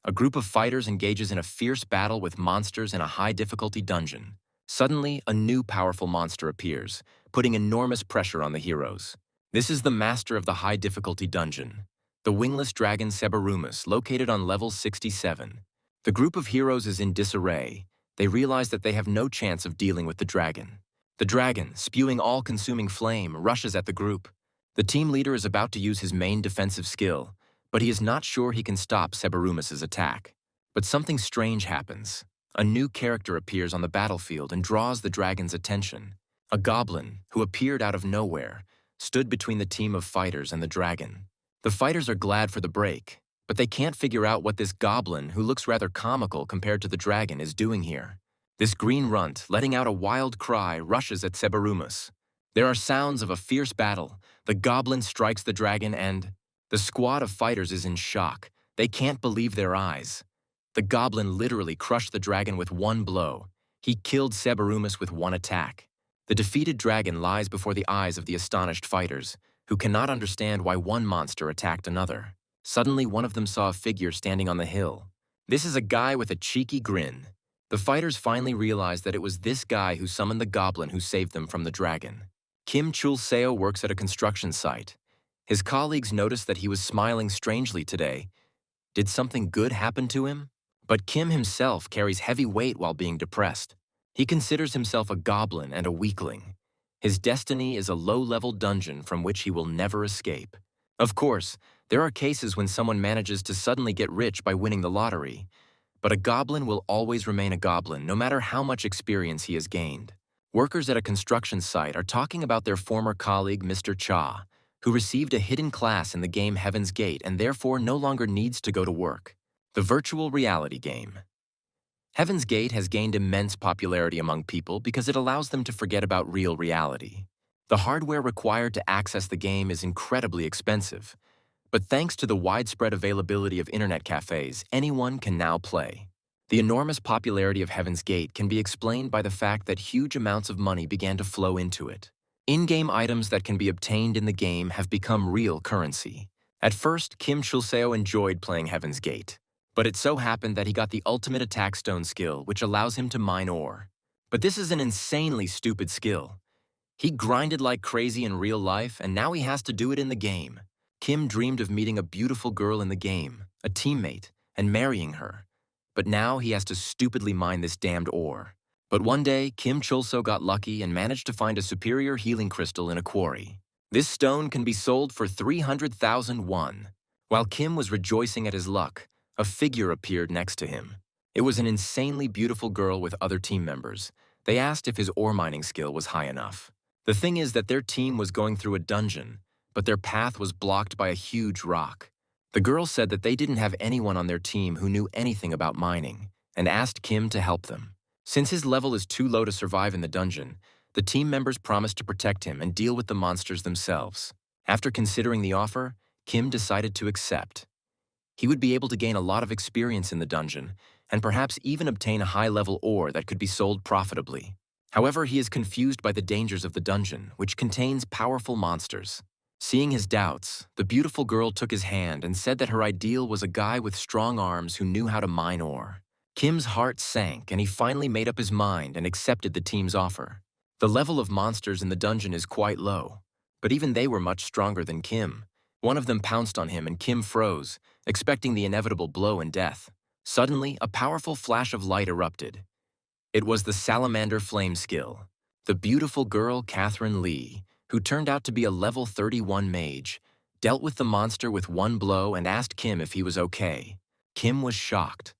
A group of fighters engages in a fierce battle with monsters in a high-difficulty dungeon. Suddenly, a new powerful monster appears, putting enormous pressure on the heroes. This is the master of the high-difficulty dungeon, the wingless dragon Cebarumus, located on level 67. The group of heroes is in disarray. They realize that they have no chance of dealing with the dragon. The dragon, spewing all-consuming flame, rushes at the group. The team leader is about to use his main defensive skill, but he is not sure he can stop Cebarumus's attack. But something strange happens. A new character appears on the battlefield and draws the dragon's attention. A goblin, who appeared out of nowhere, stood between the team of fighters and the dragon. The fighters are glad for the break, but they can't figure out what this goblin, who looks rather comical compared to the dragon, is doing here. This green runt, letting out a wild cry, rushes at Cebarumus. There are sounds of a fierce battle. The goblin strikes the dragon and the squad of fighters is in shock. They can't believe their eyes. The goblin literally crushed the dragon with one blow. He killed Cebarumus with one attack. The defeated dragon lies before the eyes of the astonished fighters, who cannot understand why one monster attacked another. Suddenly, one of them saw a figure standing on the hill. This is a guy with a cheeky grin. The fighters finally realized that it was this guy who summoned the goblin who saved them from the dragon. Kim Chul-seo works at a construction site. His colleagues noticed that he was smiling strangely today. Did something good happen to him? But Kim himself carries heavy weight while being depressed. He considers himself a goblin and a weakling. His destiny is a low-level dungeon from which he will never escape. Of course, there are cases when someone manages to suddenly get rich by winning the lottery. But a goblin will always remain a goblin, no matter how much experience he has gained. Workers at a construction site are talking about their former colleague, Mr. Cha, who received a hidden class in the game Heaven's Gate and therefore no longer needs to go to work. The virtual reality game. Heaven's Gate has gained immense popularity among people because it allows them to forget about real reality. The hardware required to access the game is incredibly expensive, but thanks to the widespread availability of internet cafes, anyone can now play. The enormous popularity of Heaven's Gate can be explained by the fact that huge amounts of money began to flow into it. In-game items that can be obtained in the game have become real currency. At first, Kim Chul-seo enjoyed playing Heaven's Gate, but it so happened that he got the ultimate attack stone skill, which allows him to mine ore. But this is an insanely stupid skill. He grinded like crazy in real life, and now he has to do it in the game. Kim dreamed of meeting a beautiful girl in the game, a teammate, and marrying her. But now he has to stupidly mine this damned ore. But one day, Kim Chul-seo got lucky and managed to find a superior healing crystal in a quarry. This stone can be sold for 300,000 won. While Kim was rejoicing at his luck, a figure appeared next to him. It was an insanely beautiful girl with other team members. They asked if his ore mining skill was high enough. The thing is that their team was going through a dungeon, but their path was blocked by a huge rock. The girl said that they didn't have anyone on their team who knew anything about mining, and asked Kim to help them. Since his level is too low to survive in the dungeon, the team members promised to protect him and deal with the monsters themselves. After considering the offer, Kim decided to accept. He would be able to gain a lot of experience in the dungeon, and perhaps even obtain a high-level ore that could be sold profitably. However, he is confused by the dangers of the dungeon, which contains powerful monsters. Seeing his doubts, the beautiful girl took his hand and said that her ideal was a guy with strong arms who knew how to mine ore. Kim's heart sank, and he finally made up his mind and accepted the team's offer. The level of monsters in the dungeon is quite low, but even they were much stronger than Kim. One of them pounced on him and Kim froze, expecting the inevitable blow and death. Suddenly, a powerful flash of light erupted. It was the Salamander Flame skill. The beautiful girl, Catherine Lee, who turned out to be a level 31 mage, dealt with the monster with one blow and asked Kim if he was okay. Kim was shocked.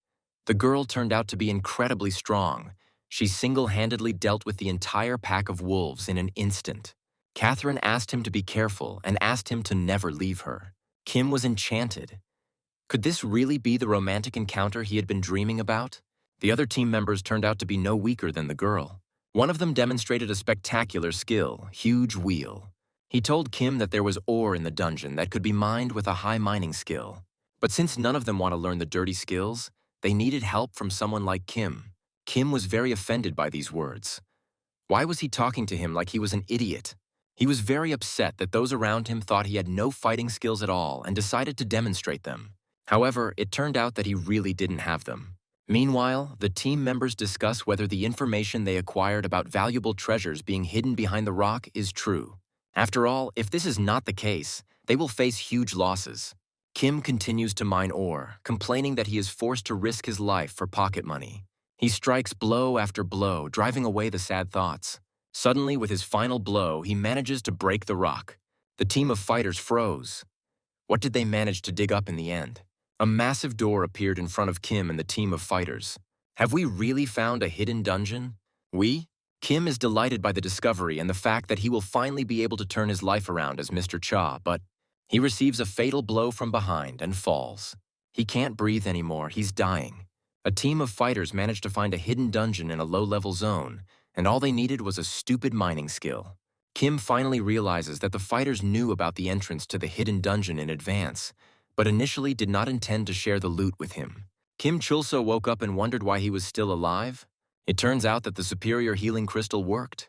The girl turned out to be incredibly strong. She single-handedly dealt with the entire pack of wolves in an instant. Catherine asked him to be careful and asked him to never leave her. Kim was enchanted. Could this really be the romantic encounter he had been dreaming about? The other team members turned out to be no weaker than the girl. One of them demonstrated a spectacular skill, Huge Wheel. He told Kim that there was ore in the dungeon that could be mined with a high mining skill. But since none of them want to learn the dirty skills, they needed help from someone like Kim. Kim was very offended by these words. Why was he talking to him like he was an idiot? He was very upset that those around him thought he had no fighting skills at all and decided to demonstrate them. However, it turned out that he really didn't have them. Meanwhile, the team members discuss whether the information they acquired about valuable treasures being hidden behind the rock is true. After all, if this is not the case, they will face huge losses. Kim continues to mine ore, complaining that he is forced to risk his life for pocket money. He strikes blow after blow, driving away the sad thoughts. Suddenly, with his final blow, he manages to break the rock. The team of fighters froze. What did they manage to dig up in the end? A massive door appeared in front of Kim and the team of fighters. Have we really found a hidden dungeon? We? Kim is delighted by the discovery and the fact that he will finally be able to turn his life around as Mr. Cha, but he receives a fatal blow from behind and falls. He can't breathe anymore, he's dying. A team of fighters managed to find a hidden dungeon in a low-level zone, and all they needed was a stupid mining skill. Kim finally realizes that the fighters knew about the entrance to the hidden dungeon in advance, but initially did not intend to share the loot with him. Kim Chulso woke up and wondered why he was still alive. It turns out that the superior healing crystal worked.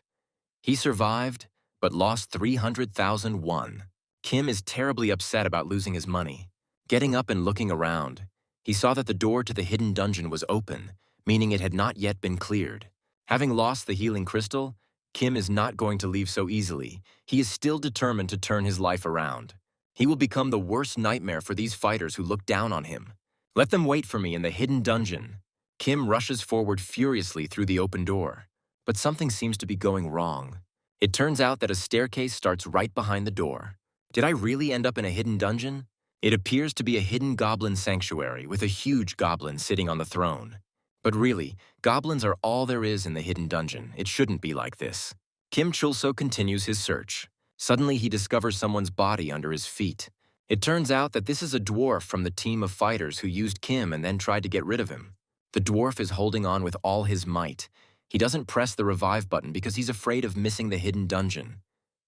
He survived, but lost 300,000 won. Kim is terribly upset about losing his money. Getting up and looking around, he saw that the door to the hidden dungeon was open, meaning it had not yet been cleared. Having lost the healing crystal, Kim is not going to leave so easily. He is still determined to turn his life around. He will become the worst nightmare for these fighters who look down on him. Let them wait for me in the hidden dungeon. Kim rushes forward furiously through the open door, but something seems to be going wrong. It turns out that a staircase starts right behind the door. Did I really end up in a hidden dungeon? It appears to be a hidden goblin sanctuary with a huge goblin sitting on the throne. But really, goblins are all there is in the hidden dungeon. It shouldn't be like this. Kim Chulso continues his search. Suddenly, he discovers someone's body under his feet. It turns out that this is a dwarf from the team of fighters who used Kim and then tried to get rid of him. The dwarf is holding on with all his might. He doesn't press the revive button because he's afraid of missing the hidden dungeon.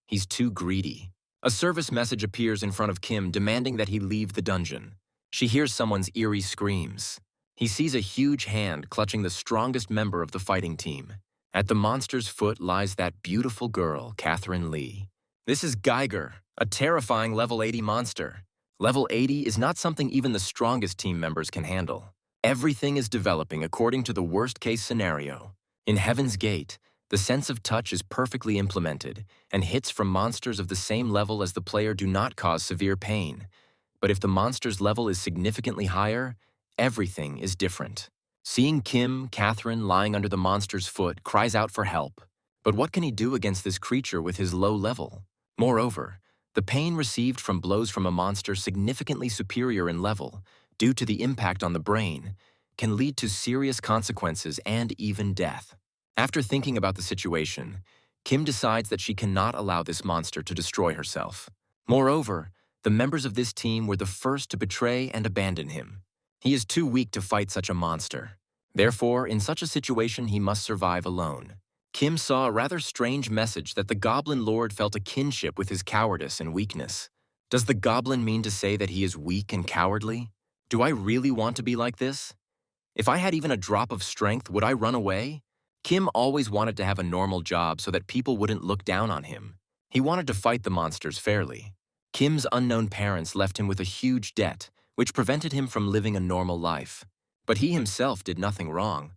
He's too greedy. A service message appears in front of Kim demanding that he leave the dungeon. She hears someone's eerie screams. He sees a huge hand clutching the strongest member of the fighting team. At the monster's foot lies that beautiful girl, Catherine Lee. This is Geiger, a terrifying level 80 monster. Level 80 is not something even the strongest team members can handle. Everything is developing according to the worst-case scenario. In Heaven's Gate, the sense of touch is perfectly implemented, and hits from monsters of the same level as the player do not cause severe pain. But if the monster's level is significantly higher, everything is different. Seeing Catherine lying under the monster's foot cries out for help. But what can he do against this creature with his low level? Moreover, the pain received from blows from a monster significantly superior in level, due to the impact on the brain, can lead to serious consequences and even death. After thinking about the situation, Kim decides that she cannot allow this monster to destroy herself. Moreover, the members of this team were the first to betray and abandon him. He is too weak to fight such a monster. Therefore, in such a situation, he must survive alone. Kim saw a rather strange message that the Goblin Lord felt a kinship with his cowardice and weakness. Does the goblin mean to say that he is weak and cowardly? Do I really want to be like this? If I had even a drop of strength, would I run away? Kim always wanted to have a normal job so that people wouldn't look down on him. He wanted to fight the monsters fairly. Kim's unknown parents left him with a huge debt, which prevented him from living a normal life. But he himself did nothing wrong.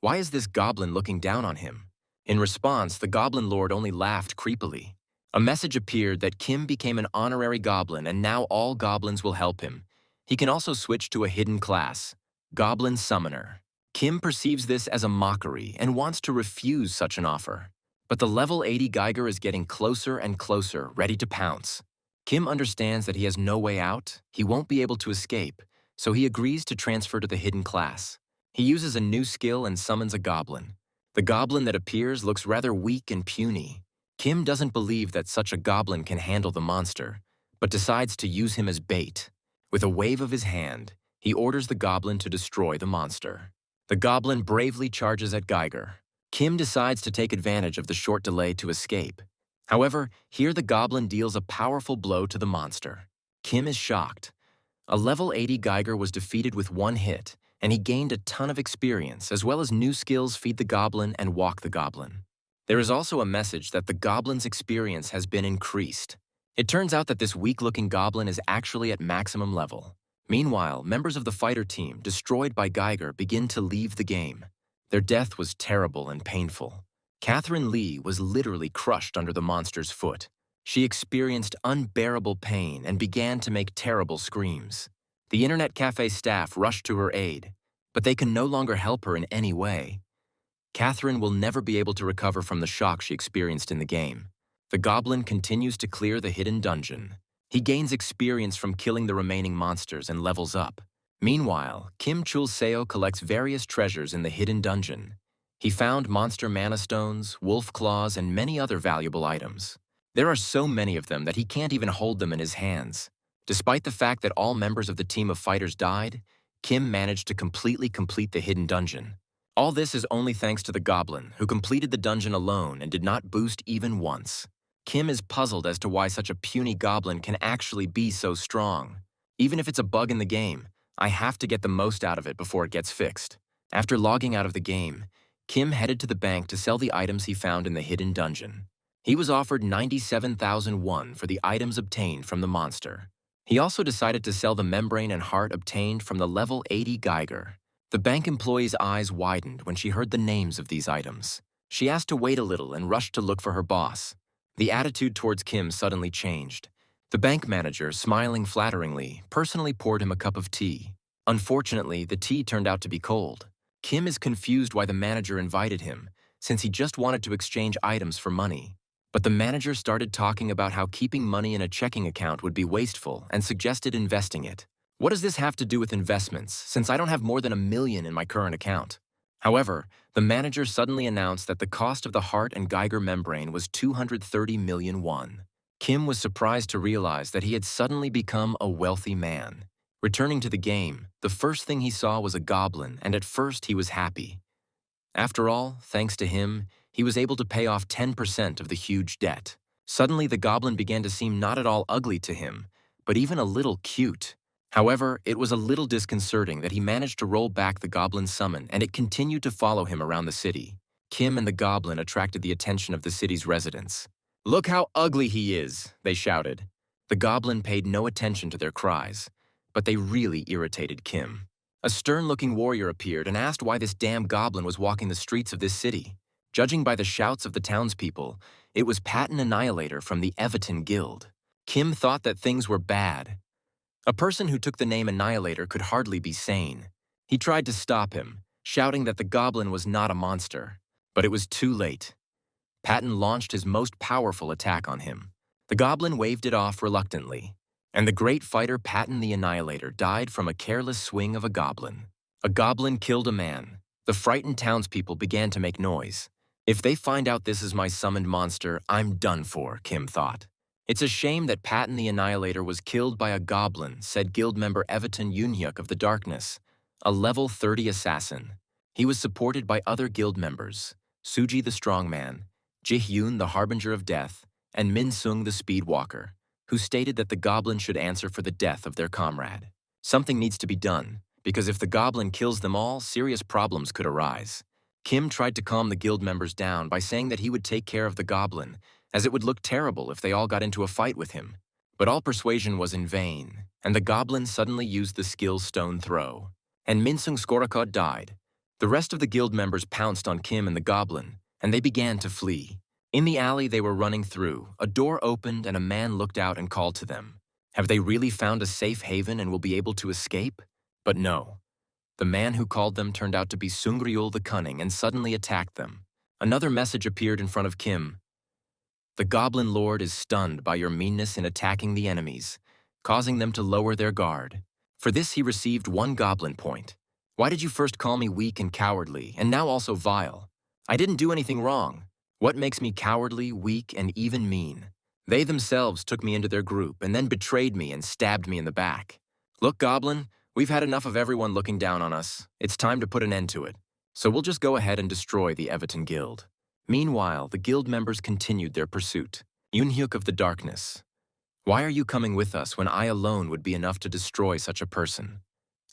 Why is this goblin looking down on him? In response, the Goblin Lord only laughed creepily. A message appeared that Kim became an honorary goblin and now all goblins will help him. He can also switch to a hidden class, Goblin Summoner. Kim perceives this as a mockery and wants to refuse such an offer. But the level 80 Geiger is getting closer and closer, ready to pounce. Kim understands that he has no way out, he won't be able to escape, so he agrees to transfer to the hidden class. He uses a new skill and summons a goblin. The goblin that appears looks rather weak and puny. Kim doesn't believe that such a goblin can handle the monster, but decides to use him as bait. With a wave of his hand, he orders the goblin to destroy the monster. The goblin bravely charges at Geiger. Kim decides to take advantage of the short delay to escape. However, here the goblin deals a powerful blow to the monster. Kim is shocked. A level 80 Geiger was defeated with one hit, and he gained a ton of experience as well as new skills Feed the Goblin and Walk the Goblin. There is also a message that the goblin's experience has been increased. It turns out that this weak-looking goblin is actually at maximum level. Meanwhile, members of the fighter team, destroyed by Geiger, begin to leave the game. Their death was terrible and painful. Catherine Lee was literally crushed under the monster's foot. She experienced unbearable pain and began to make terrible screams. The internet cafe staff rushed to her aid, but they can no longer help her in any way. Catherine will never be able to recover from the shock she experienced in the game. The goblin continues to clear the hidden dungeon. He gains experience from killing the remaining monsters and levels up. Meanwhile, Kim Chul-seo collects various treasures in the hidden dungeon. He found monster mana stones, wolf claws, and many other valuable items. There are so many of them that he can't even hold them in his hands. Despite the fact that all members of the team of fighters died, Kim managed to completely complete the hidden dungeon. All this is only thanks to the goblin, who completed the dungeon alone and did not boost even once. Kim is puzzled as to why such a puny goblin can actually be so strong. Even if it's a bug in the game, I have to get the most out of it before it gets fixed. After logging out of the game, Kim headed to the bank to sell the items he found in the hidden dungeon. He was offered 97,000 won for the items obtained from the monster. He also decided to sell the membrane and heart obtained from the level 80 Geiger. The bank employee's eyes widened when she heard the names of these items. She asked to wait a little and rushed to look for her boss. The attitude towards Kim suddenly changed. The bank manager, smiling flatteringly, personally poured him a cup of tea. Unfortunately, the tea turned out to be cold. Kim is confused why the manager invited him, since he just wanted to exchange items for money. But the manager started talking about how keeping money in a checking account would be wasteful and suggested investing it. What does this have to do with investments, since I don't have more than 1 million in my current account? However, the manager suddenly announced that the cost of the heart and Geiger membrane was 230 million won. Kim was surprised to realize that he had suddenly become a wealthy man. Returning to the game, the first thing he saw was a goblin, and at first he was happy. After all, thanks to him, he was able to pay off 10% of the huge debt. Suddenly, the goblin began to seem not at all ugly to him, but even a little cute. However, it was a little disconcerting that he managed to roll back the goblin's summon and it continued to follow him around the city. Kim and the goblin attracted the attention of the city's residents. "Look how ugly he is," they shouted. The goblin paid no attention to their cries, but they really irritated Kim. A stern-looking warrior appeared and asked why this damn goblin was walking the streets of this city. Judging by the shouts of the townspeople, it was Patton Annihilator from the Everton Guild. Kim thought that things were bad. A person who took the name Annihilator could hardly be sane. He tried to stop him, shouting that the goblin was not a monster. But it was too late. Patton launched his most powerful attack on him. The goblin waved it off reluctantly, and the great fighter Patton the Annihilator died from a careless swing of a goblin. A goblin killed a man. The frightened townspeople began to make noise. If they find out this is my summoned monster, I'm done for, Kim thought. It's a shame that Patton the Annihilator was killed by a goblin, said guild member Everton Yoonhyuk of the Darkness, a level 30 assassin. He was supported by other guild members, Suji the Strongman, Ji-hyun the Harbinger of Death, and Min-sung the Speedwalker, who stated that the goblin should answer for the death of their comrade. Something needs to be done, because if the goblin kills them all, serious problems could arise. Kim tried to calm the guild members down by saying that he would take care of the goblin, as it would look terrible if they all got into a fight with him. But all persuasion was in vain, and the goblin suddenly used the skill Stone Throw. And Min-sung Skorakot died. The rest of the guild members pounced on Kim and the goblin, and they began to flee. In the alley they were running through, a door opened and a man looked out and called to them. Have they really found a safe haven and will be able to escape? But no. The man who called them turned out to be Sungryul the Cunning and suddenly attacked them. Another message appeared in front of Kim. The Goblin Lord is stunned by your meanness in attacking the enemies, causing them to lower their guard. For this he received 1 goblin point. Why did you first call me weak and cowardly, and now also vile? I didn't do anything wrong. What makes me cowardly, weak, and even mean? They themselves took me into their group and then betrayed me and stabbed me in the back. Look, Goblin, we've had enough of everyone looking down on us. It's time to put an end to it. So we'll just go ahead and destroy the Everton Guild. Meanwhile, the guild members continued their pursuit. Yoonhyuk of the Darkness. Why are you coming with us when I alone would be enough to destroy such a person?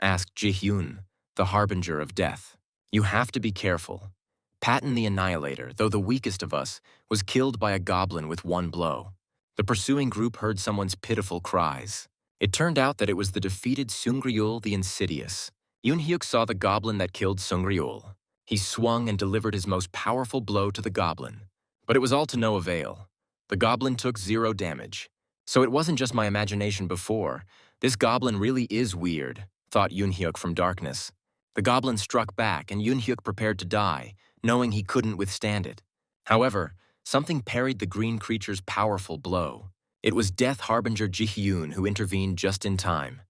Asked Ji-hyun, the Harbinger of Death. You have to be careful. Patton the Annihilator, though the weakest of us, was killed by a goblin with 1 blow. The pursuing group heard someone's pitiful cries. It turned out that it was the defeated Sungryul the Insidious. Yoon-hyuk saw the goblin that killed Sungryul. He swung and delivered his most powerful blow to the goblin. But it was all to no avail. The goblin took 0 damage. So it wasn't just my imagination before. This goblin really is weird, thought Yoon-hyuk from darkness. The goblin struck back and Yoon-hyuk prepared to die, knowing he couldn't withstand it. However, something parried the green creature's powerful blow. It was Death Harbinger Ji-hyun who intervened just in time.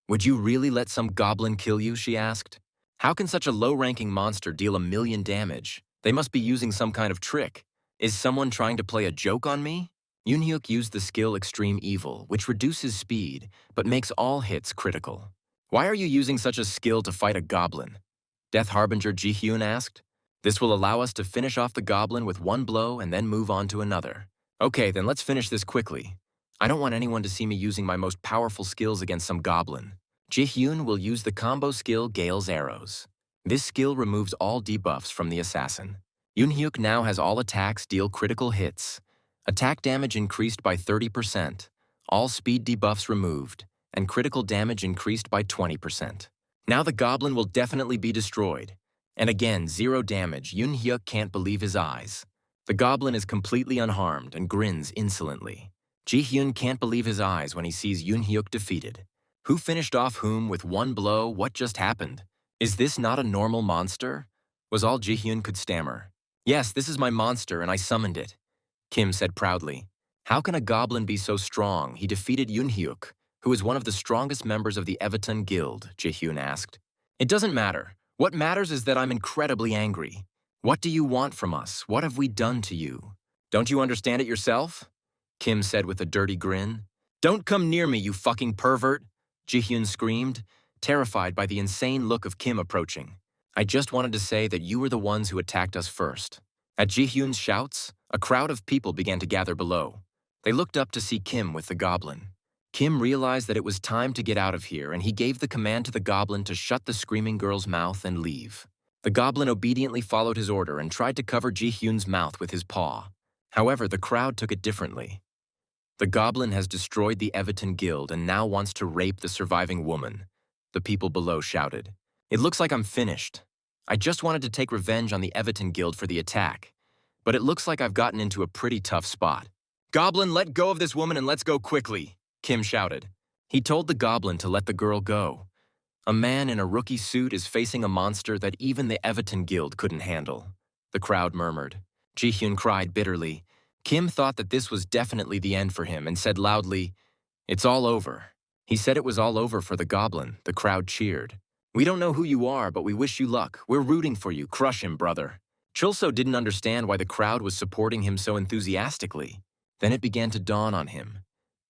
"Would you really let some goblin kill you?" she asked. "How can such a low-ranking monster deal 1,000,000 damage? They must be using some kind of trick. Is someone trying to play a joke on me?" Yoon-hyuk used the skill Extreme Evil, which reduces speed, but makes all hits critical. "Why are you using such a skill to fight a goblin?" Death Harbinger Ji-hyun asked. "This will allow us to finish off the goblin with 1 blow and then move on to another." "Okay, then let's finish this quickly. I don't want anyone to see me using my most powerful skills against some goblin." Ji-hyun will use the combo skill Gale's Arrows. This skill removes all debuffs from the assassin. Yoon-hyuk now has all attacks deal critical hits. Attack damage increased by 30%, all speed debuffs removed, and critical damage increased by 20%. Now the goblin will definitely be destroyed. And again, 0 damage. Yoon-hyuk can't believe his eyes. The goblin is completely unharmed and grins insolently. Ji-hyun can't believe his eyes when he sees Yoon-hyuk defeated. Who finished off whom with 1 blow? What just happened? Is this not a normal monster? Was all Ji-hyun could stammer. "Yes, this is my monster and I summoned it," Kim said proudly. "How can a goblin be so strong? He defeated Yoon-hyuk, who is one of the strongest members of the Evitan Guild," Ji-hyun asked. "It doesn't matter. What matters is that I'm incredibly angry. What do you want from us? What have we done to you? Don't you understand it yourself?" Kim said with a dirty grin. "Don't come near me, you fucking pervert!" Ji-hyun screamed, terrified by the insane look of Kim approaching. "I just wanted to say that you were the ones who attacked us first." At Ji-hyun's shouts, a crowd of people began to gather below. They looked up to see Kim with the goblin. Kim realized that it was time to get out of here, and he gave the command to the goblin to shut the screaming girl's mouth and leave. The goblin obediently followed his order and tried to cover Ji-hyun's mouth with his paw. However, the crowd took it differently. "The goblin has destroyed the Evitan Guild and now wants to rape the surviving woman," the people below shouted. "It looks like I'm finished. I just wanted to take revenge on the Evitan Guild for the attack, but it looks like I've gotten into a pretty tough spot." "Goblin, let go of this woman and let's go quickly," Kim shouted. He told the goblin to let the girl go. A man in a rookie suit is facing a monster that even the Evitan Guild couldn't handle. The crowd murmured. Ji-hyun cried bitterly. Kim thought that this was definitely the end for him and said loudly, "It's all over." He said it was all over for the goblin. The crowd cheered. "We don't know who you are, but we wish you luck. We're rooting for you. Crush him, brother." Chulso didn't understand why the crowd was supporting him so enthusiastically. Then it began to dawn on him.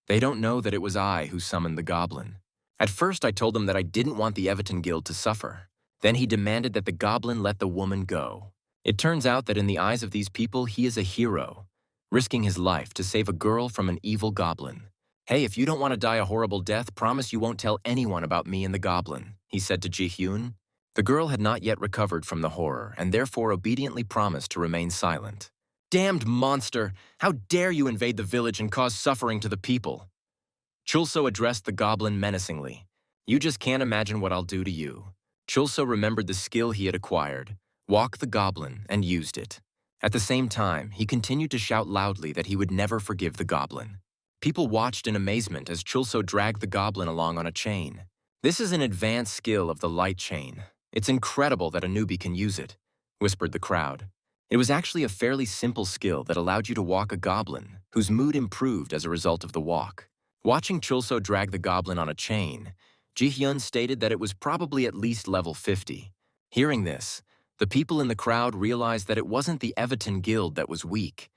They don't know that it was I who summoned the goblin. At first I told them that I didn't want the Evitan Guild to suffer. Then he demanded that the goblin let the woman go. It turns out that in the eyes of these people he is a hero, risking his life to save a girl from an evil goblin. "Hey, if you don't want to die a horrible death, promise you won't tell anyone about me and the goblin," he said to Ji-hyun. The girl had not yet recovered from the horror and therefore obediently promised to remain silent. "Damned monster! How dare you invade the village and cause suffering to the people?" Chulso addressed the goblin menacingly. "You just can't imagine what I'll do to you." Chulso remembered the skill he had acquired, Walk the Goblin, and used it. At the same time, he continued to shout loudly that he would never forgive the goblin. People watched in amazement as Chulso dragged the goblin along on a chain. "This is an advanced skill of the light chain. It's incredible that a newbie can use it," whispered the crowd. It was actually a fairly simple skill that allowed you to walk a goblin, whose mood improved as a result of the walk. Watching Chulso drag the goblin on a chain, Ji-hyun stated that it was probably at least level 50. Hearing this, the people in the crowd realized that it wasn't the Evitan Guild that was weak.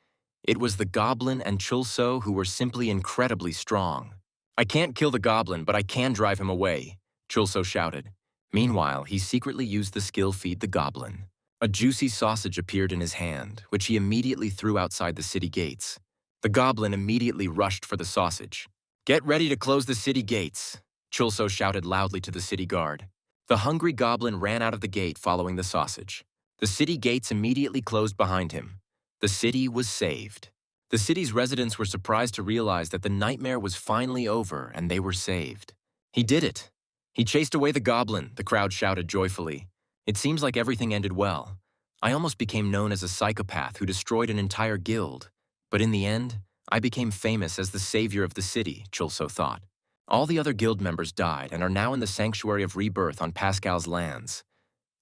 It was the goblin and Chulso who were simply incredibly strong. "I can't kill the goblin, but I can drive him away," Chulso shouted. Meanwhile, he secretly used the skill Feed the Goblin. A juicy sausage appeared in his hand, which he immediately threw outside the city gates. The goblin immediately rushed for the sausage. "Get ready to close the city gates," Chulso shouted loudly to the city guard. The hungry goblin ran out of the gate following the sausage. The city gates immediately closed behind him. The city was saved. The city's residents were surprised to realize that the nightmare was finally over and they were saved. He did it. He chased away the goblin, the crowd shouted joyfully. It seems like everything ended well. I almost became known as a psychopath who destroyed an entire guild. But in the end, I became famous as the savior of the city, Chulso thought. All the other guild members died and are now in the Sanctuary of Rebirth on Pascal's lands.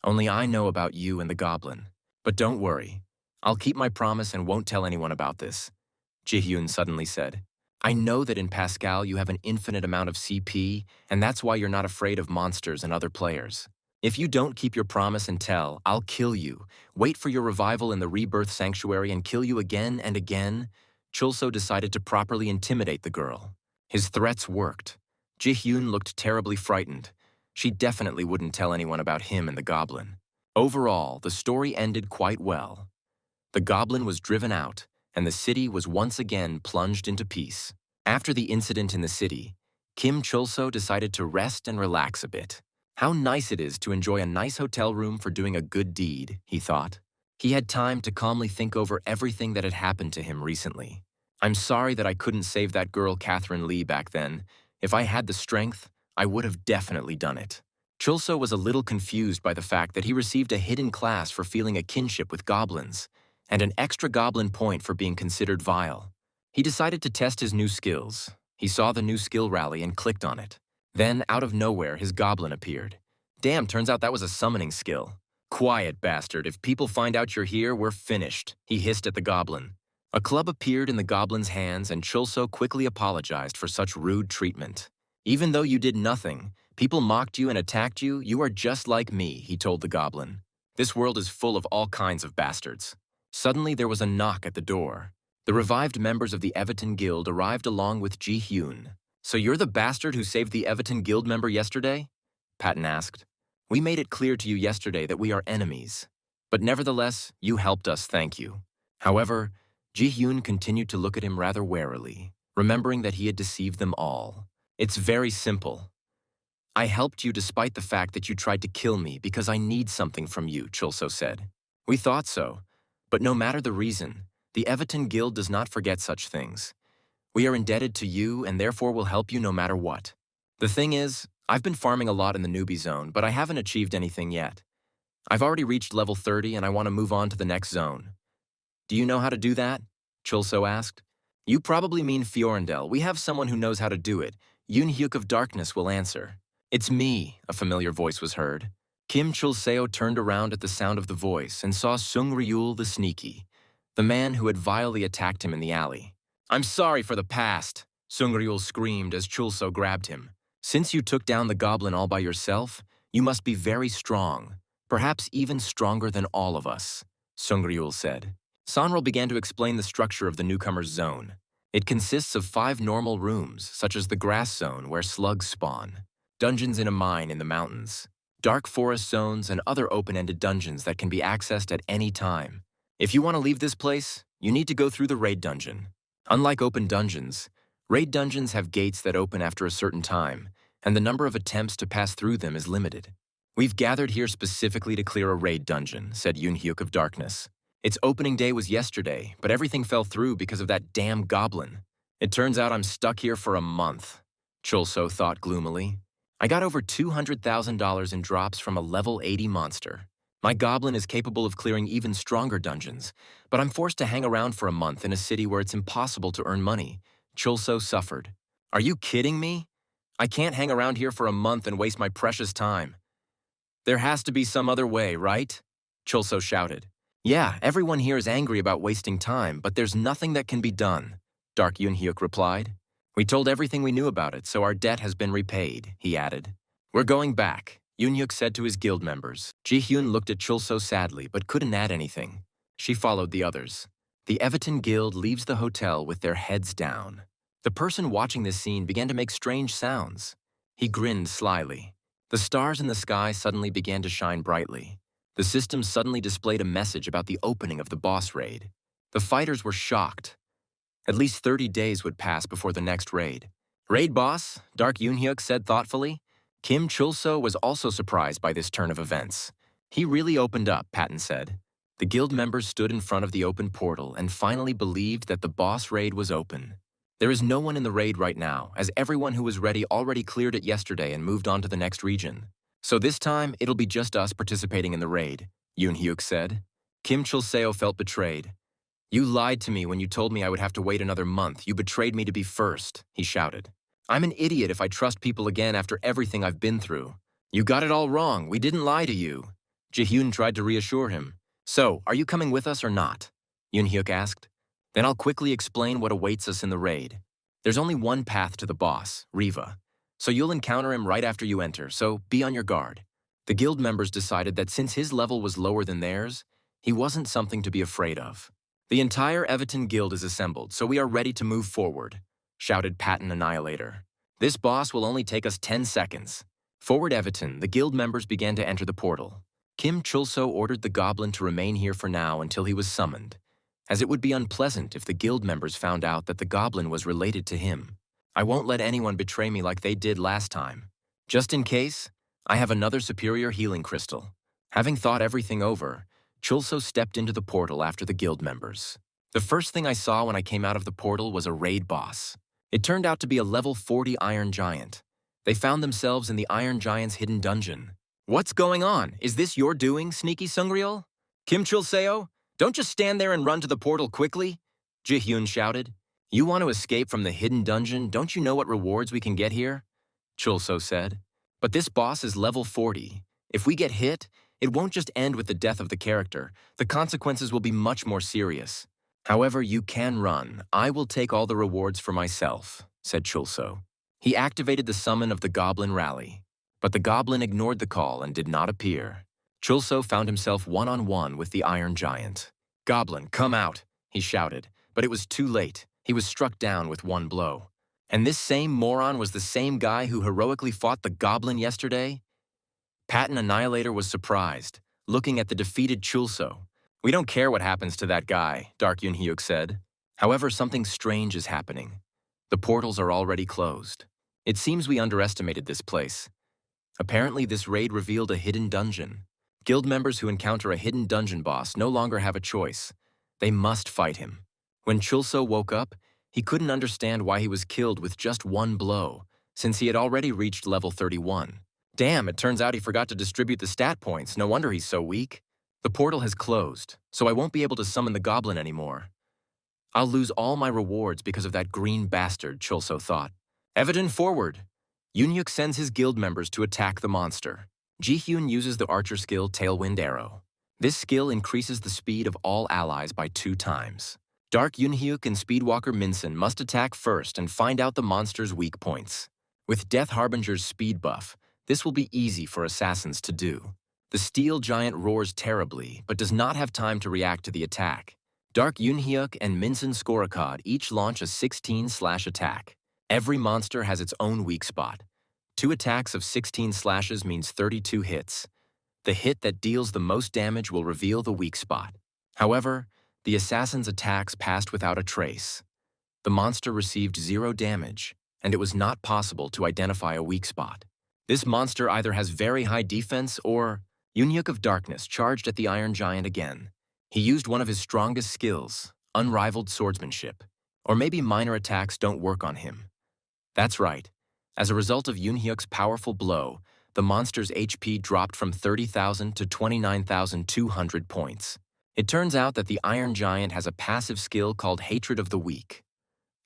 Only I know about you and the goblin. But don't worry. I'll keep my promise and won't tell anyone about this, Ji-hyun suddenly said. I know that in Pascal you have an infinite amount of CP, and that's why you're not afraid of monsters and other players. If you don't keep your promise and tell, I'll kill you, wait for your revival in the Rebirth Sanctuary and kill you again and again. Chulso decided to properly intimidate the girl. His threats worked. Ji-hyun looked terribly frightened. She definitely wouldn't tell anyone about him and the goblin. Overall, the story ended quite well. The goblin was driven out, and the city was once again plunged into peace. After the incident in the city, Kim Chulso decided to rest and relax a bit. How nice it is to enjoy a nice hotel room for doing a good deed, he thought. He had time to calmly think over everything that had happened to him recently. I'm sorry that I couldn't save that girl Catherine Lee back then. If I had the strength, I would have definitely done it. Chulso was a little confused by the fact that he received a hidden class for feeling a kinship with goblins, and an extra goblin point for being considered vile. He decided to test his new skills. He saw the new skill rally and clicked on it. Then, out of nowhere, his goblin appeared. Damn, turns out that was a summoning skill. Quiet, bastard. If people find out you're here, we're finished, he hissed at the goblin. A club appeared in the goblin's hands, and Chulso quickly apologized for such rude treatment. Even though you did nothing, people mocked you and attacked you, you are just like me, he told the goblin. This world is full of all kinds of bastards. Suddenly, there was a knock at the door. The revived members of the Everton Guild arrived along with Ji-hyun. So you're the bastard who saved the Everton Guild member yesterday? Patton asked. We made it clear to you yesterday that we are enemies. But nevertheless, you helped us, thank you. However, Ji-hyun continued to look at him rather warily, remembering that he had deceived them all. It's very simple. I helped you despite the fact that you tried to kill me because I need something from you, Chulso said. We thought so. But no matter the reason, the Everton Guild does not forget such things. We are indebted to you and therefore will help you no matter what. The thing is, I've been farming a lot in the newbie zone, but I haven't achieved anything yet. I've already reached level 30 and I want to move on to the next zone. Do you know how to do that? Chulso asked. You probably mean Fiorendel. We have someone who knows how to do it. Yoon-hyuk of Darkness will answer. It's me, a familiar voice was heard. Kim Chulseo turned around at the sound of the voice and saw Sung Ryul the Sneaky, the man who had vilely attacked him in the alley. I'm sorry for the past, Sung Ryul screamed as Chulso grabbed him. Since you took down the goblin all by yourself, you must be very strong, perhaps even stronger than all of us, Sung Ryul said. Sonril began to explain the structure of the newcomer's zone. It consists of 5 normal rooms, such as the grass zone where slugs spawn, dungeons in a mine in the mountains, dark forest zones, and other open-ended dungeons that can be accessed at any time. If you want to leave this place, you need to go through the raid dungeon. Unlike open dungeons, raid dungeons have gates that open after a certain time, and the number of attempts to pass through them is limited. We've gathered here specifically to clear a raid dungeon, said Yoon-hyuk of Darkness. Its opening day was yesterday, but everything fell through because of that damn goblin. It turns out I'm stuck here for a month, Chulso thought gloomily. I got over $200,000 in drops from a level 80 monster. My goblin is capable of clearing even stronger dungeons, but I'm forced to hang around for a month in a city where it's impossible to earn money. Chulso suffered. Are you kidding me? I can't hang around here for a month and waste my precious time. There has to be some other way, right? Chulso shouted. Yeah, everyone here is angry about wasting time, but there's nothing that can be done, Dark Yoon-hyuk replied. We told everything we knew about it, so our debt has been repaid, he added. We're going back, Yoon-hyuk said to his guild members. Ji-hyun looked at Chulso sadly, but couldn't add anything. She followed the others. The Everton Guild leaves the hotel with their heads down. The person watching this scene began to make strange sounds. He grinned slyly. The stars in the sky suddenly began to shine brightly. The system suddenly displayed a message about the opening of the boss raid. The fighters were shocked. At least 30 days would pass before the next raid. Raid boss, Dark Yoon-hyuk said thoughtfully. Kim Chulso was also surprised by this turn of events. He really opened up, Patton said. The guild members stood in front of the open portal and finally believed that the boss raid was open. There is no one in the raid right now, as everyone who was ready already cleared it yesterday and moved on to the next region. So this time, it'll be just us participating in the raid, Yoon-hyuk said. Kim Chul-seo felt betrayed. You lied to me when you told me I would have to wait another month. You betrayed me to be first, he shouted. I'm an idiot if I trust people again after everything I've been through. You got it all wrong. We didn't lie to you. Ji-hyun tried to reassure him. So, are you coming with us or not? Yoon-hyuk asked. Then I'll quickly explain what awaits us in the raid. There's only one path to the boss, Riva. So you'll encounter him right after you enter, so be on your guard. The guild members decided that since his level was lower than theirs, he wasn't something to be afraid of. The entire Everton guild is assembled, so we are ready to move forward, shouted Patton Annihilator. This boss will only take us 10 seconds. Forward Everton, the guild members began to enter the portal. Kim Chul-seo ordered the goblin to remain here for now until he was summoned, as it would be unpleasant if the guild members found out that the goblin was related to him. I won't let anyone betray me like they did last time. Just in case, I have another superior healing crystal. Having thought everything over, Chul-seo stepped into the portal after the guild members. The first thing I saw when I came out of the portal was a raid boss. It turned out to be a level 40 Iron Giant. They found themselves in the Iron Giant's hidden dungeon. What's going on? Is this your doing, sneaky Sungryul? Kim Chul-seo? Don't just stand there and run to the portal quickly, Ji-hyun shouted. You want to escape from the hidden dungeon? Don't you know what rewards we can get here? Chul-seo said. But this boss is level 40. If we get hit, it won't just end with the death of the character. The consequences will be much more serious. However, you can run. I will take all the rewards for myself, said Chul-seo. He activated the summon of the Goblin Rally. But the goblin ignored the call and did not appear. Chul-seo found himself one-on-one with the Iron Giant. Goblin, come out, he shouted, but it was too late. He was struck down with one blow. And this same moron was the same guy who heroically fought the goblin yesterday? Patton Annihilator was surprised, looking at the defeated Chul-seo. We don't care what happens to that guy, Dark Yoon-hyuk said. However, something strange is happening. The portals are already closed. It seems we underestimated this place. Apparently, this raid revealed a hidden dungeon. Guild members who encounter a hidden dungeon boss no longer have a choice. They must fight him. When Chul-seo woke up, he couldn't understand why he was killed with just one blow, since he had already reached level 31. Damn, it turns out he forgot to distribute the stat points. No wonder he's so weak. The portal has closed, so I won't be able to summon the goblin anymore. I'll lose all my rewards because of that green bastard, Chul-seo thought. Everton forward! Yoon-hyuk sends his guild members to attack the monster. Ji-hyun uses the archer skill Tailwind Arrow. This skill increases the speed of all allies by 2 times. Dark Yoon-hyuk and Speedwalker Minsun must attack first and find out the monster's weak points. With Death Harbinger's speed buff, this will be easy for assassins to do. The Steel Giant roars terribly, but does not have time to react to the attack. Dark Yoon-hyuk and Minsun Skorikod each launch a 16-slash attack. Every monster has its own weak spot. 2 attacks of 16 slashes means 32 hits. The hit that deals the most damage will reveal the weak spot. However, the assassin's attacks passed without a trace. The monster received 0 damage, and it was not possible to identify a weak spot. This monster either has very high defense or Yoon-hyuk of Darkness charged at the Iron Giant again. He used one of his strongest skills, unrivaled swordsmanship. Or maybe minor attacks don't work on him. That's right. As a result of Yoon-hyuk's powerful blow, the monster's HP dropped from 30,000 to 29,200 points. It turns out that the Iron Giant has a passive skill called Hatred of the Weak.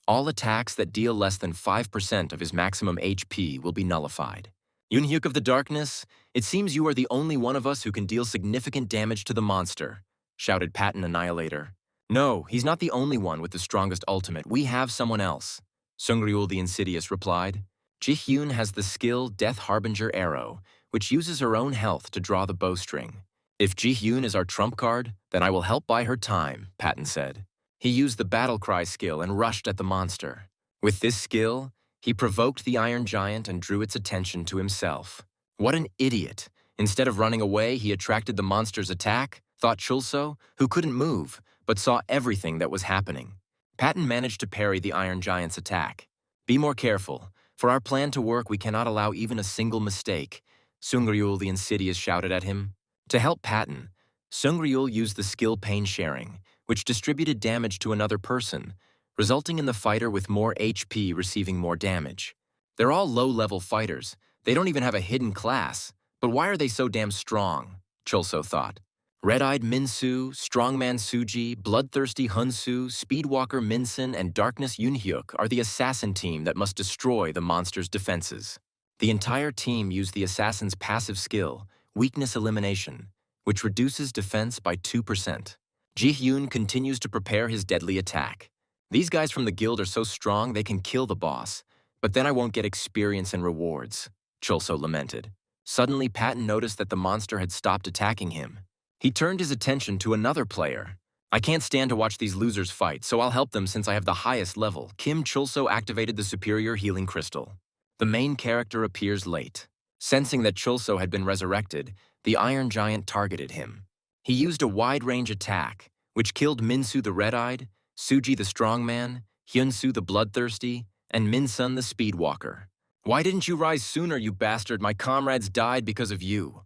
All attacks that deal less than 5% of his maximum HP will be nullified. Yoon-hyuk of the Darkness, it seems you are the only one of us who can deal significant damage to the monster, shouted Patton Annihilator. No, he's not the only one with the strongest ultimate. We have someone else. Sungryul the Insidious replied. Ji-hyun has the skill Death Harbinger Arrow, which uses her own health to draw the bowstring. If Ji-hyun is our trump card, then I will help buy her time, Patton said. He used the Battle Cry skill and rushed at the monster. With this skill, he provoked the Iron Giant and drew its attention to himself. What an idiot! Instead of running away, he attracted the monster's attack, thought Chul-seo, who couldn't move, but saw everything that was happening. Patton managed to parry the Iron Giant's attack. Be more careful. For our plan to work, we cannot allow even a single mistake, Sungryul the Insidious shouted at him. To help Patton, Sungryul used the skill pain sharing, which distributed damage to another person, resulting in the fighter with more HP receiving more damage. They're all low-level fighters. They don't even have a hidden class. But why are they so damn strong? Chulso thought. Red-eyed Minsu, Strongman Suji, Bloodthirsty Hunsu, Speedwalker Minsun, and Darkness Yunhyuk are the assassin team that must destroy the monster's defenses. The entire team used the assassin's passive skill, Weakness Elimination, which reduces defense by 2%. Ji-hyun continues to prepare his deadly attack. These guys from the guild are so strong they can kill the boss, but then I won't get experience and rewards, Chulso lamented. Suddenly, Patton noticed that the monster had stopped attacking him. He turned his attention to another player. I can't stand to watch these losers fight, so I'll help them since I have the highest level. Kim Chulso activated the superior healing crystal. The main character appears late. Sensing that Chulso had been resurrected, the Iron Giant targeted him. He used a wide-range attack, which killed Minsu the Red-Eyed, Suji the Strongman, Hyunsu the Bloodthirsty, and Minsun the Speedwalker. "Why didn't you rise sooner, you bastard? My comrades died because of you,"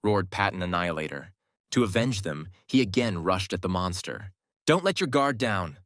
roared Patton Annihilator. To avenge them, he again rushed at the monster. "Don't let your guard down."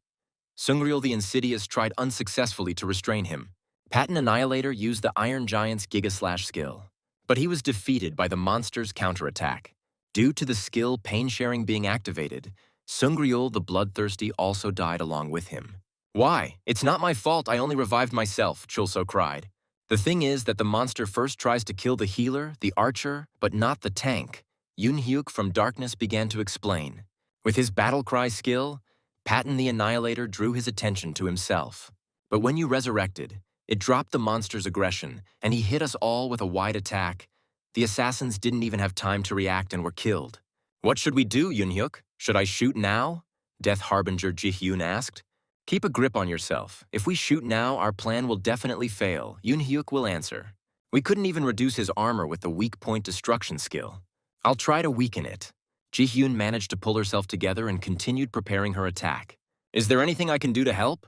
Sungryul the Insidious tried unsuccessfully to restrain him. Patton Annihilator used the Iron Giant's Giga Slash skill, but he was defeated by the monster's counterattack. Due to the skill pain sharing being activated, Sungryul the Bloodthirsty also died along with him. "Why? It's not my fault, I only revived myself," Chulso cried. The thing is that the monster first tries to kill the healer, the archer, but not the tank. Yunhyuk from Darkness began to explain. With his battle cry skill, Patton the Annihilator drew his attention to himself. But when you resurrected, it dropped the monster's aggression, and he hit us all with a wide attack. The assassins didn't even have time to react and were killed. "What should we do, Yunhyuk? Should I shoot now?" Death Harbinger Ji-hyun asked. "Keep a grip on yourself. If we shoot now, our plan will definitely fail," Yunhyuk will answer. "We couldn't even reduce his armor with the weak point destruction skill. I'll try to weaken it." Ji-hyun managed to pull herself together and continued preparing her attack. "Is there anything I can do to help?"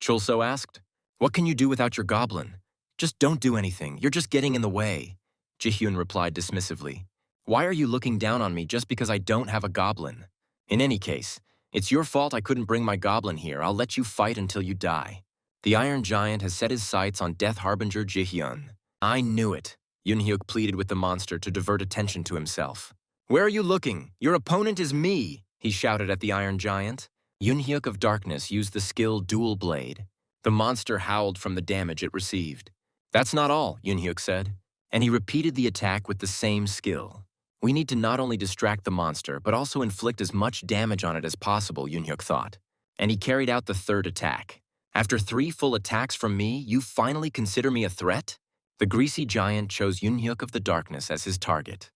Chulso asked. "What can you do without your goblin? Just don't do anything. You're just getting in the way," Ji-hyun replied dismissively. "Why are you looking down on me just because I don't have a goblin? In any case, it's your fault I couldn't bring my goblin here. I'll let you fight until you die." The Iron Giant has set his sights on Death Harbinger Ji-hyun. "I knew it," Yunhyuk pleaded with the monster to divert attention to himself. "Where are you looking? Your opponent is me," he shouted at the Iron Giant. Yunhyuk of Darkness used the skill Dual Blade. The monster howled from the damage it received. "That's not all," Yunhyuk said, and he repeated the attack with the same skill. "We need to not only distract the monster, but also inflict as much damage on it as possible," Yunhyuk thought. And he carried out the third attack. "After 3 full attacks from me, you finally consider me a threat?" The greasy giant chose Yunhyuk of the Darkness as his target.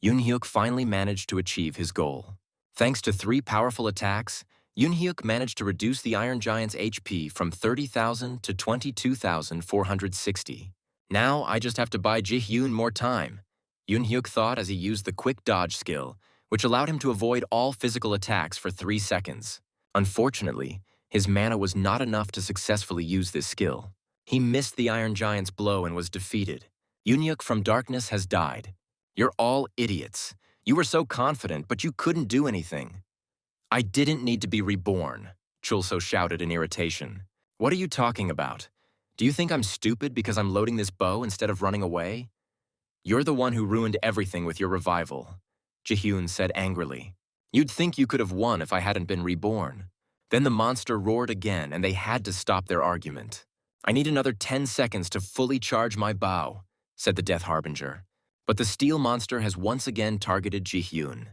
Yunhyuk finally managed to achieve his goal. Thanks to 3 powerful attacks, Yunhyuk managed to reduce the Iron Giant's HP from 30,000 to 22,460. "Now I just have to buy Ji-hyun more time," Yunhyuk thought as he used the quick dodge skill, which allowed him to avoid all physical attacks for 3 seconds. Unfortunately, his mana was not enough to successfully use this skill. He missed the Iron Giant's blow and was defeated. Yunhyuk from Darkness has died. "You're all idiots. You were so confident, but you couldn't do anything." "I didn't need to be reborn," Chulso shouted in irritation. "What are you talking about? Do you think I'm stupid because I'm loading this bow instead of running away?" "You're the one who ruined everything with your revival," Ji-hyun said angrily. "You'd think you could have won if I hadn't been reborn." Then the monster roared again, and they had to stop their argument. "I need another 10 seconds to fully charge my bow," said the Death Harbinger. But the steel monster has once again targeted Ji-hyun.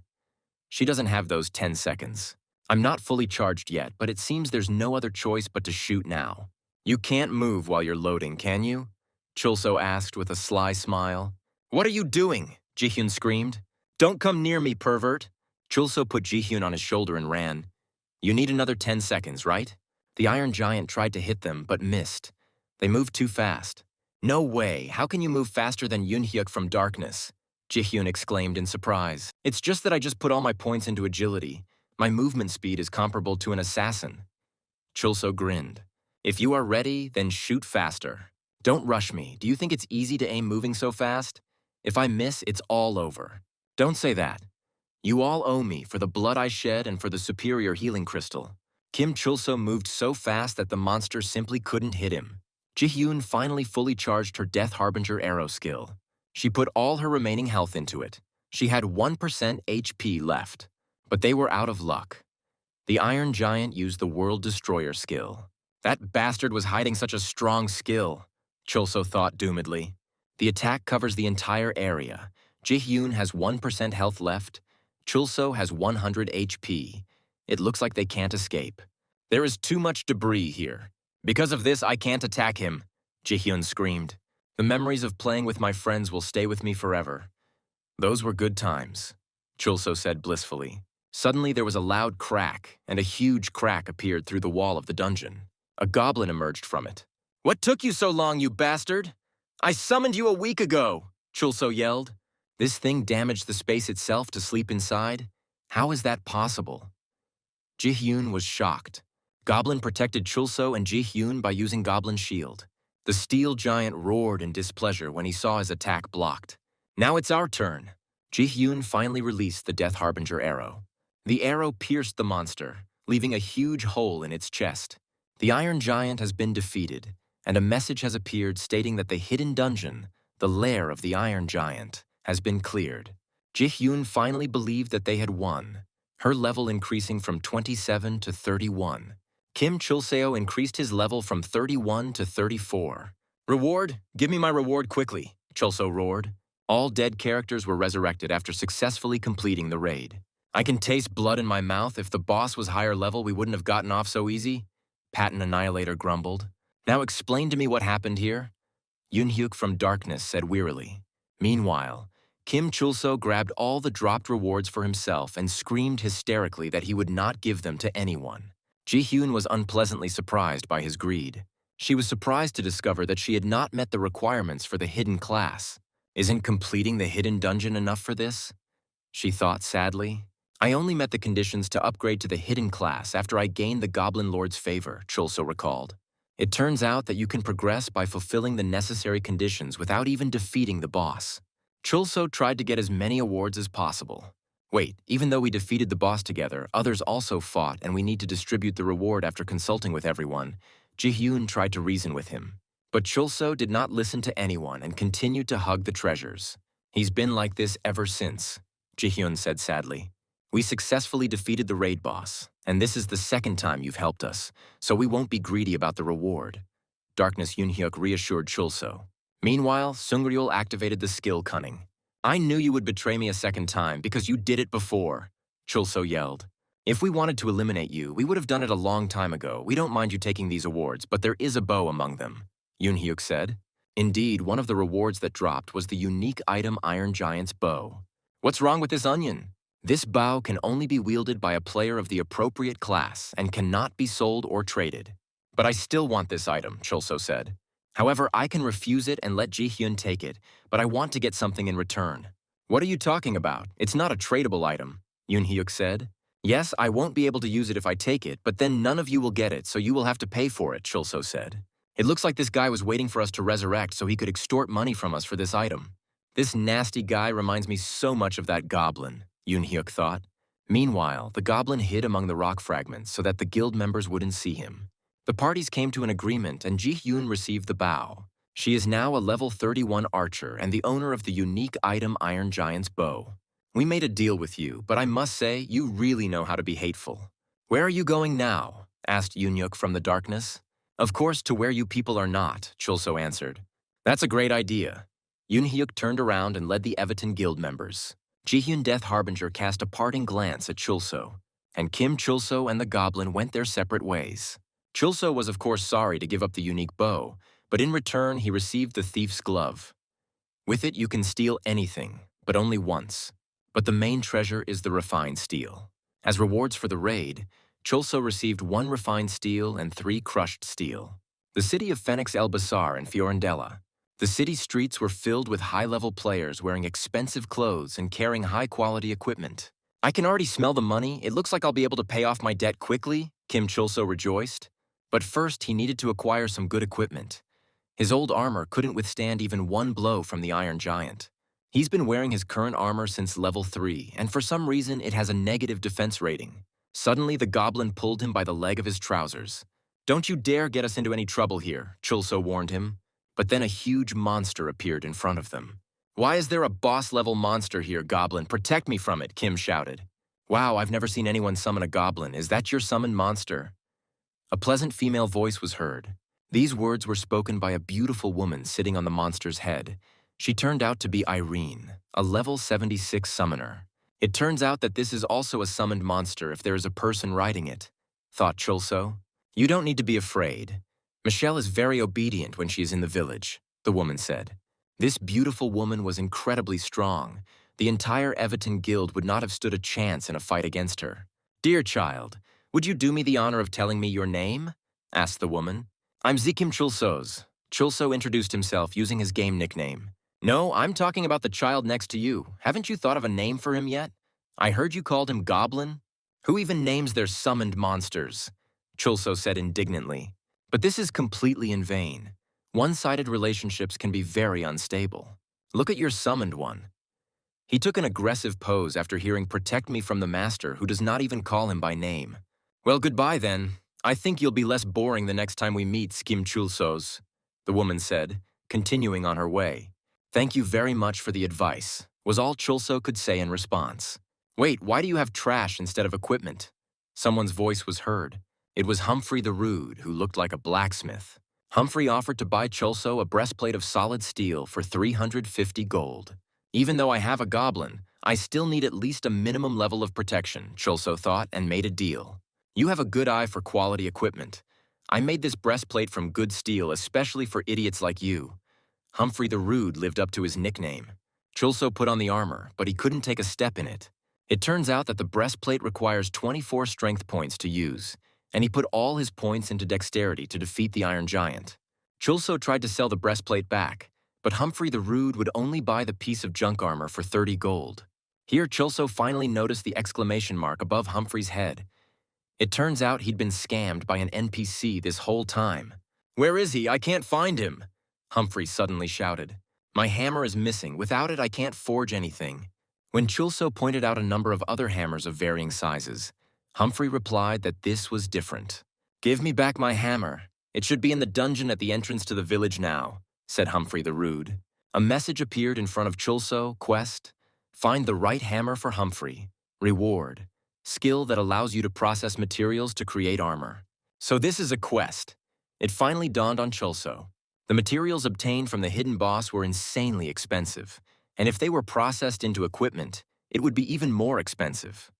"She doesn't have those 10 seconds. I'm not fully charged yet, but it seems there's no other choice but to shoot now." "You can't move while you're loading, can you?" Chulso asked with a sly smile. "What are you doing?" Ji-hyun screamed. "Don't come near me, pervert." Chulso put Ji-hyun on his shoulder and ran. "You need another 10 seconds, right?" The Iron Giant tried to hit them, but missed. They moved too fast. "No way! How can you move faster than Yunhyuk from Darkness?" Ji-hyun exclaimed in surprise. "It's just that I just put all my points into agility. My movement speed is comparable to an assassin." Chulso grinned. "If you are ready, then shoot faster. Don't rush me. Do you think it's easy to aim moving so fast? If I miss, it's all over." "Don't say that." You all owe me for the blood I shed and for the superior healing crystal. Kim Chulso moved so fast that the monster simply couldn't hit him. Ji-hyun finally fully charged her Death Harbinger arrow skill. She put all her remaining health into it. She had 1% HP left, but they were out of luck. The Iron Giant used the World Destroyer skill. That bastard was hiding such a strong skill, Chulso thought doomedly. The attack covers the entire area. Ji-hyun has 1% health left. Chulso has 100 HP. It looks like they can't escape. There is too much debris here. Because of this, I can't attack him, Ji-hyun screamed. The memories of playing with my friends will stay with me forever. Those were good times, Chulso said blissfully. Suddenly there was a loud crack, and a huge crack appeared through the wall of the dungeon. A goblin emerged from it. What took you so long, you bastard? I summoned you a week ago, Chulso yelled. This thing damaged the space itself to sleep inside? How is that possible? Ji-hyun was shocked. Goblin protected Chulso and Ji-hyun by using Goblin Shield. The steel giant roared in displeasure when he saw his attack blocked. Now it's our turn. Ji-hyun finally released the Death Harbinger arrow. The arrow pierced the monster, leaving a huge hole in its chest. The Iron Giant has been defeated, and a message has appeared stating that the hidden dungeon, the lair of the Iron Giant, has been cleared. Ji-hyun finally believed that they had won, her level increasing from 27 to 31. Kim Chulseo increased his level from 31 to 34. Reward? Give me my reward quickly, Chulso roared. All dead characters were resurrected after successfully completing the raid. I can taste blood in my mouth. If the boss was higher level, we wouldn't have gotten off so easy, Patton Annihilator grumbled. Now explain to me what happened here. Yoon-hyuk from Darkness said wearily. Meanwhile, Kim Chulso grabbed all the dropped rewards for himself and screamed hysterically that he would not give them to anyone. Ji-hyun was unpleasantly surprised by his greed. She was surprised to discover that she had not met the requirements for the hidden class. Isn't completing the hidden dungeon enough for this? She thought sadly. I only met the conditions to upgrade to the hidden class after I gained the Goblin Lord's favor, Chulso recalled. It turns out that you can progress by fulfilling the necessary conditions without even defeating the boss. Chulso tried to get as many awards as possible. Wait, even though we defeated the boss together, others also fought and we need to distribute the reward after consulting with everyone. Ji-hyun tried to reason with him. But Chulso did not listen to anyone and continued to hug the treasures. He's been like this ever since, Ji-hyun said sadly. We successfully defeated the raid boss, and this is the second time you've helped us, so we won't be greedy about the reward. Darkness Yoon-hyuk reassured Chulso. Meanwhile, Sungryul activated the skill Cunning. I knew you would betray me a second time because you did it before, Chulso yelled. If we wanted to eliminate you, we would have done it a long time ago. We don't mind you taking these awards, but there is a bow among them, Yoon-hyuk said. Indeed, one of the rewards that dropped was the unique item Iron Giant's bow. What's wrong with this onion? This bow can only be wielded by a player of the appropriate class and cannot be sold or traded. But I still want this item, Chulso said. However, I can refuse it and let Ji-hyun take it, but I want to get something in return. What are you talking about? It's not a tradable item, Yoon-hyuk said. Yes, I won't be able to use it if I take it, but then none of you will get it, so you will have to pay for it, Chulso said. It looks like this guy was waiting for us to resurrect so he could extort money from us for this item. This nasty guy reminds me so much of that goblin, Yoon-hyuk thought. Meanwhile, the goblin hid among the rock fragments so that the guild members wouldn't see him. The parties came to an agreement and Ji-hyun received the bow. She is now a level 31 archer and the owner of the unique item Iron Giant's bow. We made a deal with you, but I must say, you really know how to be hateful. Where are you going now? Asked Yoon-hyuk from the darkness. Of course, to where you people are not, Chulso answered. That's a great idea. Yoon-hyuk turned around and led the Everton guild members. Ji-hyun Death Harbinger cast a parting glance at Chulso, and Kim Chulso and the goblin went their separate ways. Chulso was of course sorry to give up the unique bow, but in return he received the thief's glove. With it you can steal anything, but only once. But the main treasure is the refined steel. As rewards for the raid, Chulso received 1 refined steel and 3 crushed steel. The city of Phoenix El Basar in Fiorandella. The city streets were filled with high-level players wearing expensive clothes and carrying high-quality equipment. I can already smell the money. It looks like I'll be able to pay off my debt quickly, Kim Chulso rejoiced. But first, he needed to acquire some good equipment. His old armor couldn't withstand even 1 blow from the Iron Giant. He's been wearing his current armor since level 3, and for some reason it has a negative defense rating. Suddenly, the goblin pulled him by the leg of his trousers. "Don't you dare get us into any trouble here," Chulso warned him. But then a huge monster appeared in front of them. "Why is there a boss-level monster here, goblin? Protect me from it," Kim shouted. "Wow, I've never seen anyone summon a goblin. Is that your summoned monster?" A pleasant female voice was heard. These words were spoken by a beautiful woman sitting on the monster's head. She turned out to be Irene, a level 76 summoner. "It turns out that this is also a summoned monster if there is a person riding it," thought Chulso. "You don't need to be afraid. Michelle is very obedient when she is in the village," the woman said. This beautiful woman was incredibly strong. The entire Everton Guild would not have stood a chance in a fight against her. "Dear child, would you do me the honor of telling me your name?" asked the woman. "I'm Zikim Chulsos." Chulso introduced himself using his game nickname. "No, I'm talking about the child next to you. Haven't you thought of a name for him yet? I heard you called him Goblin. Who even names their summoned monsters?" Chulso said indignantly. "But this is completely in vain. One-sided relationships can be very unstable. Look at your summoned one." He took an aggressive pose after hearing "protect me from the master," who does not even call him by name. "Well, goodbye then. I think you'll be less boring the next time we meet, Skim Chulsos," the woman said, continuing on her way. "Thank you very much for the advice," was all Chulso could say in response. "Wait, why do you have trash instead of equipment?" Someone's voice was heard. It was Humphrey the Rude, who looked like a blacksmith. Humphrey offered to buy Chulso a breastplate of solid steel for 350 gold. "Even though I have a goblin, I still need at least a minimum level of protection," Chulso thought, and made a deal. "You have a good eye for quality equipment. I made this breastplate from good steel especially for idiots like you." Humphrey the Rude lived up to his nickname. Chulso put on the armor, but he couldn't take a step in it. It turns out that the breastplate requires 24 strength points to use, and he put all his points into dexterity to defeat the Iron Giant. Chulso tried to sell the breastplate back, but Humphrey the Rude would only buy the piece of junk armor for 30 gold. Here Chulso finally noticed the exclamation mark above Humphrey's head. It turns out he'd been scammed by an NPC this whole time. "Where is he? I can't find him!" Humphrey suddenly shouted. "My hammer is missing. Without it, I can't forge anything." When Chulso pointed out a number of other hammers of varying sizes, Humphrey replied that this was different. "Give me back my hammer. It should be in the dungeon at the entrance to the village now," said Humphrey the Rude. A message appeared in front of Chulso. Quest: find the right hammer for Humphrey. Reward: skill that allows you to process materials to create armor. So this is a quest. It finally dawned on Chulso. The materials obtained from the hidden boss were insanely expensive, and if they were processed into equipment, it would be even more expensive.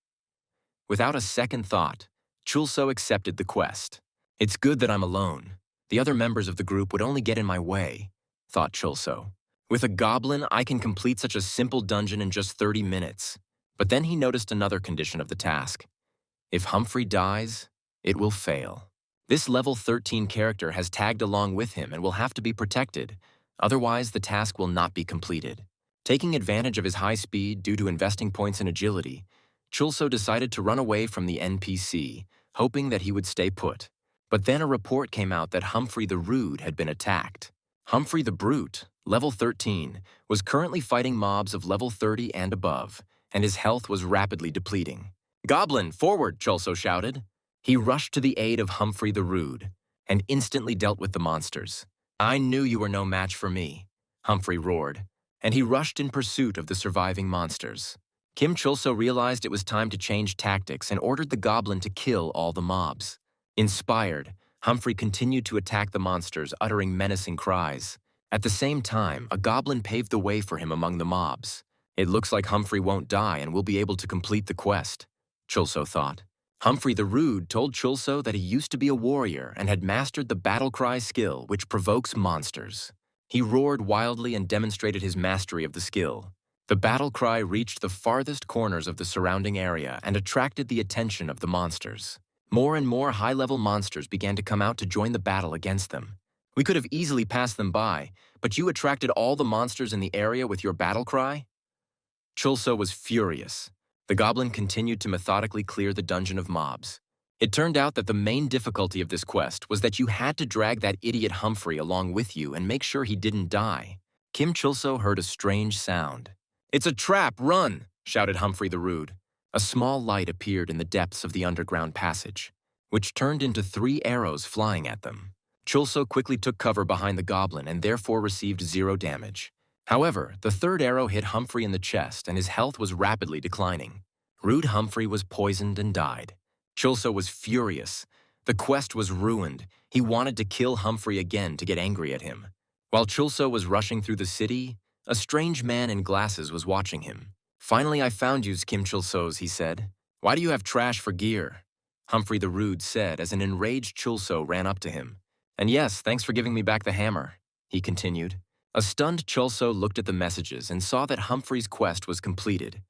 Without a second thought, Chulso accepted the quest. "It's good that I'm alone. The other members of the group would only get in my way," thought Chulso. "With a goblin, I can complete such a simple dungeon in just 30 minutes. But then he noticed another condition of the task. If Humphrey dies, it will fail. This level 13 character has tagged along with him and will have to be protected, otherwise the task will not be completed. Taking advantage of his high speed due to investing points in agility, Chulso decided to run away from the NPC, hoping that he would stay put. But then a report came out that Humphrey the Rude had been attacked. Humphrey the Brute, level 13, was currently fighting mobs of level 30 and above, and his health was rapidly depleting. "Goblin, forward!" Chulso shouted. He rushed to the aid of Humphrey the Rude, and instantly dealt with the monsters. "I knew you were no match for me," Humphrey roared, and he rushed in pursuit of the surviving monsters. Kim Chulso realized it was time to change tactics and ordered the goblin to kill all the mobs. Inspired, Humphrey continued to attack the monsters, uttering menacing cries. At the same time, a goblin paved the way for him among the mobs. "It looks like Humphrey won't die and will be able to complete the quest," Chulso thought. Humphrey the Rude told Chulso that he used to be a warrior and had mastered the battle cry skill, which provokes monsters. He roared wildly and demonstrated his mastery of the skill. The battle cry reached the farthest corners of the surrounding area and attracted the attention of the monsters. More and more high-level monsters began to come out to join the battle against them. "We could have easily passed them by, but you attracted all the monsters in the area with your battle cry?" Chulso was furious. The goblin continued to methodically clear the dungeon of mobs. It turned out that the main difficulty of this quest was that you had to drag that idiot Humphrey along with you and make sure he didn't die. Kim Chulso heard a strange sound. "It's a trap, run!" shouted Humphrey the Rude. A small light appeared in the depths of the underground passage, which turned into 3 arrows flying at them. Chulso quickly took cover behind the goblin and therefore received 0 damage. However, the 3rd arrow hit Humphrey in the chest and his health was rapidly declining. Rude Humphrey was poisoned and died. Chulso was furious. The quest was ruined. He wanted to kill Humphrey again to get angry at him. While Chulso was rushing through the city, a strange man in glasses was watching him. "Finally I found you, Kim Chulsos," he said. "Why do you have trash for gear?" Humphrey the Rude said as an enraged Chulso ran up to him. "And yes, thanks for giving me back the hammer," he continued. A stunned Chulso looked at the messages and saw that Humphrey's quest was completed.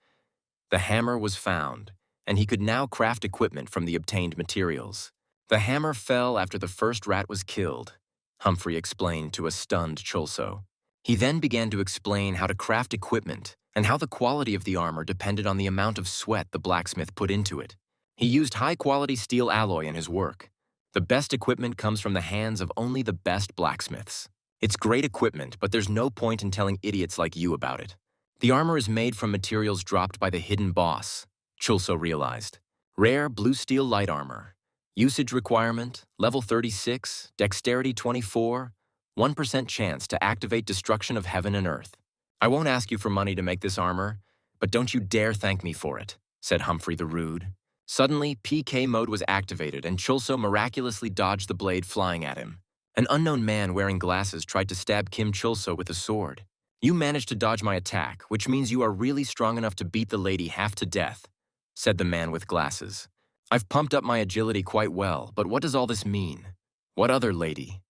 The hammer was found, and he could now craft equipment from the obtained materials. "The hammer fell after the first rat was killed," Humphrey explained to a stunned Chulso. He then began to explain how to craft equipment and how the quality of the armor depended on the amount of sweat the blacksmith put into it. He used high-quality steel alloy in his work. The best equipment comes from the hands of only the best blacksmiths. It's great equipment, but there's no point in telling idiots like you about it. The armor is made from materials dropped by the hidden boss, Chulso realized. Rare blue steel light armor. Usage requirement, level 36, dexterity 24, 1% chance to activate destruction of heaven and earth. "I won't ask you for money to make this armor, but don't you dare thank me for it," said Humphrey the Rude. Suddenly, PK mode was activated and Chulso miraculously dodged the blade flying at him. An unknown man wearing glasses tried to stab Kim Chulso with a sword. "You managed to dodge my attack, which means you are really strong enough to beat the lady half to death," said the man with glasses. "I've pumped up my agility quite well, but what does all this mean?" "What other lady?"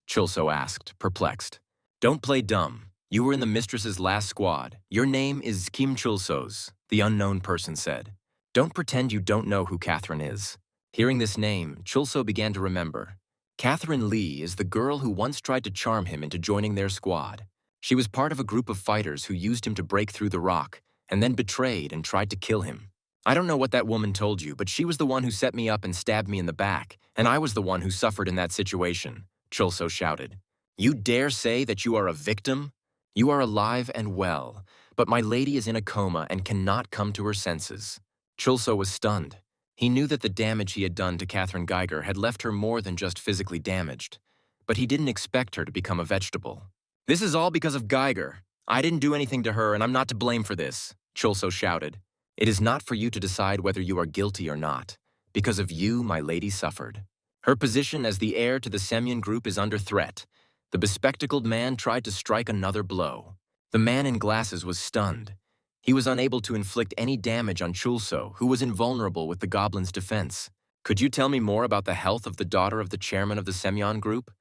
Chulso asked, perplexed. "Don't play dumb. You were in the mistress's last squad. Your name is Kim Chulsos," the unknown person said. "Don't pretend you don't know who Catherine is." Hearing this name, Chulso began to remember. Catherine Lee is the girl who once tried to charm him into joining their squad. She was part of a group of fighters who used him to break through the rock, and then betrayed and tried to kill him. "I don't know what that woman told you, but she was the one who set me up and stabbed me in the back, and I was the one who suffered in that situation," Chulso shouted. "You dare say that you are a victim? You are alive and well, but my lady is in a coma and cannot come to her senses." Chulso was stunned. He knew that the damage he had done to Catherine Geiger had left her more than just physically damaged, but he didn't expect her to become a vegetable. "This is all because of Geiger. I didn't do anything to her and I'm not to blame for this," Chulso shouted. "It is not for you to decide whether you are guilty or not. Because of you, my lady suffered. Her position as the heir to the Semyon group is under threat." The bespectacled man tried to strike another blow. The man in glasses was stunned. He was unable to inflict any damage on Chulso, who was invulnerable with the goblin's defense. "Could you tell me more about the health of the daughter of the chairman of the Semyon group?"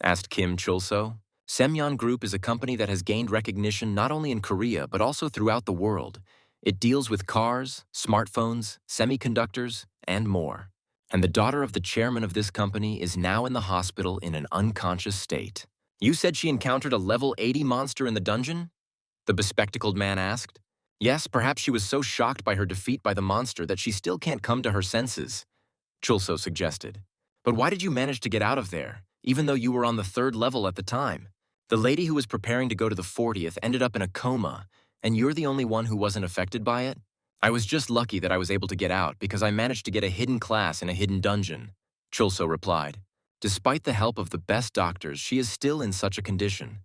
asked Kim Chulso. Semyon Group is a company that has gained recognition not only in Korea but also throughout the world. It deals with cars, smartphones, semiconductors, and more. And the daughter of the chairman of this company is now in the hospital in an unconscious state. "You said she encountered a level 80 monster in the dungeon?" the bespectacled man asked. "Yes, perhaps she was so shocked by her defeat by the monster that she still can't come to her senses," Chulso suggested. "But why did you manage to get out of there, even though you were on the 3rd level at the time? The lady who was preparing to go to the 40th ended up in a coma, and you're the only one who wasn't affected by it?" "I was just lucky that I was able to get out because I managed to get a hidden class in a hidden dungeon," Chulso replied. "Despite the help of the best doctors, she is still in such a condition.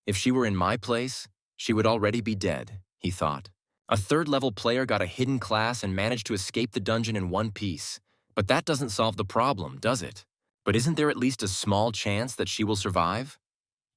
If she were in my place, she would already be dead," he thought. "A 3rd-level player got a hidden class and managed to escape the dungeon in one piece. But that doesn't solve the problem, does it? But isn't there at least a small chance that she will survive?"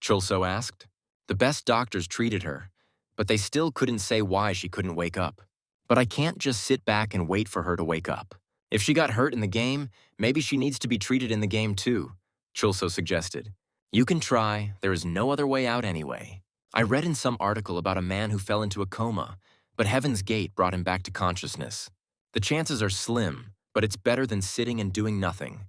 Chulso asked. "The best doctors treated her, but they still couldn't say why she couldn't wake up. But I can't just sit back and wait for her to wake up. If she got hurt in the game, maybe she needs to be treated in the game too," Chulso suggested. "You can try, there is no other way out anyway. I read in some article about a man who fell into a coma, but Heaven's Gate brought him back to consciousness. The chances are slim, but it's better than sitting and doing nothing."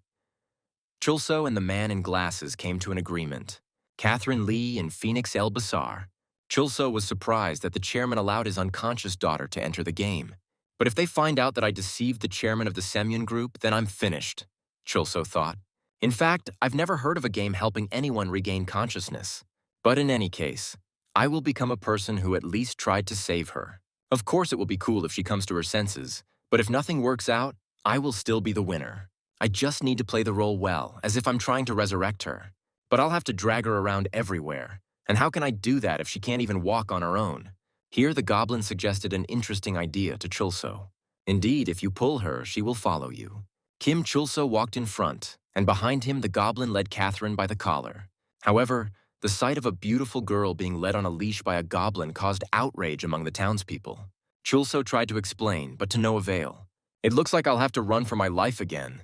Chulso and the man in glasses came to an agreement. Catherine Lee and Phoenix El Basar. Chulso was surprised that the chairman allowed his unconscious daughter to enter the game. "But if they find out that I deceived the chairman of the Semyon group, then I'm finished," Chulso thought. "In fact, I've never heard of a game helping anyone regain consciousness. But in any case, I will become a person who at least tried to save her. Of course it will be cool if she comes to her senses, but if nothing works out, I will still be the winner. I just need to play the role well, as if I'm trying to resurrect her. But I'll have to drag her around everywhere. And how can I do that if she can't even walk on her own? Here the goblin suggested an interesting idea to Chulso. Indeed, if you pull her, she will follow you. Kim Chulso walked in front, and behind him the goblin led Catherine by the collar. However, the sight of a beautiful girl being led on a leash by a goblin caused outrage among the townspeople. Chulso tried to explain, but to no avail. It looks like I'll have to run for my life again,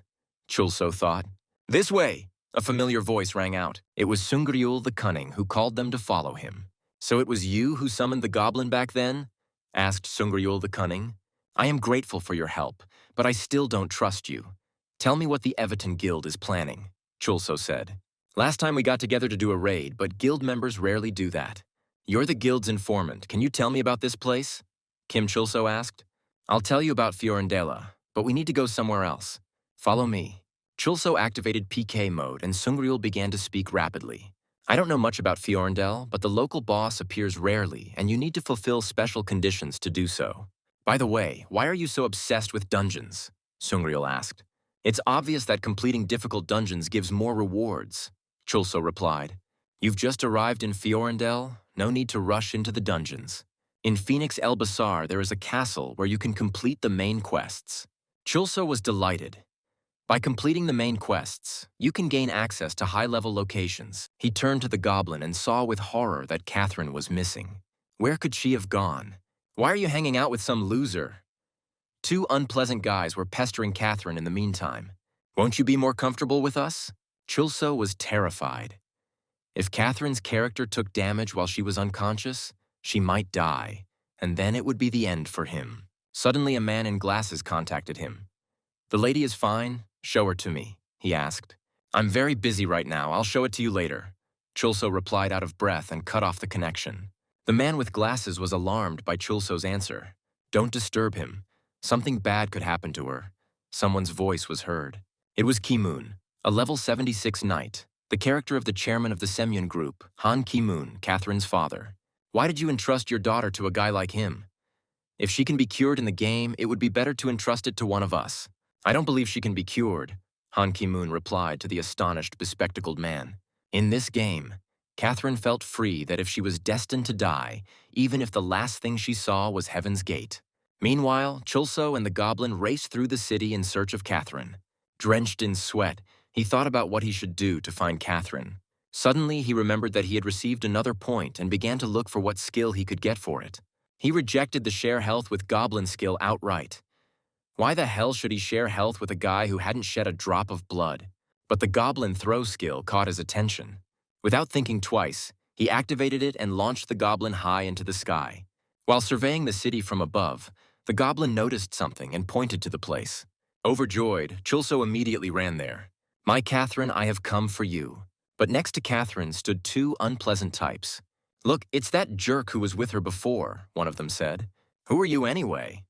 Chulso thought. This way! A familiar voice rang out. It was Sungryul the Cunning who called them to follow him. So it was you who summoned the goblin back then? Asked Sungryul the Cunning. I am grateful for your help, but I still don't trust you. Tell me what the Everton Guild is planning, Chulso said. Last time we got together to do a raid, but guild members rarely do that. You're the guild's informant. Can you tell me about this place? Kim Chulso asked. I'll tell you about Fiorandela, but we need to go somewhere else. Follow me. Chulso activated PK mode and Sungryul began to speak rapidly. I don't know much about Fiorandel, but the local boss appears rarely and you need to fulfill special conditions to do so. By the way, why are you so obsessed with dungeons? Sungryul asked. It's obvious that completing difficult dungeons gives more rewards, Chulso replied. You've just arrived in Fiorandel, no need to rush into the dungeons. In Phoenix El Basar, there is a castle where you can complete the main quests. Chulso was delighted. By completing the main quests, you can gain access to high-level locations. He turned to the goblin and saw with horror that Catherine was missing. Where could she have gone? Why are you hanging out with some loser? Two unpleasant guys were pestering Catherine in the meantime. Won't you be more comfortable with us? Chulso was terrified. If Catherine's character took damage while she was unconscious, she might die, and then it would be the end for him. Suddenly a man in glasses contacted him. The lady is fine. Show her to me, he asked. I'm very busy right now. I'll show it to you later. Chulso replied out of breath and cut off the connection. The man with glasses was alarmed by Chulso's answer. Don't disturb him. Something bad could happen to her. Someone's voice was heard. It was Ki-moon, a level 76 knight, the character of the chairman of the Semyon group, Han Ki-moon, Catherine's father. Why did you entrust your daughter to a guy like him? If she can be cured in the game, it would be better to entrust it to one of us. I don't believe she can be cured, Han Ki-moon replied to the astonished, bespectacled man. In this game, Catherine felt free that if she was destined to die, even if the last thing she saw was Heaven's Gate. Meanwhile, Chulso and the goblin raced through the city in search of Catherine. Drenched in sweat, he thought about what he should do to find Catherine. Suddenly, he remembered that he had received another point and began to look for what skill he could get for it. He rejected the share health with goblin skill outright. Why the hell should he share health with a guy who hadn't shed a drop of blood? But the goblin throw skill caught his attention. Without thinking twice, he activated it and launched the goblin high into the sky. While surveying the city from above, the goblin noticed something and pointed to the place. Overjoyed, Chulso immediately ran there. My Catherine, I have come for you. But next to Catherine stood two unpleasant types. Look, it's that jerk who was with her before, one of them said. Who are you anyway?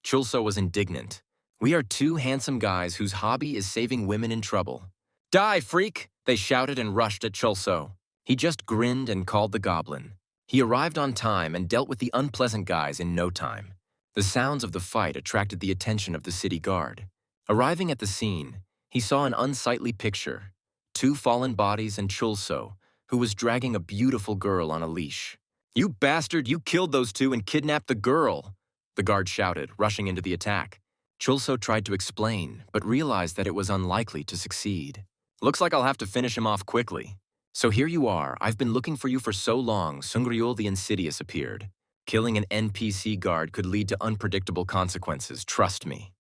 Chulso was indignant. We are two handsome guys whose hobby is saving women in trouble. Die, freak! They shouted and rushed at Chulso. He just grinned and called the goblin. He arrived on time and dealt with the unpleasant guys in no time. The sounds of the fight attracted the attention of the city guard. Arriving at the scene, he saw an unsightly picture. Two fallen bodies and Chulso, who was dragging a beautiful girl on a leash. You bastard, you killed those two and kidnapped the girl! The guard shouted, rushing into the attack. Chulso tried to explain, but realized that it was unlikely to succeed. Looks like I'll have to finish him off quickly. So here you are. I've been looking for you for so long. Sungryul the Insidious appeared. Killing an NPC guard could lead to unpredictable consequences, trust me.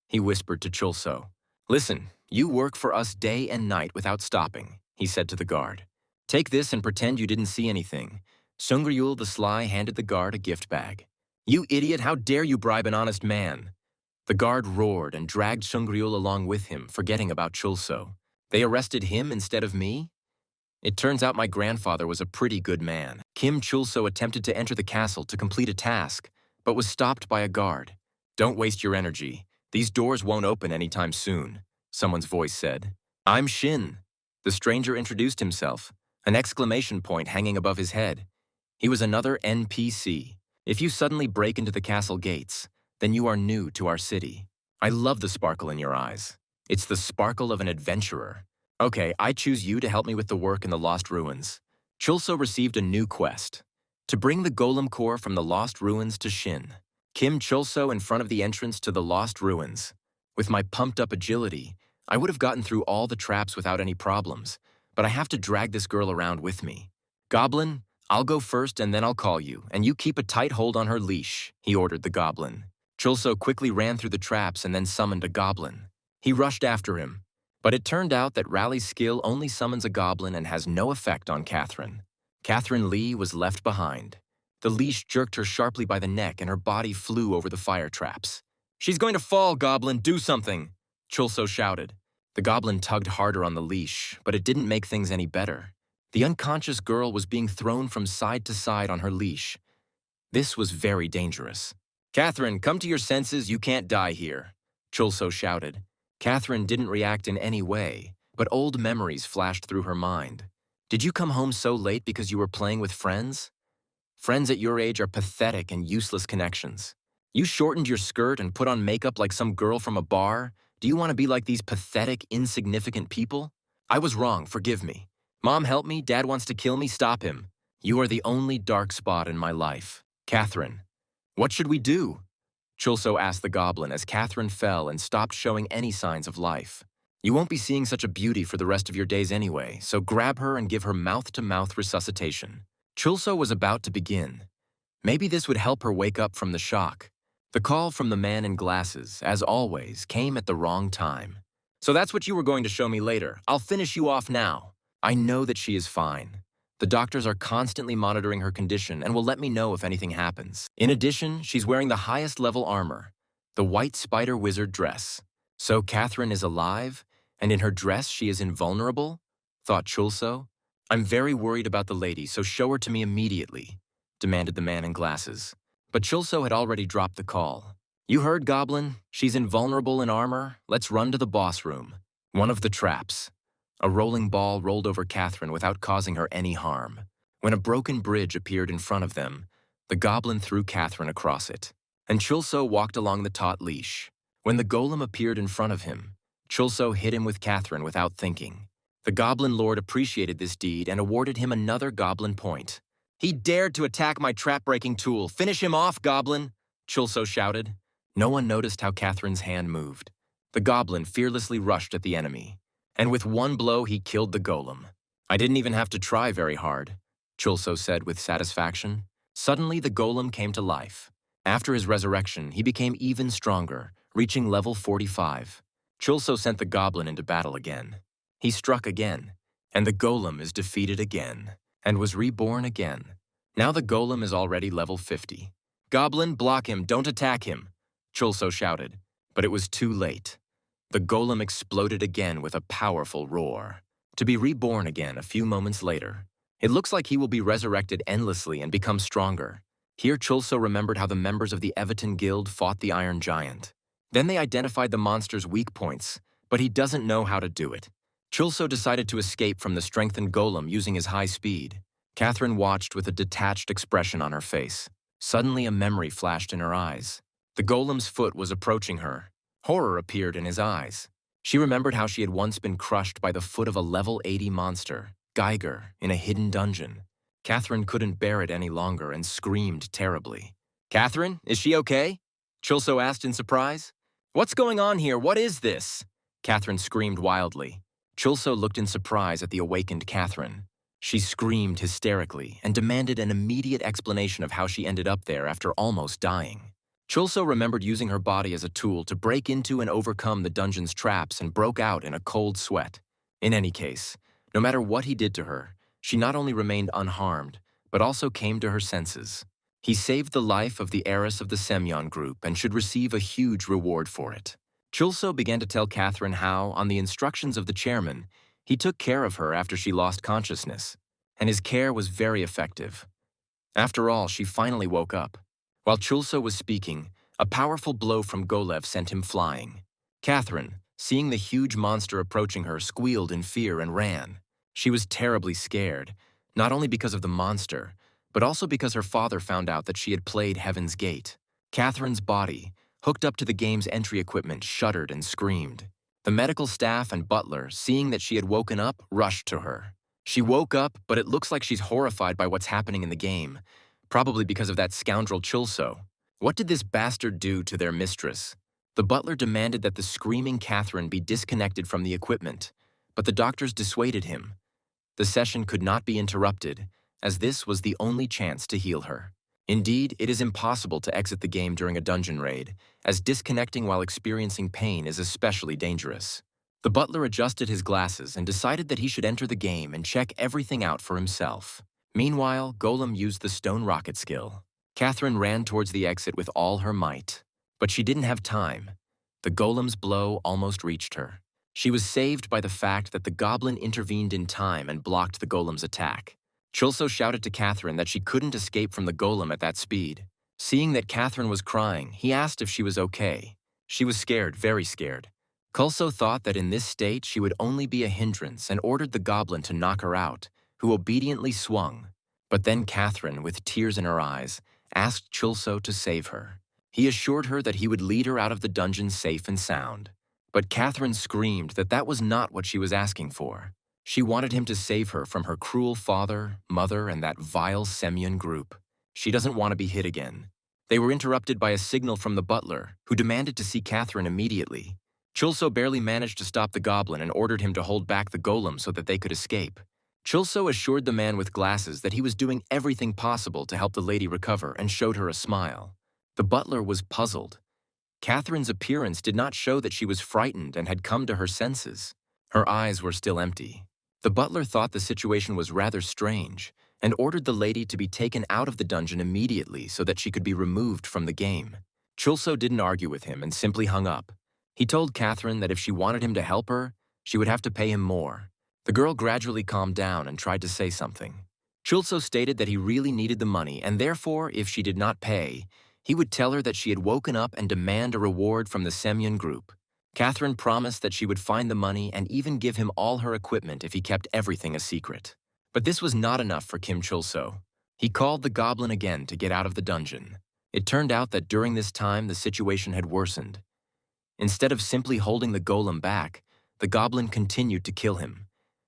He whispered to Chulso. Listen, you work for us day and night without stopping, he said to the guard. Take this and pretend you didn't see anything. Sungryul the Sly handed the guard a gift bag. You idiot, how dare you bribe an honest man? The guard roared and dragged Sungryul along with him, forgetting about Chulso. They arrested him instead of me? It turns out my grandfather was a pretty good man. Kim Chulso attempted to enter the castle to complete a task, but was stopped by a guard. Don't waste your energy. These doors won't open anytime soon, someone's voice said. I'm Shin. The stranger introduced himself, an exclamation point hanging above his head. He was another NPC. If you suddenly break into the castle gates, then you are new to our city. I love the sparkle in your eyes. It's the sparkle of an adventurer. Okay, I choose you to help me with the work in the Lost Ruins. Chulso received a new quest. To bring the golem core from the Lost Ruins to Shin. Kim Chulso in front of the entrance to the Lost Ruins. With my pumped-up agility, I would have gotten through all the traps without any problems, but I have to drag this girl around with me. Goblin, I'll go first and then I'll call you, and you keep a tight hold on her leash, he ordered the goblin. Chulso quickly ran through the traps and then summoned a goblin. He rushed after him, but it turned out that Rally's skill only summons a goblin and has no effect on Catherine. Catherine Lee was left behind. The leash jerked her sharply by the neck and her body flew over the fire traps. "She's going to fall, Goblin, do something!" Chulso shouted. The goblin tugged harder on the leash, but it didn't make things any better. The unconscious girl was being thrown from side to side on her leash. This was very dangerous. "Catherine, come to your senses, you can't die here," Chulso shouted. Catherine didn't react in any way, but old memories flashed through her mind. "Did you come home so late because you were playing with friends? Friends at your age are pathetic and useless connections. You shortened your skirt and put on makeup like some girl from a bar? Do you want to be like these pathetic, insignificant people? I was wrong, forgive me. Mom, help me, Dad wants to kill me, stop him. You are the only dark spot in my life. Catherine, what should we do?" Chulso asked the goblin as Catherine fell and stopped showing any signs of life. "You won't be seeing such a beauty for the rest of your days anyway, so grab her and give her mouth-to-mouth resuscitation." Chulso was about to begin. Maybe this would help her wake up from the shock. The call from the man in glasses, as always, came at the wrong time. "So that's what you were going to show me later. I'll finish you off now." "I know that she is fine. The doctors are constantly monitoring her condition and will let me know if anything happens. In addition, she's wearing the highest level armor, the white spider wizard dress. So Catherine is alive, and in her dress she is invulnerable?" thought Chulso. "I'm very worried about the lady, so show her to me immediately," demanded the man in glasses. But Chulso had already dropped the call. "You heard, Goblin? She's invulnerable in armor. Let's run to the boss room." One of the traps. A rolling ball rolled over Catherine without causing her any harm. When a broken bridge appeared in front of them, the goblin threw Catherine across it, and Chulso walked along the taut leash. When the golem appeared in front of him, Chulso hit him with Catherine without thinking. The goblin lord appreciated this deed and awarded him another goblin point. "He dared to attack my trap-breaking tool. Finish him off, Goblin!" Chulso shouted. No one noticed how Catherine's hand moved. The goblin fearlessly rushed at the enemy, and with one blow he killed the golem. "I didn't even have to try very hard," Chulso said with satisfaction. Suddenly the golem came to life. After his resurrection, he became even stronger, reaching level 45. Chulso sent the goblin into battle again. He struck again, and the golem is defeated again, and was reborn again. Now the golem is already level 50. "Goblin, block him, don't attack him," Chulso shouted, but it was too late. The golem exploded again with a powerful roar, to be reborn again a few moments later. It looks like he will be resurrected endlessly and become stronger. Here Chulso remembered how the members of the Everton Guild fought the Iron Giant. Then they identified the monster's weak points, but he doesn't know how to do it. Chulso decided to escape from the strengthened golem using his high speed. Catherine watched with a detached expression on her face. Suddenly a memory flashed in her eyes. The golem's foot was approaching her. Horror appeared in his eyes. She remembered how she had once been crushed by the foot of a level 80 monster, Geiger, in a hidden dungeon. Catherine couldn't bear it any longer and screamed terribly. "Catherine, is she okay?" Chulso asked in surprise. "What's going on here? What is this?" Catherine screamed wildly. Chulso looked in surprise at the awakened Catherine. She screamed hysterically and demanded an immediate explanation of how she ended up there after almost dying. Chulso remembered using her body as a tool to break into and overcome the dungeon's traps and broke out in a cold sweat. In any case, no matter what he did to her, she not only remained unharmed, but also came to her senses. He saved the life of the heiress of the Semyon group and should receive a huge reward for it. Chulso began to tell Catherine how, on the instructions of the chairman, he took care of her after she lost consciousness, and his care was very effective. After all, she finally woke up. While Chulso was speaking, a powerful blow from Golev sent him flying. Catherine, seeing the huge monster approaching her, squealed in fear and ran. She was terribly scared, not only because of the monster, but also because her father found out that she had played Heaven's Gate. Catherine's body, hooked up to the game's entry equipment, shuddered and screamed. The medical staff and butler, seeing that she had woken up, rushed to her. She woke up, but it looks like she's horrified by what's happening in the game, probably because of that scoundrel Chulo. What did this bastard do to their mistress? The butler demanded that the screaming Catherine be disconnected from the equipment, but the doctors dissuaded him. The session could not be interrupted, as this was the only chance to heal her. Indeed, it is impossible to exit the game during a dungeon raid, as disconnecting while experiencing pain is especially dangerous. The butler adjusted his glasses and decided that he should enter the game and check everything out for himself. Meanwhile, Golem used the stone rocket skill. Catherine ran towards the exit with all her might. But she didn't have time. The Golem's blow almost reached her. She was saved by the fact that the goblin intervened in time and blocked the Golem's attack. Chulo shouted to Catherine that she couldn't escape from the Golem at that speed. Seeing that Catherine was crying, he asked if she was okay. She was scared, very scared. Chulo thought that in this state she would only be a hindrance and ordered the goblin to knock her out, who obediently swung. But then Catherine, with tears in her eyes, asked Chulo to save her. He assured her that he would lead her out of the dungeon safe and sound. But Catherine screamed that that was not what she was asking for. She wanted him to save her from her cruel father, mother, and that vile Semyon group. She doesn't want to be hit again. They were interrupted by a signal from the butler, who demanded to see Catherine immediately. Chulo barely managed to stop the goblin and ordered him to hold back the golem so that they could escape. Chulo assured the man with glasses that he was doing everything possible to help the lady recover and showed her a smile. The butler was puzzled. Catherine's appearance did not show that she was frightened and had come to her senses. Her eyes were still empty. The butler thought the situation was rather strange and ordered the lady to be taken out of the dungeon immediately so that she could be removed from the game. Chulo didn't argue with him and simply hung up. He told Catherine that if she wanted him to help her, she would have to pay him more. The girl gradually calmed down and tried to say something. Chulo stated that he really needed the money and therefore, if she did not pay, he would tell her that she had woken up and demand a reward from the Semyon group. Catherine promised that she would find the money and even give him all her equipment if he kept everything a secret. But this was not enough for Chulo. He called the goblin again to get out of the dungeon. It turned out that during this time the situation had worsened. Instead of simply holding the golem back, the goblin continued to kill him,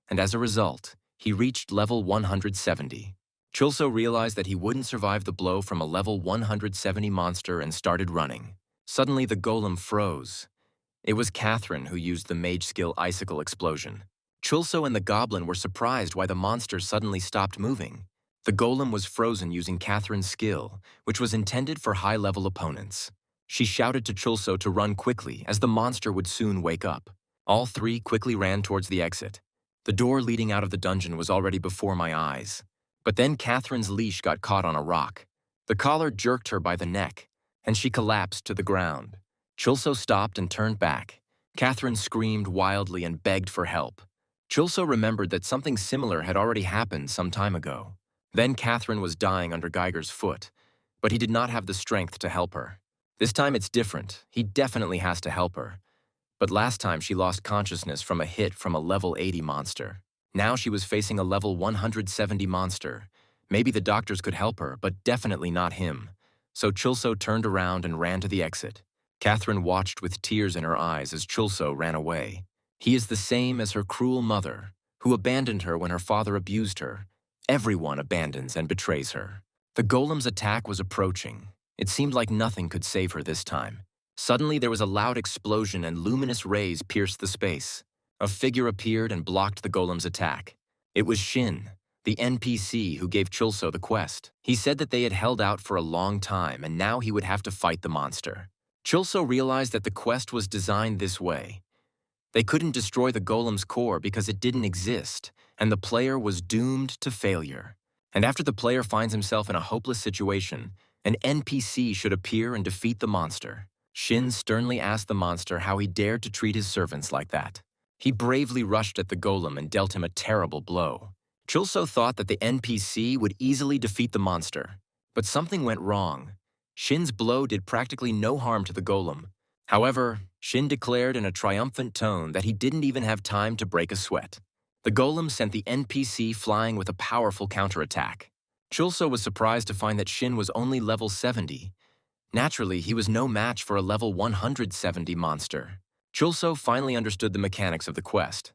and as a result, he reached level 170. Chulo realized that he wouldn't survive the blow from a level 170 monster and started running. Suddenly, the golem froze. It was Catherine who used the mage skill Icicle Explosion. Chulo and the goblin were surprised why the monster suddenly stopped moving. The golem was frozen using Catherine's skill, which was intended for high-level opponents. She shouted to Chulo to run quickly, as the monster would soon wake up. All three quickly ran towards the exit. The door leading out of the dungeon was already before my eyes. But then Catherine's leash got caught on a rock. The collar jerked her by the neck, and she collapsed to the ground. Chulo stopped and turned back. Catherine screamed wildly and begged for help. Chulo remembered that something similar had already happened some time ago. Then Catherine was dying under Geiger's foot, but he did not have the strength to help her. This time it's different. He definitely has to help her. But last time she lost consciousness from a hit from a level 80 monster. Now she was facing a level 170 monster. Maybe the doctors could help her, but definitely not him. So Chulo turned around and ran to the exit. Catherine watched with tears in her eyes as Chulo ran away. He is the same as her cruel mother, who abandoned her when her father abused her. Everyone abandons and betrays her. The golem's attack was approaching. It seemed like nothing could save her this time. Suddenly there was a loud explosion and luminous rays pierced the space. A figure appeared and blocked the golem's attack. It was Shin, the NPC who gave Chulo the quest. He said that they had held out for a long time and now he would have to fight the monster. Chulo realized that the quest was designed this way. They couldn't destroy the golem's core because it didn't exist, and the player was doomed to failure. And after the player finds himself in a hopeless situation, an NPC should appear and defeat the monster. Shin sternly asked the monster how he dared to treat his servants like that. He bravely rushed at the golem and dealt him a terrible blow. Chulo thought that the NPC would easily defeat the monster, but something went wrong. Shin's blow did practically no harm to the golem. However, Shin declared in a triumphant tone that he didn't even have time to break a sweat. The golem sent the NPC flying with a powerful counterattack. Chulso was surprised to find that Shin was only level 70. Naturally, he was no match for a level 170 monster. Chulso finally understood the mechanics of the quest.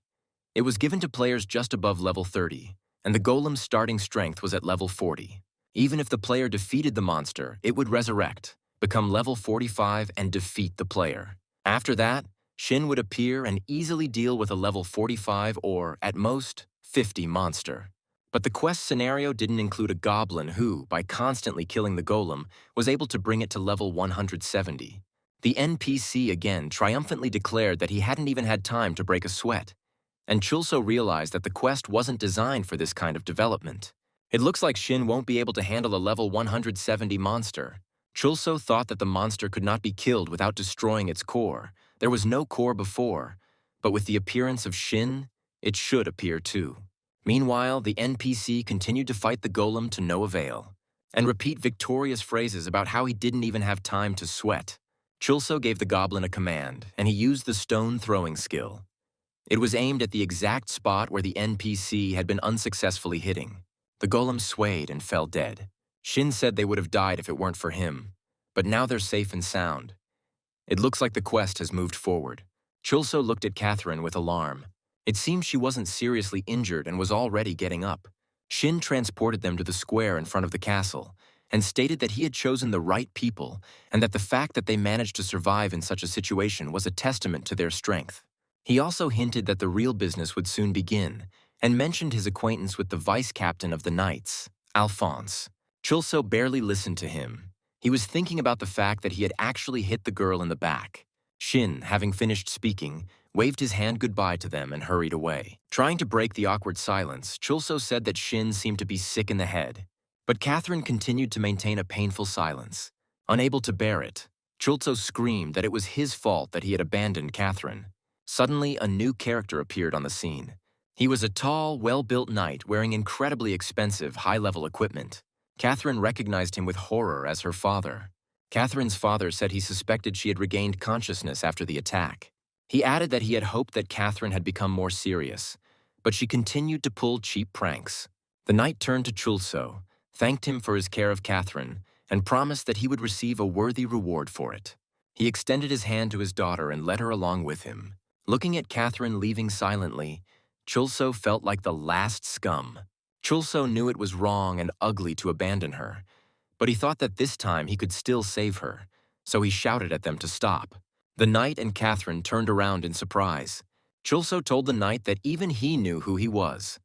It was given to players just above level 30, and the golem's starting strength was at level 40. Even if the player defeated the monster, it would resurrect, become level 45, and defeat the player. After that, Shin would appear and easily deal with a level 45 or, at most, 50 monster. But the quest scenario didn't include a goblin who, by constantly killing the golem, was able to bring it to level 170. The NPC again triumphantly declared that he hadn't even had time to break a sweat. And Chulso realized that the quest wasn't designed for this kind of development. It looks like Shin won't be able to handle a level 170 monster. Chulso thought that the monster could not be killed without destroying its core. There was no core before, but with the appearance of Shin, it should appear too. Meanwhile, the NPC continued to fight the golem to no avail, and repeat victorious phrases about how he didn't even have time to sweat. Chulso gave the goblin a command, and he used the stone throwing skill. It was aimed at the exact spot where the NPC had been unsuccessfully hitting. The golem swayed and fell dead. Shin said they would have died if it weren't for him, but now they're safe and sound. It looks like the quest has moved forward. Chulso looked at Catherine with alarm. It seemed she wasn't seriously injured and was already getting up. Shin transported them to the square in front of the castle and stated that he had chosen the right people and that the fact that they managed to survive in such a situation was a testament to their strength. He also hinted that the real business would soon begin and mentioned his acquaintance with the vice-captain of the Knights, Alphonse. Chulso barely listened to him. He was thinking about the fact that he had actually hit the girl in the back. Shin, having finished speaking, waved his hand goodbye to them and hurried away. Trying to break the awkward silence, Chulso said that Shin seemed to be sick in the head. But Catherine continued to maintain a painful silence. Unable to bear it, Chulso screamed that it was his fault that he had abandoned Catherine. Suddenly, a new character appeared on the scene. He was a tall, well-built knight wearing incredibly expensive, high-level equipment. Catherine recognized him with horror as her father. Catherine's father said he suspected she had regained consciousness after the attack. He added that he had hoped that Catherine had become more serious, but she continued to pull cheap pranks. The knight turned to Chulso, thanked him for his care of Catherine, and promised that he would receive a worthy reward for it. He extended his hand to his daughter and led her along with him. Looking at Catherine leaving silently, Chulso felt like the last scum. Chulso knew it was wrong and ugly to abandon her, but he thought that this time he could still save her, so he shouted at them to stop. The knight and Catherine turned around in surprise. Chulso told the knight that even he knew who he was.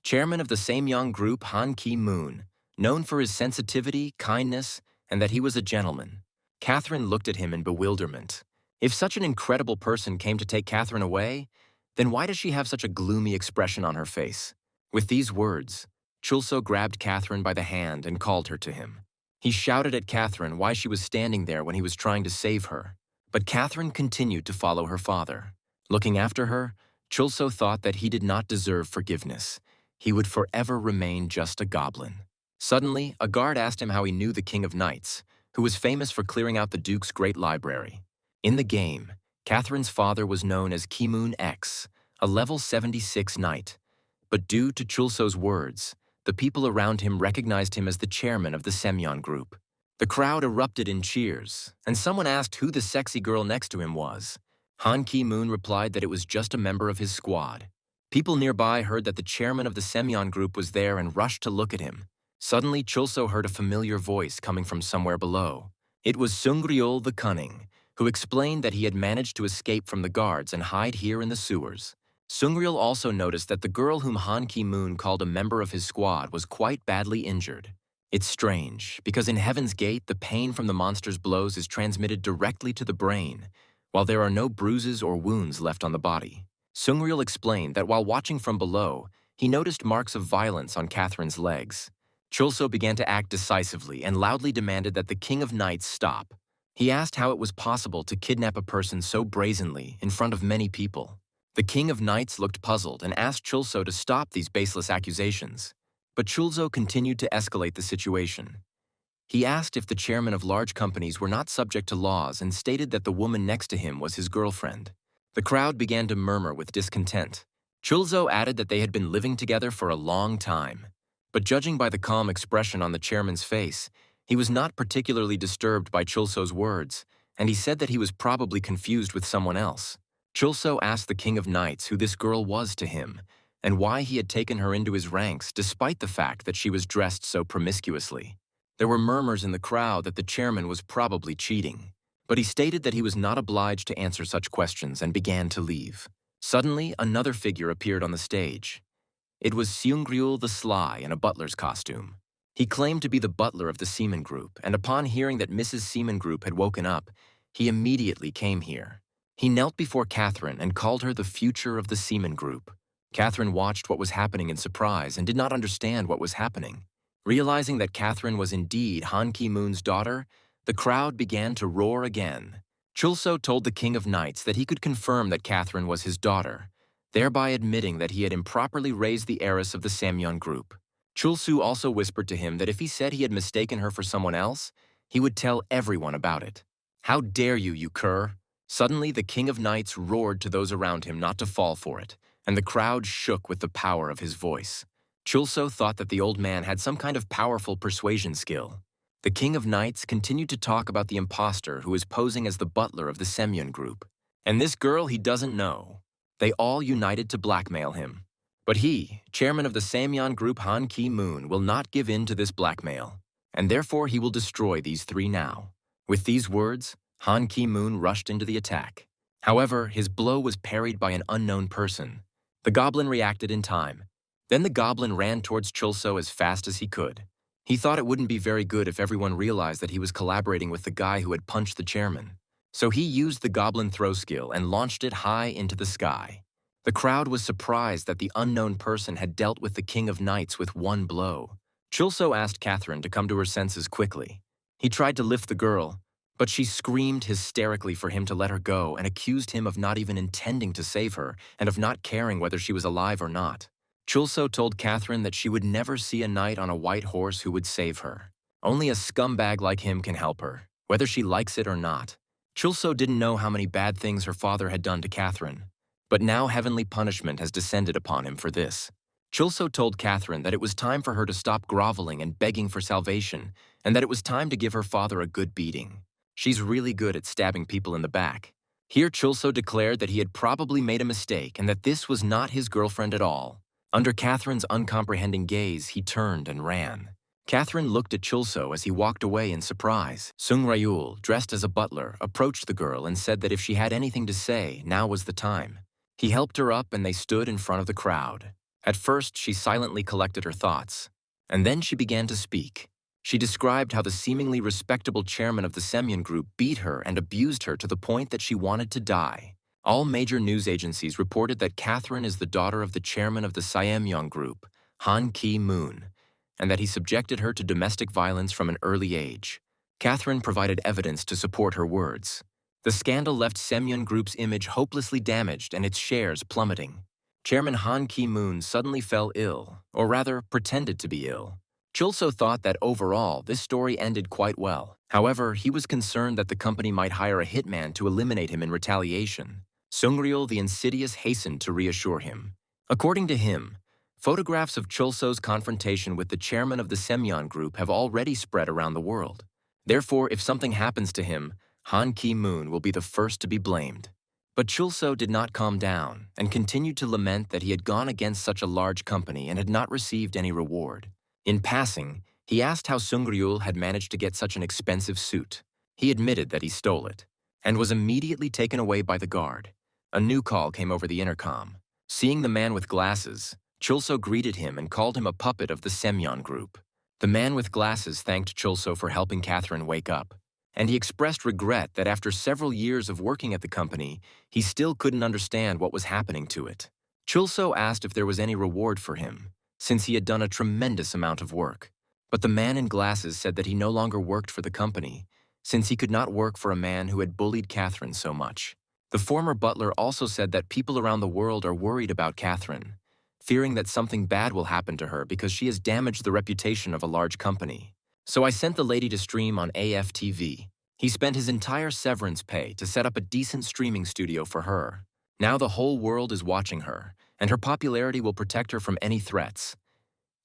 Chairman of the Samyang group Han Ki-moon, known for his sensitivity, kindness, and that he was a gentleman. Catherine looked at him in bewilderment. If such an incredible person came to take Catherine away, then why does she have such a gloomy expression on her face? With these words, Chulso grabbed Catherine by the hand and called her to him. He shouted at Catherine why she was standing there when he was trying to save her. But Catherine continued to follow her father. Looking after her, Chulso thought that he did not deserve forgiveness. He would forever remain just a goblin. Suddenly, a guard asked him how he knew the King of Knights, who was famous for clearing out the Duke's great library. In the game, Catherine's father was known as Ki-moon X, a level 76 knight. But due to Chulso's words, the people around him recognized him as the chairman of the Semyon group. The crowd erupted in cheers, and someone asked who the sexy girl next to him was. Han Ki-moon replied that it was just a member of his squad. People nearby heard that the chairman of the Semyon group was there and rushed to look at him. Suddenly, Chulso heard a familiar voice coming from somewhere below. It was Sungryol the Cunning, who explained that he had managed to escape from the guards and hide here in the sewers. Sungryol also noticed that the girl whom Han Ki-moon called a member of his squad was quite badly injured. It's strange, because in Heaven's Gate, the pain from the monster's blows is transmitted directly to the brain, while there are no bruises or wounds left on the body. Sungryol explained that while watching from below, he noticed marks of violence on Catherine's legs. Chulso began to act decisively and loudly demanded that the King of Knights stop. He asked how it was possible to kidnap a person so brazenly in front of many people. The King of Knights looked puzzled and asked Chulso to stop these baseless accusations. But Chulso continued to escalate the situation. He asked if the chairman of large companies were not subject to laws and stated that the woman next to him was his girlfriend. The crowd began to murmur with discontent. Chulso added that they had been living together for a long time. But judging by the calm expression on the chairman's face, he was not particularly disturbed by Chulso's words, and he said that he was probably confused with someone else. Chulso asked the King of Knights who this girl was to him, and why he had taken her into his ranks despite the fact that she was dressed so promiscuously. There were murmurs in the crowd that the chairman was probably cheating, but he stated that he was not obliged to answer such questions and began to leave. Suddenly, another figure appeared on the stage. It was Seungryul the Sly in a butler's costume. He claimed to be the butler of the Seaman Group, and upon hearing that Mrs. Seaman Group had woken up, he immediately came here. He knelt before Catherine and called her the future of the Seaman Group. Catherine watched what was happening in surprise and did not understand what was happening. Realizing that Catherine was indeed Han Ki-moon's daughter, the crowd began to roar again. Chulso told the King of Knights that he could confirm that Catherine was his daughter, thereby admitting that he had improperly raised the heiress of the Samyeon Group. Chulsu also whispered to him that if he said he had mistaken her for someone else, he would tell everyone about it. "How dare you, you cur!" Suddenly, the King of Knights roared to those around him not to fall for it, and the crowd shook with the power of his voice. Chulso thought that the old man had some kind of powerful persuasion skill. The King of Knights continued to talk about the imposter who is posing as the butler of the Semyon Group. And this girl he doesn't know. They all united to blackmail him. But he, chairman of the Samyeon Group Han Ki-moon, will not give in to this blackmail, and therefore he will destroy these three now. With these words, Han Ki-moon rushed into the attack. However, his blow was parried by an unknown person. The goblin reacted in time. Then the goblin ran towards Chulso as fast as he could. He thought it wouldn't be very good if everyone realized that he was collaborating with the guy who had punched the chairman. So he used the goblin throw skill and launched it high into the sky. The crowd was surprised that the unknown person had dealt with the King of Knights with one blow. Chulso asked Catherine to come to her senses quickly. He tried to lift the girl, but she screamed hysterically for him to let her go and accused him of not even intending to save her and of not caring whether she was alive or not. Chulso told Catherine that she would never see a knight on a white horse who would save her. Only a scumbag like him can help her, whether she likes it or not. Chulso didn't know how many bad things her father had done to Catherine, but now heavenly punishment has descended upon him for this. Chulso told Catherine that it was time for her to stop groveling and begging for salvation, and that it was time to give her father a good beating. She's really good at stabbing people in the back. Here Chulso declared that he had probably made a mistake and that this was not his girlfriend at all. Under Catherine's uncomprehending gaze, he turned and ran. Catherine looked at Chulso as he walked away in surprise. Seungryul, dressed as a butler, approached the girl and said that if she had anything to say, now was the time. He helped her up and they stood in front of the crowd. At first, she silently collected her thoughts, and then she began to speak. She described how the seemingly respectable chairman of the Semyon Group beat her and abused her to the point that she wanted to die. All major news agencies reported that Catherine is the daughter of the chairman of the Samyeon Group, Han Ki-moon, and that he subjected her to domestic violence from an early age. Catherine provided evidence to support her words. The scandal left Semyon Group's image hopelessly damaged and its shares plummeting. Chairman Han Ki-moon suddenly fell ill, or rather, pretended to be ill. Chulso thought that overall, this story ended quite well. However, he was concerned that the company might hire a hitman to eliminate him in retaliation. Seungryul the Insidious hastened to reassure him. According to him, photographs of Chulso's confrontation with the chairman of the Semyeon Group have already spread around the world. Therefore, if something happens to him, Han Ki-moon will be the first to be blamed. But Chulso did not calm down and continued to lament that he had gone against such a large company and had not received any reward. In passing, he asked how Seungryul had managed to get such an expensive suit. He admitted that he stole it, and was immediately taken away by the guard. A new call came over the intercom. Seeing the man with glasses, Chulso greeted him and called him a puppet of the Semyeon Group. The man with glasses thanked Chulso for helping Catherine wake up, and he expressed regret that after several years of working at the company, he still couldn't understand what was happening to it. Chulso asked if there was any reward for him, since he had done a tremendous amount of work. But the man in glasses said that he no longer worked for the company, since he could not work for a man who had bullied Catherine so much. The former butler also said that people around the world are worried about Catherine, fearing that something bad will happen to her because she has damaged the reputation of a large company. So I sent the lady to stream on AFTV. He spent his entire severance pay to set up a decent streaming studio for her. Now the whole world is watching her, and her popularity will protect her from any threats.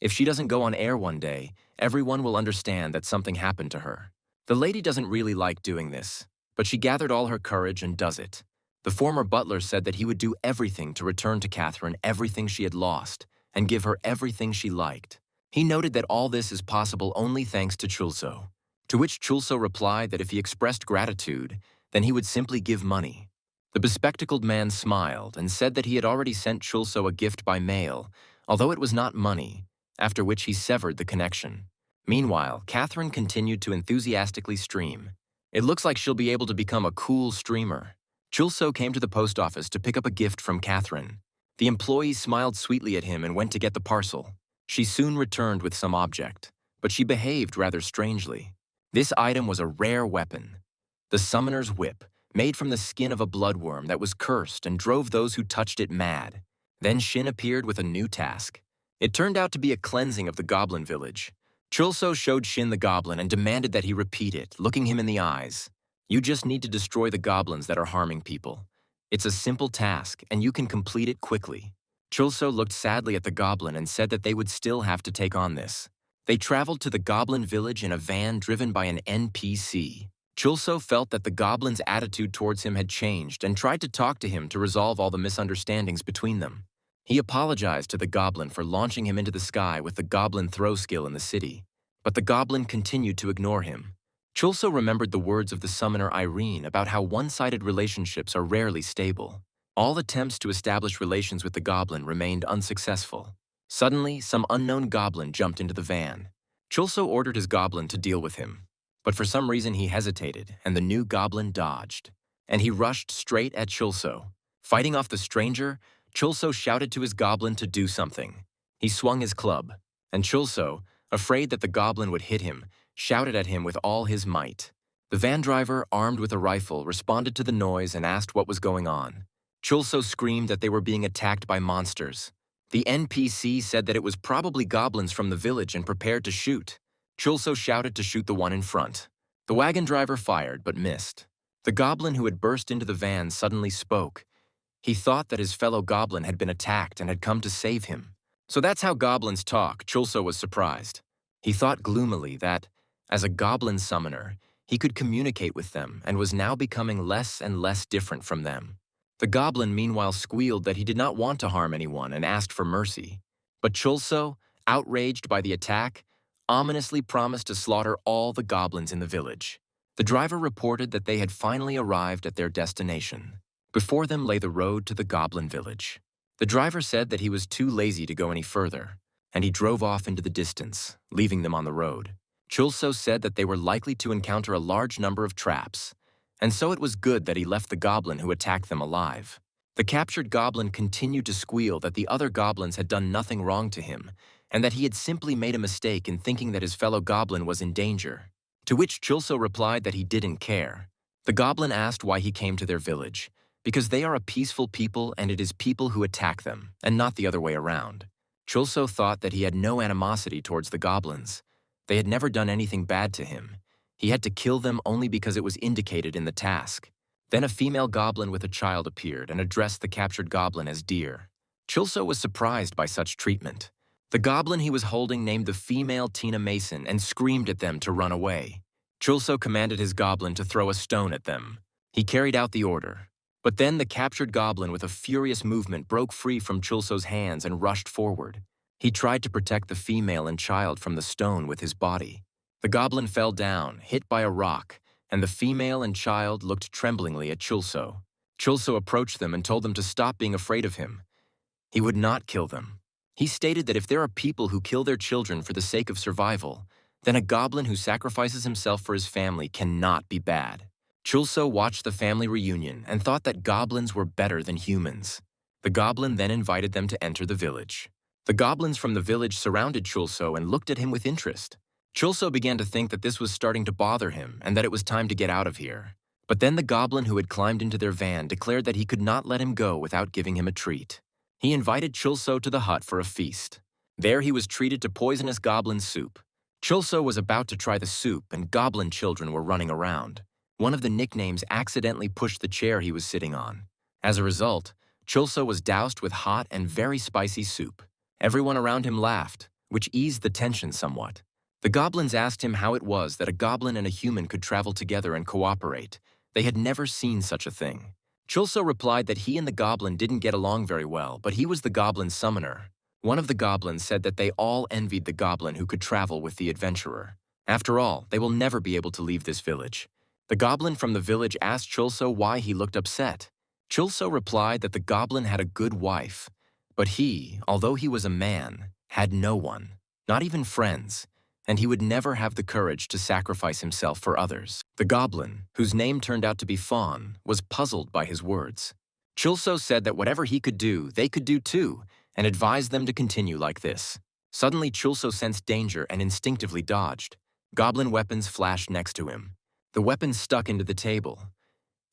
If she doesn't go on air one day, everyone will understand that something happened to her. The lady doesn't really like doing this, but she gathered all her courage and does it. The former butler said that he would do everything to return to Catherine everything she had lost and give her everything she liked. He noted that all this is possible only thanks to Chulso, to which Chulso replied that if he expressed gratitude, then he would simply give money. The bespectacled man smiled and said that he had already sent Chulso a gift by mail, although it was not money, after which he severed the connection. Meanwhile, Catherine continued to enthusiastically stream. It looks like she'll be able to become a cool streamer. Chulso came to the post office to pick up a gift from Catherine. The employee smiled sweetly at him and went to get the parcel. She soon returned with some object, but she behaved rather strangely. This item was a rare weapon, the Summoner's Whip, made from the skin of a bloodworm that was cursed and drove those who touched it mad. Then Shin appeared with a new task. It turned out to be a cleansing of the Goblin village. Chulso showed Shin the goblin and demanded that he repeat it, looking him in the eyes. You just need to destroy the goblins that are harming people. It's a simple task, and you can complete it quickly. Chulso looked sadly at the goblin and said that they would still have to take on this. They traveled to the Goblin village in a van driven by an NPC. Chulso felt that the goblin's attitude towards him had changed and tried to talk to him to resolve all the misunderstandings between them. He apologized to the goblin for launching him into the sky with the goblin throw skill in the city, but the goblin continued to ignore him. Chulso remembered the words of the summoner Irene about how one-sided relationships are rarely stable. All attempts to establish relations with the goblin remained unsuccessful. Suddenly, some unknown goblin jumped into the van. Chulso ordered his goblin to deal with him, but for some reason he hesitated, and the new goblin dodged. And he rushed straight at Chulso. Fighting off the stranger, Chulso shouted to his goblin to do something. He swung his club, and Chulso, afraid that the goblin would hit him, shouted at him with all his might. The van driver, armed with a rifle, responded to the noise and asked what was going on. Chulso screamed that they were being attacked by monsters. The NPC said that it was probably goblins from the village and prepared to shoot. Chulso shouted to shoot the one in front. The wagon driver fired but missed. The goblin who had burst into the van suddenly spoke. He thought that his fellow goblin had been attacked and had come to save him. So that's how goblins talk. Chulso was surprised. He thought gloomily that, as a goblin summoner, he could communicate with them and was now becoming less and less different from them. The goblin meanwhile squealed that he did not want to harm anyone and asked for mercy. But Chulso, outraged by the attack, ominously promised to slaughter all the goblins in the village. The driver reported that they had finally arrived at their destination. Before them lay the road to the Goblin village. The driver said that he was too lazy to go any further, and he drove off into the distance, leaving them on the road. Chulso said that they were likely to encounter a large number of traps, and so it was good that he left the goblin who attacked them alive. The captured goblin continued to squeal that the other goblins had done nothing wrong to him, and that he had simply made a mistake in thinking that his fellow goblin was in danger, to which Chulso replied that he didn't care. The goblin asked why he came to their village, because they are a peaceful people and it is people who attack them, and not the other way around. Chulso thought that he had no animosity towards the goblins. They had never done anything bad to him. He had to kill them only because it was indicated in the task. Then a female goblin with a child appeared and addressed the captured goblin as dear. Chulso was surprised by such treatment. The goblin he was holding named the female Tina Mason and screamed at them to run away. Chulso commanded his goblin to throw a stone at them. He carried out the order. But then the captured goblin with a furious movement broke free from Chulso's hands and rushed forward. He tried to protect the female and child from the stone with his body. The goblin fell down, hit by a rock, and the female and child looked tremblingly at Chulso. Chulso approached them and told them to stop being afraid of him. He would not kill them. He stated that if there are people who kill their children for the sake of survival, then a goblin who sacrifices himself for his family cannot be bad. Chulso watched the family reunion and thought that goblins were better than humans. The goblin then invited them to enter the village. The goblins from the village surrounded Chulso and looked at him with interest. Chulso began to think that this was starting to bother him and that it was time to get out of here. But then the goblin who had climbed into their van declared that he could not let him go without giving him a treat. He invited Chulso to the hut for a feast. There he was treated to poisonous goblin soup. Chulso was about to try the soup and goblin children were running around. One of the nicknames accidentally pushed the chair he was sitting on. As a result, Chulso was doused with hot and very spicy soup. Everyone around him laughed, which eased the tension somewhat. The goblins asked him how it was that a goblin and a human could travel together and cooperate. They had never seen such a thing. Chulso replied that he and the goblin didn't get along very well, but he was the goblin summoner. One of the goblins said that they all envied the goblin who could travel with the adventurer. After all, they will never be able to leave this village. The goblin from the village asked Chulso why he looked upset. Chulso replied that the goblin had a good wife, but he, although he was a man, had no one, not even friends, and he would never have the courage to sacrifice himself for others. The goblin, whose name turned out to be Fawn, was puzzled by his words. Chulso said that whatever he could do, they could do too, and advised them to continue like this. Suddenly, Chulso sensed danger and instinctively dodged. Goblin weapons flashed next to him. The weapons stuck into the table.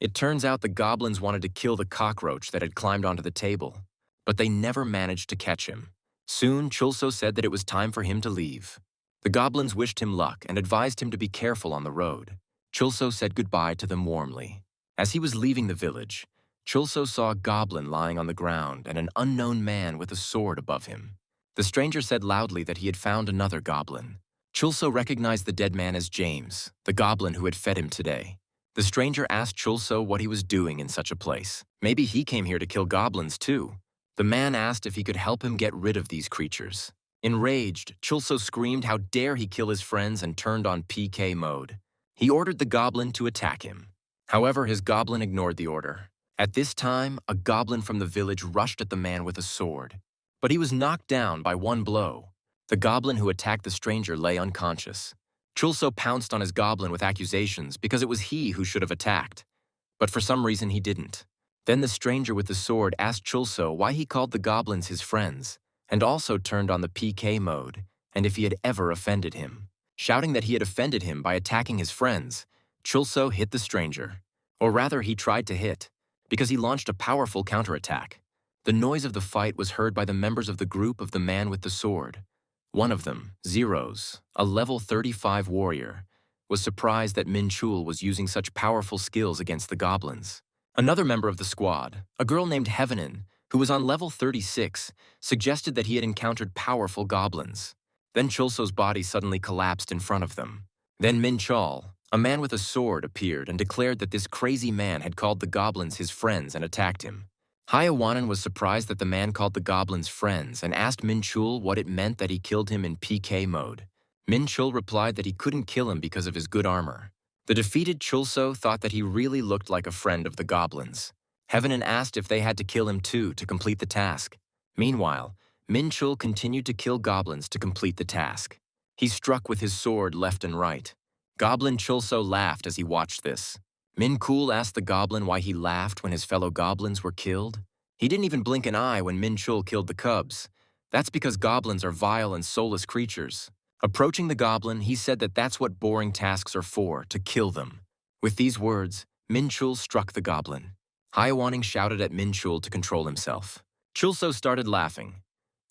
It turns out the goblins wanted to kill the cockroach that had climbed onto the table, but they never managed to catch him. Soon, Chulso said that it was time for him to leave. The goblins wished him luck and advised him to be careful on the road. Chulso said goodbye to them warmly. As he was leaving the village, Chulso saw a goblin lying on the ground and an unknown man with a sword above him. The stranger said loudly that he had found another goblin. Chulso recognized the dead man as James, the goblin who had fed him today. The stranger asked Chulso what he was doing in such a place. Maybe he came here to kill goblins too. The man asked if he could help him get rid of these creatures. Enraged, Chulso screamed how dare he kill his friends and turned on PK mode. He ordered the goblin to attack him. However, his goblin ignored the order. At this time, a goblin from the village rushed at the man with a sword, but he was knocked down by one blow. The goblin who attacked the stranger lay unconscious. Chulso pounced on his goblin with accusations because it was he who should have attacked, but for some reason he didn't. Then the stranger with the sword asked Chulso why he called the goblins his friends, and also turned on the PK mode, and if he had ever offended him. Shouting that he had offended him by attacking his friends, Chulso hit the stranger. Or rather, he tried to hit, because he launched a powerful counterattack. The noise of the fight was heard by the members of the group of the man with the sword. One of them, Zeros, a level 35 warrior, was surprised that Chul was using such powerful skills against the goblins. Another member of the squad, a girl named Heavenin, who was on level 36, suggested that he had encountered powerful goblins. Then Chulso's body suddenly collapsed in front of them. Then Chul, a man with a sword, appeared and declared that this crazy man had called the goblins his friends and attacked him. Hayawanan was surprised that the man called the goblins friends and asked Chul what it meant that he killed him in PK mode. Chul replied that he couldn't kill him because of his good armor. The defeated Chulso thought that he really looked like a friend of the goblins. Heavenin asked if they had to kill him too to complete the task. Meanwhile, Chul continued to kill goblins to complete the task. He struck with his sword left and right. Goblin Chulso laughed as he watched this. Chul asked the goblin why he laughed when his fellow goblins were killed. He didn't even blink an eye when Chul killed the cubs. That's because goblins are vile and soulless creatures. Approaching the goblin, he said that that's what boring tasks are for, to kill them. With these words, Chul struck the goblin. Hayawanan shouted at Chul to control himself. Chulso started laughing.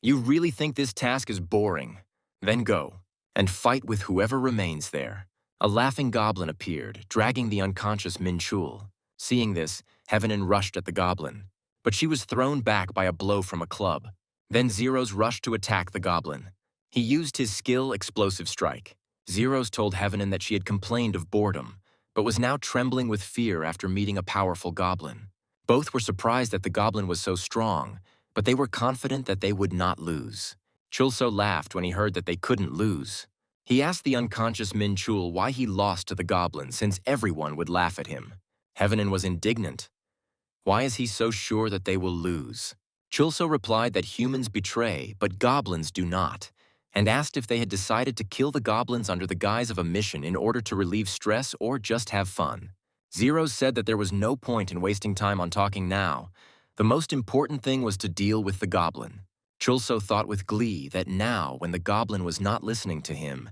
You really think this task is boring? Then go, and fight with whoever remains there. A laughing goblin appeared, dragging the unconscious Chul. Seeing this, Heavenin rushed at the goblin, but she was thrown back by a blow from a club. Then Zeros rushed to attack the goblin. He used his skill Explosive Strike. Zeros told Heavenin that she had complained of boredom, but was now trembling with fear after meeting a powerful goblin. Both were surprised that the goblin was so strong, but they were confident that they would not lose. Chulso laughed when he heard that they couldn't lose. He asked the unconscious Chul why he lost to the goblin since everyone would laugh at him. Heavenin was indignant. Why is he so sure that they will lose? Chulso replied that humans betray, but goblins do not, and asked if they had decided to kill the goblins under the guise of a mission in order to relieve stress or just have fun. Zeros said that there was no point in wasting time on talking now. The most important thing was to deal with the goblin. Chulso thought with glee that now, when the goblin was not listening to him,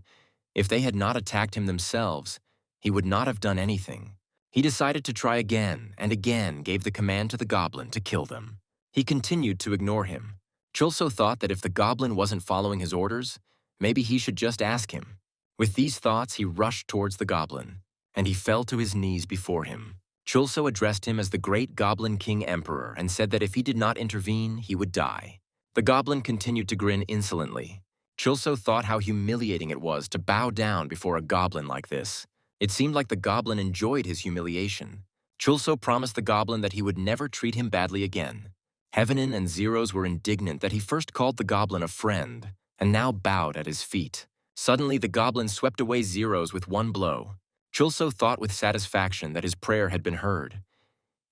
if they had not attacked him themselves, he would not have done anything. He decided to try again and again gave the command to the goblin to kill them. He continued to ignore him. Chulso thought that if the goblin wasn't following his orders, maybe he should just ask him. With these thoughts, he rushed towards the goblin, and he fell to his knees before him. Chulso addressed him as the great Goblin King Emperor and said that if he did not intervene, he would die. The goblin continued to grin insolently. Chulso thought how humiliating it was to bow down before a goblin like this. It seemed like the goblin enjoyed his humiliation. Chulso promised the goblin that he would never treat him badly again. Heavenin and Zeros were indignant that he first called the goblin a friend, and now bowed at his feet. Suddenly, the goblin swept away Zeros with one blow. Chulso thought with satisfaction that his prayer had been heard.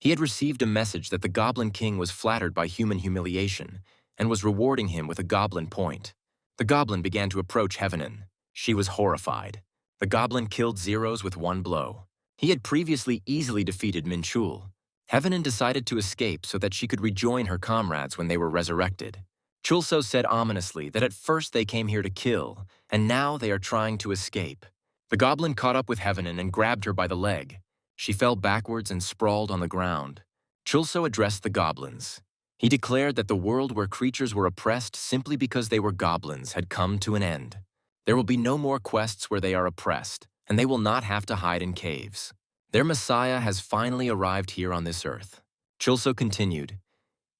He had received a message that the Goblin King was flattered by human humiliation and was rewarding him with a goblin point. The goblin began to approach Heavenin. She was horrified. The goblin killed Zeros with one blow. He had previously easily defeated Minchul. Heavenin decided to escape so that she could rejoin her comrades when they were resurrected. Chulso said ominously that at first they came here to kill, and now they are trying to escape. The goblin caught up with Heavenin and grabbed her by the leg. She fell backwards and sprawled on the ground. Chulso addressed the goblins. He declared that the world where creatures were oppressed simply because they were goblins had come to an end. There will be no more quests where they are oppressed, and they will not have to hide in caves. Their Messiah has finally arrived here on this earth. Chulso continued.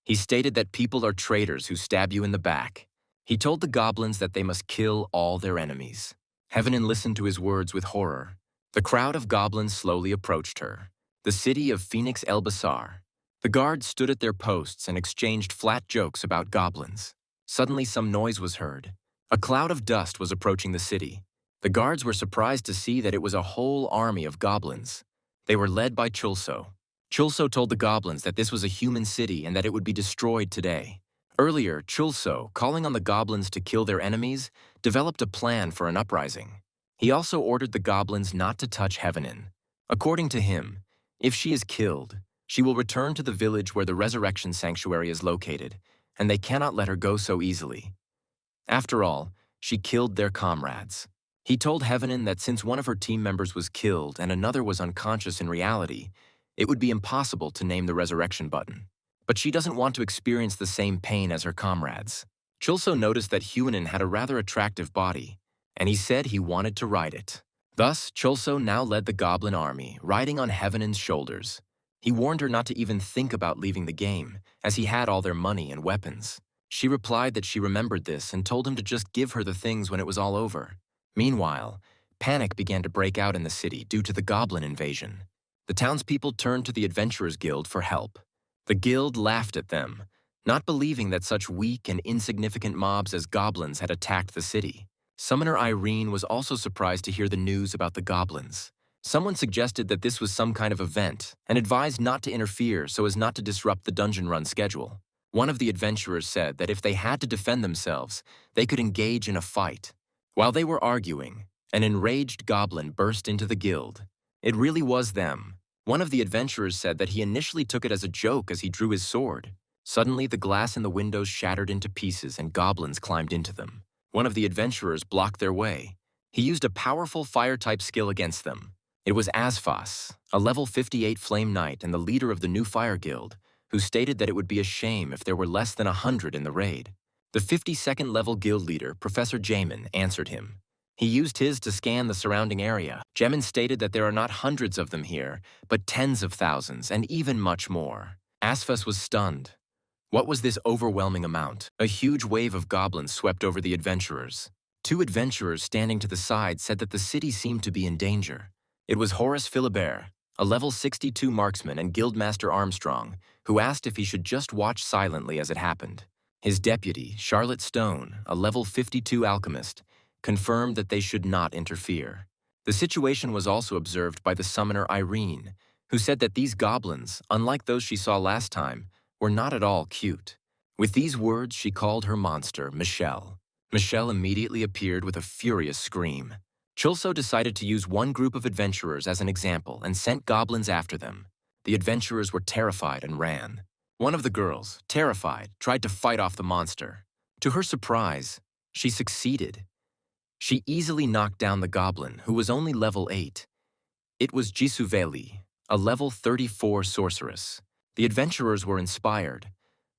He stated that people are traitors who stab you in the back. He told the goblins that they must kill all their enemies. Heavenin listened to his words with horror. The crowd of goblins slowly approached her. The city of Phoenix El Basar. The guards stood at their posts and exchanged flat jokes about goblins. Suddenly some noise was heard. A cloud of dust was approaching the city. The guards were surprised to see that it was a whole army of goblins. They were led by Chulso. Chulso told the goblins that this was a human city and that it would be destroyed today. Earlier, Chulso, calling on the goblins to kill their enemies, developed a plan for an uprising. He also ordered the goblins not to touch Heavenin. According to him, if she is killed, she will return to the village where the resurrection sanctuary is located, and they cannot let her go so easily. After all, she killed their comrades. He told Heavenin that since one of her team members was killed and another was unconscious in reality, it would be impossible to name the resurrection button. But she doesn't want to experience the same pain as her comrades. Chulso noticed that Heavenin had a rather attractive body, and he said he wanted to ride it. Thus, Chulso now led the goblin army, riding on Heavenin's shoulders. He warned her not to even think about leaving the game, as he had all their money and weapons. She replied that she remembered this and told him to just give her the things when it was all over. Meanwhile, panic began to break out in the city due to the goblin invasion. The townspeople turned to the Adventurers Guild for help. The guild laughed at them, not believing that such weak and insignificant mobs as goblins had attacked the city. Summoner Irene was also surprised to hear the news about the goblins. Someone suggested that this was some kind of event and advised not to interfere so as not to disrupt the dungeon run schedule. One of the adventurers said that if they had to defend themselves, they could engage in a fight. While they were arguing, an enraged goblin burst into the guild. It really was them. One of the adventurers said that he initially took it as a joke as he drew his sword. Suddenly, the glass in the windows shattered into pieces and goblins climbed into them. One of the adventurers blocked their way. He used a powerful fire-type skill against them. It was Asfas, a level 58 Flame Knight and the leader of the new Fire Guild, who stated that it would be a shame if there were less than 100 in the raid. The 52nd level guild leader, Professor Jamin, answered him. He used his to scan the surrounding area. Jamin stated that there are not hundreds of them here, but tens of thousands, and even much more. Asfas was stunned. What was this overwhelming amount? A huge wave of goblins swept over the adventurers. Two adventurers standing to the side said that the city seemed to be in danger. It was Horace Philibert, a level 62 marksman and guildmaster Armstrong, who asked if he should just watch silently as it happened. His deputy, Charlotte Stone, a level 52 alchemist, confirmed that they should not interfere. The situation was also observed by the summoner Irene, who said that these goblins, unlike those she saw last time, were not at all cute. With these words, she called her monster Michelle. Michelle immediately appeared with a furious scream. Chulso decided to use one group of adventurers as an example and sent goblins after them. The adventurers were terrified and ran. One of the girls, terrified, tried to fight off the monster. To her surprise, she succeeded. She easily knocked down the goblin, who was only level 8. It was Jisuveli, a level 34 sorceress. The adventurers were inspired.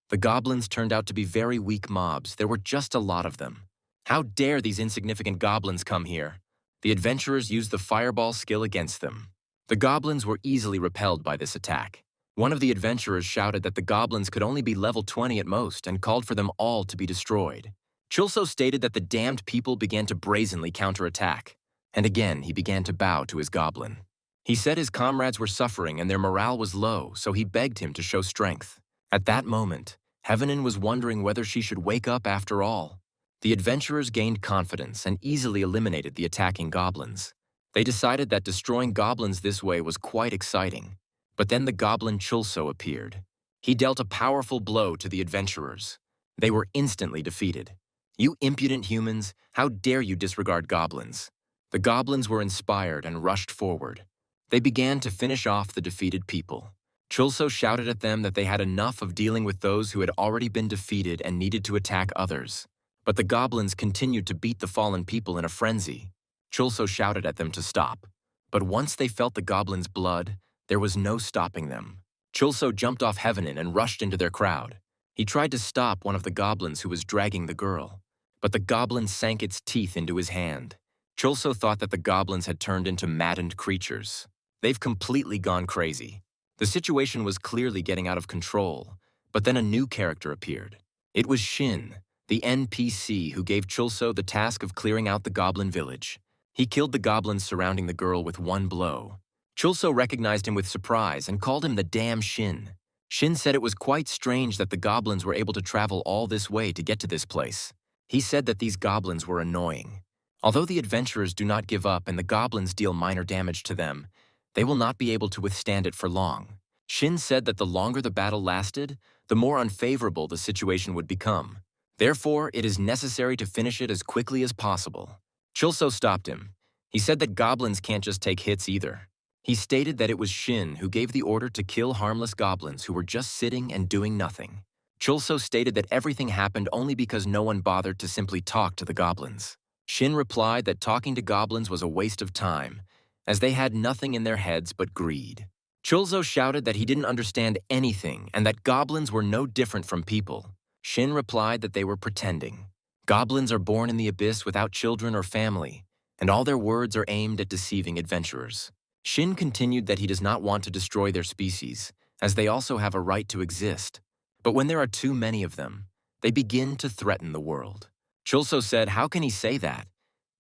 The goblins turned out to be very weak mobs. There were just a lot of them. How dare these insignificant goblins come here? The adventurers used the fireball skill against them. The goblins were easily repelled by this attack. One of the adventurers shouted that the goblins could only be level 20 at most and called for them all to be destroyed. Chulso stated that the damned people began to brazenly counterattack, and again he began to bow to his goblin. He said his comrades were suffering and their morale was low, so he begged him to show strength. At that moment, Heavenin was wondering whether she should wake up after all. The adventurers gained confidence and easily eliminated the attacking goblins. They decided that destroying goblins this way was quite exciting. But then the goblin Chulso appeared. He dealt a powerful blow to the adventurers. They were instantly defeated. "You impudent humans, how dare you disregard goblins?" The goblins were inspired and rushed forward. They began to finish off the defeated people. Chulso shouted at them that they had enough of dealing with those who had already been defeated and needed to attack others. But the goblins continued to beat the fallen people in a frenzy. Chulso shouted at them to stop. But once they felt the goblins' blood, there was no stopping them. Chulso jumped off Heavenin and rushed into their crowd. He tried to stop one of the goblins who was dragging the girl, but the goblin sank its teeth into his hand. Chulso thought that the goblins had turned into maddened creatures. They've completely gone crazy. The situation was clearly getting out of control, but then a new character appeared. It was Shin, the NPC who gave Chulso the task of clearing out the goblin village. He killed the goblins surrounding the girl with one blow. Chulso recognized him with surprise and called him the damn Shin. Shin said it was quite strange that the goblins were able to travel all this way to get to this place. He said that these goblins were annoying. Although the adventurers do not give up and the goblins deal minor damage to them, they will not be able to withstand it for long. Shin said that the longer the battle lasted, the more unfavorable the situation would become. Therefore, it is necessary to finish it as quickly as possible. Chulso stopped him. He said that goblins can't just take hits either. He stated that it was Shin who gave the order to kill harmless goblins who were just sitting and doing nothing. Chulso stated that everything happened only because no one bothered to simply talk to the goblins. Shin replied that talking to goblins was a waste of time, as they had nothing in their heads but greed. Chulso shouted that he didn't understand anything and that goblins were no different from people. Shin replied that they were pretending. Goblins are born in the abyss without children or family, and all their words are aimed at deceiving adventurers. Shin continued that he does not want to destroy their species, as they also have a right to exist. But when there are too many of them, they begin to threaten the world. Chulso said, how can he say that?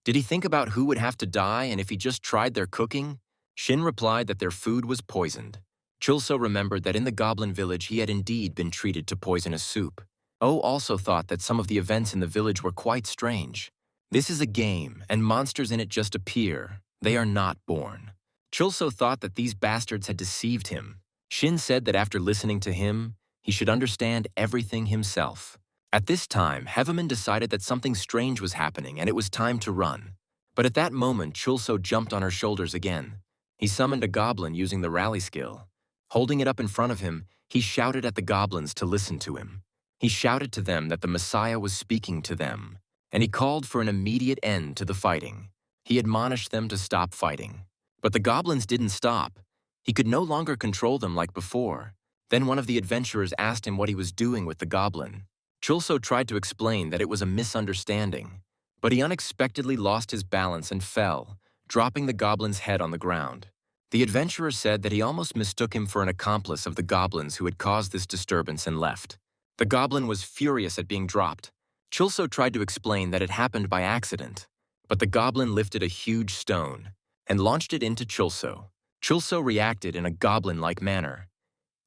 Did he think about who would have to die and if he just tried their cooking? Shin replied that their food was poisoned. Chulso remembered that in the goblin village he had indeed been treated to poisonous soup. Oh also thought that some of the events in the village were quite strange. This is a game, and monsters in it just appear. They are not born. Chulso thought that these bastards had deceived him. Shin said that after listening to him, he should understand everything himself. At this time, Heavenin decided that something strange was happening and it was time to run. But at that moment, Chulso jumped on her shoulders again. He summoned a goblin using the rally skill. Holding it up in front of him, he shouted at the goblins to listen to him. He shouted to them that the Messiah was speaking to them, and he called for an immediate end to the fighting. He admonished them to stop fighting. But the goblins didn't stop. He could no longer control them like before. Then one of the adventurers asked him what he was doing with the goblin. Chulso tried to explain that it was a misunderstanding, but he unexpectedly lost his balance and fell, dropping the goblin's head on the ground. The adventurer said that he almost mistook him for an accomplice of the goblins who had caused this disturbance and left. The goblin was furious at being dropped. Chulso tried to explain that it happened by accident, but the goblin lifted a huge stone and launched it into Chulso. Chulso reacted in a goblin-like manner.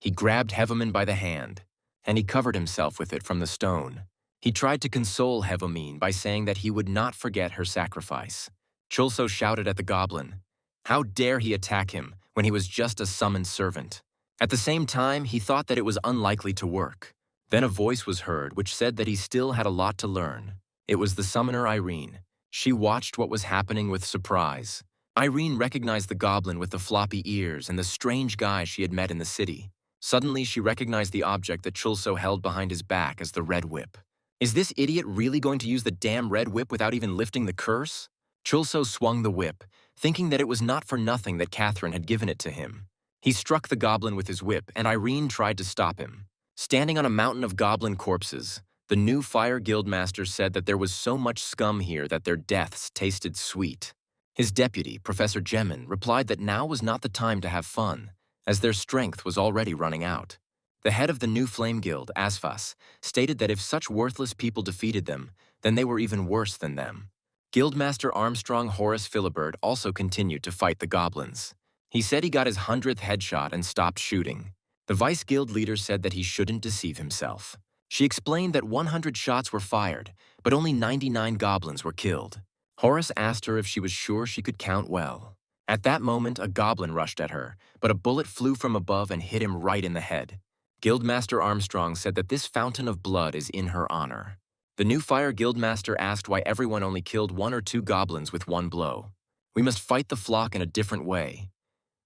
He grabbed Heavenin by the hand, and he covered himself with it from the stone. He tried to console Heavenin by saying that he would not forget her sacrifice. Chulso shouted at the goblin. How dare he attack him when he was just a summoned servant? At the same time, he thought that it was unlikely to work. Then a voice was heard which said that he still had a lot to learn. It was the summoner Irene. She watched what was happening with surprise. Irene recognized the goblin with the floppy ears and the strange guy she had met in the city. Suddenly, she recognized the object that Chulso held behind his back as the red whip. Is this idiot really going to use the damn red whip without even lifting the curse? Chulso swung the whip, thinking that it was not for nothing that Catherine had given it to him. He struck the goblin with his whip, and Irene tried to stop him. Standing on a mountain of goblin corpses, the new Fire Guildmaster said that there was so much scum here that their deaths tasted sweet. His deputy, Professor Gemin, replied that now was not the time to have fun, as their strength was already running out. The head of the new Flame Guild, Asfas, stated that if such worthless people defeated them, then they were even worse than them. Guildmaster Armstrong Horace Philibert also continued to fight the goblins. He said he got his 100th headshot and stopped shooting. The vice guild leader said that he shouldn't deceive himself. She explained that 100 shots were fired, but only 99 goblins were killed. Horace asked her if she was sure she could count well. At that moment, a goblin rushed at her, but a bullet flew from above and hit him right in the head. Guildmaster Armstrong said that this fountain of blood is in her honor. The new Fire Guildmaster asked why everyone only killed 1 or 2 goblins with 1 blow. "We must fight the flock in a different way."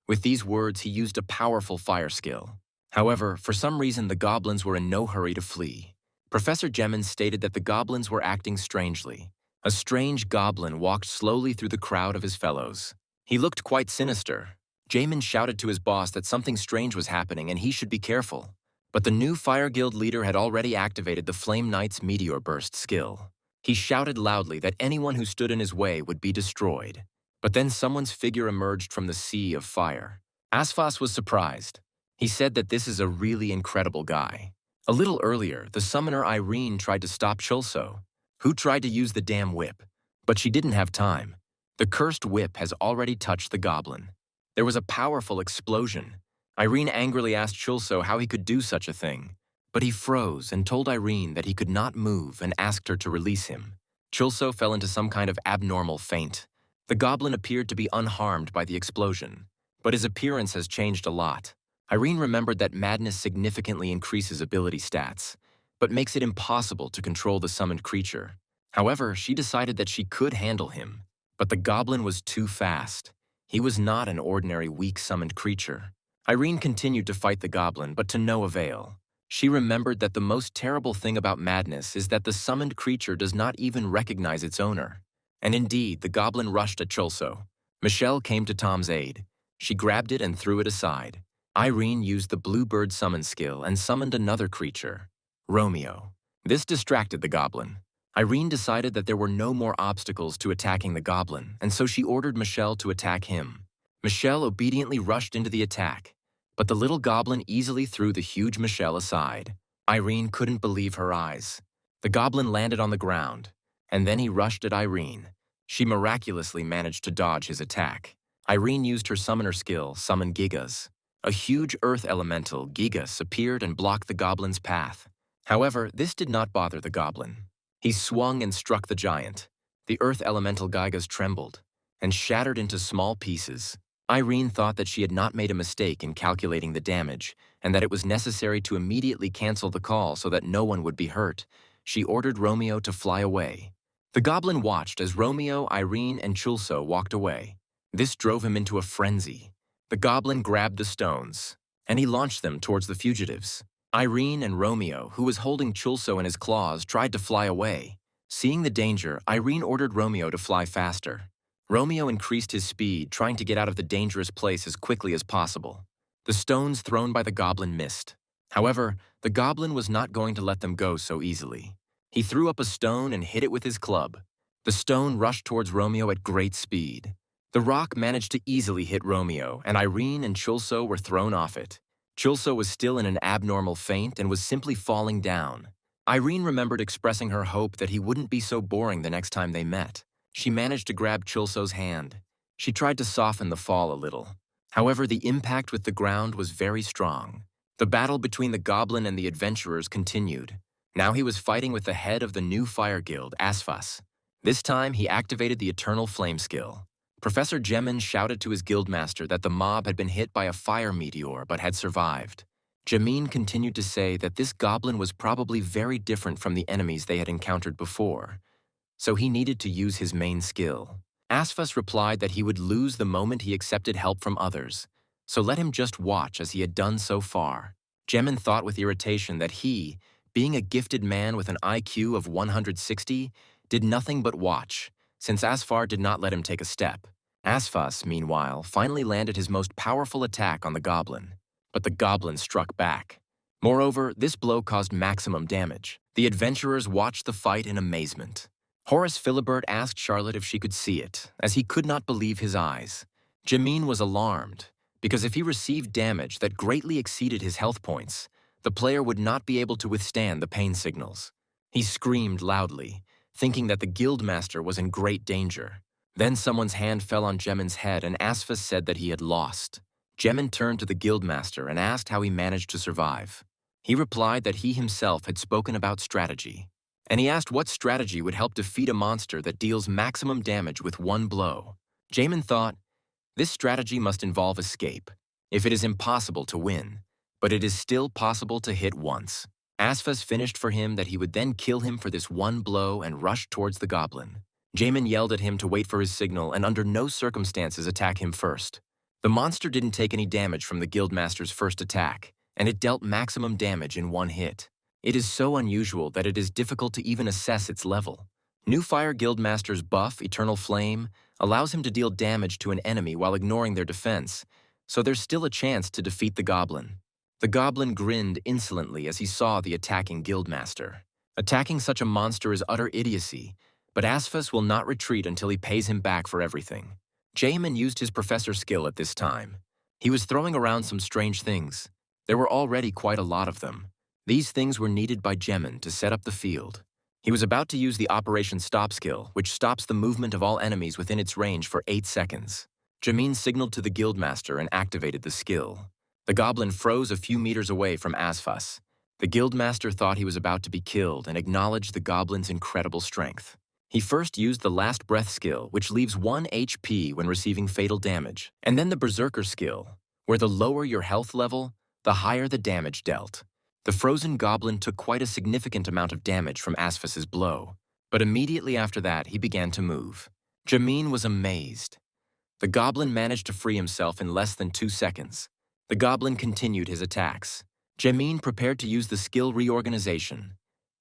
With these words, he used a powerful fire skill. However, for some reason, the goblins were in no hurry to flee. Professor Jemmons stated that the goblins were acting strangely. A strange goblin walked slowly through the crowd of his fellows. He looked quite sinister. Jamin shouted to his boss that something strange was happening and he should be careful. But the new Fire Guild leader had already activated the Flame Knight's Meteor Burst skill. He shouted loudly that anyone who stood in his way would be destroyed. But then someone's figure emerged from the sea of fire. Asfas was surprised. He said that this is a really incredible guy. A little earlier, the summoner Irene tried to stop Chulso, who tried to use the damn whip. But she didn't have time. The cursed whip has already touched the goblin. There was a powerful explosion. Irene angrily asked Chulso how he could do such a thing, but he froze and told Irene that he could not move and asked her to release him. Chulso fell into some kind of abnormal faint. The goblin appeared to be unharmed by the explosion, but his appearance has changed a lot. Irene remembered that madness significantly increases ability stats, but makes it impossible to control the summoned creature. However, she decided that she could handle him, but the goblin was too fast. He was not an ordinary weak summoned creature. Irene continued to fight the goblin, but to no avail. She remembered that the most terrible thing about madness is that the summoned creature does not even recognize its owner. And indeed, the goblin rushed at Chulso. Michelle came to Tom's aid. She grabbed it and threw it aside. Irene used the Bluebird summon skill and summoned another creature, Romeo. This distracted the goblin. Irene decided that there were no more obstacles to attacking the goblin, and so she ordered Michelle to attack him. Michelle obediently rushed into the attack, but the little goblin easily threw the huge Michelle aside. Irene couldn't believe her eyes. The goblin landed on the ground, and then he rushed at Irene. She miraculously managed to dodge his attack. Irene used her summoner skill, Summon Gigas. A huge earth elemental, Gigas, appeared and blocked the goblin's path. However, this did not bother the goblin. He swung and struck the giant. The earth elemental Gigas trembled and shattered into small pieces. Irene thought that she had not made a mistake in calculating the damage and that it was necessary to immediately cancel the call so that no one would be hurt. She ordered Romeo to fly away. The goblin watched as Romeo, Irene, and Chulso walked away. This drove him into a frenzy. The goblin grabbed the stones, and he launched them towards the fugitives. Irene and Romeo, who was holding Chulso in his claws, tried to fly away. Seeing the danger, Irene ordered Romeo to fly faster. Romeo increased his speed, trying to get out of the dangerous place as quickly as possible. The stones thrown by the goblin missed. However, the goblin was not going to let them go so easily. He threw up a stone and hit it with his club. The stone rushed towards Romeo at great speed. The rock managed to easily hit Romeo, and Irene and Chulso were thrown off it. Chulso was still in an abnormal faint and was simply falling down. Irene remembered expressing her hope that he wouldn't be so boring the next time they met. She managed to grab Chulso's hand. She tried to soften the fall a little. However, the impact with the ground was very strong. The battle between the goblin and the adventurers continued. Now he was fighting with the head of the new fire guild, Asfas. This time, he activated the Eternal Flame skill. Professor Jemin shouted to his guildmaster that the mob had been hit by a fire meteor but had survived. Jamin continued to say that this goblin was probably very different from the enemies they had encountered before, so he needed to use his main skill. Asfas replied that he would lose the moment he accepted help from others, so let him just watch as he had done so far. Jemin thought with irritation that he, being a gifted man with an IQ of 160, did nothing but watch, since Asfar did not let him take a step. Asfas, meanwhile, finally landed his most powerful attack on the goblin, but the goblin struck back. Moreover, this blow caused maximum damage. The adventurers watched the fight in amazement. Horace Philibert asked Charlotte if she could see it, as he could not believe his eyes. Jamin was alarmed, because if he received damage that greatly exceeded his health points, the player would not be able to withstand the pain signals. He screamed loudly, thinking that the guildmaster was in great danger. Then someone's hand fell on Jemin's head and Asphus said that he had lost. Jemin turned to the guildmaster and asked how he managed to survive. He replied that he himself had spoken about strategy. And he asked what strategy would help defeat a monster that deals maximum damage with one blow. Jemin thought, this strategy must involve escape, if it is impossible to win, but it is still possible to hit once. Asphus finished for him that he would then kill him for this one blow and rushed towards the goblin. Jemin yelled at him to wait for his signal and under no circumstances attack him first. The monster didn't take any damage from the guildmaster's first attack, and it dealt maximum damage in one hit. It is so unusual that it is difficult to even assess its level. New Fire Guildmaster's buff, Eternal Flame, allows him to deal damage to an enemy while ignoring their defense, so there's still a chance to defeat the goblin. The goblin grinned insolently as he saw the attacking guildmaster. Attacking such a monster is utter idiocy, but Asphus will not retreat until he pays him back for everything. Jamin used his professor skill at this time. He was throwing around some strange things. There were already quite a lot of them. These things were needed by Jemin to set up the field. He was about to use the Operation Stop skill, which stops the movement of all enemies within its range for 8 seconds. Jamin signaled to the guildmaster and activated the skill. The goblin froze a few meters away from Asphus. The guildmaster thought he was about to be killed and acknowledged the goblin's incredible strength. He first used the Last Breath skill, which leaves 1 HP when receiving fatal damage, and then the Berserker skill, where the lower your health level, the higher the damage dealt. The frozen goblin took quite a significant amount of damage from Asphus's blow, but immediately after that he began to move. Jamin was amazed. The goblin managed to free himself in less than 2 seconds. The goblin continued his attacks. Jamin prepared to use the skill Reorganization.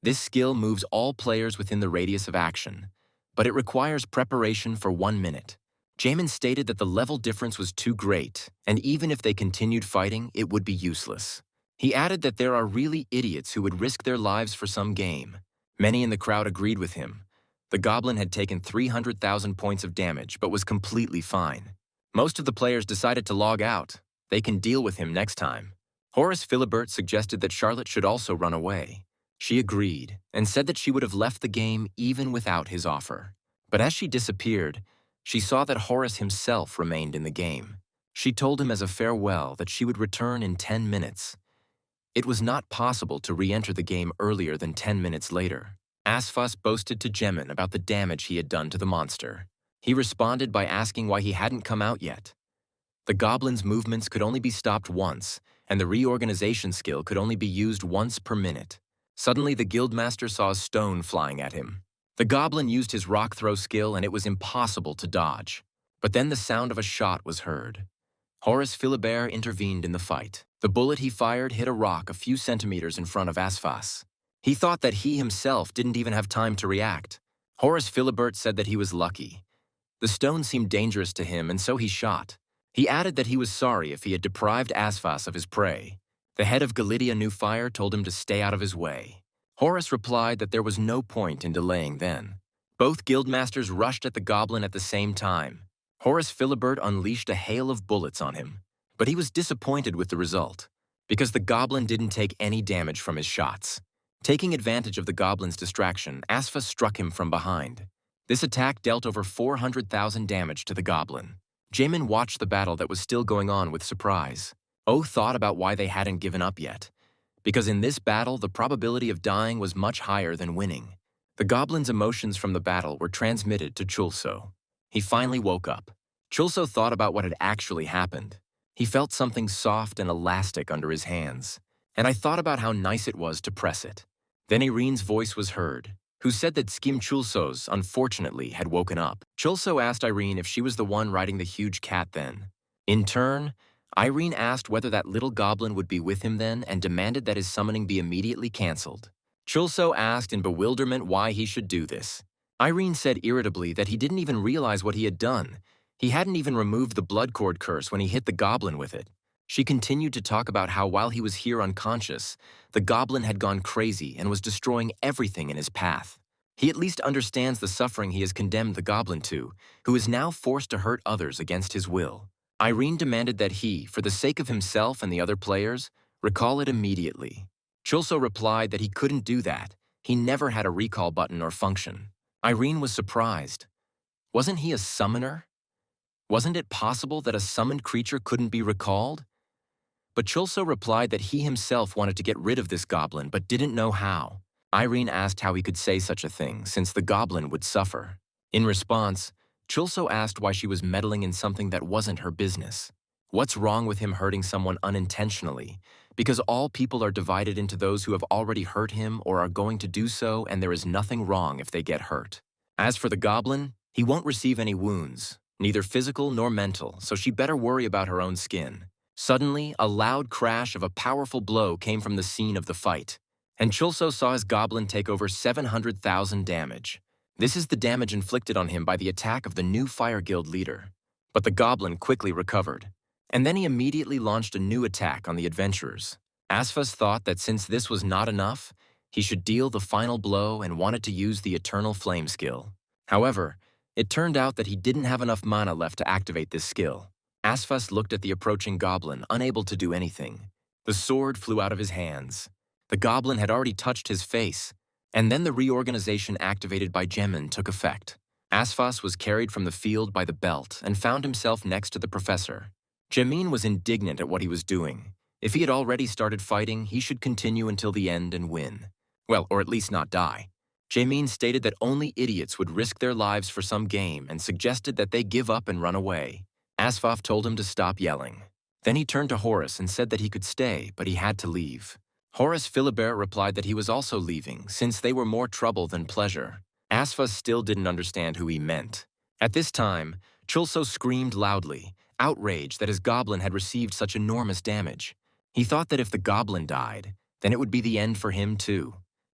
This skill moves all players within the radius of action, but it requires preparation for 1 minute. Jamin stated that the level difference was too great, and even if they continued fighting, it would be useless. He added that there are really idiots who would risk their lives for some game. Many in the crowd agreed with him. The goblin had taken 300,000 points of damage, but was completely fine. Most of the players decided to log out. They can deal with him next time. Horace Philibert suggested that Charlotte should also run away. She agreed, and said that she would have left the game even without his offer. But as she disappeared, she saw that Horace himself remained in the game. She told him as a farewell that she would return in 10 minutes. It was not possible to re-enter the game earlier than 10 minutes later. Asphus boasted to Jemin about the damage he had done to the monster. He responded by asking why he hadn't come out yet. The goblin's movements could only be stopped once, and the reorganization skill could only be used once per minute. Suddenly, the guildmaster saw a stone flying at him. The goblin used his rock throw skill, and it was impossible to dodge. But then the sound of a shot was heard. Horace Philibert intervened in the fight. The bullet he fired hit a rock a few centimeters in front of Asphus. He thought that he himself didn't even have time to react. Horace Philibert said that he was lucky. The stone seemed dangerous to him, and so he shot. He added that he was sorry if he had deprived Asphus of his prey. The head of Galidia New Fire told him to stay out of his way. Horace replied that there was no point in delaying then. Both guildmasters rushed at the goblin at the same time. Horace Philibert unleashed a hail of bullets on him, but he was disappointed with the result, because the goblin didn't take any damage from his shots. Taking advantage of the goblin's distraction, Asphus struck him from behind. This attack dealt over 400,000 damage to the goblin. Jamin watched the battle that was still going on with surprise. O thought about why they hadn't given up yet, because in this battle the probability of dying was much higher than winning. The goblin's emotions from the battle were transmitted to Chulso. He finally woke up. Chulso thought about what had actually happened. He felt something soft and elastic under his hands, and I thought about how nice it was to press it. Then Irene's voice was heard, who said that Skim Chulsos, unfortunately, had woken up. Chulso asked Irene if she was the one riding the huge cat then. In turn, Irene asked whether that little goblin would be with him then and demanded that his summoning be immediately cancelled. Chulso asked in bewilderment why he should do this. Irene said irritably that he didn't even realize what he had done. He hadn't even removed the blood cord curse when he hit the goblin with it. She continued to talk about how while he was here unconscious, the goblin had gone crazy and was destroying everything in his path. He at least understands the suffering he has condemned the goblin to, who is now forced to hurt others against his will. Irene demanded that he, for the sake of himself and the other players, recall it immediately. Chulso replied that he couldn't do that. He never had a recall button or function. Irene was surprised. Wasn't he a summoner? Wasn't it possible that a summoned creature couldn't be recalled? But Chulso replied that he himself wanted to get rid of this goblin but didn't know how. Irene asked how he could say such a thing, since the goblin would suffer. In response, Chulso asked why she was meddling in something that wasn't her business. What's wrong with him hurting someone unintentionally? Because all people are divided into those who have already hurt him or are going to do so, and there is nothing wrong if they get hurt. As for the goblin, he won't receive any wounds, neither physical nor mental, so she better worry about her own skin. Suddenly, a loud crash of a powerful blow came from the scene of the fight, and Chulso saw his goblin take over 700,000 damage. This is the damage inflicted on him by the attack of the new Fire Guild leader. But the goblin quickly recovered, and then he immediately launched a new attack on the adventurers. Asfas thought that since this was not enough, he should deal the final blow and wanted to use the Eternal Flame skill. However, it turned out that he didn't have enough mana left to activate this skill. Asfas looked at the approaching goblin, unable to do anything. The sword flew out of his hands. The goblin had already touched his face, and then the reorganization activated by Gemin took effect. Asfas was carried from the field by the belt and found himself next to the professor. Gemin was indignant at what he was doing. If he had already started fighting, he should continue until the end and win. Well, or at least not die. Gemin stated that only idiots would risk their lives for some game and suggested that they give up and run away. Asfaf told him to stop yelling. Then he turned to Horus and said that he could stay, but he had to leave. Horace Philibert replied that he was also leaving, since they were more trouble than pleasure. Asfas still didn't understand who he meant. At this time, Chulso screamed loudly, outraged that his goblin had received such enormous damage. He thought that if the goblin died, then it would be the end for him too.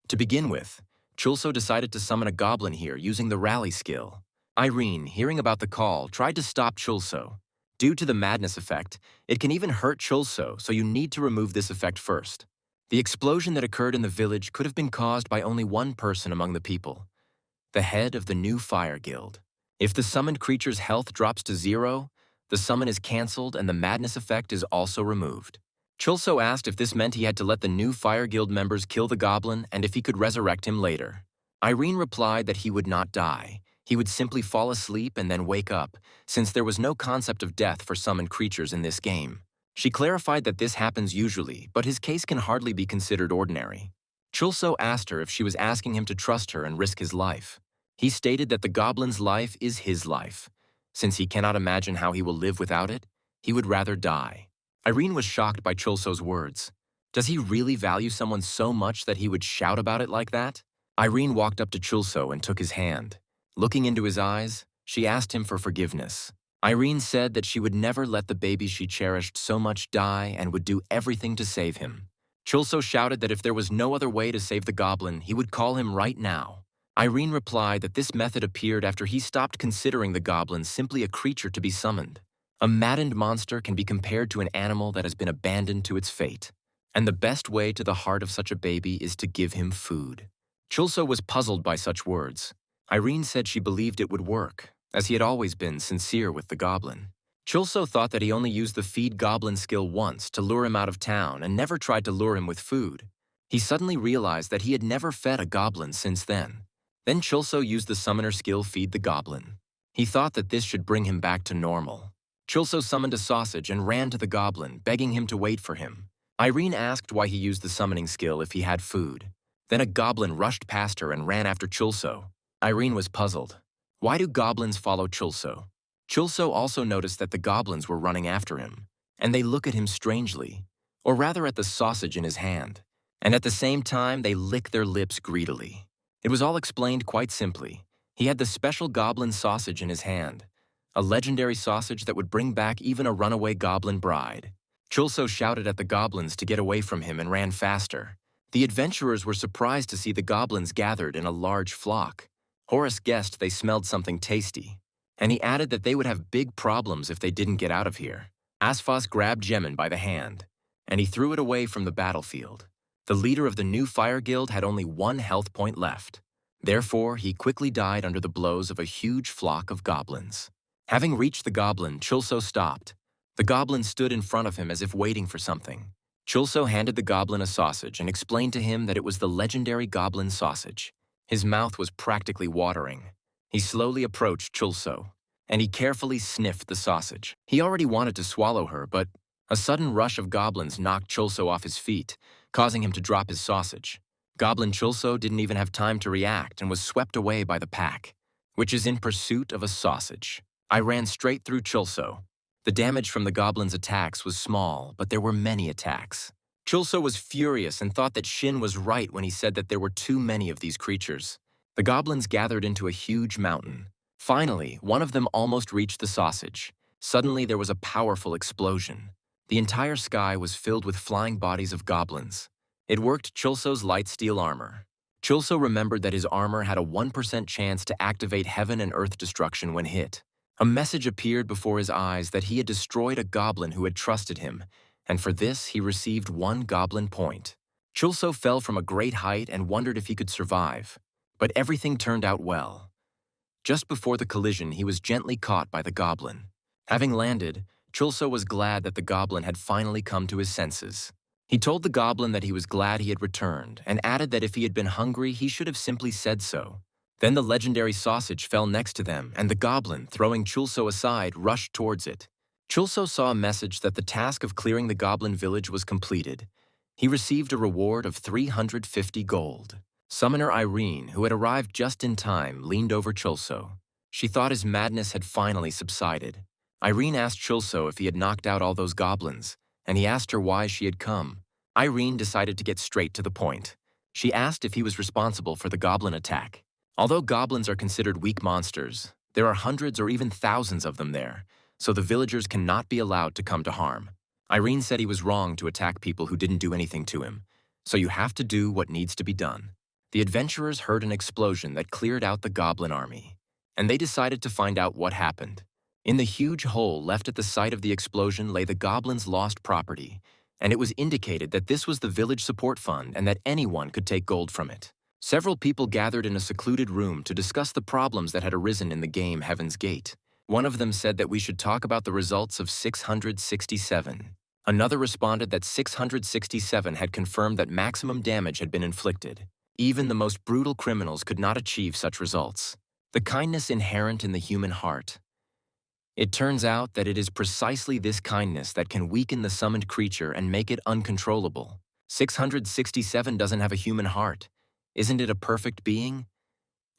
To begin with, Chulso decided to summon a goblin here using the rally skill. Irene, hearing about the call, tried to stop Chulso. Due to the madness effect, it can even hurt Chulso, so you need to remove this effect first. The explosion that occurred in the village could have been caused by only one person among the people, the head of the new Fire Guild. If the summoned creature's health drops to 0, the summon is cancelled and the madness effect is also removed. Chulso asked if this meant he had to let the new Fire Guild members kill the goblin and if he could resurrect him later. Irene replied that he would not die. He would simply fall asleep and then wake up, since there was no concept of death for summoned creatures in this game. She clarified that this happens usually, but his case can hardly be considered ordinary. Chulso asked her if she was asking him to trust her and risk his life. He stated that the goblin's life is his life. Since he cannot imagine how he will live without it, he would rather die. Irene was shocked by Chulso's words. Does he really value someone so much that he would shout about it like that? Irene walked up to Chulso and took his hand. Looking into his eyes, she asked him for forgiveness. Irene said that she would never let the baby she cherished so much die and would do everything to save him. Chulso shouted that if there was no other way to save the goblin, he would call him right now. Irene replied that this method appeared after he stopped considering the goblin simply a creature to be summoned. A maddened monster can be compared to an animal that has been abandoned to its fate. And the best way to the heart of such a baby is to give him food. Chulso was puzzled by such words. Irene said she believed it would work, as he had always been sincere with the goblin. Chulso thought that he only used the feed goblin skill once to lure him out of town and never tried to lure him with food. He suddenly realized that he had never fed a goblin since then. Then Chulso used the summoner skill feed the goblin. He thought that this should bring him back to normal. Chulso summoned a sausage and ran to the goblin, begging him to wait for him. Irene asked why he used the summoning skill if he had food. Then a goblin rushed past her and ran after Chulso. Irene was puzzled. Why do goblins follow Chulso? Chulso also noticed that the goblins were running after him, and they look at him strangely, or rather at the sausage in his hand, and at the same time they lick their lips greedily. It was all explained quite simply. He had the special goblin sausage in his hand, a legendary sausage that would bring back even a runaway goblin bride. Chulso shouted at the goblins to get away from him and ran faster. The adventurers were surprised to see the goblins gathered in a large flock. Horus guessed they smelled something tasty, and he added that they would have big problems if they didn't get out of here. Asfas grabbed Gemin by the hand, and he threw it away from the battlefield. The leader of the new Fire Guild had only 1 health point left. Therefore, he quickly died under the blows of a huge flock of goblins. Having reached the goblin, Chulso stopped. The goblin stood in front of him as if waiting for something. Chulso handed the goblin a sausage and explained to him that it was the legendary goblin sausage. His mouth was practically watering. He slowly approached Chulso, and he carefully sniffed the sausage. He already wanted to swallow her, but a sudden rush of goblins knocked Chulso off his feet, causing him to drop his sausage. Goblin Chulso didn't even have time to react and was swept away by the pack, which is in pursuit of a sausage. I ran straight through Chulso. The damage from the goblins' attacks was small, but there were many attacks. Chulso was furious and thought that Shin was right when he said that there were too many of these creatures. The goblins gathered into a huge mountain. Finally, one of them almost reached the sausage. Suddenly, there was a powerful explosion. The entire sky was filled with flying bodies of goblins. It worked Chulso's light steel armor. Chulso remembered that his armor had a 1% chance to activate heaven and earth destruction when hit. A message appeared before his eyes that he had destroyed a goblin who had trusted him, and for this he received 1 goblin point. Chulso fell from a great height and wondered if he could survive, but everything turned out well. Just before the collision, he was gently caught by the goblin. Having landed, Chulso was glad that the goblin had finally come to his senses. He told the goblin that he was glad he had returned and added that if he had been hungry, he should have simply said so. Then the legendary sausage fell next to them, and the goblin, throwing Chulso aside, rushed towards it. Chulso saw a message that the task of clearing the goblin village was completed. He received a reward of 350 gold. Summoner Irene, who had arrived just in time, leaned over Chulso. She thought his madness had finally subsided. Irene asked Chulso if he had knocked out all those goblins, and he asked her why she had come. Irene decided to get straight to the point. She asked if he was responsible for the goblin attack. Although goblins are considered weak monsters, there are hundreds or even thousands of them there, so the villagers cannot be allowed to come to harm. Irene said he was wrong to attack people who didn't do anything to him, so you have to do what needs to be done. The adventurers heard an explosion that cleared out the goblin army, and they decided to find out what happened. In the huge hole left at the site of the explosion lay the goblins' lost property, and it was indicated that this was the village support fund and that anyone could take gold from it. Several people gathered in a secluded room to discuss the problems that had arisen in the game Heaven's Gate. One of them said that we should talk about the results of 667. Another responded that 667 had confirmed that maximum damage had been inflicted. Even the most brutal criminals could not achieve such results. The kindness inherent in the human heart. It turns out that it is precisely this kindness that can weaken the summoned creature and make it uncontrollable. 667 doesn't have a human heart. Isn't it a perfect being?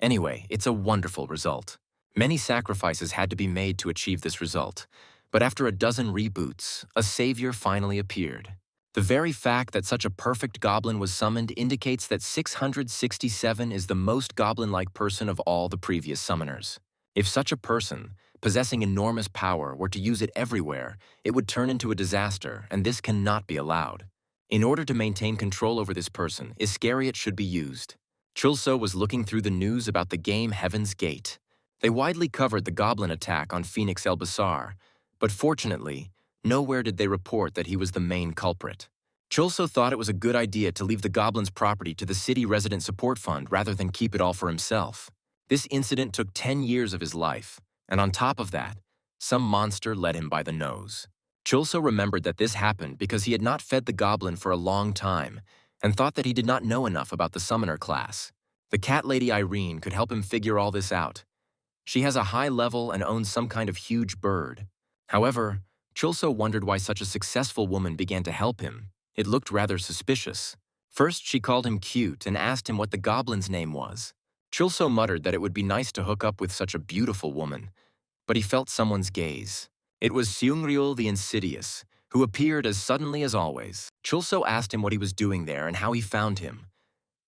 Anyway, it's a wonderful result. Many sacrifices had to be made to achieve this result, but after a dozen reboots, a savior finally appeared. The very fact that such a perfect goblin was summoned indicates that 667 is the most goblin-like person of all the previous summoners. If such a person, possessing enormous power, were to use it everywhere, it would turn into a disaster, and this cannot be allowed. In order to maintain control over this person, Iscariot should be used. Chulso was looking through the news about the game Heaven's Gate. They widely covered the goblin attack on Phoenix El Basar, but fortunately, nowhere did they report that he was the main culprit. Chulso thought it was a good idea to leave the goblin's property to the city resident support fund rather than keep it all for himself. This incident took 10 years of his life, and on top of that, some monster led him by the nose. Chulso remembered that this happened because he had not fed the goblin for a long time and thought that he did not know enough about the summoner class. The cat lady Irene could help him figure all this out. She has a high level and owns some kind of huge bird. However, Chulso wondered why such a successful woman began to help him. It looked rather suspicious. First, she called him cute and asked him what the goblin's name was. Chulso muttered that it would be nice to hook up with such a beautiful woman, but he felt someone's gaze. It was Seungryul the Insidious, who appeared as suddenly as always. Chulso asked him what he was doing there and how he found him.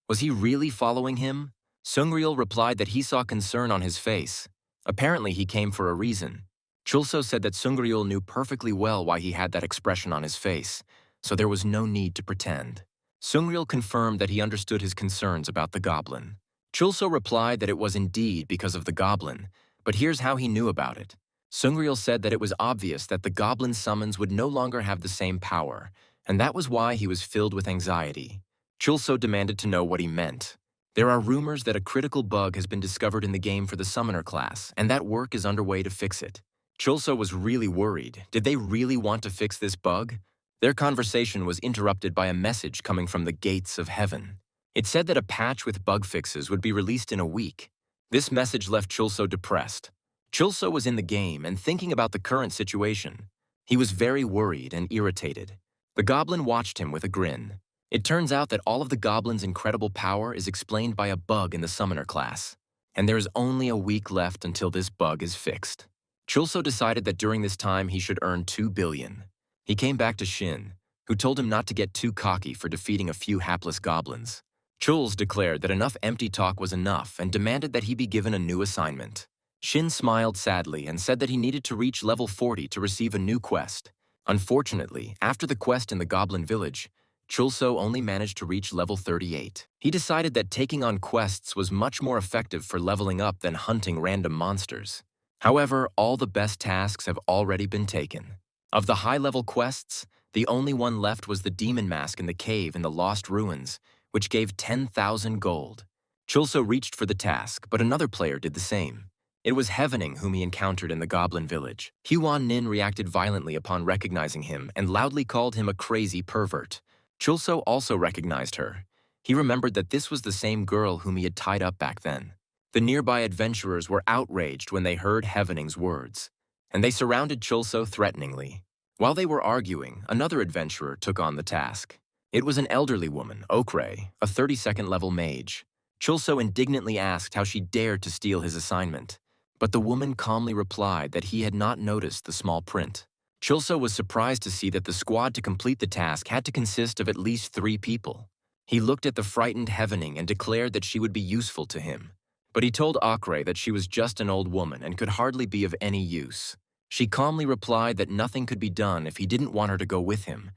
Was he really following him? Seungryul replied that he saw concern on his face. Apparently he came for a reason. Chulso said that Seungryul knew perfectly well why he had that expression on his face, so there was no need to pretend. Seungryul confirmed that he understood his concerns about the goblin. Chulso replied that it was indeed because of the goblin, but here's how he knew about it. Seungryul said that it was obvious that the goblin summons would no longer have the same power, and that was why he was filled with anxiety. Chulso demanded to know what he meant. There are rumors that a critical bug has been discovered in the game for the summoner class, and that work is underway to fix it. Chulso was really worried. Did they really want to fix this bug? Their conversation was interrupted by a message coming from the gates of heaven. It said that a patch with bug fixes would be released in a week. This message left Chulso depressed. Chulso was in the game and thinking about the current situation. He was very worried and irritated. The goblin watched him with a grin. It turns out that all of the goblin's incredible power is explained by a bug in the summoner class, and there is only a week left until this bug is fixed. Chulso decided that during this time he should earn 2 billion. He came back to Shin, who told him not to get too cocky for defeating a few hapless goblins. Chuls declared that enough empty talk was enough and demanded that he be given a new assignment. Shin smiled sadly and said that he needed to reach level 40 to receive a new quest. Unfortunately, after the quest in the Goblin Village, Chulso only managed to reach level 38. He decided that taking on quests was much more effective for leveling up than hunting random monsters. However, all the best tasks have already been taken. Of the high-level quests, the only one left was the demon mask in the cave in the Lost Ruins, which gave 10,000 gold. Chulso reached for the task, but another player did the same. It was Heavening whom he encountered in the Goblin Village. Huan Nin reacted violently upon recognizing him and loudly called him a crazy pervert. Chulso also recognized her. He remembered that this was the same girl whom he had tied up back then. The nearby adventurers were outraged when they heard Heavening's words, and they surrounded Chulso threateningly. While they were arguing, another adventurer took on the task. It was an elderly woman, Okre, a 32nd level mage. Chulso indignantly asked how she dared to steal his assignment, but the woman calmly replied that he had not noticed the small print. Chulso was surprised to see that the squad to complete the task had to consist of at least 3 people. He looked at the frightened Heavening and declared that she would be useful to him. But he told Okre that she was just an old woman and could hardly be of any use. She calmly replied that nothing could be done if he didn't want her to go with him,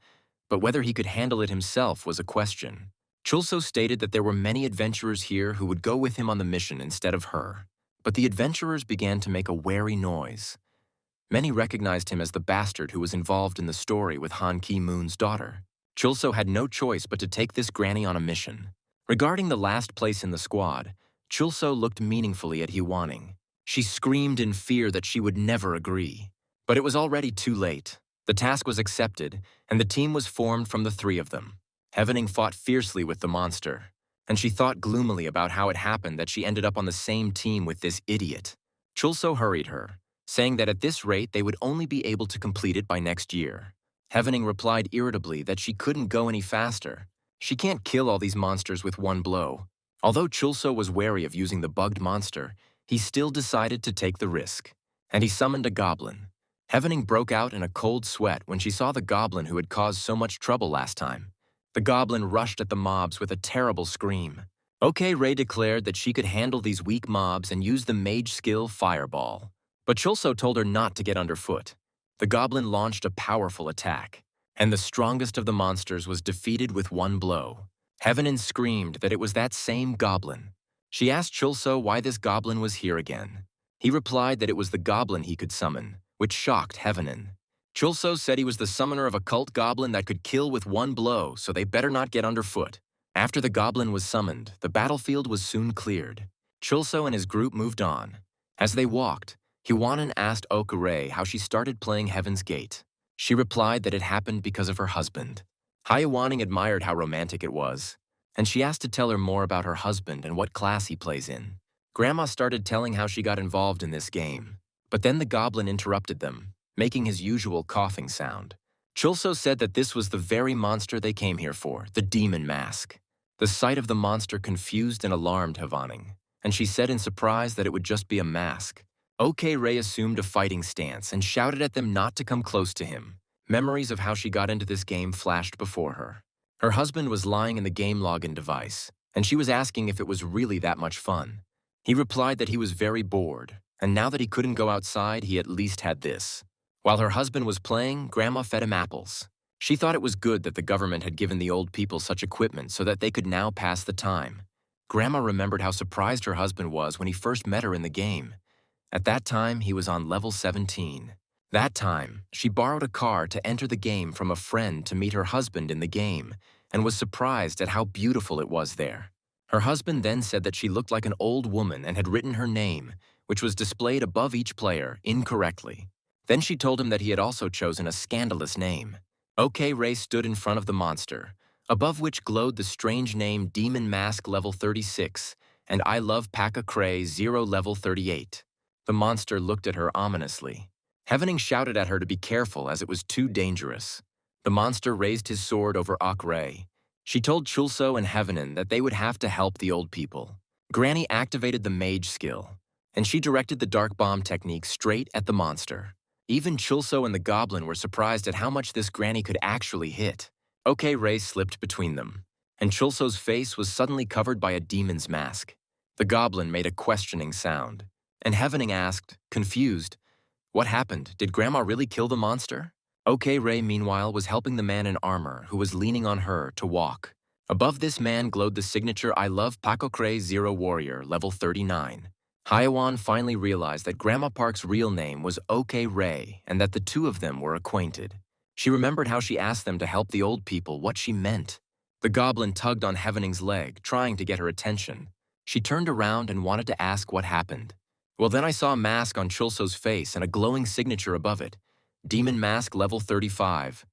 but whether he could handle it himself was a question. Chulso stated that there were many adventurers here who would go with him on the mission instead of her, but the adventurers began to make a wary noise. Many recognized him as the bastard who was involved in the story with Han Ki-moon's daughter. Chulso had no choice but to take this granny on a mission. Regarding the last place in the squad, Chulso looked meaningfully at Huaning. She screamed in fear that she would never agree. But it was already too late. The task was accepted, and the team was formed from the 3 of them. Heavening fought fiercely with the monster, and she thought gloomily about how it happened that she ended up on the same team with this idiot. Chulso hurried her, saying that at this rate they would only be able to complete it by next year. Heavening replied irritably that she couldn't go any faster. She can't kill all these monsters with one blow. Although Chulso was wary of using the bugged monster, he still decided to take the risk, and he summoned a goblin. Heavening broke out in a cold sweat when she saw the goblin who had caused so much trouble last time. The goblin rushed at the mobs with a terrible scream. Okre declared that she could handle these weak mobs and use the mage skill Fireball. But Chulso told her not to get underfoot. The goblin launched a powerful attack, and the strongest of the monsters was defeated with one blow. Heavening screamed that it was that same goblin. She asked Chulso why this goblin was here again. He replied that it was the goblin he could summon, which shocked Heavening. Chulso said he was the summoner of a cult goblin that could kill with one blow, so they better not get underfoot. After the goblin was summoned, the battlefield was soon cleared. Chulso and his group moved on. As they walked, Huanan asked Okre how she started playing Heaven's Gate. She replied that it happened because of her husband. Huaning admired how romantic it was, and she asked to tell her more about her husband and what class he plays in. Grandma started telling how she got involved in this game, but then the goblin interrupted them, making his usual coughing sound. Chulso said that this was the very monster they came here for, the demon mask. The sight of the monster confused and alarmed Huaning, and she said in surprise that it would just be a mask. Okre assumed a fighting stance and shouted at them not to come close to him. Memories of how she got into this game flashed before her. Her husband was lying in the game login device, and she was asking if it was really that much fun. He replied that he was very bored, and now that he couldn't go outside, he at least had this. While her husband was playing, Grandma fed him apples. She thought it was good that the government had given the old people such equipment so that they could now pass the time. Grandma remembered how surprised her husband was when he first met her in the game. At that time, he was on level 17. That time, she borrowed a car to enter the game from a friend to meet her husband in the game, and was surprised at how beautiful it was there. Her husband then said that she looked like an old woman and had written her name, which was displayed above each player, incorrectly. Then she told him that he had also chosen a scandalous name. Okre stood in front of the monster. above which glowed the strange name Demon Mask Level 36 and I Love Paka Cray 0 Level 38. The monster looked at her ominously. Heavening shouted at her to be careful as it was too dangerous. The monster raised his sword over Akray. She told Chulso and Heavenin that they would have to help the old people. Granny activated the mage skill, and she directed the dark bomb technique straight at the monster. Even Chulso and the goblin were surprised at how much this granny could actually hit. OK Ray slipped between them, and Chulso's face was suddenly covered by a demon's mask. The goblin made a questioning sound, and Heavening asked, confused, "What happened? Did Grandma really kill the monster?" OK Ray, meanwhile, was helping the man in armor who was leaning on her to walk. Above this man glowed the signature I Love Paco Cray 0 Warrior, level 39. Hyawan finally realized that Grandma Park's real name was OK Ray and that the two of them were acquainted. She remembered how she asked them to help the old people, what she meant. The goblin tugged on Heavening's leg, trying to get her attention. She turned around and wanted to ask what happened. Well, then I saw a mask on Chulso's face and a glowing signature above it. Demon Mask level 35.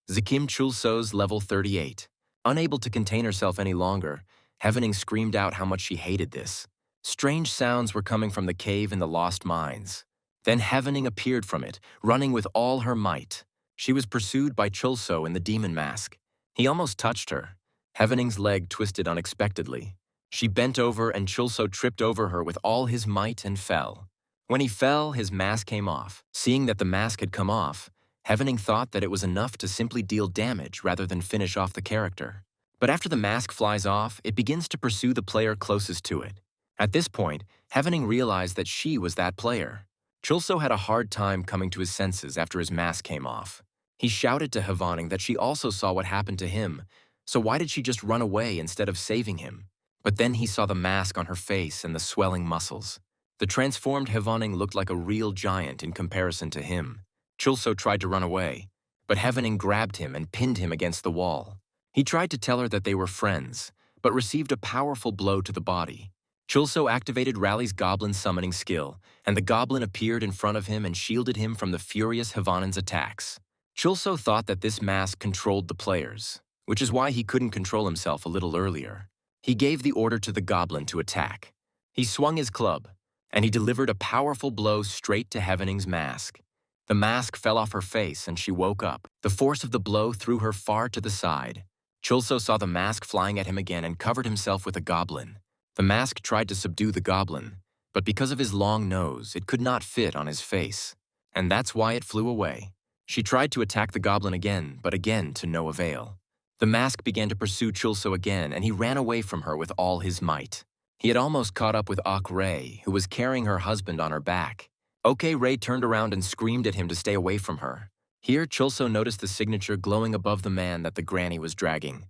Zakim Chulso's level 38. Unable to contain herself any longer, Heavening screamed out how much she hated this. Strange sounds were coming from the cave in the Lost Mines. Then Heavening appeared from it, running with all her might. She was pursued by Chulso in the demon mask. He almost touched her. Heavening's leg twisted unexpectedly. She bent over and Chulso tripped over her with all his might and fell. When he fell, his mask came off. Seeing that the mask had come off, Heavening thought that it was enough to simply deal damage rather than finish off the character. But after the mask flies off, it begins to pursue the player closest to it. At this point, Heavening realized that she was that player. Chulso had a hard time coming to his senses after his mask came off. He shouted to Hevaning that she also saw what happened to him, so why did she just run away instead of saving him? But then he saw the mask on her face and the swelling muscles. The transformed Hevaning looked like a real giant in comparison to him. Chulso tried to run away, but Heavening grabbed him and pinned him against the wall. He tried to tell her that they were friends, but received a powerful blow to the body. Chulso activated Rally's goblin summoning skill, and the goblin appeared in front of him and shielded him from the furious Hevanin's attacks. Chulso thought that this mask controlled the players, which is why he couldn't control himself a little earlier. He gave the order to the goblin to attack. He swung his club, and he delivered a powerful blow straight to Heavening's mask. The mask fell off her face and she woke up. The force of the blow threw her far to the side. Chulso saw the mask flying at him again and covered himself with a goblin. The mask tried to subdue the goblin, but because of his long nose, it could not fit on his face. And that's why it flew away. She tried to attack the goblin again, but again to no avail. The mask began to pursue Chulso again, and he ran away from her with all his might. He had almost caught up with Ok Ray, who was carrying her husband on her back. OK Ray turned around and screamed at him to stay away from her. Here, Chulso noticed the signature glowing above the man that the granny was dragging.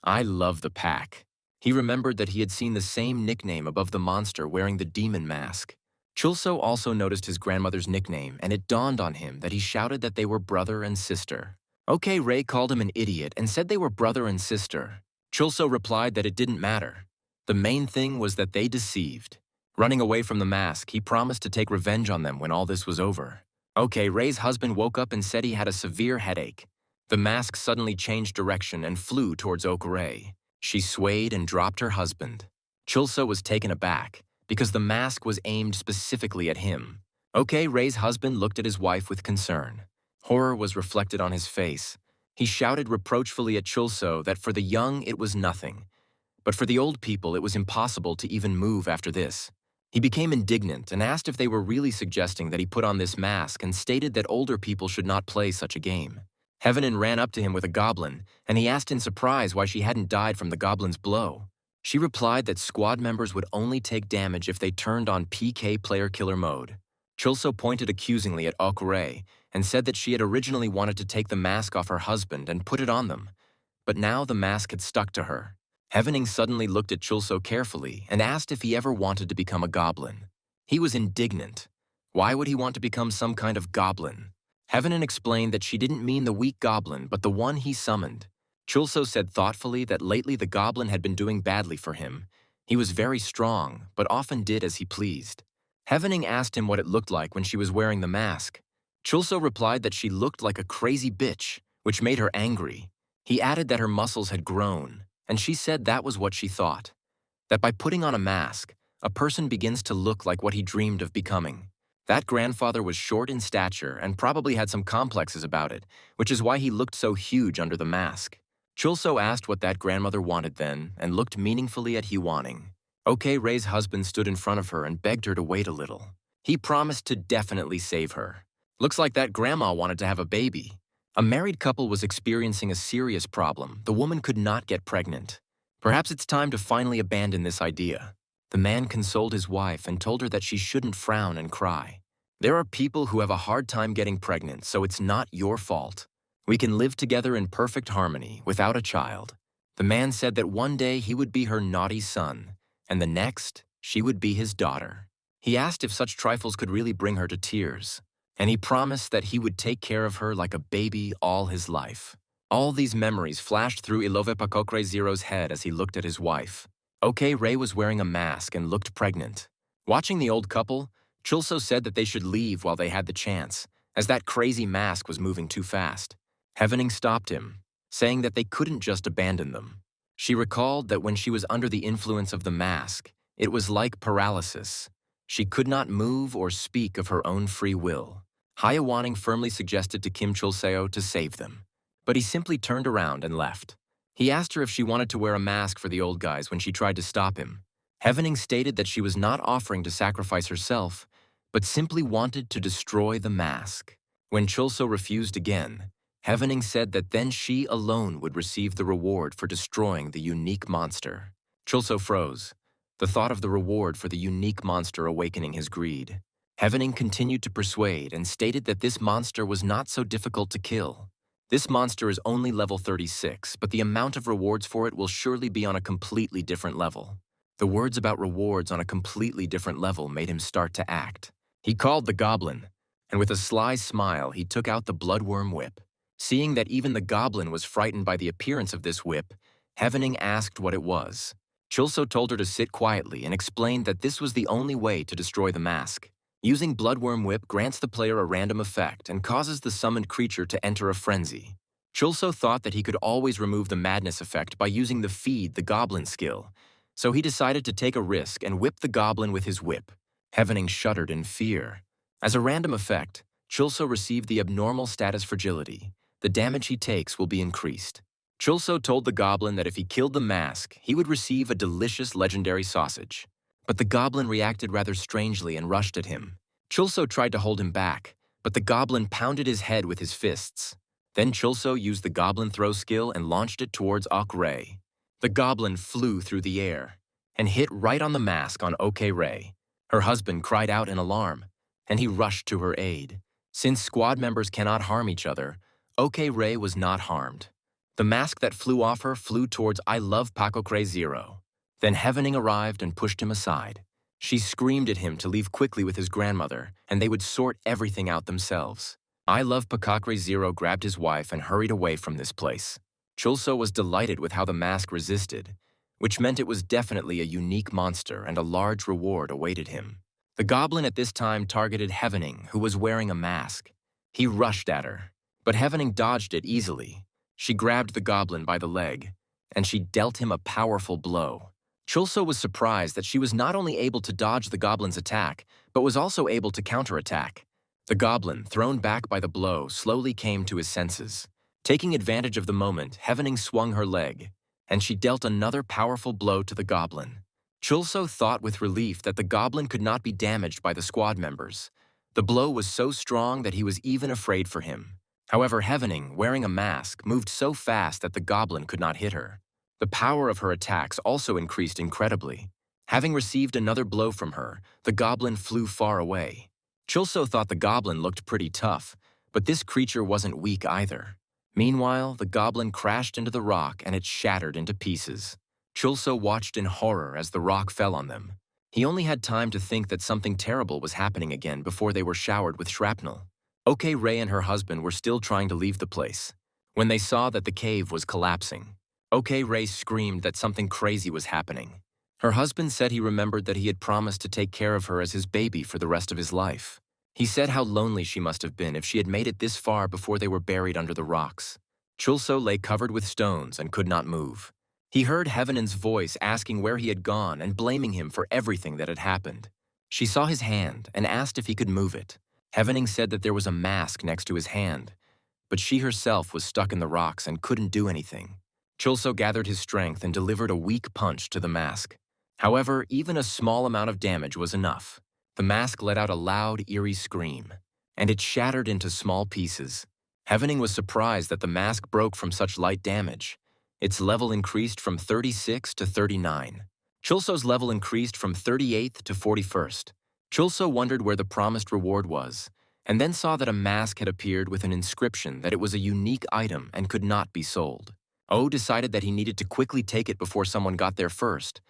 I love the pack. He remembered that he had seen the same nickname above the monster wearing the demon mask. Chulso also noticed his grandmother's nickname, and it dawned on him that he shouted that they were brother and sister. OK Ray called him an idiot and said they were brother and sister. Chulso replied that it didn't matter. The main thing was that they deceived. Running away from the mask, he promised to take revenge on them when all this was over. OK Ray's husband woke up and said he had a severe headache. The mask suddenly changed direction and flew towards Ok Ray. She swayed and dropped her husband. Chulso was taken aback because the mask was aimed specifically at him. OK Ray's husband looked at his wife with concern. Horror was reflected on his face. He shouted reproachfully at Chulso that for the young it was nothing, but for the old people it was impossible to even move after this. He became indignant and asked if they were really suggesting that he put on this mask and stated that older people should not play such a game. Heavenin ran up to him with a goblin, and he asked in surprise why she hadn't died from the goblin's blow. She replied that squad members would only take damage if they turned on PK player killer mode. Chulso pointed accusingly at Ok Ray and said that she had originally wanted to take the mask off her husband and put it on them, but now the mask had stuck to her. Heavening suddenly looked at Chulso carefully and asked if he ever wanted to become a goblin. He was indignant. Why would he want to become some kind of goblin? Heavening explained that she didn't mean the weak goblin, but the one he summoned. Chulso said thoughtfully that lately the goblin had been doing badly for him. He was very strong, but often did as he pleased. Heavening asked him what it looked like when she was wearing the mask. Chulso replied that she looked like a crazy bitch, which made her angry. He added that her muscles had grown, and she said that was what she thought. That by putting on a mask, a person begins to look like what he dreamed of becoming. That grandfather was short in stature and probably had some complexes about it, which is why he looked so huge under the mask. Chulso asked what that grandmother wanted then and looked meaningfully at Hwaning. OK Ray's husband stood in front of her and begged her to wait a little. He promised to definitely save her. Looks like that grandma wanted to have a baby. A married couple was experiencing a serious problem. The woman could not get pregnant. Perhaps it's time to finally abandon this idea. The man consoled his wife and told her that she shouldn't frown and cry. There are people who have a hard time getting pregnant, so it's not your fault. We can live together in perfect harmony without a child. The man said that one day he would be her naughty son, and the next, she would be his daughter. He asked if such trifles could really bring her to tears, and he promised that he would take care of her like a baby all his life. All these memories flashed through Ilovepakokre Zero's head as he looked at his wife. OK Ray was wearing a mask and looked pregnant. Watching the old couple, Chulso said that they should leave while they had the chance, as that crazy mask was moving too fast. Hwaning stopped him, saying that they couldn't just abandon them. She recalled that when she was under the influence of the mask, it was like paralysis. She could not move or speak of her own free will. Hwaning firmly suggested to Kim Chulseo to save them, but he simply turned around and left. He asked her if she wanted to wear a mask for the old guys when she tried to stop him. Hwaning stated that she was not offering to sacrifice herself, but simply wanted to destroy the mask. When Chulso refused again, Hwaning said that then she alone would receive the reward for destroying the unique monster. Chulso froze, the thought of the reward for the unique monster awakening his greed. Hwaning continued to persuade and stated that this monster was not so difficult to kill. This monster is only level 36, but the amount of rewards for it will surely be on a completely different level. The words about rewards on a completely different level made him start to act. He called the goblin, and with a sly smile, he took out the bloodworm whip. Seeing that even the goblin was frightened by the appearance of this whip, Hwaning asked what it was. Chulso told her to sit quietly and explained that this was the only way to destroy the mask. Using Bloodworm Whip grants the player a random effect and causes the summoned creature to enter a frenzy. Chulso thought that he could always remove the madness effect by using the Feed the Goblin skill, so he decided to take a risk and whip the goblin with his whip. Hwaning shuddered in fear. As a random effect, Chulso received the abnormal status fragility. The damage he takes will be increased. Chulso told the goblin that if he killed the mask, he would receive a delicious legendary sausage. But the goblin reacted rather strangely and rushed at him. Chulso tried to hold him back, but the goblin pounded his head with his fists. Then Chulso used the goblin throw skill and launched it towards Ok Ray. The goblin flew through the air and hit right on the mask on OK Ray. Her husband cried out in alarm, and he rushed to her aid. Since squad members cannot harm each other, OK Ray was not harmed. The mask that flew off her flew towards I Love Pakokre Zero. Then Hwaning arrived and pushed him aside. She screamed at him to leave quickly with his grandmother, and they would sort everything out themselves. I Love Pakokre Zero grabbed his wife and hurried away from this place. Chulso was delighted with how the mask resisted, which meant it was definitely a unique monster and a large reward awaited him. The goblin at this time targeted Hwaning, who was wearing a mask. He rushed at her, but Hwaning dodged it easily. She grabbed the goblin by the leg, and she dealt him a powerful blow. Chulso was surprised that she was not only able to dodge the goblin's attack, but was also able to counterattack. The goblin, thrown back by the blow, slowly came to his senses. Taking advantage of the moment, Hwaning swung her leg, and she dealt another powerful blow to the goblin. Chulso thought with relief that the goblin could not be damaged by the squad members. The blow was so strong that he was even afraid for him. However, Hwaning, wearing a mask, moved so fast that the goblin could not hit her. The power of her attacks also increased incredibly. Having received another blow from her, the goblin flew far away. Chulso thought the goblin looked pretty tough, but this creature wasn't weak either. Meanwhile, the goblin crashed into the rock and it shattered into pieces. Chulso watched in horror as the rock fell on them. He only had time to think that something terrible was happening again before they were showered with shrapnel. OK Ray and her husband were still trying to leave the place when they saw that the cave was collapsing. OK Ray screamed that something crazy was happening. Her husband said he remembered that he had promised to take care of her as his baby for the rest of his life. He said how lonely she must have been if she had made it this far before they were buried under the rocks. Chulso lay covered with stones and could not move. He heard Heavenen's voice asking where he had gone and blaming him for everything that had happened. She saw his hand and asked if he could move it. Heavening said that there was a mask next to his hand, but she herself was stuck in the rocks and couldn't do anything. Chulso gathered his strength and delivered a weak punch to the mask. However, even a small amount of damage was enough. The mask let out a loud, eerie scream, and it shattered into small pieces. Heavening was surprised that the mask broke from such light damage. Its level increased from 36 to 39. Chulso's level increased from 38th to 41st. Chulso wondered where the promised reward was, and then saw that a mask had appeared with an inscription that it was a unique item and could not be sold. O decided that he needed to quickly take it before someone got there first,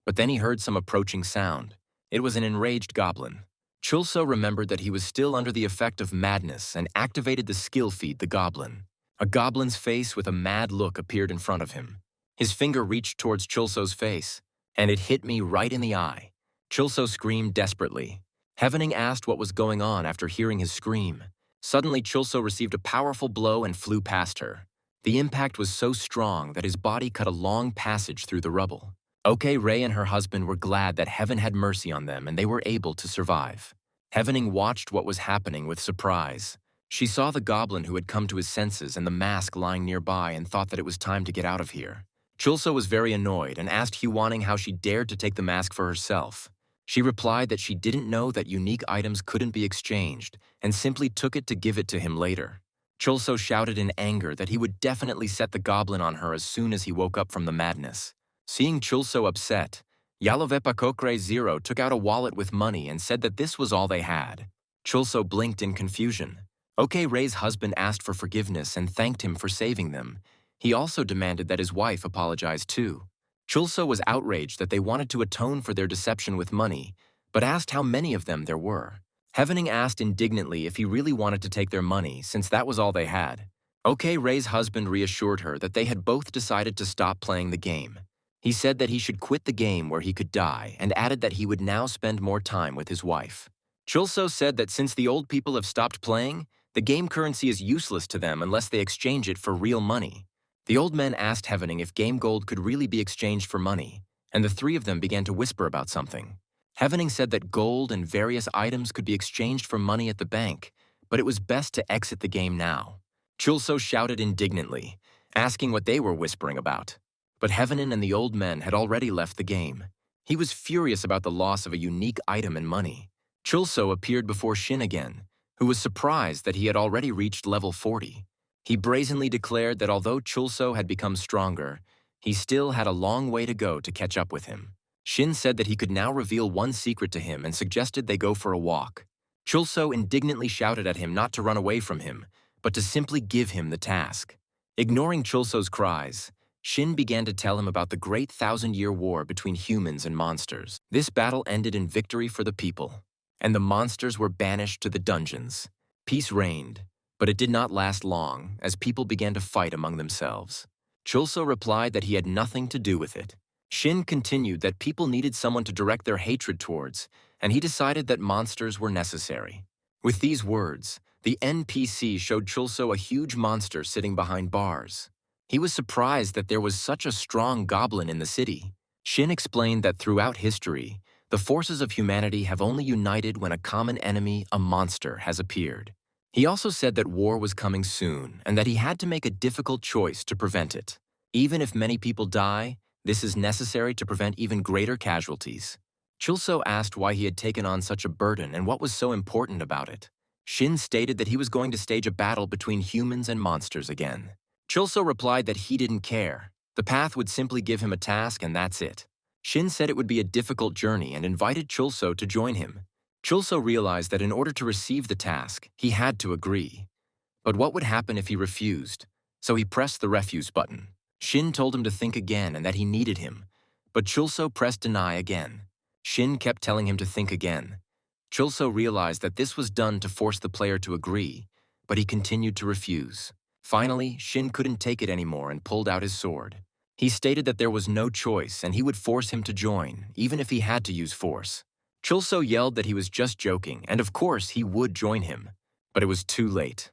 but then he heard some approaching sound. It was an enraged goblin. Chulso remembered that he was still under the effect of madness and activated the skill feed the goblin. A goblin's face with a mad look appeared in front of him. His finger reached towards Chulso's face, and it hit me right in the eye. Chulso screamed desperately. Heavening asked what was going on after hearing his scream. Suddenly, Chulso received a powerful blow and flew past her. The impact was so strong that his body cut a long passage through the rubble. Ray and her husband were glad that Heaven had mercy on them and they were able to survive. Heavening watched what was happening with surprise. She saw the goblin who had come to his senses and the mask lying nearby and thought that it was time to get out of here. Chulso was very annoyed and asked Huwaning how she dared to take the mask for herself. She replied that she didn't know that unique items couldn't be exchanged and simply took it to give it to him later. Chulso shouted in anger that he would definitely set the goblin on her as soon as he woke up from the madness. Seeing Chulso upset, Yahello Zero took out a wallet with money and said that this was all they had. Chulso blinked in confusion. Ray's husband asked for forgiveness and thanked him for saving them. He also demanded that his wife apologize too. Chulso was outraged that they wanted to atone for their deception with money, but asked how many of them there were. Heavening asked indignantly if he really wanted to take their money since that was all they had. Ray's husband reassured her that they had both decided to stop playing the game. He said that he should quit the game where he could die and added that he would now spend more time with his wife. Chulso said that since the old people have stopped playing, the game currency is useless to them unless they exchange it for real money. The old men asked Heavening if game gold could really be exchanged for money, and the three of them began to whisper about something. Heavening said that gold and various items could be exchanged for money at the bank, but it was best to exit the game now. Chulso shouted indignantly, asking what they were whispering about. But Heavening and the old men had already left the game. He was furious about the loss of a unique item and money. Chulso appeared before Shin again, who was surprised that he had already reached level 40. He brazenly declared that although Chulso had become stronger, he still had a long way to go to catch up with him. Shin said that he could now reveal one secret to him and suggested they go for a walk. Chulso indignantly shouted at him not to run away from him, but to simply give him the task. Ignoring Chulso's cries, Shin began to tell him about the great 1,000-year war between humans and monsters. This battle ended in victory for the people, and the monsters were banished to the dungeons. Peace reigned, but it did not last long as people began to fight among themselves. Chulso replied that he had nothing to do with it. Shin continued that people needed someone to direct their hatred towards, and he decided that monsters were necessary. With these words, the NPC showed Chulso a huge monster sitting behind bars. He was surprised that there was such a strong goblin in the city. Shin explained that throughout history, the forces of humanity have only united when a common enemy, a monster, has appeared. He also said that war was coming soon and that he had to make a difficult choice to prevent it. Even if many people die, this is necessary to prevent even greater casualties. Chulso asked why he had taken on such a burden and what was so important about it. Shin stated that he was going to stage a battle between humans and monsters again. Chulso replied that he didn't care. The path would simply give him a task and that's it. Shin said it would be a difficult journey and invited Chulso to join him. Chulso realized that in order to receive the task, he had to agree. But what would happen if he refused? So he pressed the refuse button. Shin told him to think again and that he needed him, but Chulso pressed deny again. Shin kept telling him to think again. Chulso realized that this was done to force the player to agree, but he continued to refuse. Finally, Shin couldn't take it anymore and pulled out his sword. He stated that there was no choice and he would force him to join, even if he had to use force. Chulso yelled that he was just joking and of course he would join him, but it was too late.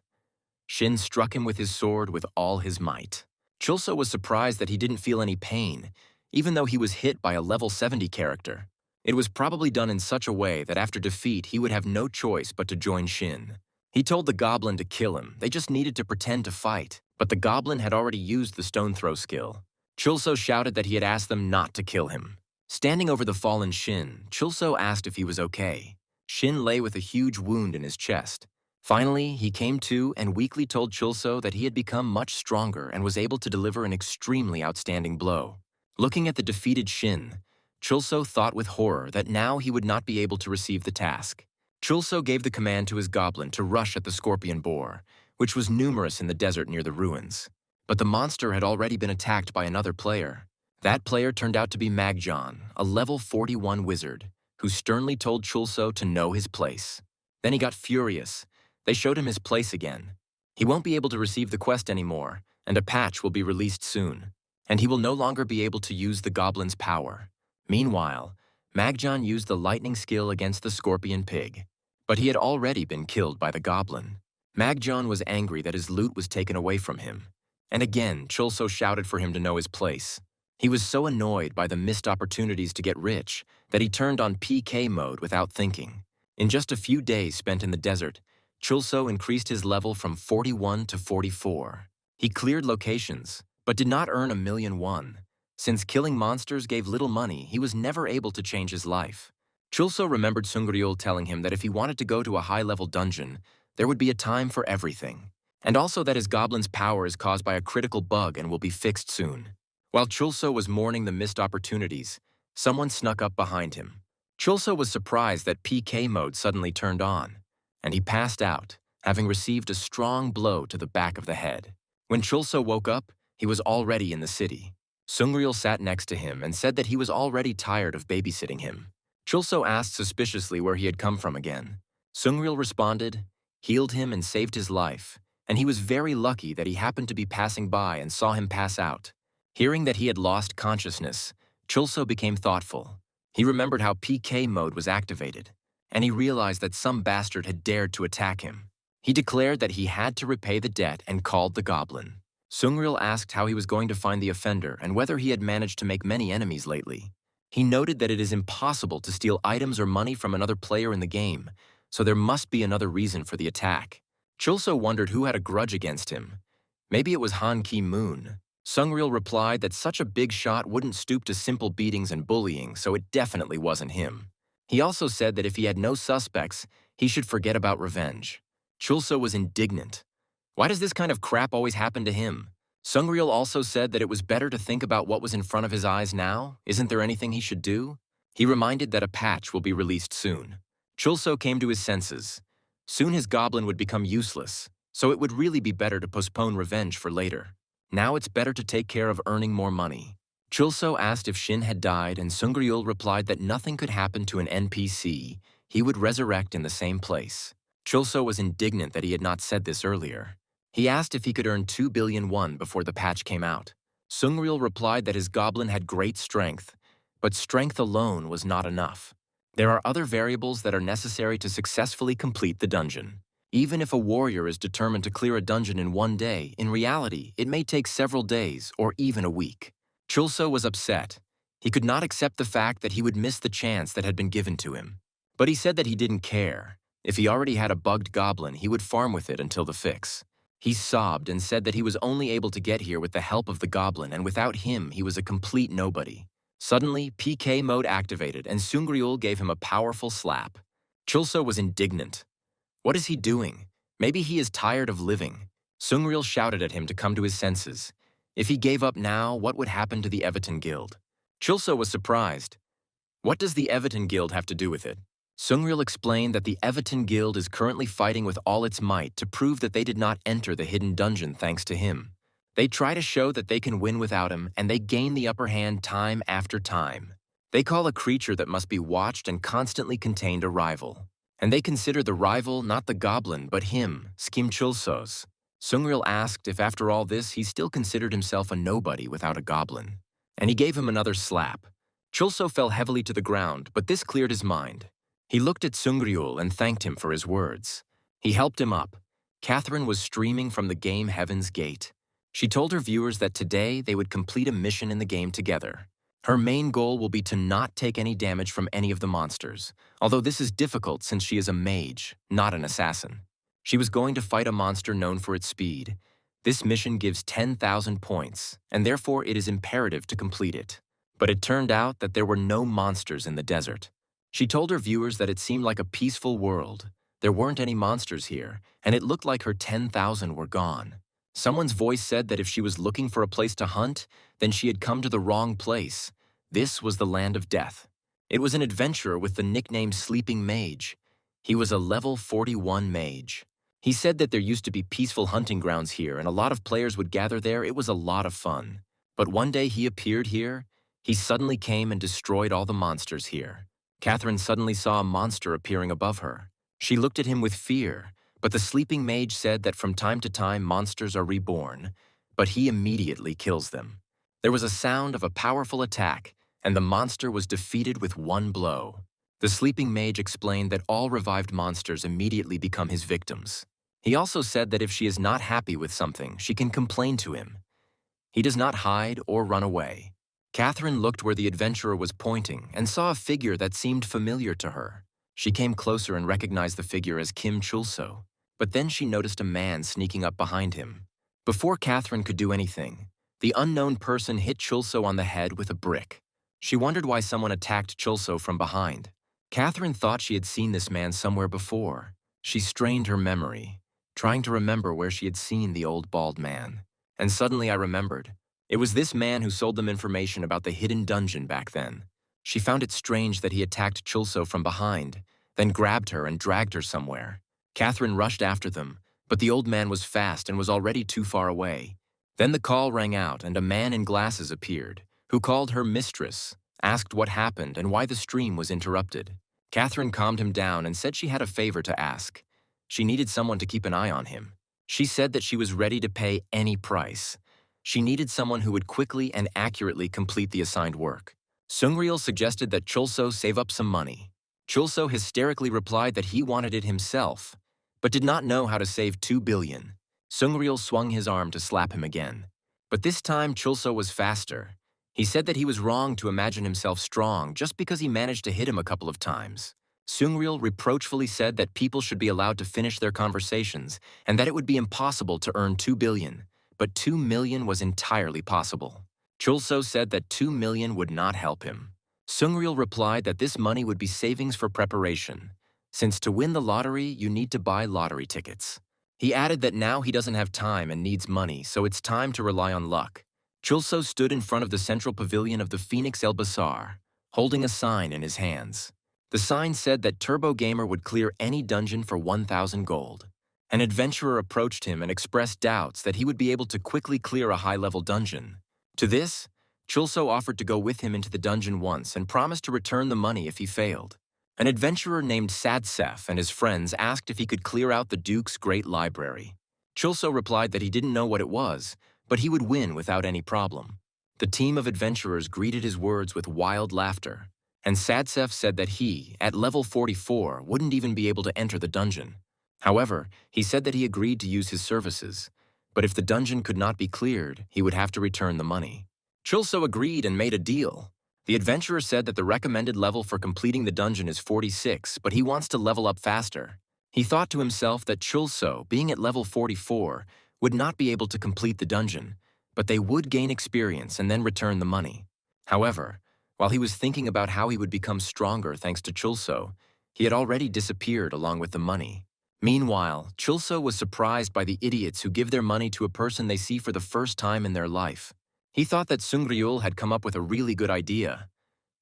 Shin struck him with his sword with all his might. Chulso was surprised that he didn't feel any pain, even though he was hit by a level 70 character. It was probably done in such a way that after defeat he would have no choice but to join Shin. He told the goblin to kill him, they just needed to pretend to fight, but the goblin had already used the stone throw skill. Chulso shouted that he had asked them not to kill him. Standing over the fallen Shin, Chulso asked if he was okay. Shin lay with a huge wound in his chest. Finally, he came to and weakly told Chulso that he had become much stronger and was able to deliver an extremely outstanding blow. Looking at the defeated Shin, Chulso thought with horror that now he would not be able to receive the task. Chulso gave the command to his goblin to rush at the scorpion boar, which was numerous in the desert near the ruins. But the monster had already been attacked by another player. That player turned out to be Magjon, a level 41 wizard, who sternly told Chulso to know his place. Then he got furious. They showed him his place again. He won't be able to receive the quest anymore, and a patch will be released soon. And he will no longer be able to use the goblin's power. Meanwhile, Magjon used the lightning skill against the scorpion pig. But he had already been killed by the goblin. Magjon was angry that his loot was taken away from him. And again, Chulso shouted for him to know his place. He was so annoyed by the missed opportunities to get rich that he turned on PK mode without thinking. In just a few days spent in the desert, Chulso increased his level from 41 to 44. He cleared locations, but did not earn 1,000,001. Since killing monsters gave little money, he was never able to change his life. Chulso remembered Sungryul telling him that if he wanted to go to a high-level dungeon, there would be a time for everything, and also that his goblin's power is caused by a critical bug and will be fixed soon. While Chulso was mourning the missed opportunities, someone snuck up behind him. Chulso was surprised that PK mode suddenly turned on, and he passed out, having received a strong blow to the back of the head. When Chulso woke up, he was already in the city. Sungryul sat next to him and said that he was already tired of babysitting him. Chulso asked suspiciously where he had come from again. Sungryul responded, healed him and saved his life, and he was very lucky that he happened to be passing by and saw him pass out. Hearing that he had lost consciousness, Chulso became thoughtful. He remembered how PK mode was activated, and he realized that some bastard had dared to attack him. He declared that he had to repay the debt and called the goblin. Sungryul asked how he was going to find the offender and whether he had managed to make many enemies lately. He noted that it is impossible to steal items or money from another player in the game, so there must be another reason for the attack. Chulso wondered who had a grudge against him. Maybe it was Han Ki-moon. Sungryul replied that such a big shot wouldn't stoop to simple beatings and bullying, so it definitely wasn't him. He also said that if he had no suspects, he should forget about revenge. Chulso was indignant. Why does this kind of crap always happen to him? Sungryul also said that it was better to think about what was in front of his eyes now. Isn't there anything he should do? He reminded that a patch will be released soon. Chulso came to his senses. Soon his goblin would become useless, so it would really be better to postpone revenge for later. Now it's better to take care of earning more money. Chulso asked if Shin had died, and Sungryul replied that nothing could happen to an NPC. He would resurrect in the same place. Chulso was indignant that he had not said this earlier. He asked if he could earn 2,000,001,000 before the patch came out. Sungryul replied that his goblin had great strength, but strength alone was not enough. There are other variables that are necessary to successfully complete the dungeon. Even if a warrior is determined to clear a dungeon in one day, in reality, it may take several days or even a week. Chulso was upset. He could not accept the fact that he would miss the chance that had been given to him. But he said that he didn't care. If he already had a bugged goblin, he would farm with it until the fix. He sobbed and said that he was only able to get here with the help of the goblin, and without him, he was a complete nobody. Suddenly, PK mode activated, and Sungryul gave him a powerful slap. Chulso was indignant. What is he doing? Maybe he is tired of living. Sungryul shouted at him to come to his senses. If he gave up now, what would happen to the Everton Guild? Chulso was surprised. What does the Everton Guild have to do with it? Sungryul explained that the Everton Guild is currently fighting with all its might to prove that they did not enter the hidden dungeon thanks to him. They try to show that they can win without him, and they gain the upper hand time after time. They call a creature that must be watched and constantly contained a rival. And they consider the rival not the goblin, but him, Skim Chulsos. Sungryul asked if after all this he still considered himself a nobody without a goblin. And he gave him another slap. Chulso fell heavily to the ground, but this cleared his mind. He looked at Sungryul and thanked him for his words. He helped him up. Catherine was streaming from the game Heaven's Gate. She told her viewers that today they would complete a mission in the game together. Her main goal will be to not take any damage from any of the monsters, although this is difficult since she is a mage, not an assassin. She was going to fight a monster known for its speed. This mission gives 10,000 points, and therefore it is imperative to complete it. But it turned out that there were no monsters in the desert. She told her viewers that it seemed like a peaceful world. There weren't any monsters here, and it looked like her 10,000 were gone. Someone's voice said that if she was looking for a place to hunt, then she had come to the wrong place. This was the land of death. It was an adventurer with the nickname Sleeping Mage. He was a level 41 mage. He said that there used to be peaceful hunting grounds here and a lot of players would gather there. It was a lot of fun. But one day he appeared here. He suddenly came and destroyed all the monsters here. Catherine suddenly saw a monster appearing above her. She looked at him with fear, but the sleeping mage said that from time to time monsters are reborn, but he immediately kills them. There was a sound of a powerful attack, and the monster was defeated with one blow. The sleeping mage explained that all revived monsters immediately become his victims. He also said that if she is not happy with something, she can complain to him. He does not hide or run away. Catherine looked where the adventurer was pointing and saw a figure that seemed familiar to her. She came closer and recognized the figure as Kim Chulso, but then she noticed a man sneaking up behind him. Before Catherine could do anything, the unknown person hit Chulso on the head with a brick. She wondered why someone attacked Chulso from behind. Catherine thought she had seen this man somewhere before. She strained her memory, trying to remember where she had seen the old bald man. And suddenly I remembered. It was this man who sold them information about the hidden dungeon back then. She found it strange that he attacked Chulso from behind, then grabbed her and dragged her somewhere. Catherine rushed after them, but the old man was fast and was already too far away. Then the call rang out and a man in glasses appeared, who called her mistress, asked what happened and why the stream was interrupted. Catherine calmed him down and said she had a favor to ask. She needed someone to keep an eye on him. She said that she was ready to pay any price. She needed someone who would quickly and accurately complete the assigned work. Sungryul suggested that Chulso save up some money. Chulso hysterically replied that he wanted it himself, but did not know how to save 2 billion. Sungryul swung his arm to slap him again. But this time Chulso was faster. He said that he was wrong to imagine himself strong just because he managed to hit him a couple of times. Sungryul reproachfully said that people should be allowed to finish their conversations and that it would be impossible to earn 2 billion, but 2 million was entirely possible. Chulso said that 2 million would not help him. Sungryul replied that this money would be savings for preparation, since to win the lottery you need to buy lottery tickets. He added that now he doesn't have time and needs money, so it's time to rely on luck. Chulso stood in front of the central pavilion of the Phoenix El Bazaar, holding a sign in his hands. The sign said that Turbo Gamer would clear any dungeon for 1,000 gold. An adventurer approached him and expressed doubts that he would be able to quickly clear a high-level dungeon. To this, Chulso offered to go with him into the dungeon once and promised to return the money if he failed. An adventurer named Sadsef and his friends asked if he could clear out the Duke's great library. Chulso replied that he didn't know what it was, but he would win without any problem. The team of adventurers greeted his words with wild laughter, and Sadsef said that he, at level 44, wouldn't even be able to enter the dungeon. However, he said that he agreed to use his services, but if the dungeon could not be cleared, he would have to return the money. Chulso agreed and made a deal. The adventurer said that the recommended level for completing the dungeon is 46, but he wants to level up faster. He thought to himself that Chulso, being at level 44, would not be able to complete the dungeon, but they would gain experience and then return the money. However, while he was thinking about how he would become stronger thanks to Chulso, he had already disappeared along with the money. Meanwhile, Chulso was surprised by the idiots who give their money to a person they see for the first time in their life. He thought that Sungryul had come up with a really good idea,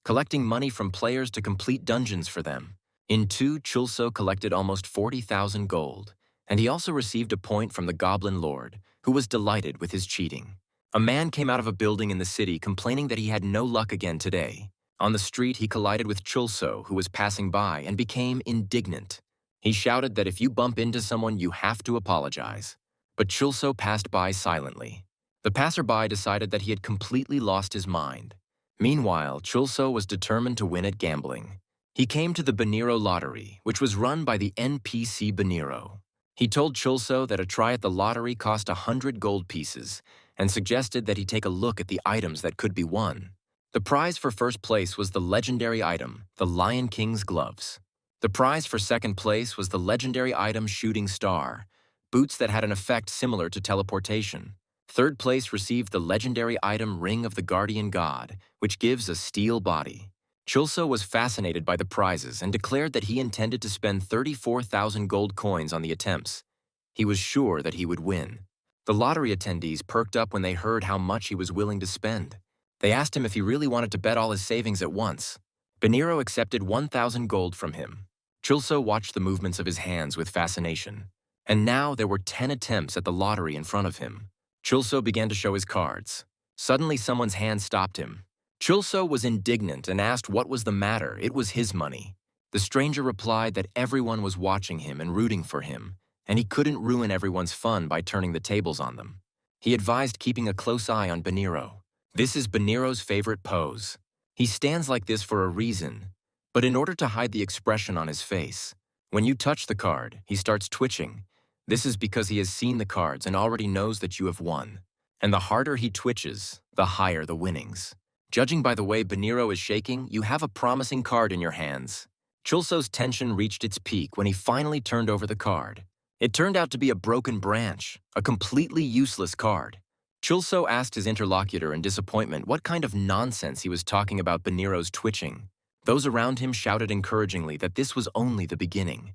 collecting money from players to complete dungeons for them. In 2, Chulso collected almost 40,000 gold, and he also received a point from the Goblin Lord, who was delighted with his cheating. A man came out of a building in the city complaining that he had no luck again today. On the street, he collided with Chulso, who was passing by, and became indignant. He shouted that if you bump into someone, you have to apologize. But Chulso passed by silently. The passerby decided that he had completely lost his mind. Meanwhile, Chulso was determined to win at gambling. He came to the Banero lottery, which was run by the NPC Banero. He told Chulso that a try at the lottery cost 100 gold pieces and suggested that he take a look at the items that could be won. The prize for first place was the legendary item, the Lion King's gloves. The prize for second place was the legendary item Shooting Star, boots that had an effect similar to teleportation. Third place received the legendary item Ring of the Guardian God, which gives a steel body. Chulso was fascinated by the prizes and declared that he intended to spend 34,000 gold coins on the attempts. He was sure that he would win. The lottery attendees perked up when they heard how much he was willing to spend. They asked him if he really wanted to bet all his savings at once. Beniro accepted 1,000 gold from him. Chulso watched the movements of his hands with fascination. And now there were 10 attempts at the lottery in front of him. Chulso began to show his cards. Suddenly someone's hand stopped him. Chulso was indignant and asked what was the matter. It was his money. The stranger replied that everyone was watching him and rooting for him, and he couldn't ruin everyone's fun by turning the tables on them. He advised keeping a close eye on Beniro. This is Beniro's favorite pose. He stands like this for a reason, but in order to hide the expression on his face. When you touch the card, he starts twitching. This is because he has seen the cards and already knows that you have won. And the harder he twitches, the higher the winnings. Judging by the way Beniro is shaking, you have a promising card in your hands. Chulso's tension reached its peak when he finally turned over the card. It turned out to be a broken branch, a completely useless card. Chulso asked his interlocutor in disappointment what kind of nonsense he was talking about Beniro's twitching. Those around him shouted encouragingly that this was only the beginning.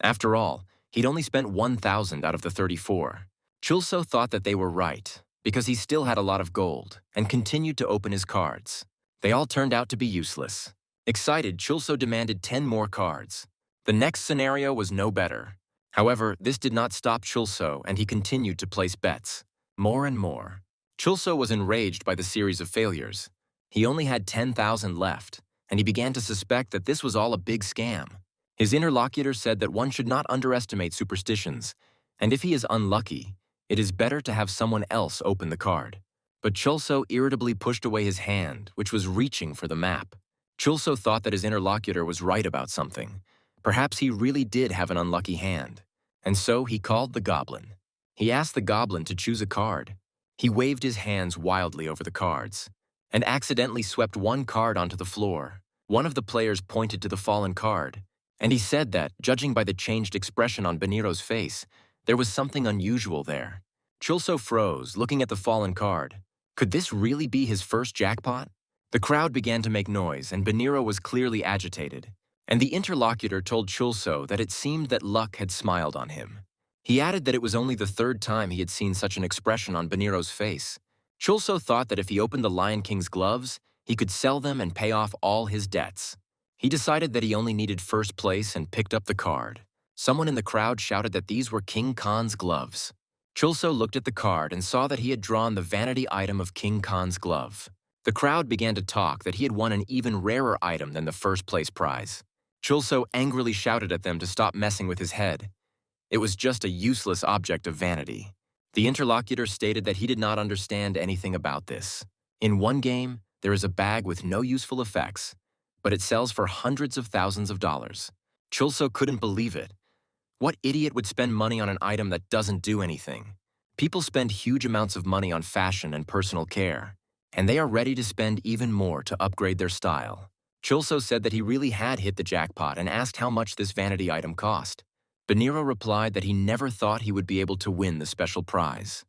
After all, he'd only spent 1,000 out of the 34. Chulso thought that they were right, because he still had a lot of gold, and continued to open his cards. They all turned out to be useless. Excited, Chulso demanded 10 more cards. The next scenario was no better. However, this did not stop Chulso, and he continued to place bets. More and more. Chulso was enraged by the series of failures. He only had 10,000 left, and he began to suspect that this was all a big scam. His interlocutor said that one should not underestimate superstitions, and if he is unlucky, it is better to have someone else open the card. But Chulso irritably pushed away his hand, which was reaching for the map. Chulso thought that his interlocutor was right about something. Perhaps he really did have an unlucky hand. And so he called the goblin. He asked the goblin to choose a card. He waved his hands wildly over the cards, and accidentally swept one card onto the floor. One of the players pointed to the fallen card, and he said that, judging by the changed expression on Beniro's face, there was something unusual there. Chulso froze, looking at the fallen card. Could this really be his first jackpot? The crowd began to make noise, and Beniro was clearly agitated. And the interlocutor told Chulso that it seemed that luck had smiled on him. He added that it was only the third time he had seen such an expression on Beniro's face. Chulso thought that if he opened the Lion King's gloves, he could sell them and pay off all his debts. He decided that he only needed first place and picked up the card. Someone in the crowd shouted that these were King Khan's gloves. Chulso looked at the card and saw that he had drawn the vanity item of King Khan's glove. The crowd began to talk that he had won an even rarer item than the first place prize. Chulso angrily shouted at them to stop messing with his head. It was just a useless object of vanity. The interlocutor stated that he did not understand anything about this. In one game, there is a bag with no useful effects, but it sells for hundreds of thousands of dollars. Chulso couldn't believe it. What idiot would spend money on an item that doesn't do anything? People spend huge amounts of money on fashion and personal care, and they are ready to spend even more to upgrade their style. Chulso said that he really had hit the jackpot and asked how much this vanity item cost. Beniro replied that he never thought he would be able to win the special prize.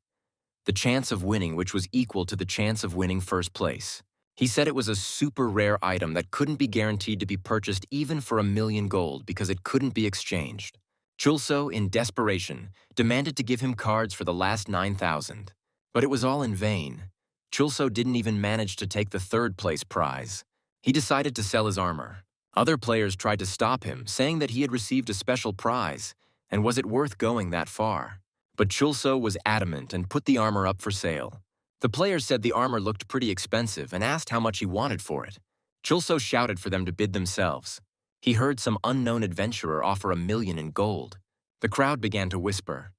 The chance of winning, which was equal to the chance of winning first place. He said it was a super rare item that couldn't be guaranteed to be purchased even for 1,000,000 gold because it couldn't be exchanged. Chulso, in desperation, demanded to give him cards for the last 9,000. But it was all in vain. Chulso didn't even manage to take the third place prize. He decided to sell his armor. Other players tried to stop him, saying that he had received a special prize, and was it worth going that far? But Chulso was adamant and put the armor up for sale. The players said the armor looked pretty expensive and asked how much he wanted for it. Chulso shouted for them to bid themselves. He heard some unknown adventurer offer 1,000,000 in gold. The crowd began to whisper,